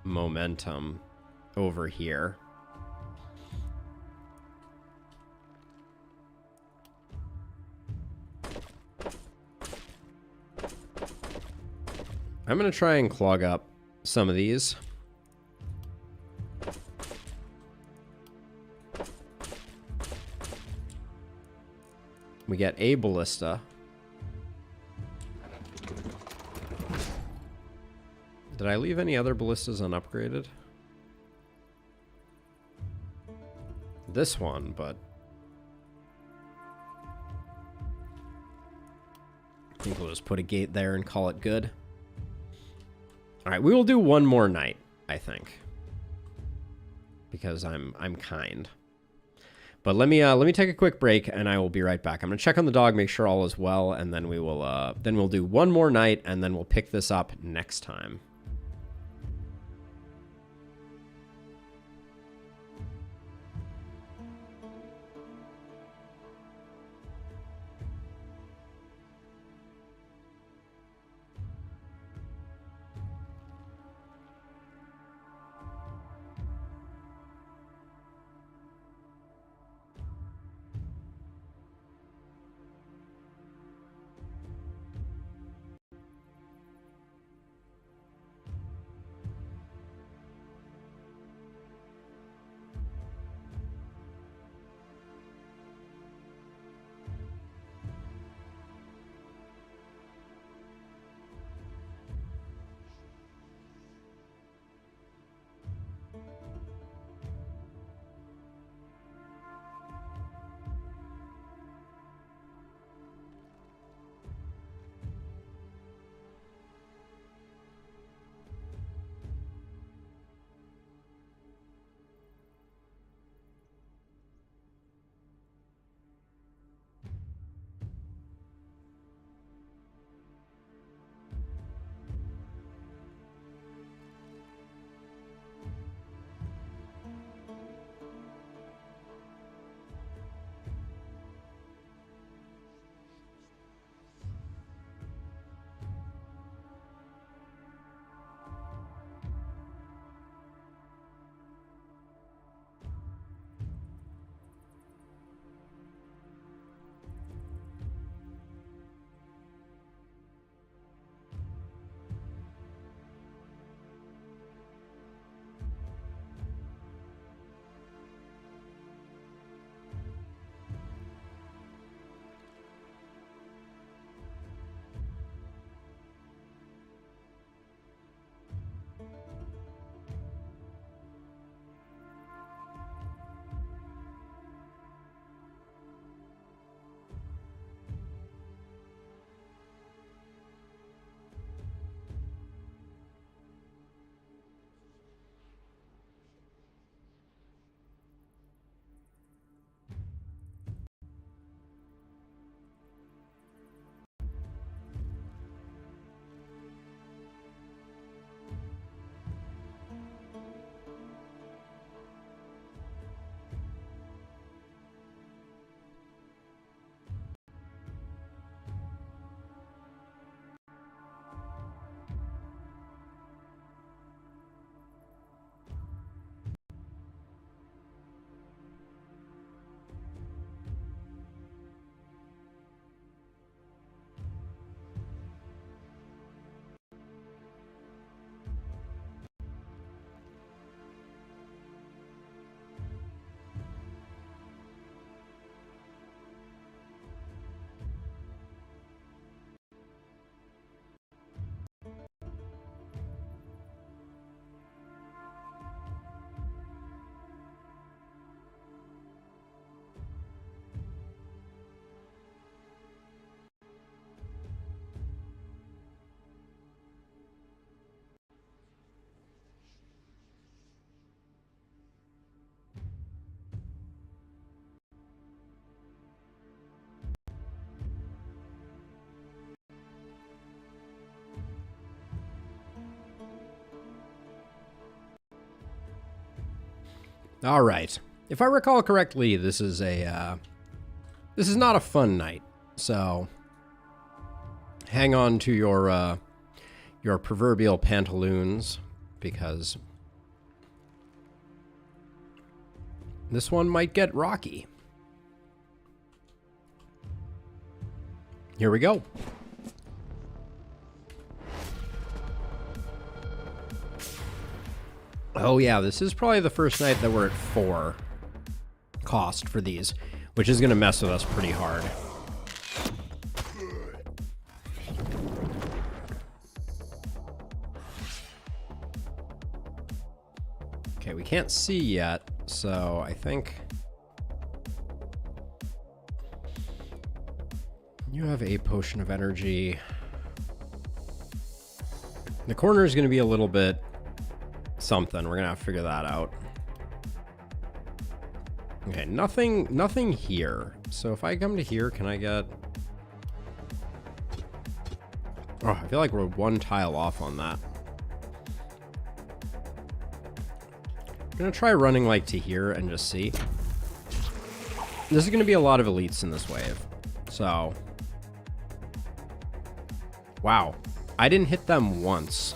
Momentum over here. I'm going to try and clog up some of these. We get a ballista. Did I leave any other ballistas unupgraded? This one, but I think we'll just put a gate there and call it good. All right, we will do one more night, I think, because I'm kind. But let me take a quick break, and I will be right back. I'm gonna check on the dog, make sure all is well, and then we'll do one more night, and then we'll pick this up next time. All right. If I recall correctly, this is not a fun night. So hang on to your proverbial pantaloons, because this one might get rocky. Here we go. Oh yeah, this is probably the first night that we're at 4 cost for these, which is going to mess with us pretty hard. Okay, we can't see yet, so I think you have a potion of energy. The corner is going to be a little bit something. We're going to have to figure that out. Okay, nothing here. So if I come to here, can I get... Oh, I feel like we're 1 tile off on that. I'm going to try running like to here and just see. This is going to be a lot of elites in this wave. So... Wow. I didn't hit them once.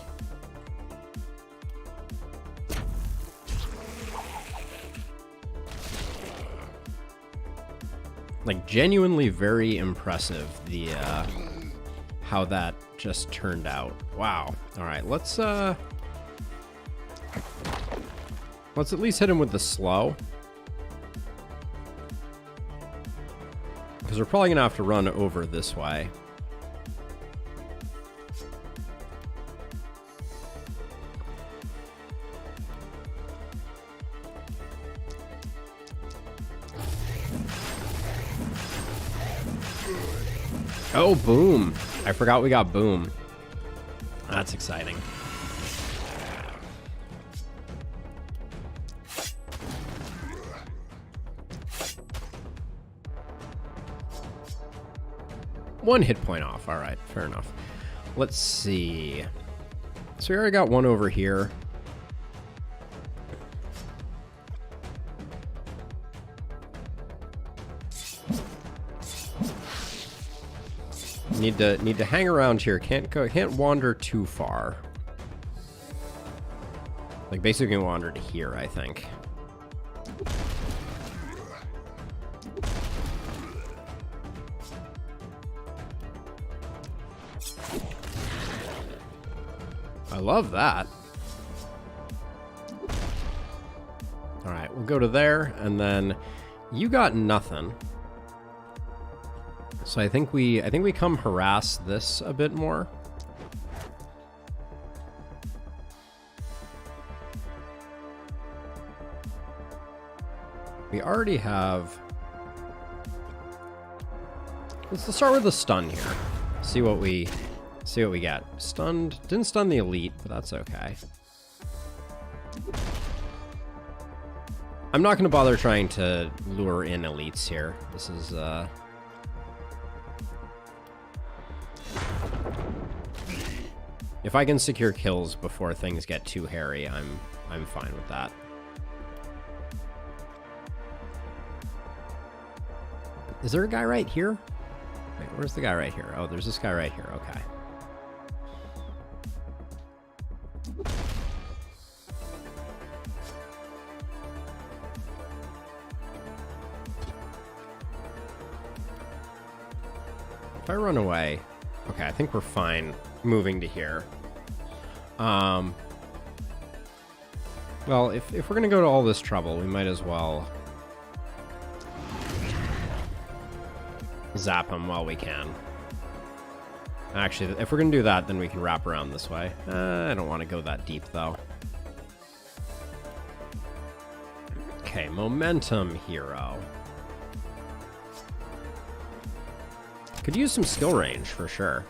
Like, genuinely very impressive, the how that just turned out. Wow. All right, let's at least hit him with the slow, because we're probably gonna have to run over this way. Oh, boom. I forgot we got boom. That's exciting. One hit point off. All right, fair enough. Let's see. So we already got one over here. Need to hang around here. Can't wander too far. Like, basically wander to here, I think. I love that. All right, we'll go to there, and then you got nothing. So I think we come harass this a bit more. We already have... Let's start with the stun here. See what we get. Stunned. Didn't stun the elite, but that's okay. I'm not going to bother trying to lure in elites here. This is if I can secure kills before things get too hairy, I'm fine with that. Is there a guy right here? Wait, where's the guy right here? Oh, there's this guy right here. Okay. If I run away... Okay, I think we're fine moving to here. Well, if we're going to go to all this trouble, we might as well zap him while we can. Actually, if we're going to do that, then we can wrap around this way. I don't want to go that deep, though. Okay, momentum hero. Could use some skill range, for sure.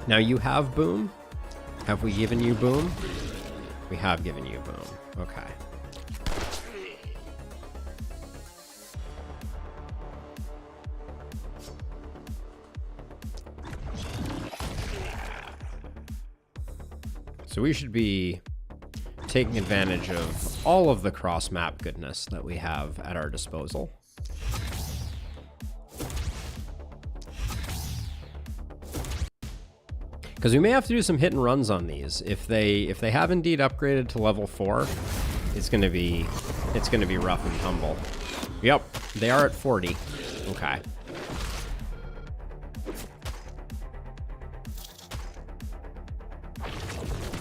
Now you have boom? Have we given you boom? We have given you boom. Okay. So we should be taking advantage of all of the cross-map goodness that we have at our disposal. Because we may have to do some hit and runs on these. If they have indeed upgraded to level 4, it's gonna be rough and tumble. Yep, they are at 40. Okay.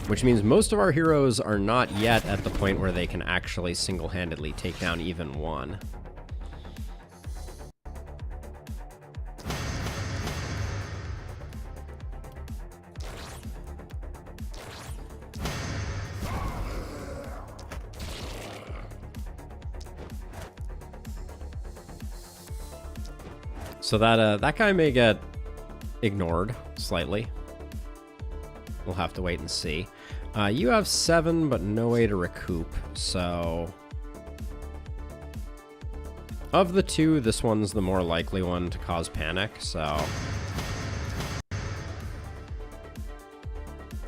Which means most of our heroes are not yet at the point where they can actually single-handedly take down even one. So that guy may get ignored slightly. We'll have to wait and see. You have 7, but no way to recoup, so... Of the two, this one's the more likely one to cause panic, so...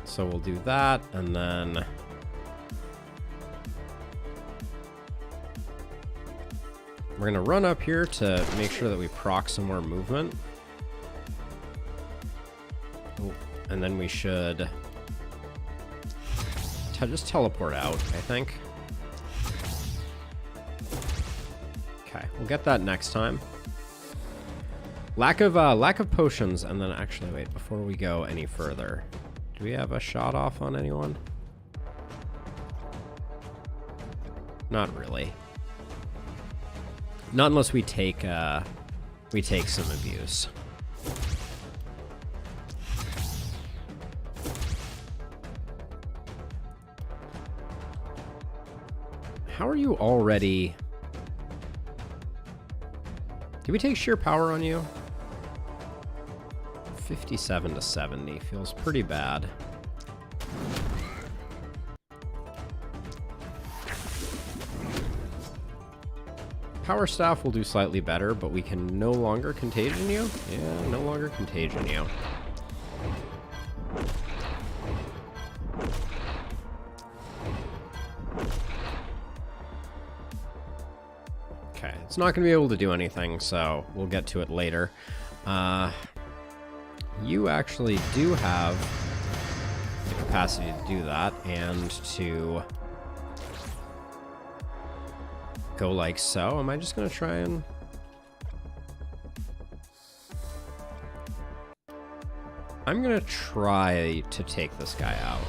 So we'll do that, and then... We're gonna run up here to make sure that we proc some more movement. Oh, and then we should just teleport out, I think. Okay, we'll get that next time. Lack of potions, and then actually wait, before we go any further, do we have a shot off on anyone? Not really. Not unless we take some abuse. How are you already? Did we take sheer power on you? 57 to 70 feels pretty bad. Power Staff will do slightly better, but we can no longer contagion you? Yeah, no longer contagion you. Okay, it's not going to be able to do anything, so we'll get to it later. You actually do have the capacity to do that, and to... go like so. Am I just gonna try and... I'm gonna try to take this guy out.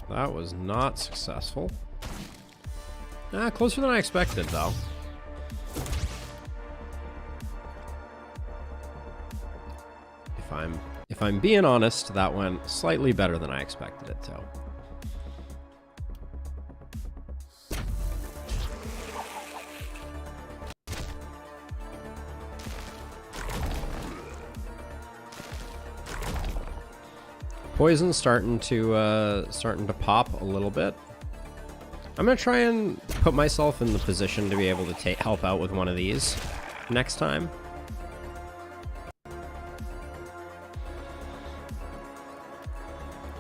That was not successful. Closer than I expected, though. If I'm being honest, that went slightly better than I expected it to. Poison's starting to pop a little bit. I'm gonna try and put myself in the position to be able to help out with one of these next time.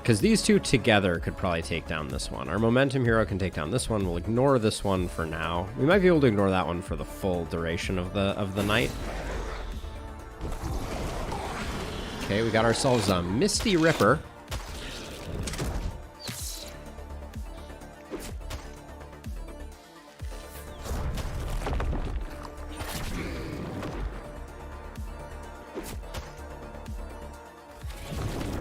Because these two together could probably take down this one. Our momentum hero can take down this one. We'll ignore this one for now. We might be able to ignore that one for the full duration of the night. Okay, we got ourselves a Misty Ripper.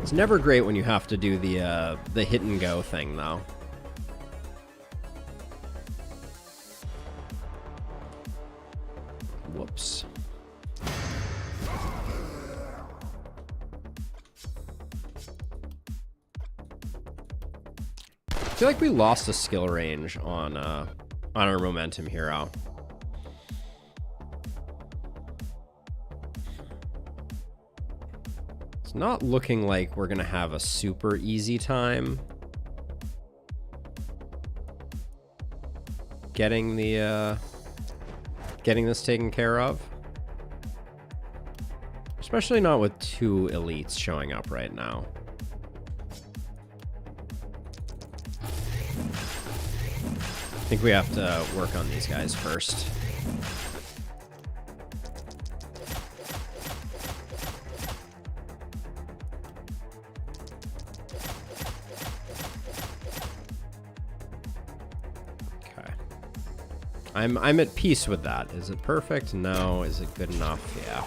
It's never great when you have to do the hit and go thing, though. Whoops. I feel like we lost a skill range on our momentum hero. It's not looking like we're gonna have a super easy time getting the getting this taken care of. Especially not with 2 elites showing up right now. I think we have to work on these guys first. Okay. I'm at peace with that. Is it perfect? No. Is it good enough? Yeah.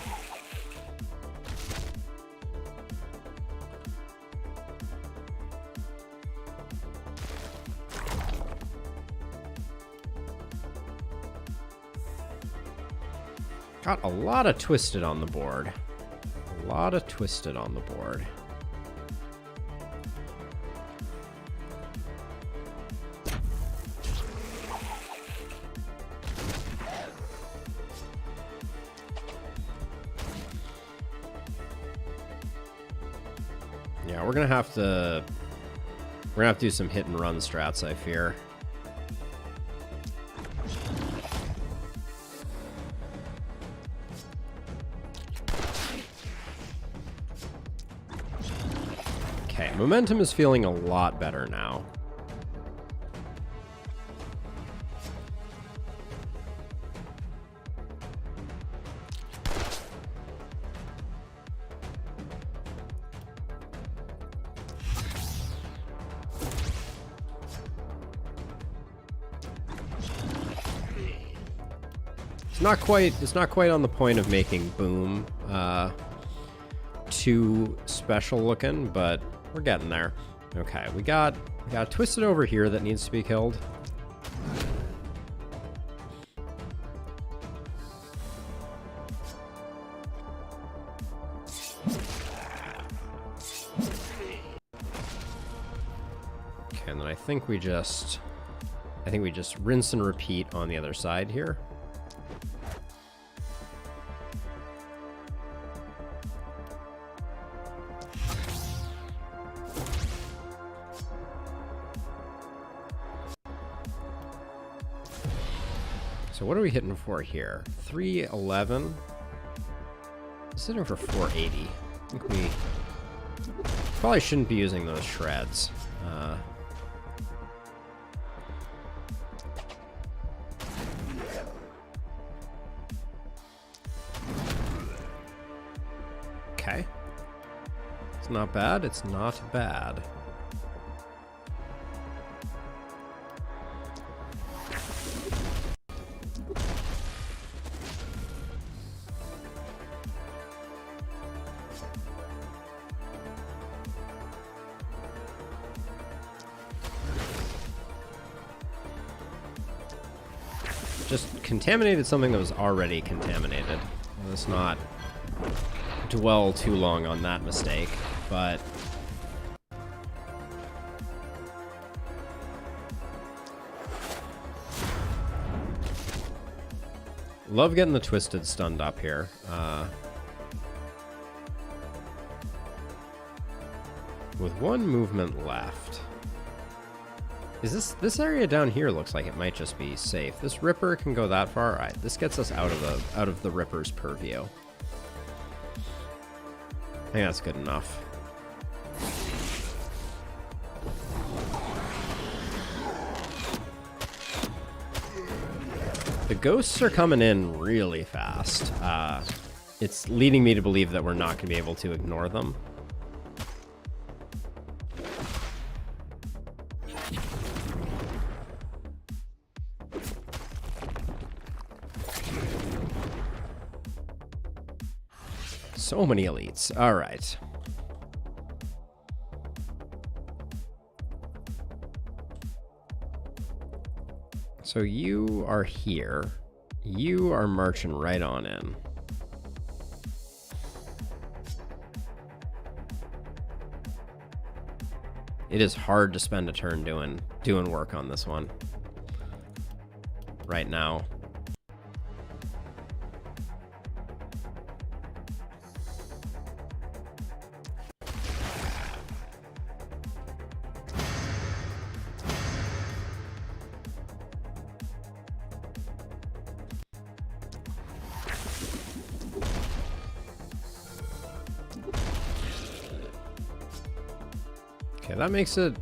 Got a lot of twisted on the board. A lot of twisted on the board. Yeah, we're gonna have to do some hit and run strats, I fear. Okay, momentum is feeling a lot better now. It's not quite on the point of making boom too special looking, but we're getting there. Okay, we got twisted over here that needs to be killed. Okay, and then I think we just rinse and repeat on the other side here. So what are we hitting for here? 311. It's hitting for 480. I think we probably shouldn't be using those shreds. Okay. It's not bad. It's not bad. Just contaminated something that was already contaminated. Let's not dwell too long on that mistake, but love getting the twisted stunned up here. With one movement left. Is this area down here looks like it might just be safe. This Ripper can go that far. All right, this gets us out of the Ripper's purview. I think that's good enough. The ghosts are coming in really fast. It's leading me to believe that we're not going to be able to ignore them. So many elites. All right. So you are here. You are marching right on in. It is hard to spend a turn doing work on this one right now. Okay,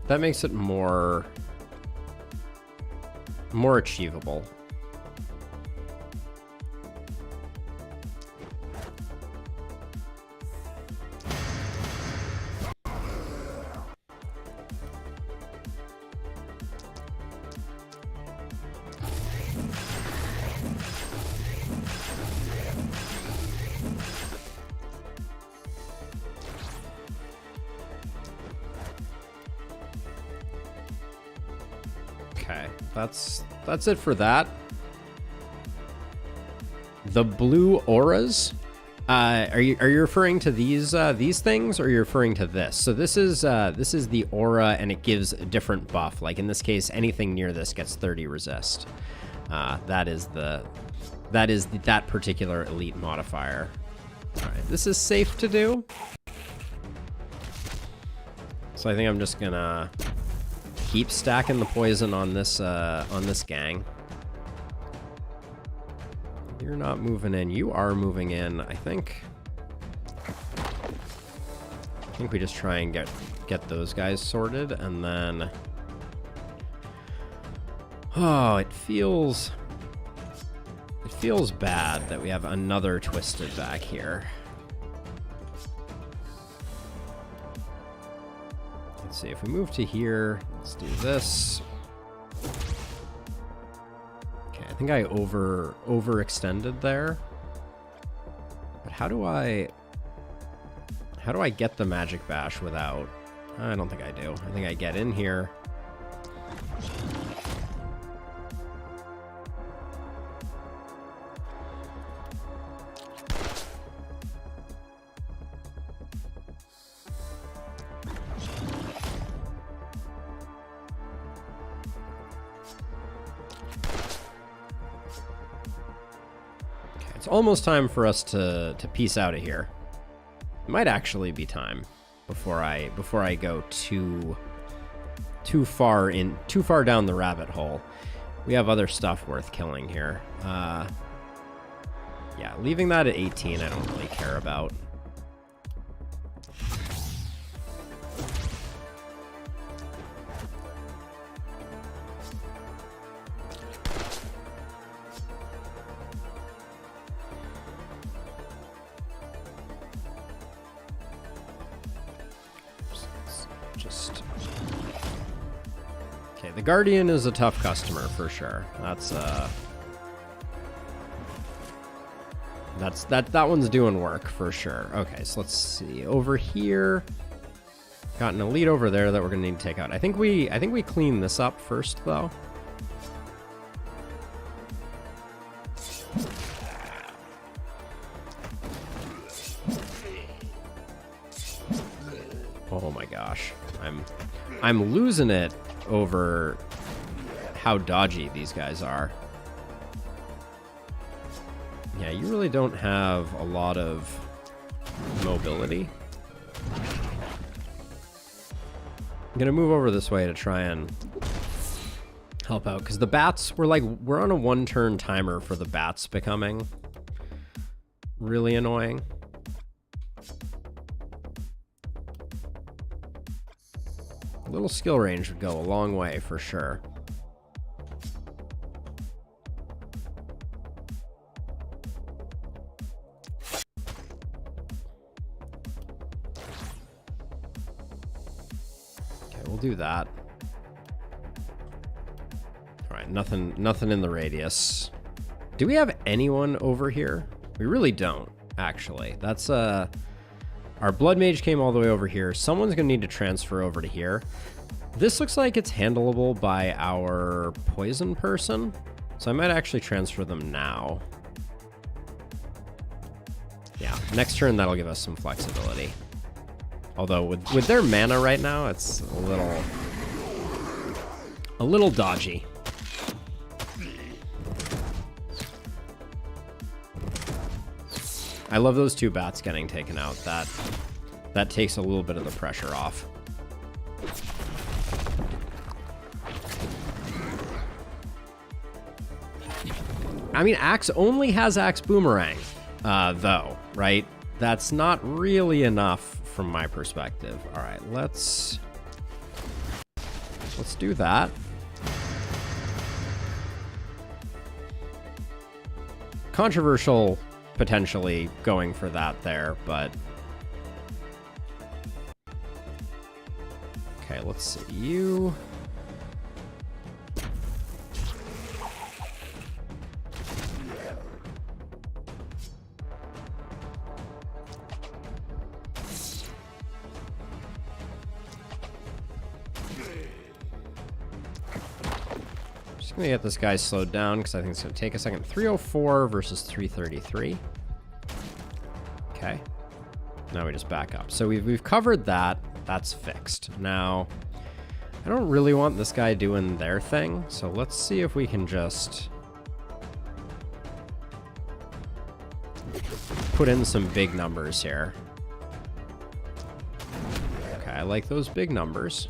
that makes it more achievable. Okay, that's it for that. The blue auras. Are you referring to these things, or are you referring to this? So this is the aura, and it gives a different buff. Like in this case, anything near this gets 30 resist. That is that particular elite modifier. All right, this is safe to do. So I think I'm just gonna keep stacking the poison on this gang. You're not moving in. You are moving in. I think we just try and get those guys sorted, and then it feels bad that we have another twisted back here. Let's see if we move to here. Let's do this. Okay, I think I overextended there. But how do I get the magic bash without? I don't think I do. I think I get in here. It's almost time for us to peace out of here. It might actually be time before I go too far down the rabbit hole. We have other stuff worth killing here. Yeah, leaving that at 18 I don't really care about. Okay, the Guardian is a tough customer for sure. That one's doing work for sure. Okay, so let's see. Over here, got an elite over there that we're gonna need to take out. I think we clean this up first though. Oh my gosh. I'm losing it over how dodgy these guys are. Yeah, you really don't have a lot of mobility. I'm gonna move over this way to try and help out, because the bats, we're on a 1-turn timer for the bats becoming really annoying. A little skill range would go a long way for sure. Okay, we'll do that. All right, nothing in the radius. Do we have anyone over here? We really don't, actually. That's our blood mage came all the way over here. Someone's gonna need to transfer over to here. This looks like it's handleable by our poison person, so I might actually transfer them now. Yeah, next turn that'll give us some flexibility. Although with their mana right now, it's a little dodgy. I love those two bats getting taken out. That takes a little bit of the pressure off. I mean, Axe only has Axe Boomerang, though, right? That's not really enough from my perspective. All right, let's let's do that. Controversial, potentially, going for that there, but... Okay, let's see. You... Just gonna get this guy slowed down because I think it's gonna take a second. 304 versus 333. Okay. Now we just back up. So we've covered that. That's fixed. Now, I don't really want this guy doing their thing, so let's see if we can just put in some big numbers here. Okay, I like those big numbers.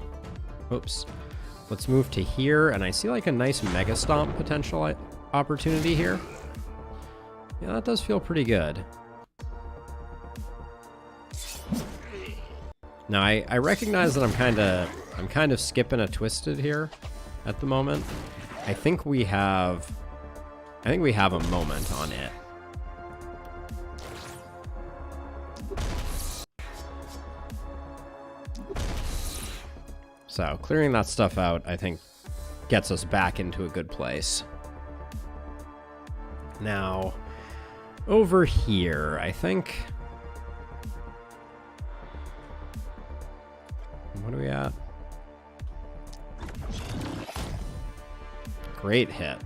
Oops. Let's move to here, and I see like a nice Mega Stomp potential opportunity here. Yeah, that does feel pretty good. Now, I recognize that I'm kind of skipping a Twisted here at the moment. I think we have a moment on it. So clearing that stuff out, I think, gets us back into a good place. Now, over here, I think... What are we at? Great hit.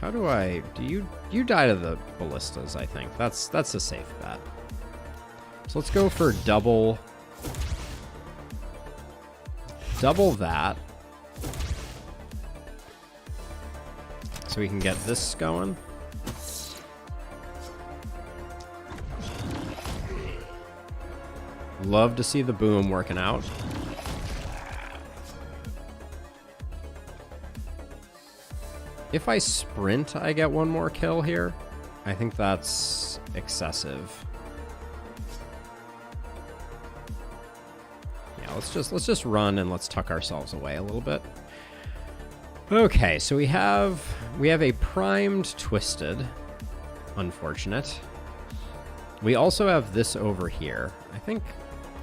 How do I... You die to the ballistas, I think. That's a safe bet. So let's go for double that. So we can get this going. Love to see the boom working out. If I sprint, I get one more kill here. I think that's excessive. Yeah, let's just run and let's tuck ourselves away a little bit. Okay, so we have a primed Twisted. Unfortunate. We also have this over here. I think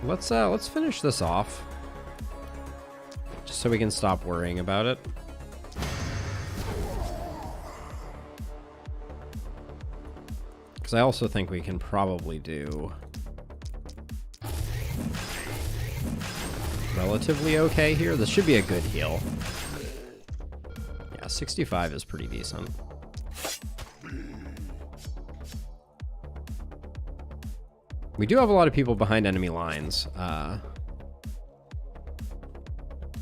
let's finish this off. Just so we can stop worrying about it. Because I also think we can probably do relatively okay here. This should be a good heal. Yeah, 65 is pretty decent. We do have a lot of people behind enemy lines. I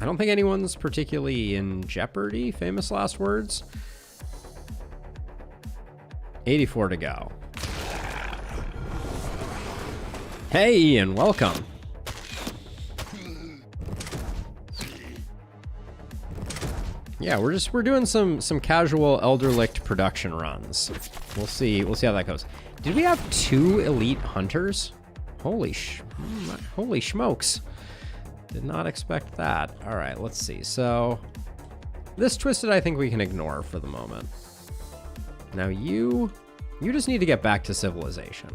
don't think anyone's particularly in jeopardy. Famous last words. 84 to go. Hey, Ian, welcome. Yeah, we're doing some casual Elderlicht production runs. We'll see how that goes. Did we have 2 elite hunters? Holy smokes. Did not expect that. All right, let's see. So this Twisted I think we can ignore for the moment. Now you just need to get back to civilization.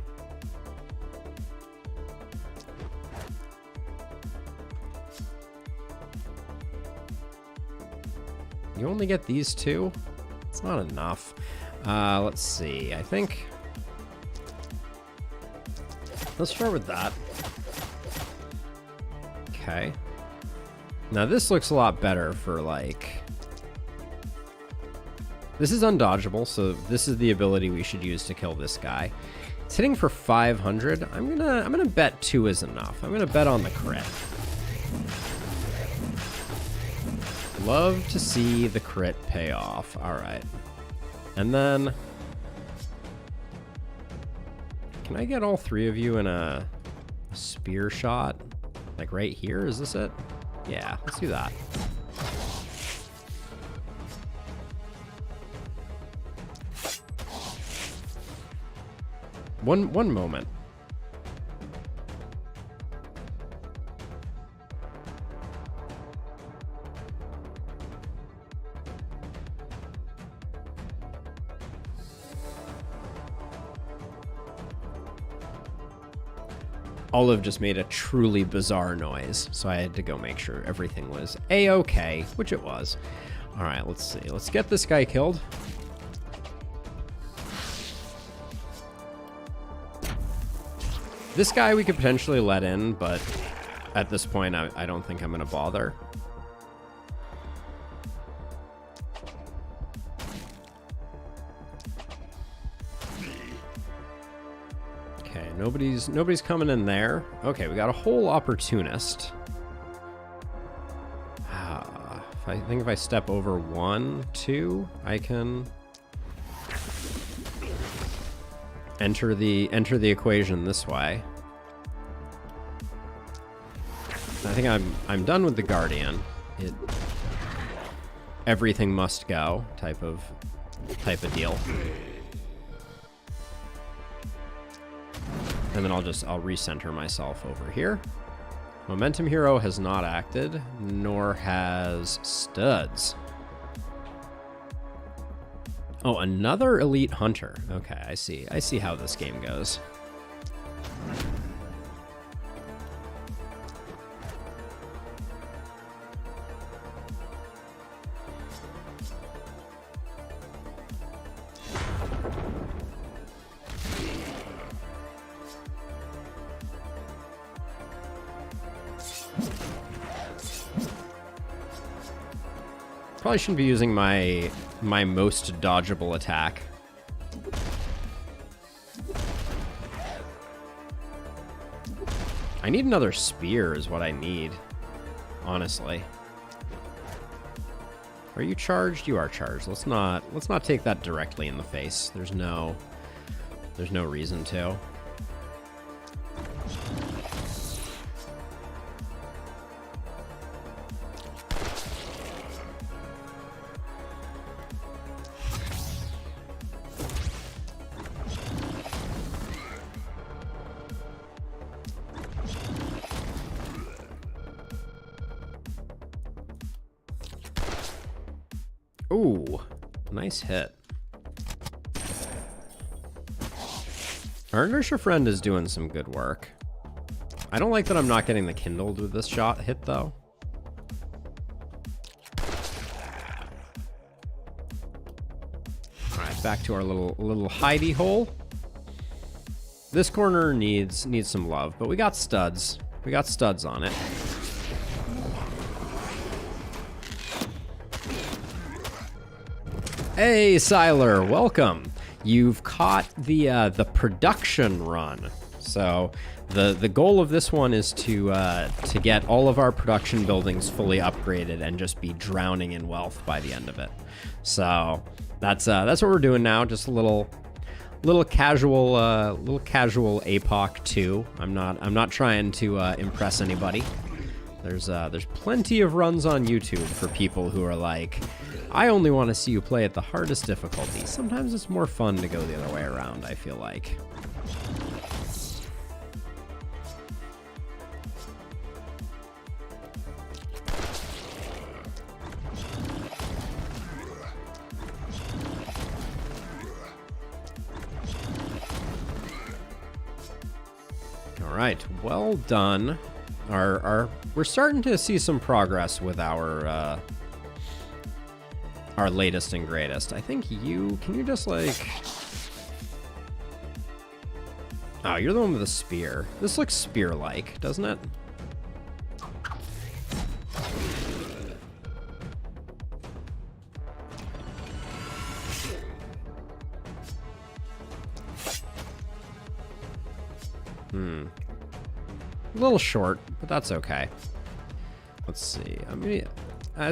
You only get these 2? It's not enough. Let's see. I think... Let's start with that. Okay. Now this looks a lot better for, like... This is undodgeable, so this is the ability we should use to kill this guy. It's hitting for 500. I'm gonna bet 2 is enough. I'm gonna bet on the crit. Love to see the crit pay off. All right. And then... Can I get all 3 of you in a spear shot? Like right here? Is this it? Yeah, let's do that. one moment. Olive just made a truly bizarre noise, so I had to go make sure everything was A-okay, which it was. All right, let's see. Let's get this guy killed. This guy we could potentially let in, but at this point, I don't think I'm going to bother. Okay, nobody's coming in there. Okay, we got a whole opportunist. I think if I step over 1, 2, I can enter the equation this way. I think I'm done with the Guardian. Everything must go type of deal. And then I'll recenter myself over here. Momentum Hero has not acted, nor has Studs. Oh, another Elite Hunter. Okay, I see how this game goes. Probably shouldn't be using my most dodgeable attack. I need another spear is what I need, honestly. Are you charged? You are charged. Let's not take that directly in the face. There's no reason to. Ooh, nice hit. Our inertia friend is doing some good work. I don't like that I'm not getting the kindled with this shot hit though. All right, back to our little hidey hole. This corner needs some love, but we got studs. We got studs on it. Hey, Siler, welcome. You've caught the production run. So the goal of this one is to get all of our production buildings fully upgraded and just be drowning in wealth by the end of it. So that's what we're doing now. Just a little casual APOC 2. I'm not trying to impress anybody. There's plenty of runs on YouTube for people who are like, I only want to see you play at the hardest difficulty. Sometimes it's more fun to go the other way around, I feel like. All right, well done. We're starting to see some progress with our latest and greatest. I think can you just like... Oh, you're the one with the spear. This looks spear-like, doesn't it? A little short, but that's okay. Let's see. I'm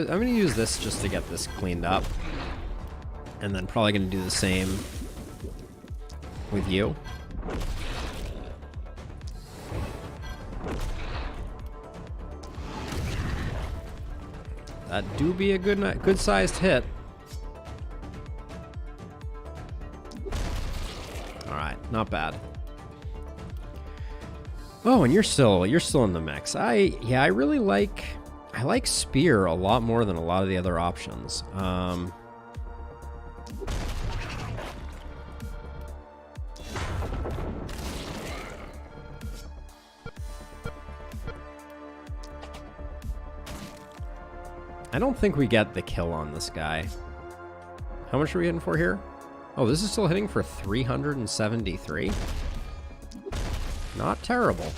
gonna use this just to get this cleaned up, and then probably gonna do the same with you. That do be a good sized hit. All right, not bad. Oh, and you're still in the mix. I really like spear a lot more than a lot of the other options. I don't think we get the kill on this guy. How much are we hitting for here? Oh, this is still hitting for 373. Not terrible.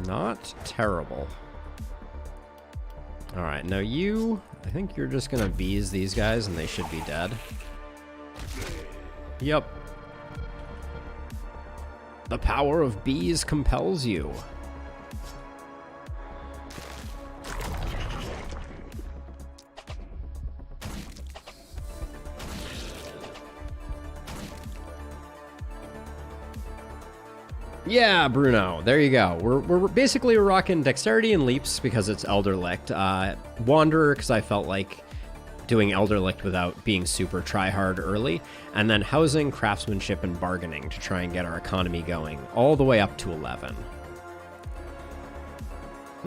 Not terrible. All right, now I think you're just gonna bees these guys and they should be dead. Yep. The power of bees compels you. Yeah, Bruno. There you go. We're basically rocking dexterity and leaps because it's Elderlicht. Wanderer because I felt like doing Elderlicht without being super try-hard early, and then housing, craftsmanship, and bargaining to try and get our economy going all the way up to 11.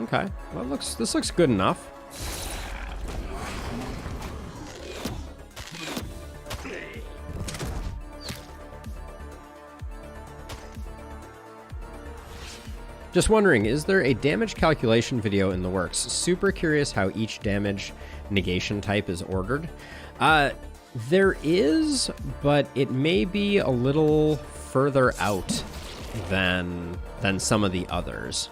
Okay, well, this looks good enough. Just wondering, is there a damage calculation video in the works? Super curious how each damage negation type is ordered. There is, but it may be a little further out than some of the others.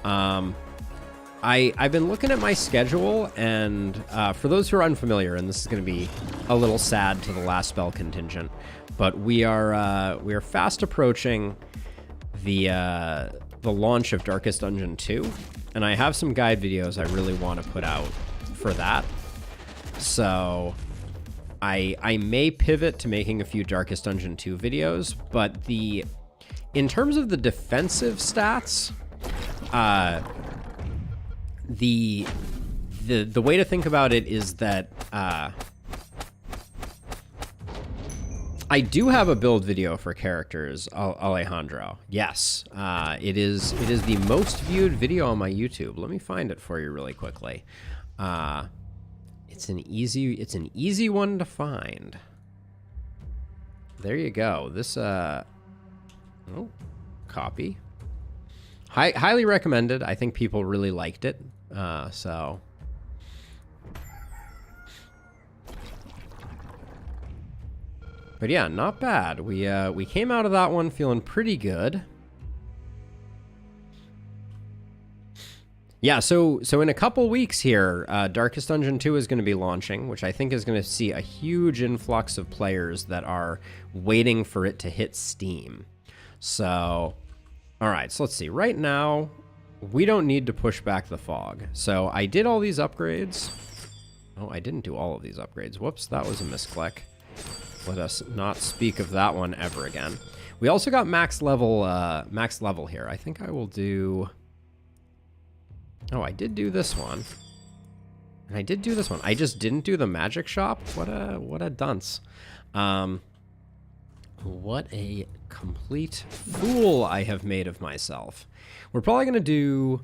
I've been looking at my schedule, and for those who are unfamiliar, and this is going to be a little sad to the last spell contingent, but we are fast approaching the launch of Darkest Dungeon 2, and I have some guide videos I really want to put out for that. So I may pivot to making a few Darkest Dungeon 2 videos, but in terms of the defensive stats, the way to think about it is that I do have a build video for characters, Alejandro. Yes, it is the most viewed video on my YouTube. Let me find it for you really quickly. It's an easy one to find. There you go. This copy. Highly recommended. I think people really liked it. So. But yeah, not bad. We came out of that one feeling pretty good. Yeah, so in a couple weeks here, Darkest Dungeon 2 is going to be launching, which I think is going to see a huge influx of players that are waiting for it to hit Steam. So, all right, so let's see. Right now, we don't need to push back the fog. So I did all these upgrades. Oh, I didn't do all of these upgrades. Whoops, that was a misclick. Let us not speak of that one ever again. We also got max level here. I think I will do... Oh, I did do this one. And I did do this one. I just didn't do the magic shop. What a dunce. What a complete fool I have made of myself. We're probably gonna do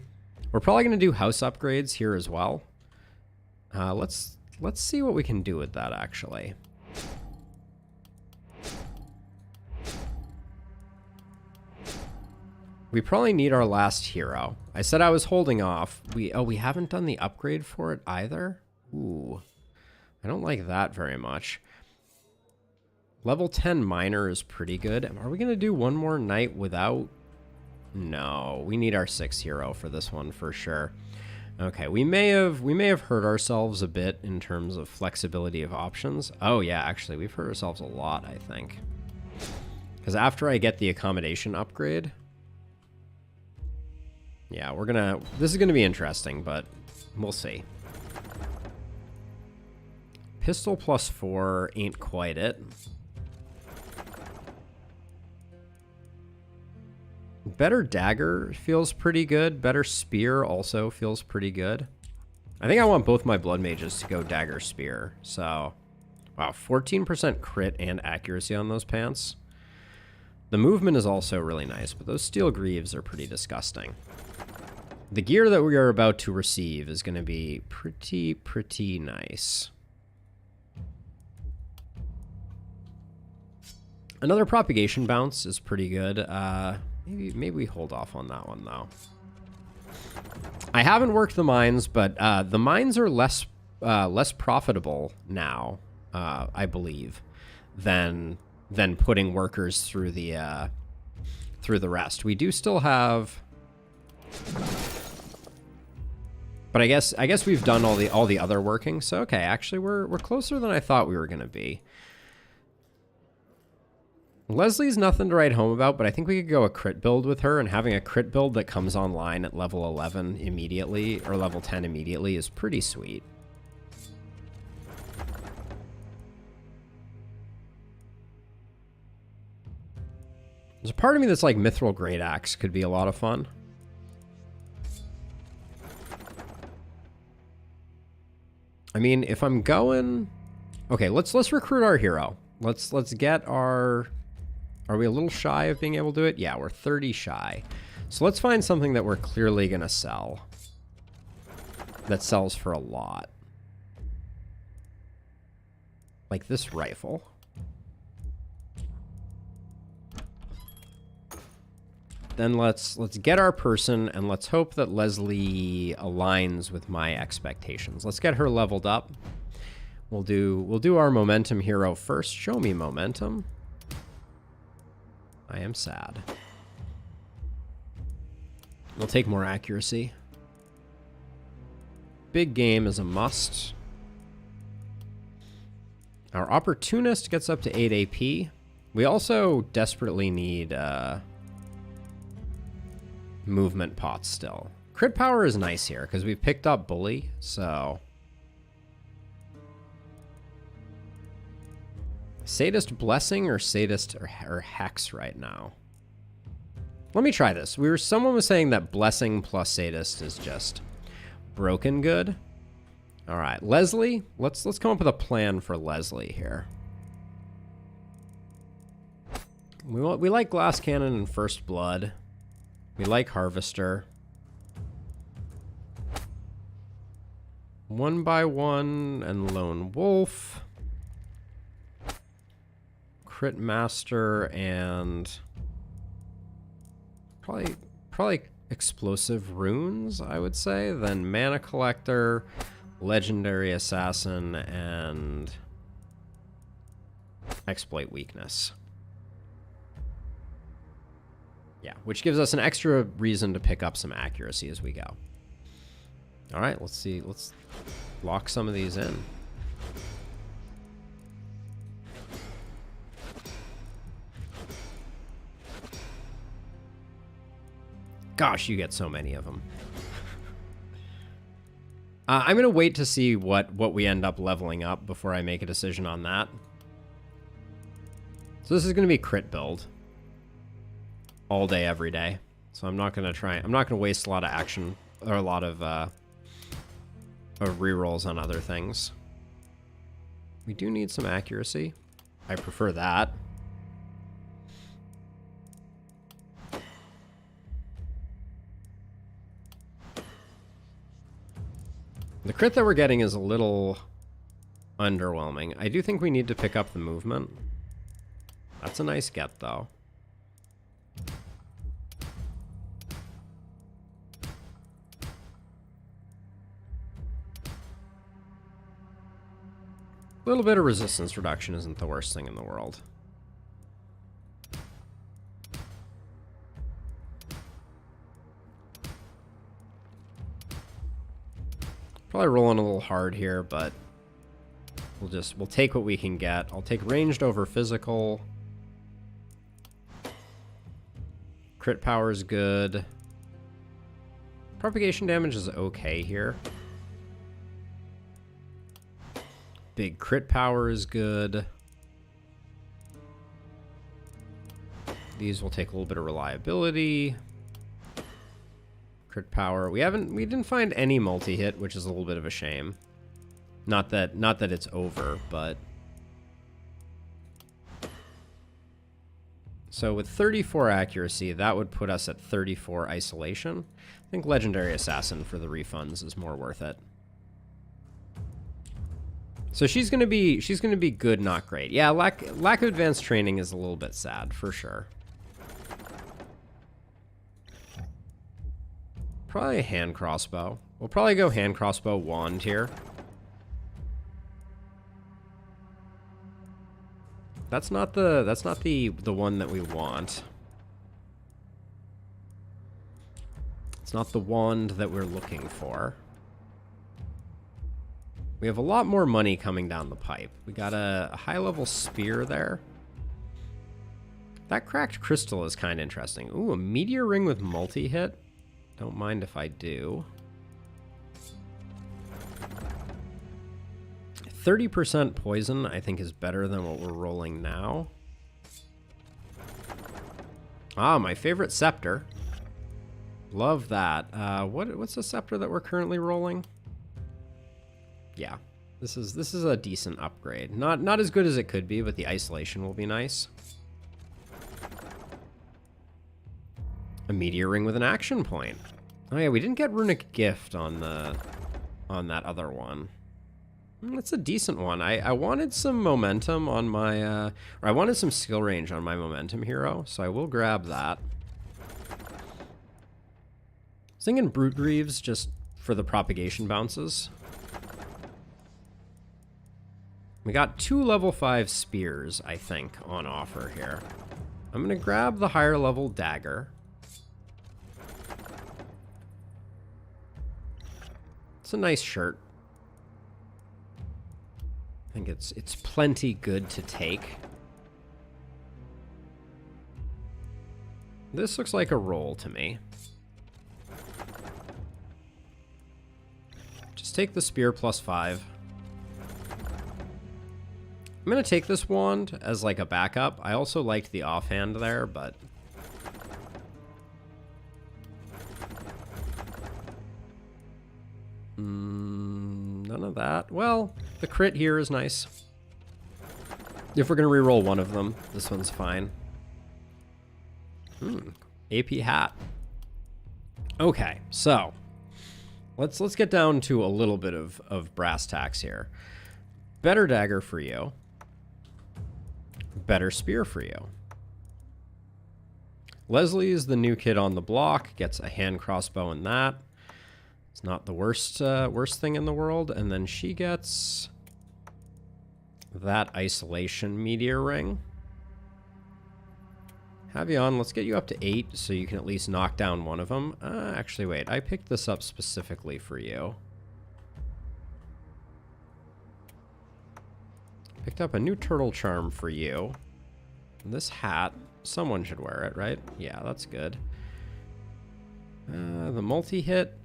house upgrades here as well. Let's see what we can do with that actually. We probably need our last hero. I said I was holding off. We haven't done the upgrade for it either. Ooh, I don't like that very much. Level 10 miner is pretty good. Are we gonna do one more night without? No, we need our 6th hero for this one for sure. Okay, we may have hurt ourselves a bit in terms of flexibility of options. Oh yeah, actually we've hurt ourselves a lot, I think. Because after I get the accommodation upgrade, yeah, this is gonna be interesting, but we'll see. Pistol +4 ain't quite it. Better dagger feels pretty good. Better spear also feels pretty good. I think I want both my blood mages to go dagger spear. So, wow, 14% crit and accuracy on those pants. The movement is also really nice, but those steel greaves are pretty disgusting. The gear that we are about to receive is going to be pretty nice. Another propagation bounce is pretty good. Maybe we hold off on that one, though. I haven't worked the mines, but the mines are less profitable now, I believe, than putting workers through the rest. We do still have, but I guess we've done all the other working. So okay, actually we're closer than I thought we were gonna be. Leslie's nothing to write home about, but I think we could go a crit build with her, and having a crit build that comes online at level 11 immediately, or level 10 immediately, is pretty sweet. There's a part of me that's like Mithril Great Axe could be a lot of fun. I mean, if I'm going... Okay, let's recruit our hero. Let's get our... Are we a little shy of being able to do it? Yeah, we're 30 shy. So let's find something that we're clearly going to sell. That sells for a lot. Like this rifle. Then let's get our person, and let's hope that Leslie aligns with my expectations. Let's get her leveled up. We'll do our momentum hero first. Show me momentum. I am sad. We'll take more accuracy. Big game is a must. Our opportunist gets up to 8 AP. We also desperately need movement pots still. Crit power is nice here because we've picked up bully, so... Sadist Blessing or Sadist or Hex right now? Let me try this. Someone was saying that Blessing plus Sadist is just broken good. All right, Leslie, let's come up with a plan for Leslie here. We like Glass Cannon and First Blood. We like Harvester. 1x1 and Lone Wolf. Crit Master and probably Explosive Runes, I would say. Then Mana Collector, Legendary Assassin, and Exploit Weakness. Yeah, which gives us an extra reason to pick up some accuracy as we go. All right, let's see. Let's lock some of these in. Gosh, you get so many of them. I'm going to wait to see what we end up leveling up before I make a decision on that. So this is going to be crit build. All day, every day. So I'm not going to waste a lot of action or a lot of rerolls on other things. We do need some accuracy. I prefer that. The crit that we're getting is a little underwhelming. I do think we need to pick up the movement. That's a nice get, though. A little bit of resistance reduction isn't the worst thing in the world. Probably rolling a little hard here, but we'll take what we can get. I'll take ranged over physical. Crit power is good. Propagation damage is okay here. Big crit power is good. These will take a little bit of reliability. Crit power. We didn't find any multi-hit, which is a little bit of a shame. Not that it's over, but... So with 34 accuracy, that would put us at 34 isolation. I think Legendary Assassin for the refunds is more worth it. So she's gonna be good, not great. Yeah, lack of advanced training is a little bit sad for sure. Probably a hand crossbow. We'll probably go hand crossbow wand here. That's not the one that we want. It's not the wand that we're looking for. We have a lot more money coming down the pipe. We got a high-level spear there. That cracked crystal is kind of interesting. Ooh, a meteor ring with multi-hit. Don't mind if I do. 30% poison, I think, is better than what we're rolling now. Ah, my favorite scepter. Love that. What's the scepter that we're currently rolling? Yeah, this is a decent upgrade. Not as good as it could be, but the isolation will be nice. A meteor ring with an action point. Oh yeah, we didn't get runic gift on that other one. That's a decent one. I wanted some momentum on my or I wanted some skill range on my momentum hero, so I will grab that. I was thinking Brute Greaves just for the propagation bounces. We got 2 level 5 spears, I think, on offer here. I'm gonna grab the higher level dagger. It's a nice shirt. I think it's plenty good to take. This looks like a roll to me. Just take the spear +5. I'm gonna take this wand as like a backup. I also liked the offhand there, but... none of that. Well, the crit here is nice. If we're gonna reroll one of them, this one's fine. AP hat. Okay, so let's get down to a little bit of brass tacks here. Better dagger for you. Better spear for you. Leslie is the new kid on the block, gets a hand crossbow in that. It's not the worst thing in the world. And then she gets that isolation meteor ring. Have you on, let's get you up to 8 so you can at least knock down one of them. Actually, wait, I picked this up specifically for you. Picked up a new turtle charm for you. This hat, someone should wear it, right? Yeah, that's good. The multi-hit,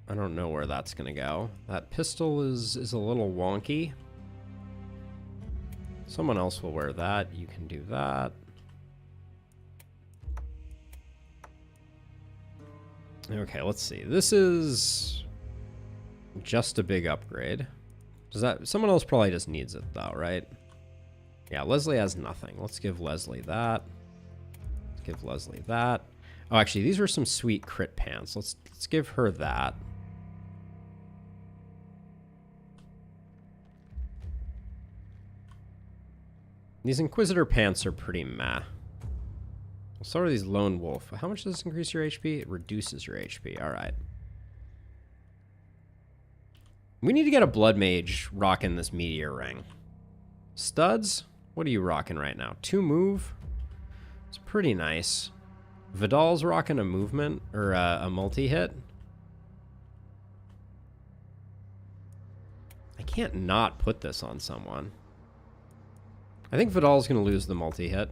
I don't know where that's gonna go. That pistol is a little wonky. Someone else will wear that. You can do that. Okay, let's see. This is just a big upgrade. Does that... Someone else probably just needs it, though, right? Yeah, Leslie has nothing. Let's give Leslie that. Let's give Leslie that. Oh, actually, these were some sweet crit pants. Let's give her that. These Inquisitor pants are pretty meh. So are these Lone Wolf. How much does this increase your HP? It reduces your HP. All right. We need to get a Blood Mage rocking this meteor ring. Studs? What are you rocking right now? 2 move? It's pretty nice. Vidal's rocking a movement, or a multi-hit. I can't not put this on someone. I think Vidal's going to lose the multi-hit.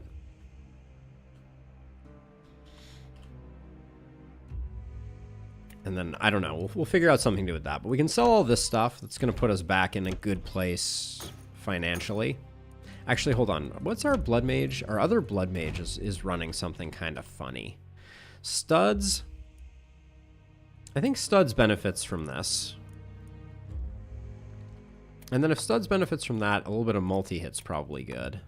And then, I don't know, we'll figure out something to do with that. But we can sell all this stuff. That's going to put us back in a good place financially. Actually, hold on. What's our Blood Mage? Our other Blood Mage is running something kind of funny. Studs. I think Studs benefits from this. And then if Studs benefits from that, a little bit of multi-hit's probably good.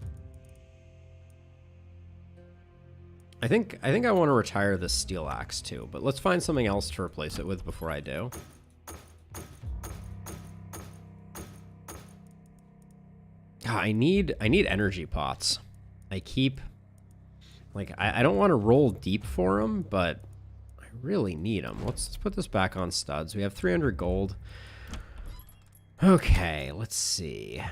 I think I want to retire this Steel Axe too, but let's find something else to replace it with before I do. I need energy pots. I keep, like, I don't want to roll deep for them, but I really need them. Let's put this back on Studs. We have 300 gold. Okay, let's see.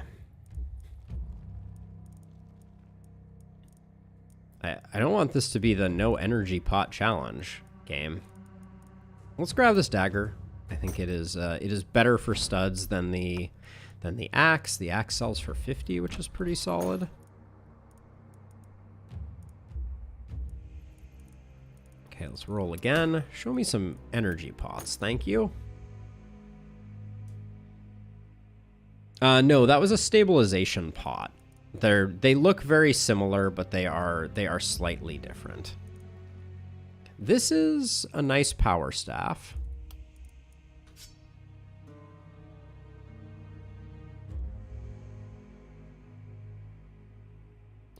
I don't want this to be the no energy pot challenge game. Let's grab this dagger. I think it is better for Studs than the axe. The axe sells for 50, which is pretty solid. Okay, let's roll again. Show me some energy pots. Thank you. No, that was a stabilization pot. They look very similar, but they are slightly different. This is a nice power staff.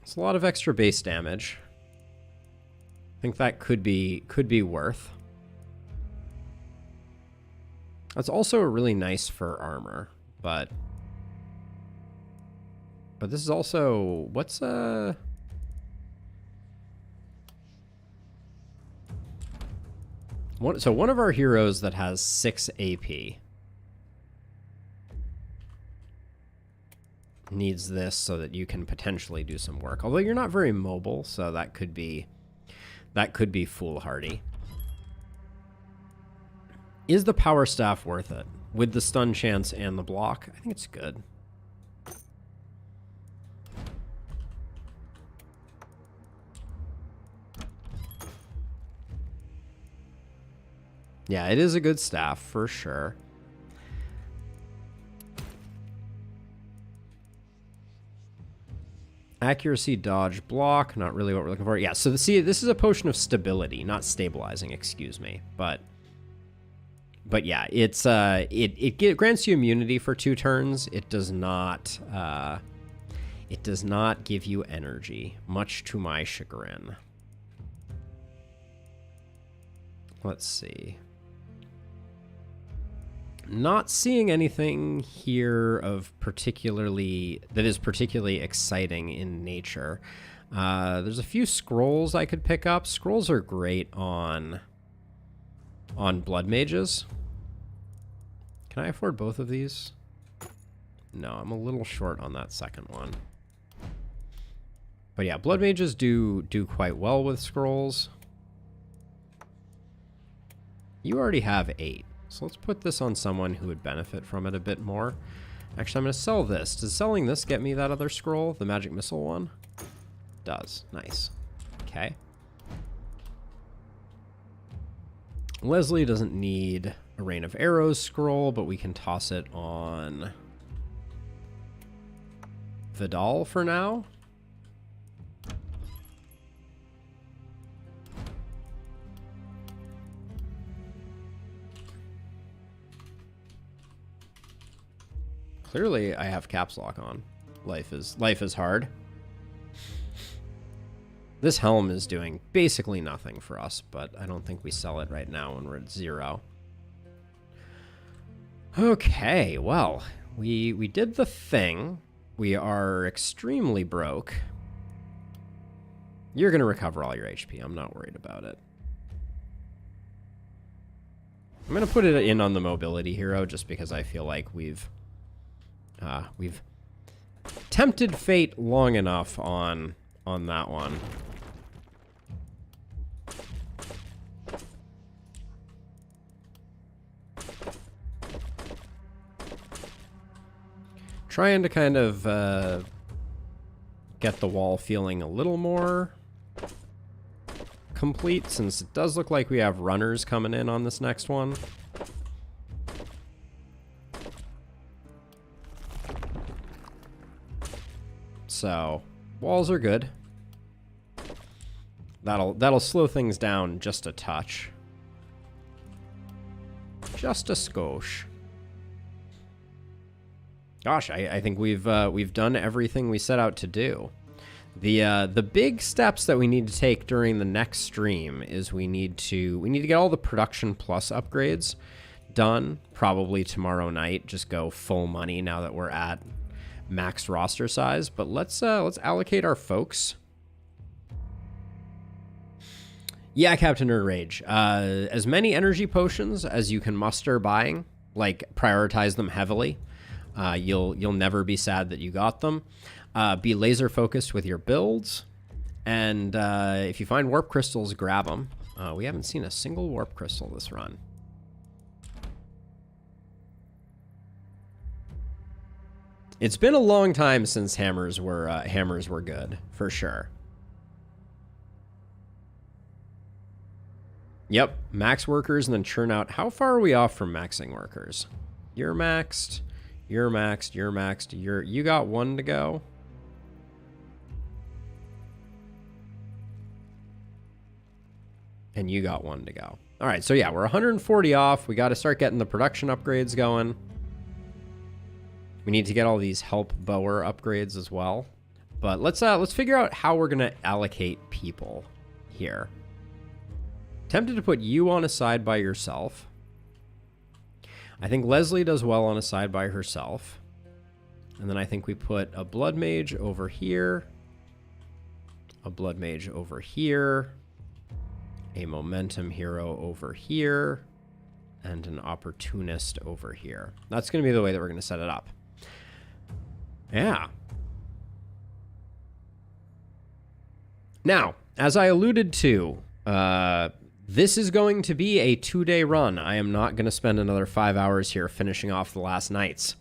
It's a lot of extra base damage. I think that could be worth. That's also really nice for armor, but this is also, what's so one of our heroes that has 6 AP needs this so that you can potentially do some work. Although you're not very mobile, so that could be foolhardy. Is the power staff worth it? With the stun chance and the block, I think it's good. Yeah, it is a good staff for sure. Accuracy, dodge, block, not really what we're looking for. Yeah, so see, this is a potion of stability, not stabilizing, excuse me. But yeah, it's it grants you immunity for 2 turns. It does not give you energy, much to my chagrin. Let's see. Not seeing anything here of that is particularly exciting in nature. There's a few scrolls I could pick up. Scrolls are great on blood mages. Can I afford both of these? No, I'm a little short on that second one. But yeah, blood mages do quite well with scrolls. You already have 8. So let's put this on someone who would benefit from it a bit more. Actually, I'm going to sell this. Does selling this get me that other scroll? The magic missile one? Does. Nice. Okay. Leslie doesn't need a rain of arrows scroll, but we can toss it on Vidal for now. Clearly, I have caps lock on. Life is hard. This helm is doing basically nothing for us, but I don't think we sell it right now when we're at 0. Okay, well, we did the thing. We are extremely broke. You're going to recover all your HP. I'm not worried about it. I'm going to put it in on the mobility hero just because I feel like we've tempted fate long enough on that one. Trying to kind of get the wall feeling a little more complete, since it does look like we have runners coming in on this next one. So, walls are good. That'll slow things down just a touch. Just a skosh. Gosh, I think we've done everything we set out to do. The big steps that we need to take during the next stream is we need to get all the production plus upgrades done probably tomorrow night. Just go full money now that we're at max roster size. But let's allocate our folks. Yeah, Captain Nerd Rage. As many energy potions as you can muster buying, like prioritize them heavily. You'll never be sad that you got them. Be laser focused with your builds, and if you find warp crystals, grab them. We haven't seen a single warp crystal this run. It's been a long time since hammers were good, for sure. Yep, max workers and then churn out. How far are we off from maxing workers? You're maxed. You're maxed. You're maxed. You got one to go. And you got one to go. All right, so yeah, we're 140 off. We got to start getting the production upgrades going. We need to get all these help bower upgrades as well. But let's figure out how we're gonna allocate people here. Tempted to put you on a side by yourself. I think Leslie does well on a side by herself. And then I think we put a blood mage over here. A blood mage over here. A momentum hero over here. And an opportunist over here. That's going to be the way that we're going to set it up. Yeah. Now, as I alluded to, this is going to be a 2-day run. I am not going to spend another 5 hours here finishing off the last nights.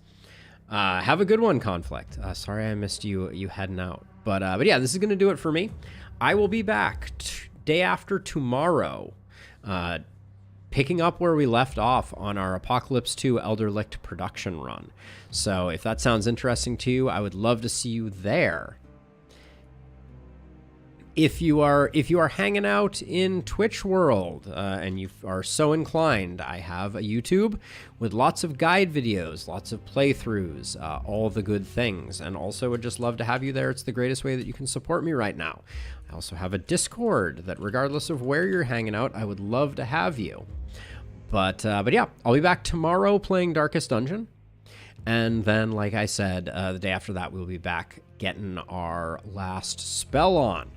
Have a good one, Conflict. Sorry I missed you heading out. But yeah, this is going to do it for me. I will be back day after tomorrow, picking up where we left off on our Apocalypse 2 Elderlicht production run. So if that sounds interesting to you, I would love to see you there. If you are hanging out in Twitch world and you are so inclined, I have a YouTube with lots of guide videos, lots of playthroughs, all the good things, and also would just love to have you there. It's the greatest way that you can support me right now. I also have a Discord that, regardless of where you're hanging out, I would love to have you. But yeah, I'll be back tomorrow playing Darkest Dungeon, and then, like I said, the day after that we'll be back getting our last spell on.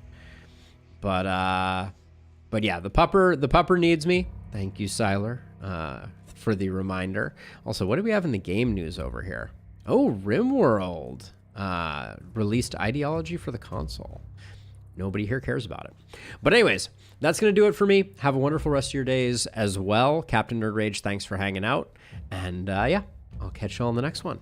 But yeah, the pupper needs me. Thank you, Siler, for the reminder. Also, what do we have in the game news over here? Oh, RimWorld released ideology for the console. Nobody here cares about it. But anyways, that's going to do it for me. Have a wonderful rest of your days as well. Captain Nerd Rage, thanks for hanging out. And yeah, I'll catch you all in the next one.